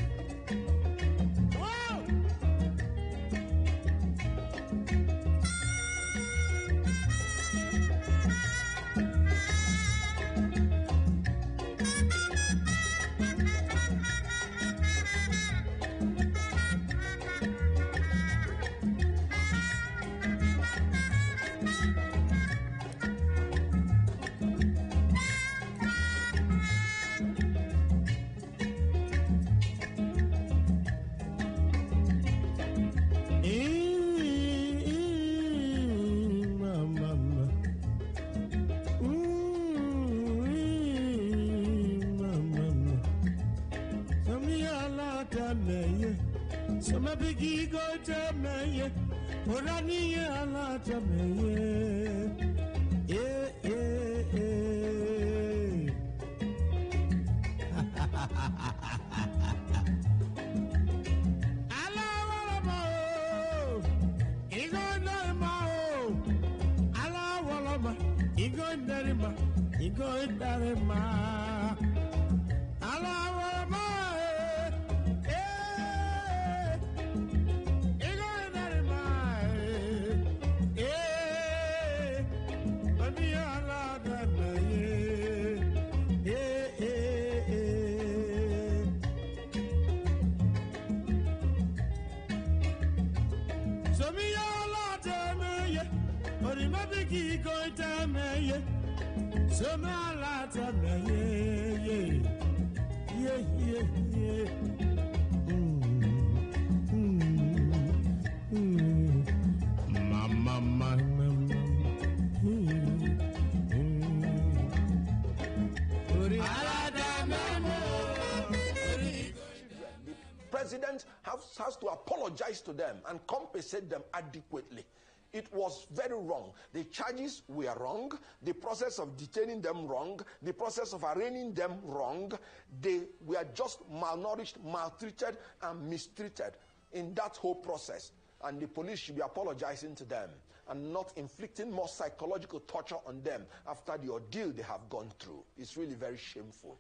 President has to apologize to them and compensate them adequately. It was very wrong. The charges were wrong. The process of detaining them wrong. The process of arraigning them wrong. They were just malnourished, maltreated, and mistreated in that whole process. And the police should be apologizing to them and not inflicting more psychological torture on them after the ordeal they have gone through. It's really very shameful.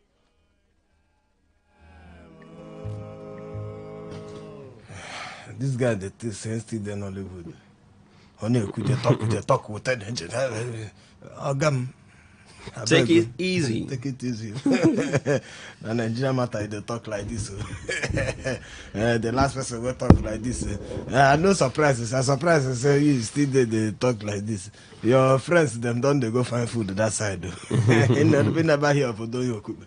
This guy that is sensitive in Hollywood. Only could you talk with that engine. Take it easy. Take it easy. The Nigerian matter, they talk like this. The last person will talk like this. No surprises. I'm surprised to say you still they talk like this. Your friends, them don't they go find food that side. We never hear for doing your cook.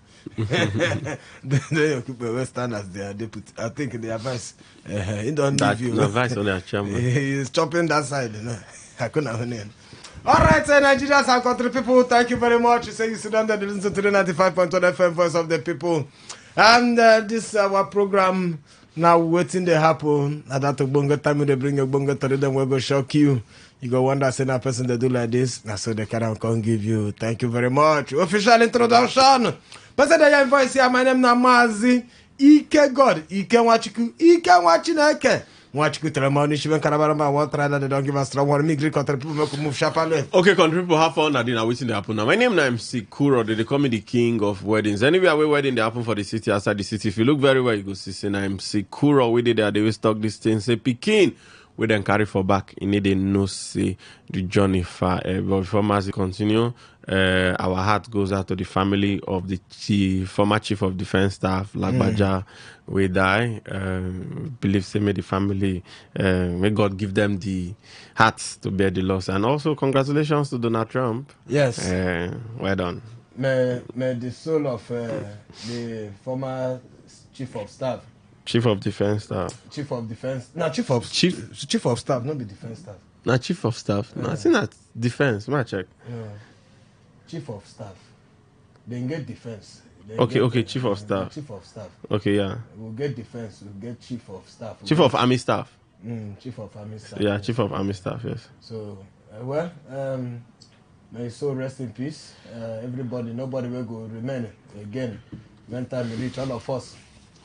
They occupy Western as their deputy. I think the advice he don't that give you. Advice on their chairman. He's chopping that side. I couldn't have name. All right, Nigerians and country people, thank you very much. You say you sit down there to listen to the 95.1 FM Voice of the People. And this our program now waiting to happen. At that bongo time they bring your bongo to them, we'll go shock you. You go wonder, say that person they do like this. Now so they can give you. Thank you very much. Official introduction. Person that you voice here, my name is Namazi. Ike God. Ike Wachiku. Ike Wachineke. Watch good ceremony. She went Carabarama, one try that they don't give us strong one. Me Greek country people make move sharply. Okay, country people have fun. Nadine, I'm waiting to happen now. My name is MC Kuro. They call me the king of weddings. Anywhere we wedding they happen for the city, outside the city. If you look very well, you go see. Say, I'm MC Kuro. We did that. They will stock this thing. Say, Pekin. We then carry for back. You need to know say the journey far. But before Mazi continue, our heart goes out to the family of the former chief of defense staff, Lagbaja. We die. Believe say may the family, may God give them the hearts to bear the loss. And also congratulations to Donald Trump. Yes. Well done. May the soul of the former chief of staff. Chief of defense staff. Chief of defense. No, chief of staff, not the defense staff. No, chief of staff. No, I think that's defense. May I check? No. Chief of staff. They get defense. Okay, chief of staff. Chief of staff. Okay, yeah. We'll get defense. We'll get chief of staff. Chief of army staff. Chief of army staff. Yeah, chief of army staff. Yes. So, may his soul rest in peace. Nobody will go remain again. When time we reach, all of us.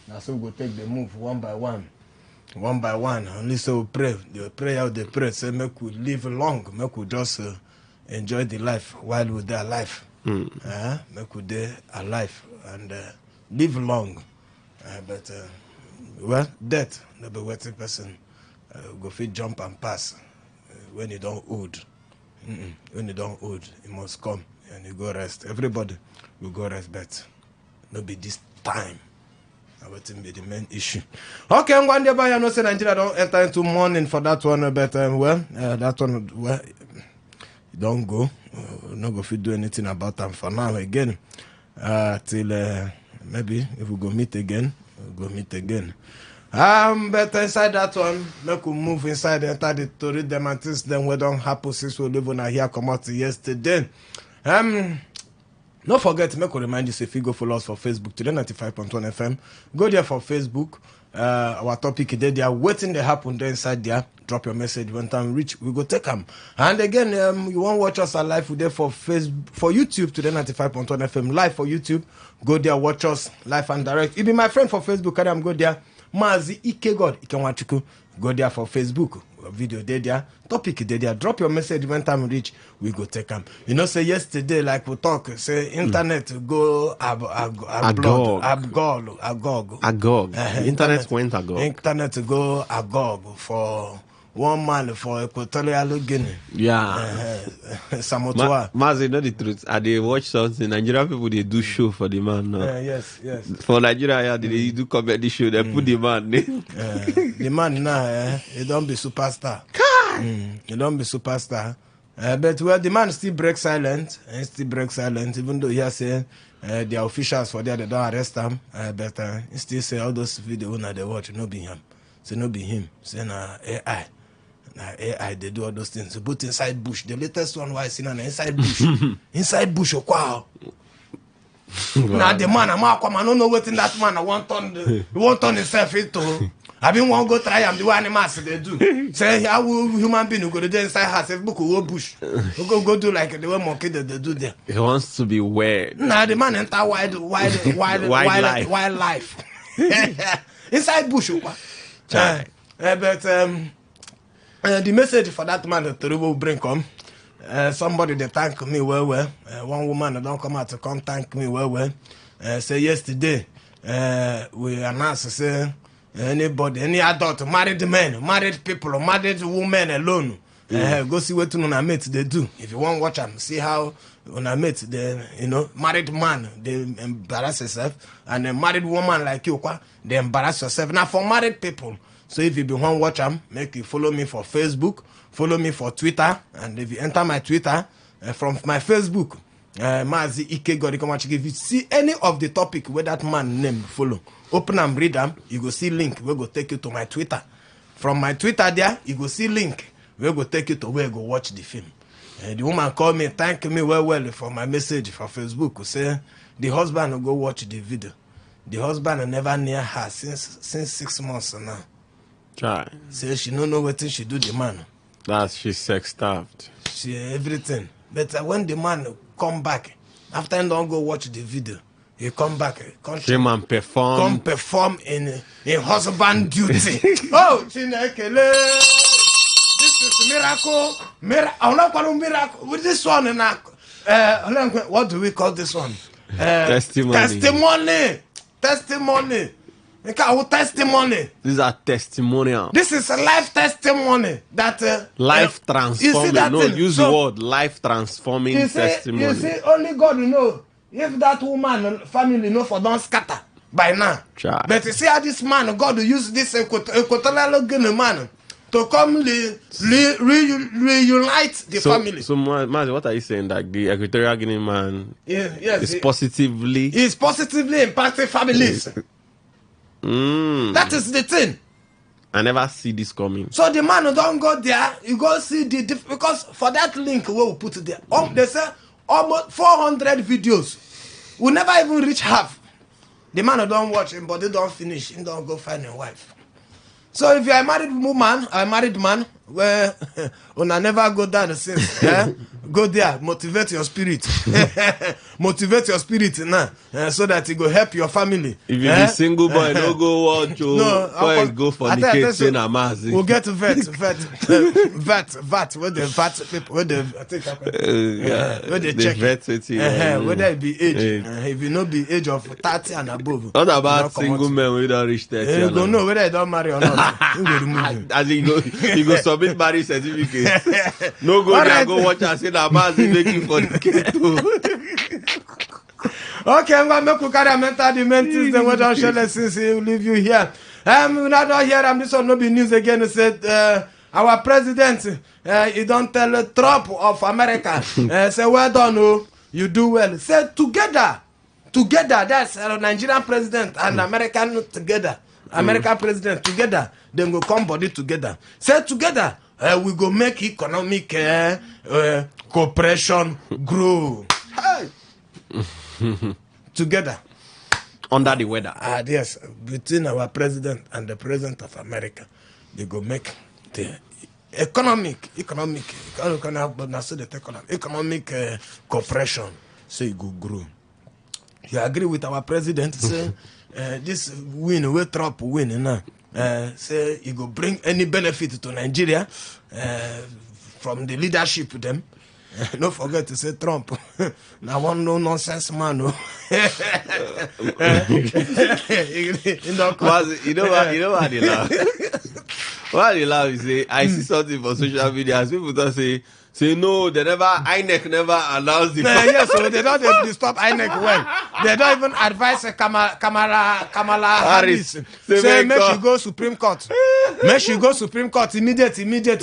Now so we'll take the move one by one. Only so we pray. The prayer, they pray. Say make we live long. Make we just enjoy the life while we're there alive. Make we there alive and live long. Death, the waiting person go fit jump and pass when you don't old. When you don't old, you must come and you go rest. Everybody will go rest, but no be this time. That will be the main issue. Okay, I'm going to buy. I know say Nigeria don't enter into mourning for that one, but that one, you don't go. Not go fit do anything about them for now again. Till maybe if we go meet again, we'll go meet again. But inside that one, make we move inside enter the to read them and things then what don't happen since we live on here come out yesterday. Don't forget, make we remind you, if you go follow us for Facebook, Today95.1 FM. Go there for Facebook. Our topic today, they are waiting to happen there inside there. Drop your message when time reach, we go take them. And again, you want to watch us live there for Facebook, for YouTube, Today95.1 FM, live for YouTube. Go there, watch us live and direct. You be my friend for Facebook, Adam, go there. Mazi Ikegod, Ikenwachuku. Go there for Facebook. Video there, topic there. Drop your message when time reach, we go take them. You know, say yesterday, like we talk, say internet go agog. Internet went agog. Internet go agog for one man for Equatorial Guinea. Yeah. Samotua. Mazi, know the truth. I they watch something. Nigerian people they do show for the man now. Yes. For Nigeria, they do comedy show. They put the man. The man now, he don't be superstar. He don't be superstar. But the man still breaks silent. Even though he has said the officials for there they don't arrest him. But he still say all those videos now they watch no be him. Say no be him. Say na AI. AI, they do all those things. Both inside bush. The latest one was seen on inside bush. Inside bush, wow. Now the man, I don't know what in that man. I want on himself into. I been want to go try. I'm the one animals they do. Say how will human being go there inside house? If book go bush, go do like the way monkey they do there. He wants to be weird. Now the man enter wildlife. Inside bush, but the message for that man that will bring come. Somebody they thank me well. One woman don't come out to come thank me well. Say yesterday we announced say anybody, any adult, married men, married people, married women alone. Go see what una mate they do. If you want watch them, see how una mate they married man they embarrass yourself, and a married woman like you they embarrass yourself. Now for married people. So if you be want watch them, make you follow me for Facebook, follow me for Twitter, and if you enter my Twitter from my Facebook, Mazi Ikegod, if you see any of the topic where that man name follow, open and read them, you go see link, we go take you to my Twitter. From my Twitter there, you go see link, we go take you to where you go watch the film. The woman called me, thank me well for my message for Facebook, say the husband will go watch the video. The husband never near her since 6 months now. Try. Say she don't know what she do the man. She's sex starved. She everything. But when the man come back, after he don't go watch the video, He come back. Came and perform. Come perform in husband duty. Oh, Chinekele. This is miracle. I'm not calling miracle. With this one, what do we call this one? Testimony. Testimony. These are testimonial. This is a life testimony that life transforming. No, thing? Use the word life transforming testimony. You see, only God will know if that woman family know for don't scatter by now. Try. But you see how this man, God will use this equatorial man to come reunite the family. So, Mazi, what are you saying? That the Equatorial Guinea man is positively impacting families. That is the thing. I never see this coming. So the man don't go there. You go see because for that link we will put it there. They say almost 400 videos. We never even reach half. The man don't watch him, but they don't finish. He don't go find a wife. So if you're a married woman, a married man, where una never go down the since, go there, motivate your spirit. Motivate your spirit now, so that it will help your family. If you're a single boy, don't go watch boys go for the kids in Amazi. We'll get VAT, where the VAT people, where the where they check whether it be age. If you not be age of 30 and above. What about single men we don't reach 30? You don't know whether they don't marry or not. As you go submit marriage certificate. No go there, go watch and say that man is making for the kid too. Okay, I'm gonna make you carry a mental dementis. Then what I'll share lessons will leave you here. We're not here. This will not be news again. It said our president he don't tell Trump of America. Say well done, oh, you do well. Say together. That's Nigerian president and American together. American president together, then go come body together. Say together, we go make economic cooperation grow. Together. Under the weather. Yes, between our president and the president of America, they go make the economic cooperation. So it go grow. You agree with our president? Say this win, where Trump win now. Say he go bring any benefit to Nigeria from the leadership them. Don't forget to say Trump. Now one no nonsense man. No. You know what they laugh. What they laugh is say I see something for social media. People don't say no, INEC never announced the yes, so they don't disturb INEC well. They don't even advise Kamala Harris. Say make she go Supreme Court. Make she go Supreme Court immediate.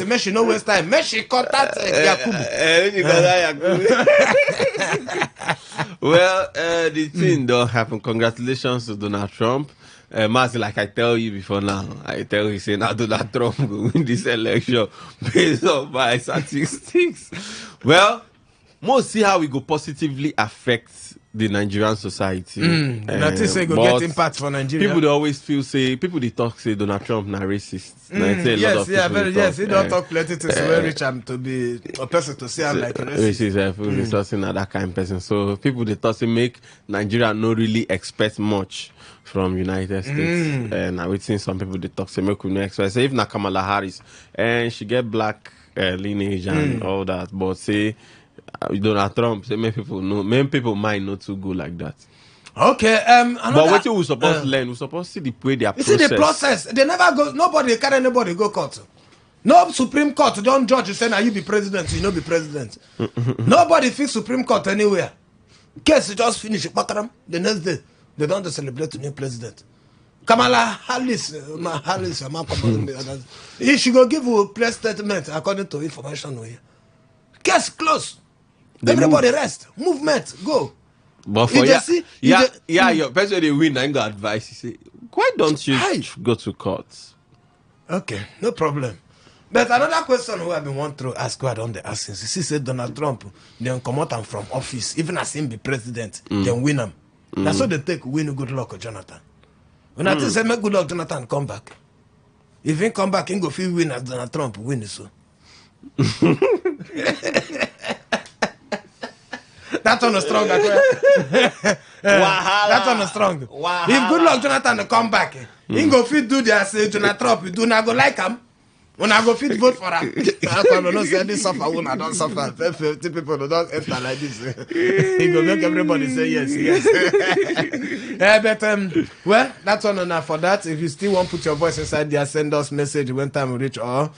Make she no waste time. Make she contact Yakubu. Well, the thing don't happen. Congratulations to Donald Trump. Mazi, like I tell you before now, I tell you, say now Donald Trump will win this election based on my statistics. Well, most see how we go positively affect the Nigerian society. Nothing say go get impact for Nigeria. People they always feel people they talk say Donald Trump na racist. Yes, he don't talk plenty to say rich and to be a person to say I'm like a racist. Resourcing that kind of person. So people they talk say make Nigeria no really expect much from United States. And I would think some people they talk say make we no expect. Say if na Kamala Harris and she get black lineage and all that, but say Donald Trump say many people mind not to go like that. Okay, but what we supposed to learn, we supposed to see the way they are process. You see the process. They never go. Nobody carry anybody go court. No Supreme Court don't judge you say now you be president, you no be president. Nobody fix Supreme Court anywhere. Case just finish. The next day they don't celebrate the new president. Kamala Harris, she go give a press statement according to information we hear. Case closed. Everybody rest. Movement go. But for your person they win, I got advice. You say, why don't you go to court? Okay, no problem. But another question who I've been wanting to ask, who I don't ask since he said Donald Trump, then come out and from office, even as him be president, then win him. That's what they take win good luck, Jonathan. When I say make good luck, Jonathan, come back. If he come back, he go feel win as Donald Trump win so. That one is strong. That one is strong. If good luck Jonathan come back, he go fit do their say Jonathan Trump. Do not go like him. When I go fit vote for him. I don't say this suffer. When I don't suffer, 50 people don't enter like this. He go make everybody say yes. But well, that's one enough for that. If you still want to put your voice inside there, send us message when time we reach or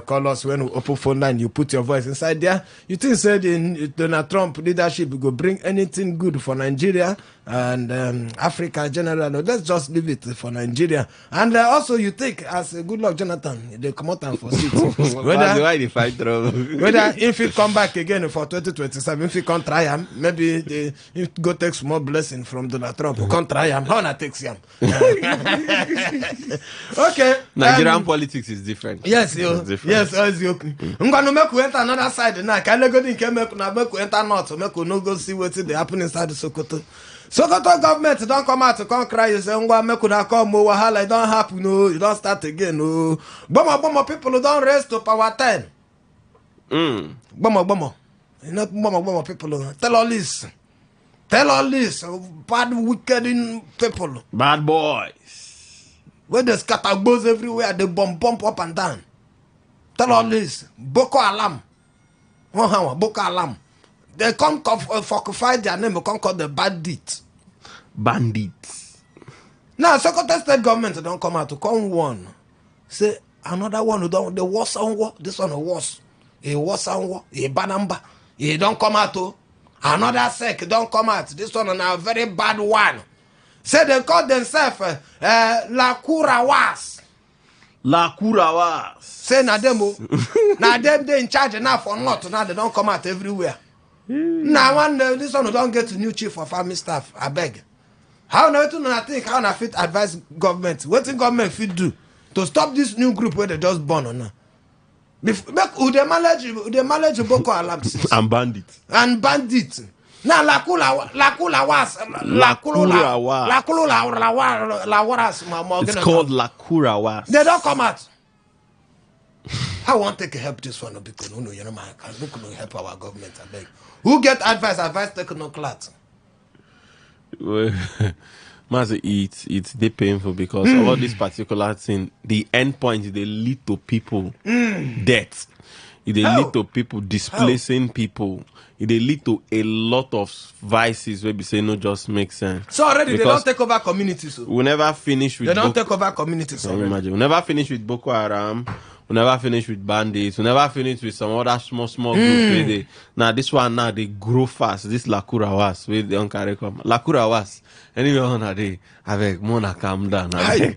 call us when we open phone line. You put your voice inside there. You think said in Donald Trump leadership go bring anything good for Nigeria and Africa general? Let's just leave it for Nigeria. And also you think as a good luck Jonathan, they come out and for seat. Why they fight trouble? Whether if it come back again for 2027, if he can't try him, maybe they go take small blessing from Donald Trump. Can't try him. How not takes him? Okay. Nigerian politics is different. Yes, you. Yes, as you. I'm gonna make we enter another side now. Can I go in? Can make we enter north? Make we no go see what they happen inside the Sokoto. Sokoto government don't come out to come cry. You say, make we come wahala. It don't happen. No, you don't start again. No, bomber people don't raise to power 10. Bomber. You know, bomber people. Tell all this. Bad, wicked people. Bad boys. Where they scatter bows everywhere, they bump up and down. Tell all this. Boko Haram. Boko Haram. They come fortify their name, they come call the bandits. Now, Sokoto state government don't come out to come one. Say another one who don't the worst on war. This one worse. A worse on war. A bad number. He don't come out to. Another sec don't come out. This one is a very bad one. Say they call themselves Lakurawas. Say na them they in charge now for not. Now they don't come out everywhere. Now one this one don't get a new chief of army staff. I beg. How now I think how na fit advise government? What the government fit do to stop this new group where they just born on now? Who they manage Boko Haram and bandits. Now Lakula It's called Lakurawas. They don't come out. I want to take help this one because no, you know, man, we can help our government. I beg. Who get advice technocrat? It's they painful because all this particular thing, the end point they lead to people death. They lead to people displacing people. They lead to a lot of vices where we say no just makes sense. So already because they don't take over communities. So. We never finish with take over communities. Imagine. We never finish with Boko Haram. We never finish with bandits. We never finish with some other small groups. Now this one now they grow fast. This Lakurawas where they don't carry come. Lakurawas. Anyway on a day, I beg Mona calm down.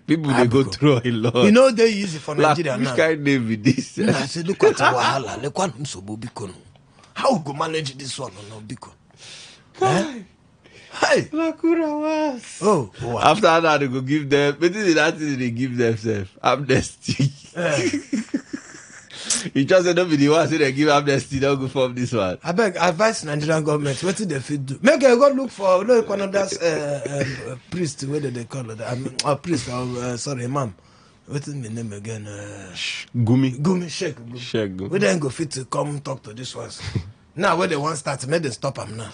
People they go through a lot. You know they easy for Nigeria now. Which kind of with this? I say look at wahala. Look what so biko. How we go manage this one no biko? Hey, Lakurawas. Oh, wow. After that they go give them. But this is that thing they give themselves amnesty. You just say don't be the one say they give amnesty. Don't go for this one. I beg advise Nigerian government. What did they fit do? Make a go look for one of those priest. Where did they call it? Priest. Sorry, imam. What is my name again? Gumi Sheikh. Gumi. We then go fit to come talk to this ones. Now where they want to start, make them stop them now.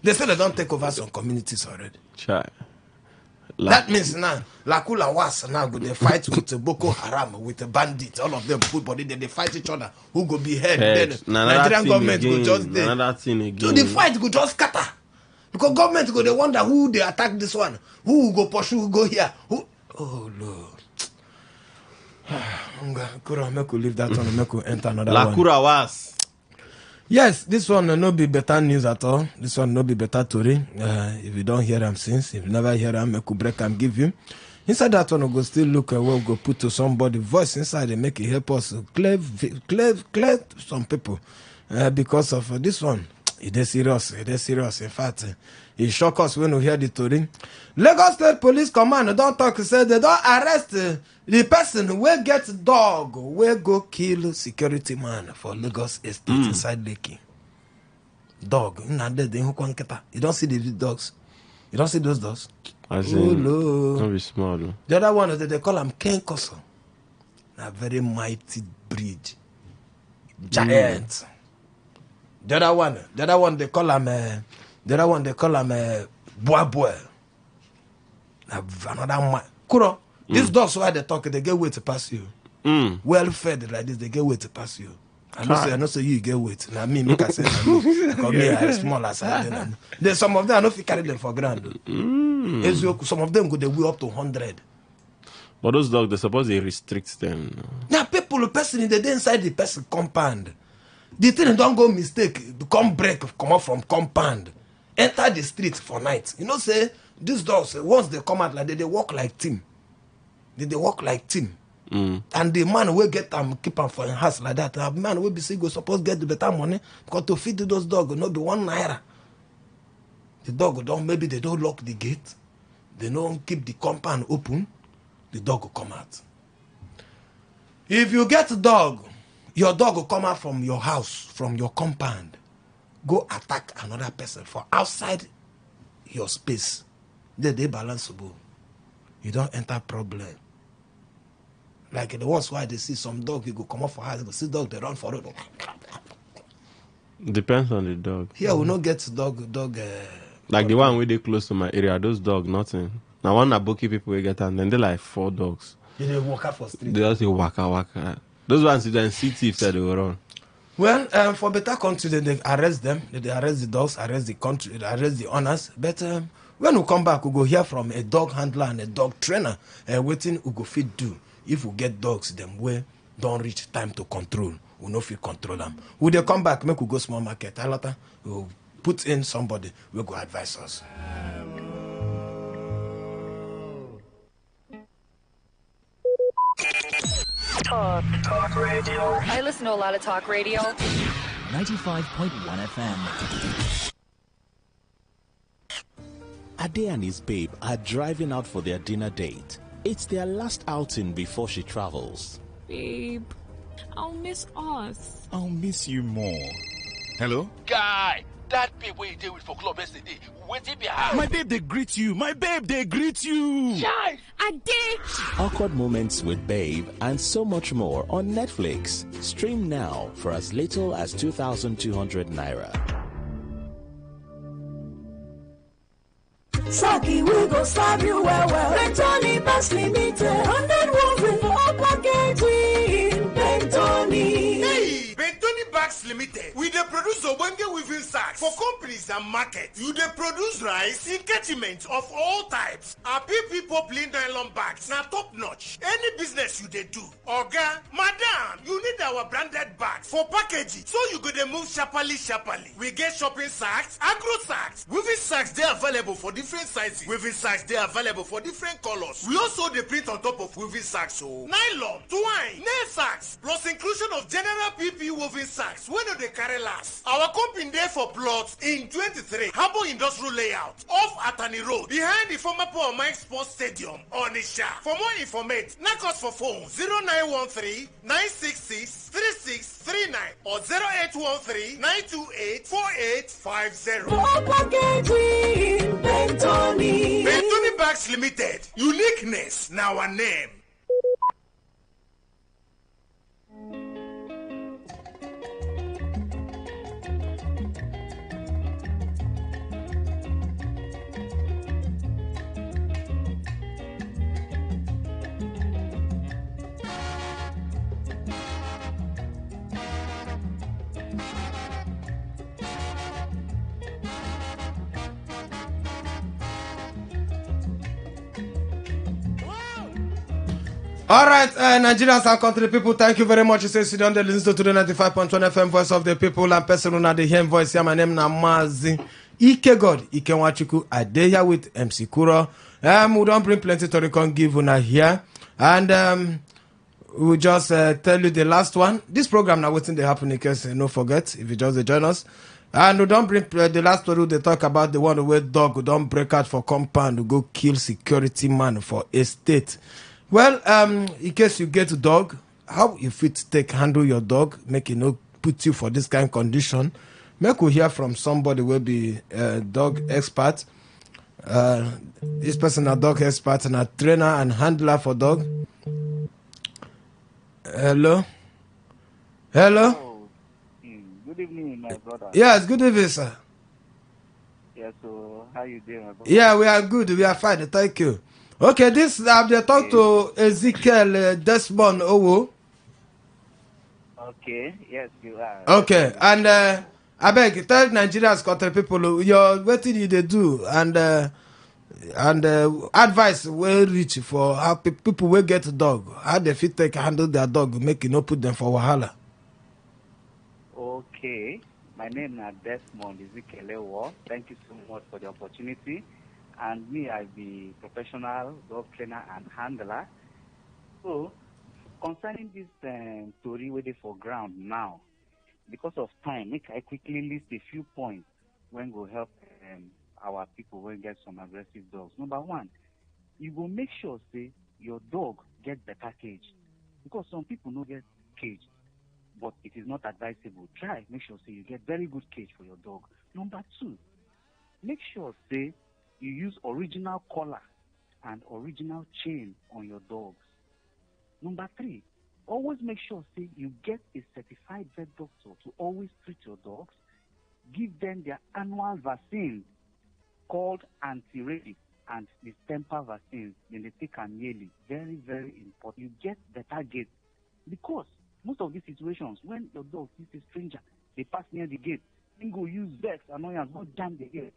They say they don't take over some communities already. Try. That means now, Lakula was now go they fight with the Boko Haram, with the bandits, all of them put body, they fight each other. Who go be head? Then Nigerian government go just there. Another thing again. So the fight go just scatter. Because government go they wonder who they attack this one, who go pursue, who go here. Who? Oh Lord. Kura make we leave that one, make we enter another one. Lakura was. Yes, this one no be better news at all. This one no be better story. If you don't hear them since, if you never hear them, make a break and give you. Inside that one, we go still look at what we go put to somebody voice inside and make it help us clear some people. Because of this one, it is serious. In fact, it shock us when we hear the story. Lagos State Police Command don't talk. Say they don't arrest the person who get dog will go kill security man for Lagos Estate inside Lekki. Dog. You don't see the dogs. You don't see those dogs. Don't be small. The other one they call them Ken Koso. A very mighty breed. Giant. The other one they call him boy. Another man. Kuro, these dogs why they talk, they get weight to pass you. Well fed like this, they get weight to pass you. I know say you get weight. Now me make I say because me I small as I then. There's some of them I know if you carry them for granted. Some of them go they weigh up to 100. But those dogs, they suppose they restrict them. Now people, person they inside the person compound. The thing don't go mistake, come break, come out from compound, enter the street for night. You know, say these dogs once they come out like they walk like team. They walk like team. And the man will get them keep them for in house like that. The man will be say go suppose get the better money because to feed those dogs not be 1 naira. The dog don't maybe they don't lock the gate, they don't keep the compound open. The dog will come out. If you get a dog, your dog will come out from your house, from your compound, go attack another person for outside your space. Then they balanceable. You don't enter problem. Like the ones why they see some dog, you go come up for house, you go see dog, they run for it. Depends on the dog. Here we not get dog. Like the one where they close to my area, those dogs, nothing. Now one Abuki people will get and then they like 4 dogs. They walk out for street. They just waka. Those ones then see thieves that they will run. Well, for better country, they arrest them. They arrest the dogs, arrest the country, they arrest the owners. But when we come back, we go hear from a dog handler and a dog trainer. Waiting, we go fit do. If we get dogs, them way don't reach time to control. We no fit control them. We they come back, make we go small market. We'll put in somebody. We go advise us. Talk radio. I listen to a lot of talk radio. 95.1 FM. Ade and his babe are driving out for their dinner date. It's their last outing before she travels. Babe, I'll miss us. I'll miss you more. Hello? Guy, that babe where you did with for club yesterday, waiting behind. My babe, they greet you. My babe, they greet you. Chai! Ade! Awkward moments with babe and so much more on Netflix. Stream now for as little as 2,200 naira. Saki, we go slap you well. Bentoni Bass Limited. 100 woven for all packaging. Bentoni. Hey, Bentoni Bags Limited. We dey produce Obenge weaving sacks for companies and markets. You dey produce rice, engagement of all types. Our PP poplin nylon bags. Now top notch. Any business you dey do. Oga, madam, you need our branded bags for packaging. So you go dey move sharply. We get shopping sacks, agro sacks. Weaving sacks, they are available for different sizes. Weaving sacks, they are available for different colors. We also dey print on top of weaving sacks. So nylon, twine, nail sacks, plus inclusion of general PP woven sacks. When do they carry last? Our company there for plots in 23 Harbour Industrial Layout off Atani Road behind the former Paul Mike Sports Stadium, Onisha. For more information, knock us for phone 0913 966 3639 or 0813 928 4850. Bentoni Bags Limited. Uniqueness now our name. All right, Nigerians and country people, thank you very much. You say sit down there, listen to 95.1 FM, Voice of the People, and person who the hear voice here. My name is Namazi Ike God Ikenwachuku. I dey here with MC Kuro. We don't bring plenty to recon give una here, and we'll just tell you the last one. This program now waiting to happen in case no forget if you just join us. And we don't bring the last story. They talk about the one where dog who don't break out for compound to go kill security man for estate. Well, in case you get a dog, how you fit take handle your dog, make it no put you for this kind of condition. Make we hear from somebody will be a dog expert. This person a dog expert and a trainer and handler for dog. Hello. Good Good evening, my brother. Yes, good evening, sir. Yeah, so how you doing, my brother? Yeah, we are good. We are fine. Thank you. Okay, this I've talked to Ezekiel Desmond Owo. Okay, yes, you are. Okay, and I beg tell Nigerians country people your what did they do and advice will reach for how people will get dog, how they fit take handle their dog, make it not put them for wahala. Okay, my name is Desmond Ezekiel. Thank you so much for the opportunity. And me, I be professional dog trainer and handler. So, concerning this story waiting for ground now, because of time, make I quickly list a few points when will help our people when get some aggressive dogs. Number one, you will make sure say your dog get better cage, because some people no get cage, but it is not advisable. Try make sure say you get very good cage for your dog. Number two, make sure say you use original collar and original chain on your dogs. Number three, always make sure say you get a certified vet doctor to always treat your dogs. Give them their annual vaccine called anti-rabies and distemper vaccines. Then they take them yearly. Very, very important. You get better gate, because most of these situations, when your dog sees a stranger, they pass near the gate, then go use vex, annoyance, go jam the gate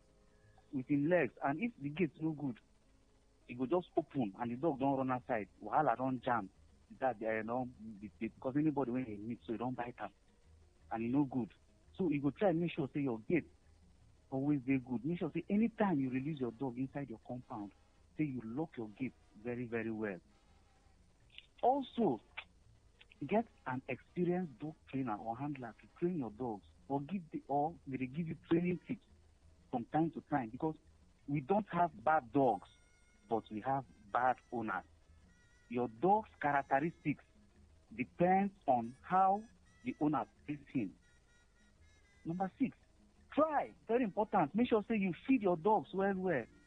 with his legs, and if the gate's no good, it will just open and the dog don't run outside. Wahala don't jam. That because anybody when they meet, so you don't bite them, and it's no good. So you go try and make sure say your gate always very good. Make sure say anytime you release your dog inside your compound, say you lock your gate very, very well. Also, get an experienced dog trainer or handler to train your dogs, or they give you training tips from time to time, because we don't have bad dogs, but we have bad owners. Your dog's characteristics depends on how the owner treats him. Number 6, try, very important, make sure say you feed your dogs well.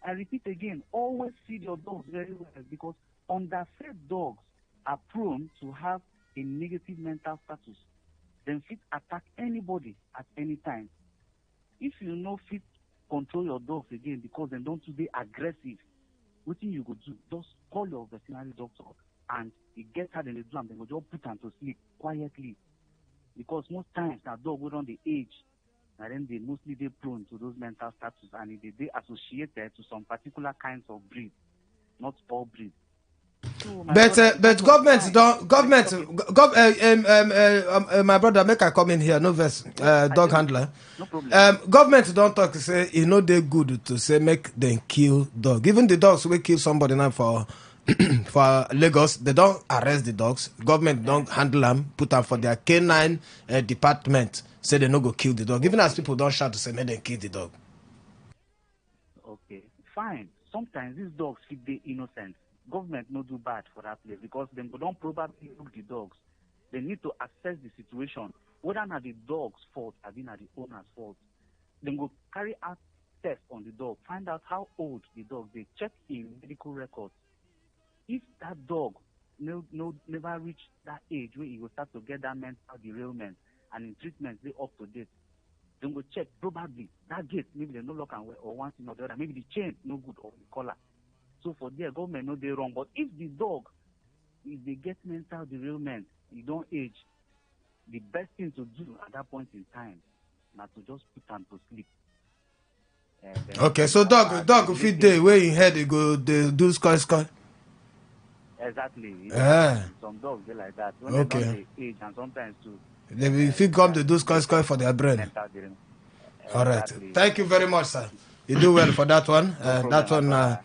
I repeat again, always feed your dogs very well, because underfed dogs are prone to have a negative mental status. Then fit attack anybody at any time. If you know fit control your dogs again because they don't be aggressive, what thing you go do? Just call your veterinary doctor, and it gets hard in the drum, they will just put them to sleep quietly. Because most times that dog will on the age, and then they mostly they prone to those mental status, and they associated to some particular kinds of breed, not all breeds. So But government my brother, make I come in here, no verse, dog handler. No problem. Government don't talk say it no they good to say make them kill dog. Even the dogs will kill somebody now for for Lagos, they don't arrest the dogs. Government don't handle them, put them for their canine department. Say they no go kill the dog. Even as people don't shout to say make them kill the dog. Okay, fine. Sometimes these dogs feel they innocent. Government no do bad for that place, because they don't probably look the dogs. They need to assess the situation, whether not the dog's fault or not the owner's fault. Then go carry out tests on the dog, find out how old the dog. They check in medical records. If that dog never reach that age where he will start to get that mental derailment, and in treatment they up to date, then go check probably that gate, maybe they no lock and or one thing or the other, maybe the chain no good or the collar. So for there, government know they wrong. But if the dog, if they get mental derailment, you don't age, the best thing to do at that point in time, not to just put them to sleep. Okay, so dog fit day where in head they go they do sky. Exactly. Some dogs they like that. When Okay. they don't age, and sometimes too. They will fit come to do sky for their brain. All right. Thank you very much, sir. You do well for that one. That one,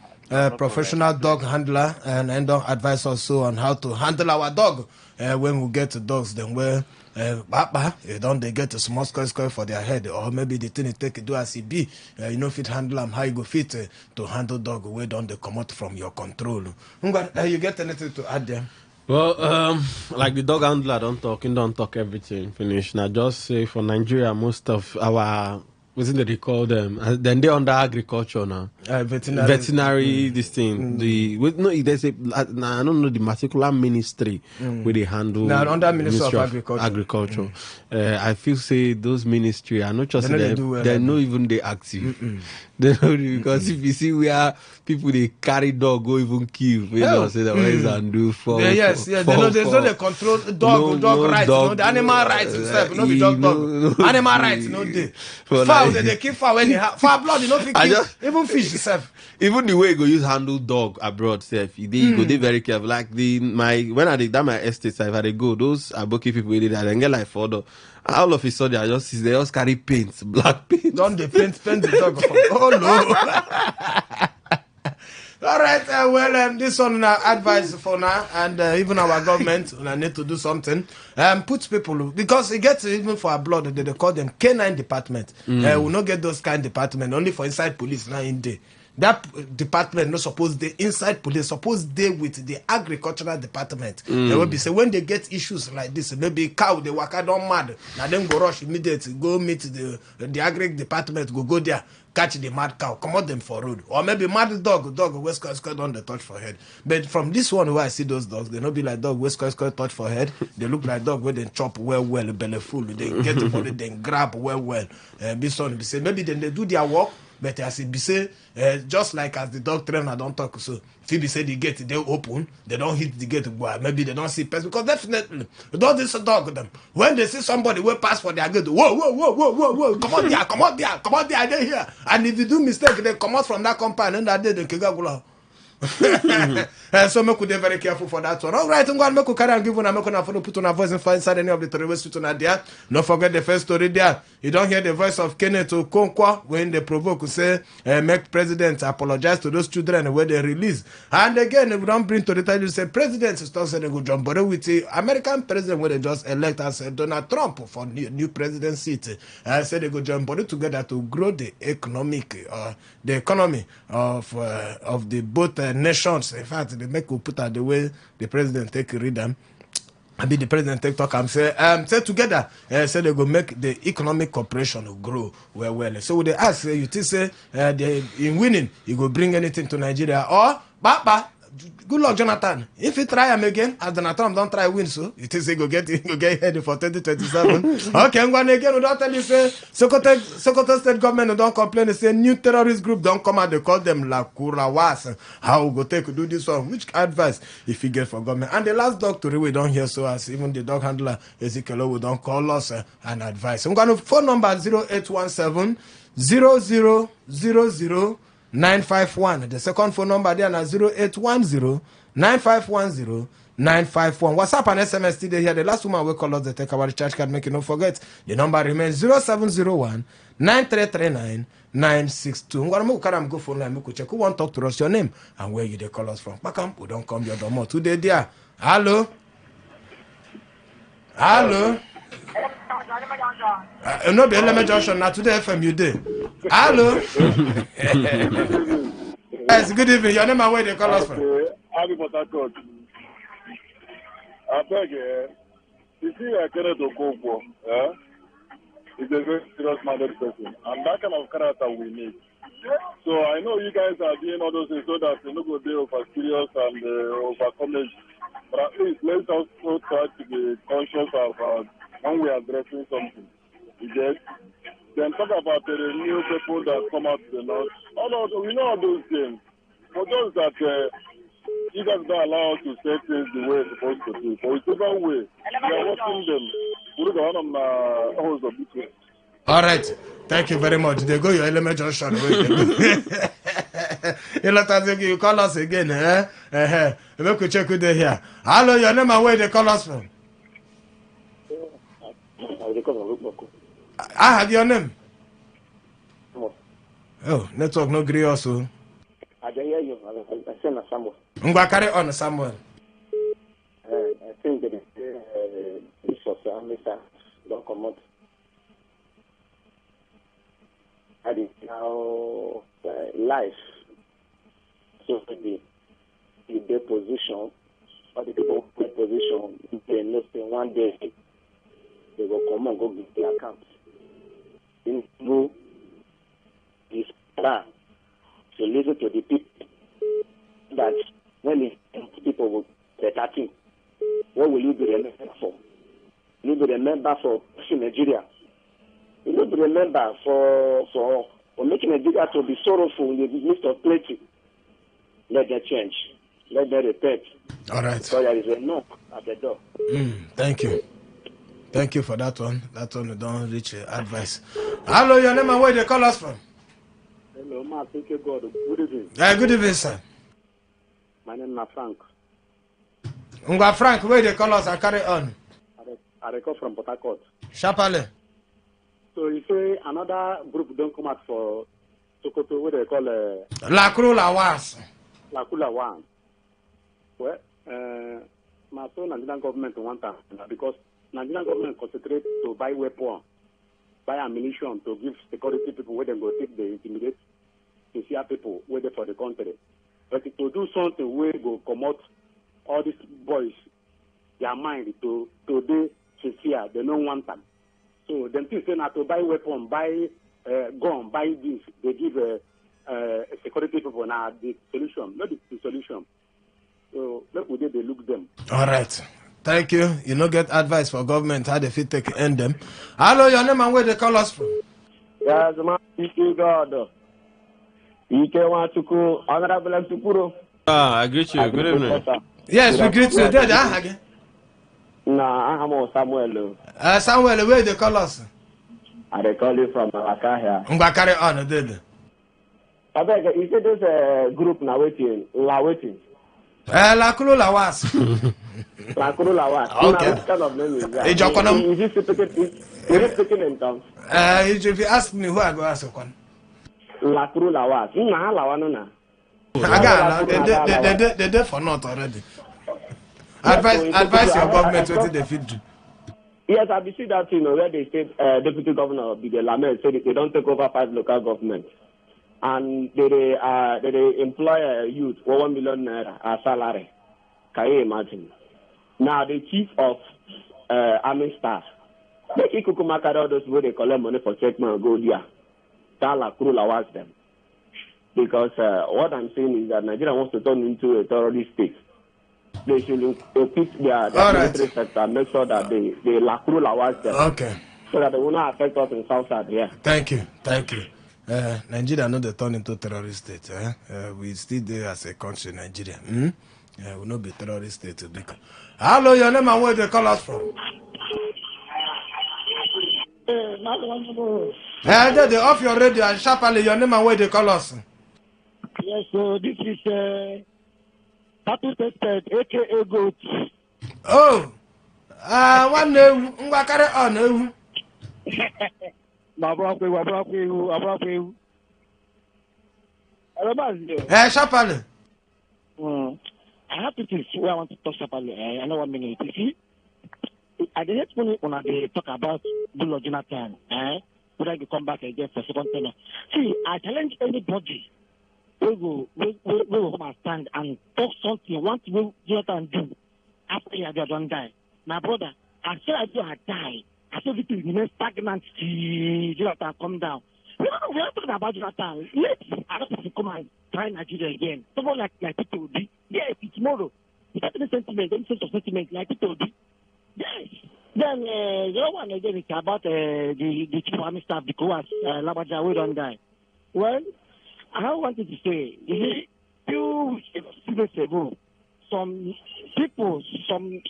professional dog handler, and don't advise also on how to handle our dog when we get to dogs. Then where don't they get a small square for their head, or maybe the thing they take do as it be. You know fit handle them how you go fit to handle dog where don't they come out from your control. You get anything to add there? Well, like the dog handler don't talk everything finish. Now just say for Nigeria, most of our, wasn't they call them? Then they under agriculture now. veterinary this thing. There's I don't know the particular ministry where they handle now under Ministry of Agriculture. I feel say those ministry are not just they're not even they active. They know because if you see where people they carry dog go even kill, you know, say that ways and do for they know there's no the control dog rights, the animal rights itself, no be dog animal rights, no they fowl they keep fowl when they have fowl blood, you know, even fish itself. Even the way you go use handle dog abroad, self, you go they very careful. Like when I did that my estate, if I go, those aboki people they get like photo. All of a sudden, they just carry paint, black paint. Don't they paint the dog? Oh no! All right, this one advice for now, and even our government need to do something. Put people because it gets even for our blood. They call them K9 department. We not get those kind of department only for inside police now in day. That department not supposed they inside police supposed they with the agricultural department. They will be say when they get issues like this, maybe cow they waka don't mad. Now them go rush immediately, go meet the agri department, go there, catch the mad cow, come out them for road. Or maybe mad dog West Coast on the touch for head. But from this one where I see those dogs, they not be like dog West Coast touch for head. They look like dog where they chop well, belly full. They get the body, then grab well. This one be say maybe then they do their work. But as it be say, just like as the dog trainer don't talk, so if he be say the gate they open, they don't hit the gate, maybe they don't see person because definitely don't this dog them when they see somebody will pass for their gate, whoa, come on there, they here, and if you do mistake, they come out from that compound and that day they can go. So make we be very careful for that one. All right, I'm going to make you carry and give one. I'm going to put on a voice and find inside any of the terrorists there. Don't forget the first story there. You don't hear the voice of Kenneth Okonkwo when they provoke, say, make president apologize to those children where they release. And again, we don't bring to the title, say, president is not saying they go jump, but with the American president where they just elect as Donald Trump for new president seat. Say they go jump body together to grow the economy of the both nations. In fact, they make you put out the way the president take read them. I be the president take talk and say together say they go make the economic cooperation grow well. So they ask you to say in winning you go bring anything to Nigeria or Baba. Good luck, Jonathan. If you try him again, as Donald Trump don't try win, so it is he go get head for 2027. Okay, I'm going again. We don't tell you say Sokoto state government don't complain. They say new terrorist group don't come out. They call them La Kurawas. How we go take do this one? Which advice if you get for government? And the last doctor we don't hear so as even the dog handler Ezekiel we don't call us an advice. I'm going to phone number 0817 0000 951. The second phone number there is 0810 9510 951. WhatsApp and SMS today here. The last woman will call us the take our recharge card. Make you not forget. The number remains 0701 9339 962. I'm going to go phone line. Check who want to talk to us, your name and where you they call us from. Back we don't come your door today there. Hello. No be Eleme Junction now today FM you dey. Hello. Yes, good evening. Your name and where they call us from? Abi Potakot. I beg you see Kenneth Okonkwo, he's a very serious-minded person, and that kind of character we need. So I know you guys are doing all those things so that you don't go there over serious and over comedy. But at least let's also try to be conscious of when we are addressing something. You get? Then talk about the new people that come out to the north. We know all those things. For those that you guys don't allow us to say things the way it's supposed to be. For whichever way, we are watching them. All right. Thank you very much. They go your element junction. You call us again. Make we check who they here. Hello, your name and where they call us from? I have your name. Oh, network no agree also. I can hear you. I send a Samuel. Carry on, Samuel. I think that this was Mr. Don't come out. I think now life. So the position or the people in position, they know say one day they will come and go give their accounts. In no is plan to listen to the people. That when the people will say 13, what will you be remembered for? You will be remembered for Nigeria. You will be remembered for making Nigeria to be sorrowful in the midst of plenty. Let them change. Let them repent. All right. So there is a knock at the door. Thank you. Thank you for that one. That one you don't reach advice. Hello, your name and where they call us from? Hello, ma. Thank you, God. Good evening. Good evening, sir. My name is Frank. Frank, where they call us? I carry on. I call from Port Harcourt. Chapale. So you say another group don't come out for Sokoto, what they call La Crula Was. La Crula One. Well, my son Nigerian government want that because Nigerian government concentrate to buy weapons, buy ammunition to give security people where they go take the intimidate to see people waiting for the country. But to do something where go come out all these boys, their mind to do sincere, they don't want them. So them things say now to buy weapon, buy gun, buy this, they give security people now the solution, not the solution. So let me they look them. All right. Thank you. You know, get advice for government how they fit take end them. Hello, your name and where they call us from? Yes, man. Thank you, God. I greet you. Good evening. Yes, we greet you. There, again. Nah, I'm Samuel. Samuel, where they call us? I call you from Akahia. Carry on, did. I beg you. Say there's a group now waiting. La Crula La Was. La Crula La Was. Okay. What kind of name is that? Is it speaking in tongues? If you ask me who I go ask one. La Crula La Was. They're there for not already. Advise your government what they fit do. Yes, I see that where the state deputy governor of the Lamed said they don't take over 5 local governments. And they employ a youth for 1 million naira as salary. Can you imagine? Now the chief of army staff, they keep all those where they collect money for checkman go there. Tala Krula was them. Because what I'm saying is that Nigeria wants to turn into a terrorist state. They should equip their military sector and make sure that they La Krula was them. Okay. So that they will not affect us in South Side here. Thank you. Nigeria not they turn into terrorist state. We still there as a country, Nigeria. We not be terrorist state. Hello, your name and where they call us from? They off your radio and sharply your name and where they call us. Yes, so this is Papu Tested, aka Goat. Oh, one name, carry on. Sharply. I have to think where I want to talk sharply. I know 1 minute. You see, I didn't when they talk about Bulo Jonathan. Whether you come back again for second term. See, I challenge anybody. We will come and stand and talk something. What will Jonathan do after he had done die? My brother, I said I do die. I said it will remain stagnant till Jonathan come down. We are talking about Jonathan. Let's other people come and try Nigeria again. Someone like people will be. Yes, it's tomorrow. Without any sentiment, any sense of sentiment, like people will be. Yes. Then the other one again is about the chief army staff, the Kowas, Labaja, we don't die. Well, I wanted to say, few days ago, some people, some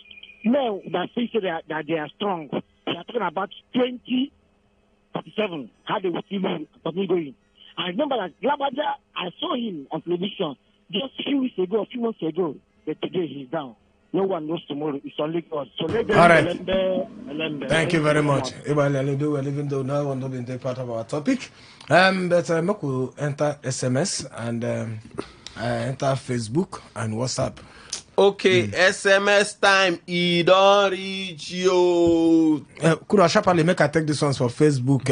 men that say that they are strong, they are talking about 2047, how they will see me going. I remember that Labaja, I saw him on television just a few weeks ago, a few months ago, but today he's down. No one knows tomorrow. It's only God. So let them. All right. Thank you very much. Even though now one doesn't take part of our topic, but Moku enter SMS and enter Facebook and WhatsApp. Okay, SMS time. It don't reach you. Kura sharply make I take this ones for Facebook.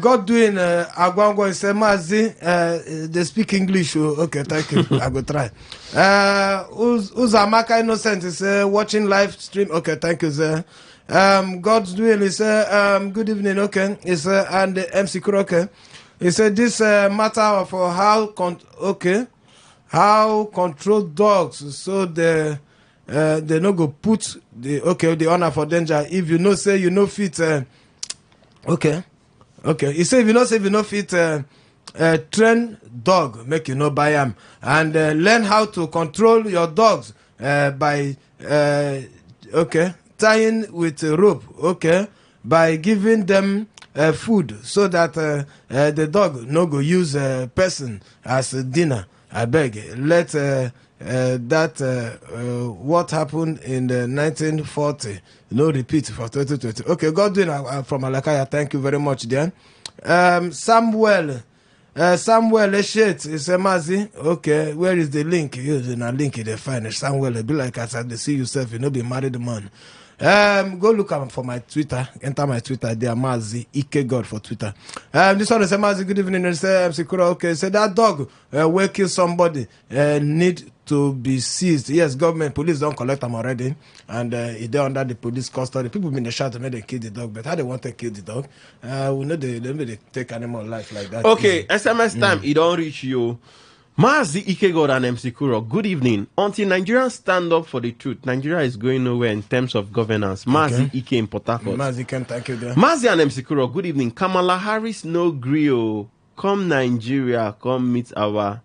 God doing Agwango is Mazi. They speak English. Okay, thank you. I go try. Uzamaka Innocent is watching live stream. Okay, thank you, sir. God's doing is good evening. Okay, is and MC Kuro. Okay. He said this matter of how control dogs so they no go put the honor for danger. If you know say you no fit okay. He say if you no fit train dog, make you no buy am, and learn how to control your dogs by tying with a rope, by giving them food so that the dog no go use person as dinner. I beg, let what happened in the 1940 no repeat for 2020. Okay, Godwin from Alakaya, thank you very much, then. Samuel Eshet is a Mazi. Okay, where is the link? Using a link in the fine. Samuel, be like as I see yourself, you know, be married man. Go look up for my Twitter. Enter my Twitter. There, Mazi Ike God for Twitter. This one is a Mazi. Good evening. And say MC Kura. Okay, say that dog will kill somebody. Need to be seized. Yes, government police don't collect them already, and they're under the police custody. People been the shout to make them kill the dog, but how they want to kill the dog? We know they take animal life like that. Okay, easy. SMS time. It don't reach you. Mazi Ikegod and MC Kuro, good evening. Until Nigerians stand up for the truth, Nigeria is going nowhere in terms of governance. Mazi Ike in Port Harcourt. Mazi, can thank you there. Mazi and MC Kuro, good evening. Kamala Harris no grill. Come Nigeria, come meet our...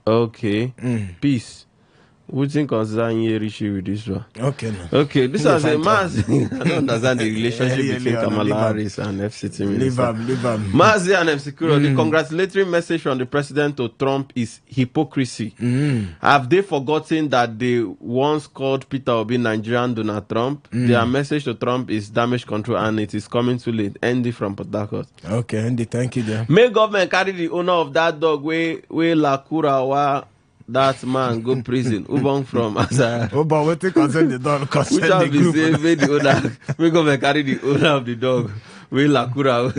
Okay. Peace. What think concern you issue with this one? Okay. No. Okay, this was a Mazi. I don't understand the relationship between Kamala Harris and FCT Minister. Leave him. Mazi and MC Kuro, the congratulatory message from the president to Trump is hypocrisy. Have they forgotten that they once called Peter Obi Nigerian Donald Trump? Their message to Trump is damage control and it is coming too late. Andy from Port Harcourt. Okay, Andy, thank you there. May government carry the owner of that dog where Lakurawa that man go prison. Ubong from Azara. But what they concern the dog? Which have been saying the owner. We go and carry the owner of the dog. We Lakura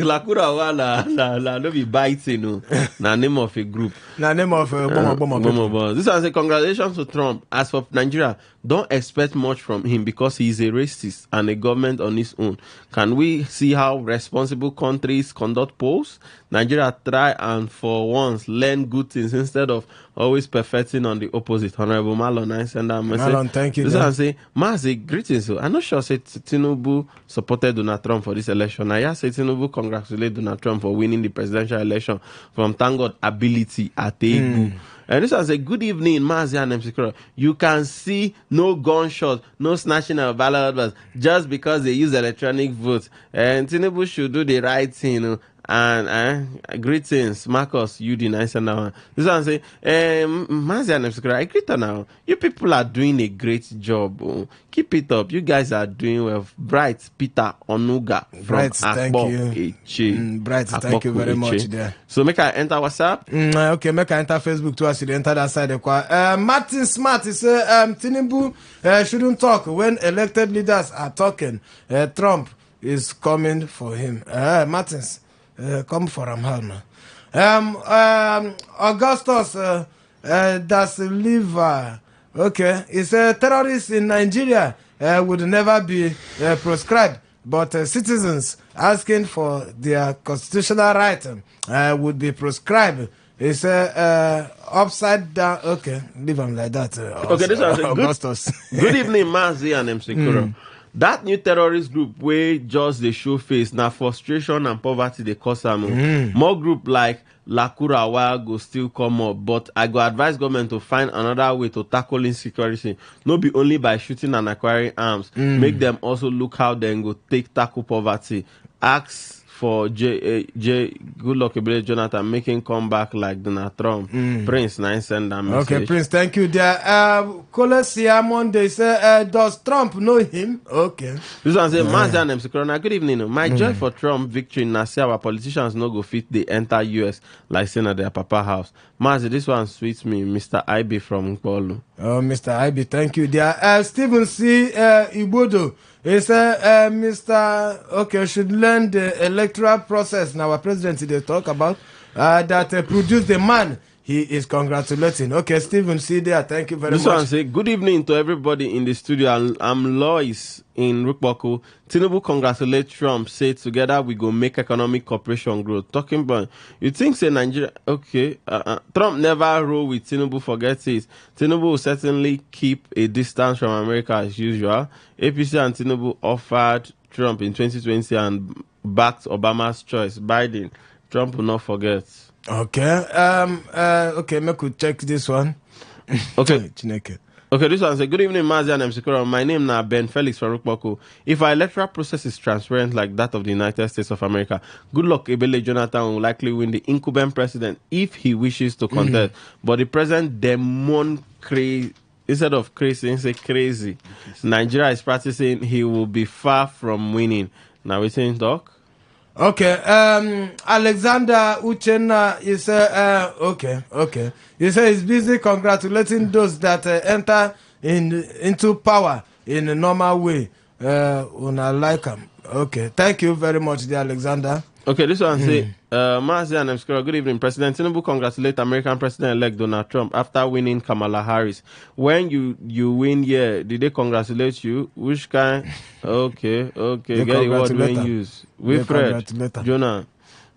no be biting no. Na name of a group. Na name of Bomo. This one say congratulations to Trump. As for Nigeria, don't expect much from him because he is a racist and a government on his own. Can we see how responsible countries conduct polls? Nigeria try and for once learn good things instead of always perfecting on the opposite. Honorable Malon, I send that message. Malon, thank you. This one say, Mazi, greetings. I'm not sure say Tinubu supported Donald Trump for this election. I say Tinubu congratulate Donald Trump for winning the presidential election from thank God ability at Egu. And this was a good evening, Mazi and MC Kuro. You can see no gunshot, no snatching of ballot papers just because they use electronic votes. And Tinubu should do the right thing, you know. And greetings, Marcus, you the nice and now. This one say, Mazi and MC Kuro, I greet you now. You people are doing a great job. Oh. Keep it up. You guys are doing well. Bright Peter Onuga from Bright, thank you. Bright, thank you very much there. So make I enter WhatsApp? Okay, make I enter Facebook too as you enter that side. Martin Smart, he say Tinubu shouldn't talk when elected leaders are talking. Trump is coming for him. Martins, come for him, Augustus Da Silva. Okay, he said terrorists in Nigeria would never be proscribed, but citizens asking for their constitutional right would be proscribed. He said upside down. Okay, leave him like that. Okay, this was Augustus. Good evening, Mazi and MC Kuro. That new terrorist group where just they show face now frustration and poverty they cause them. More group like Lakurawa go still come up, but I go advise government to find another way to tackle insecurity. Not be only by shooting and acquiring arms. Make them also look how they go tackle poverty. Ask for good luck, Jonathan, making comeback like Donald Trump. Prince, nice send that message. Okay, Prince, thank you. There, Colosia Monday say, does Trump know him? Okay. This one say, Mazi and Corona. Good evening. My joy for Trump victory. Now see our politicians no go fit the enter US like saying at their papa house. Mazi, this one sweets me, Mr. IB from Nkpolu. Oh, Mr. IB, thank you. There, Stephen C. Ibodo. He said, Mr. Okay, should learn the electoral process. Now, our president they talk about. that produced the man he is congratulating. Okay, Stephen, see there. Thank you very much. This one say, good evening to everybody in the studio. I'm Lois in Rukboko. Tinubu congratulate Trump. Say together we go make economic cooperation grow. Talking about, you think say Nigeria, okay, Trump never roll with Tinubu, forget it. Tinubu will certainly keep a distance from America as usual. APC and Tinubu offered Trump in 2020 and backed Obama's choice. Biden, Trump will not forget. Okay. Okay, me could check this one. Okay. Chineke. Okay, this one says, good evening, Mazia and MC. My name now Ben Felix from Rukboko. If our electoral process is transparent like that of the United States of America, good luck, Ebele Jonathan will likely win the incumbent president if he wishes to contest. But the president demon crazy. Instead of crazy, say crazy. Nigeria is practicing, he will be far from winning. Now we saying talk. Okay, Alexander Uchenna, you say, okay. You say he's busy congratulating those that enter into power in a normal way. Una like him. Okay, thank you very much, dear Alexander. Okay, this one say, Mazia and Emskura, good evening. President Tinubu congratulate American President-elect Donald Trump after winning Kamala Harris. When you win here, did they congratulate you? Which kind? Okay, They get the word when congratulate use. They Wilfred, congratulate them. Jonah,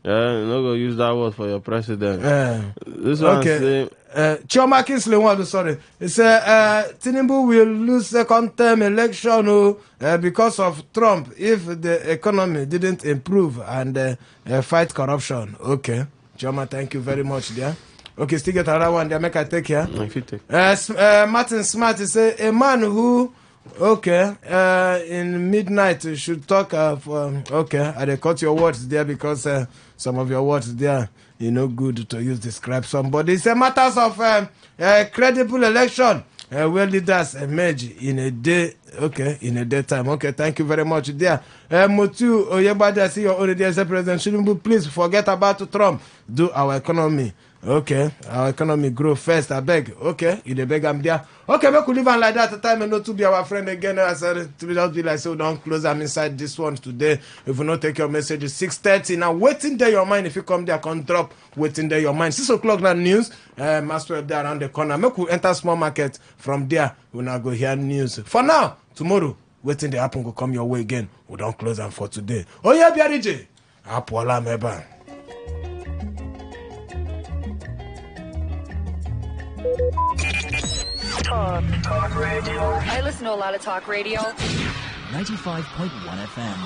no go use that word for your president. This one say, Chioma Kingsley, sorry. It said Tinubu will lose second term election because of Trump if the economy didn't improve and fight corruption. Okay. Chioma, thank you very much there. Okay, still get another one there. Make I take here. Martin Smart is a man who, in midnight should talk of, I dey cut your words there because some of your words there, good to use describe somebody. It's a matters of credible election where leaders emerge in a day, in a daytime. Okay, thank you very much there. Motu Oyebade, I see you're already as a president. Shouldn't please forget about Trump. Do our economy. Okay, our economy grow first, I beg. Okay, you the beg I'm there. Okay, we could live on like that at the time and not to be our friend again. I said to just be like, so don't close. I'm inside this one today. If you not take your message, it's 6:30. Now waiting there your mind. If you come there, can drop waiting there your mind. 6 o'clock now news. Maxwell there around the corner. Make we enter small market from there. We now go hear news. For now, tomorrow, waiting the happen will come your way again. We don't close them for today. Oh yeah, BRJ. Apola meba. Talk radio. I listen to a lot of talk radio. 95.1 FM.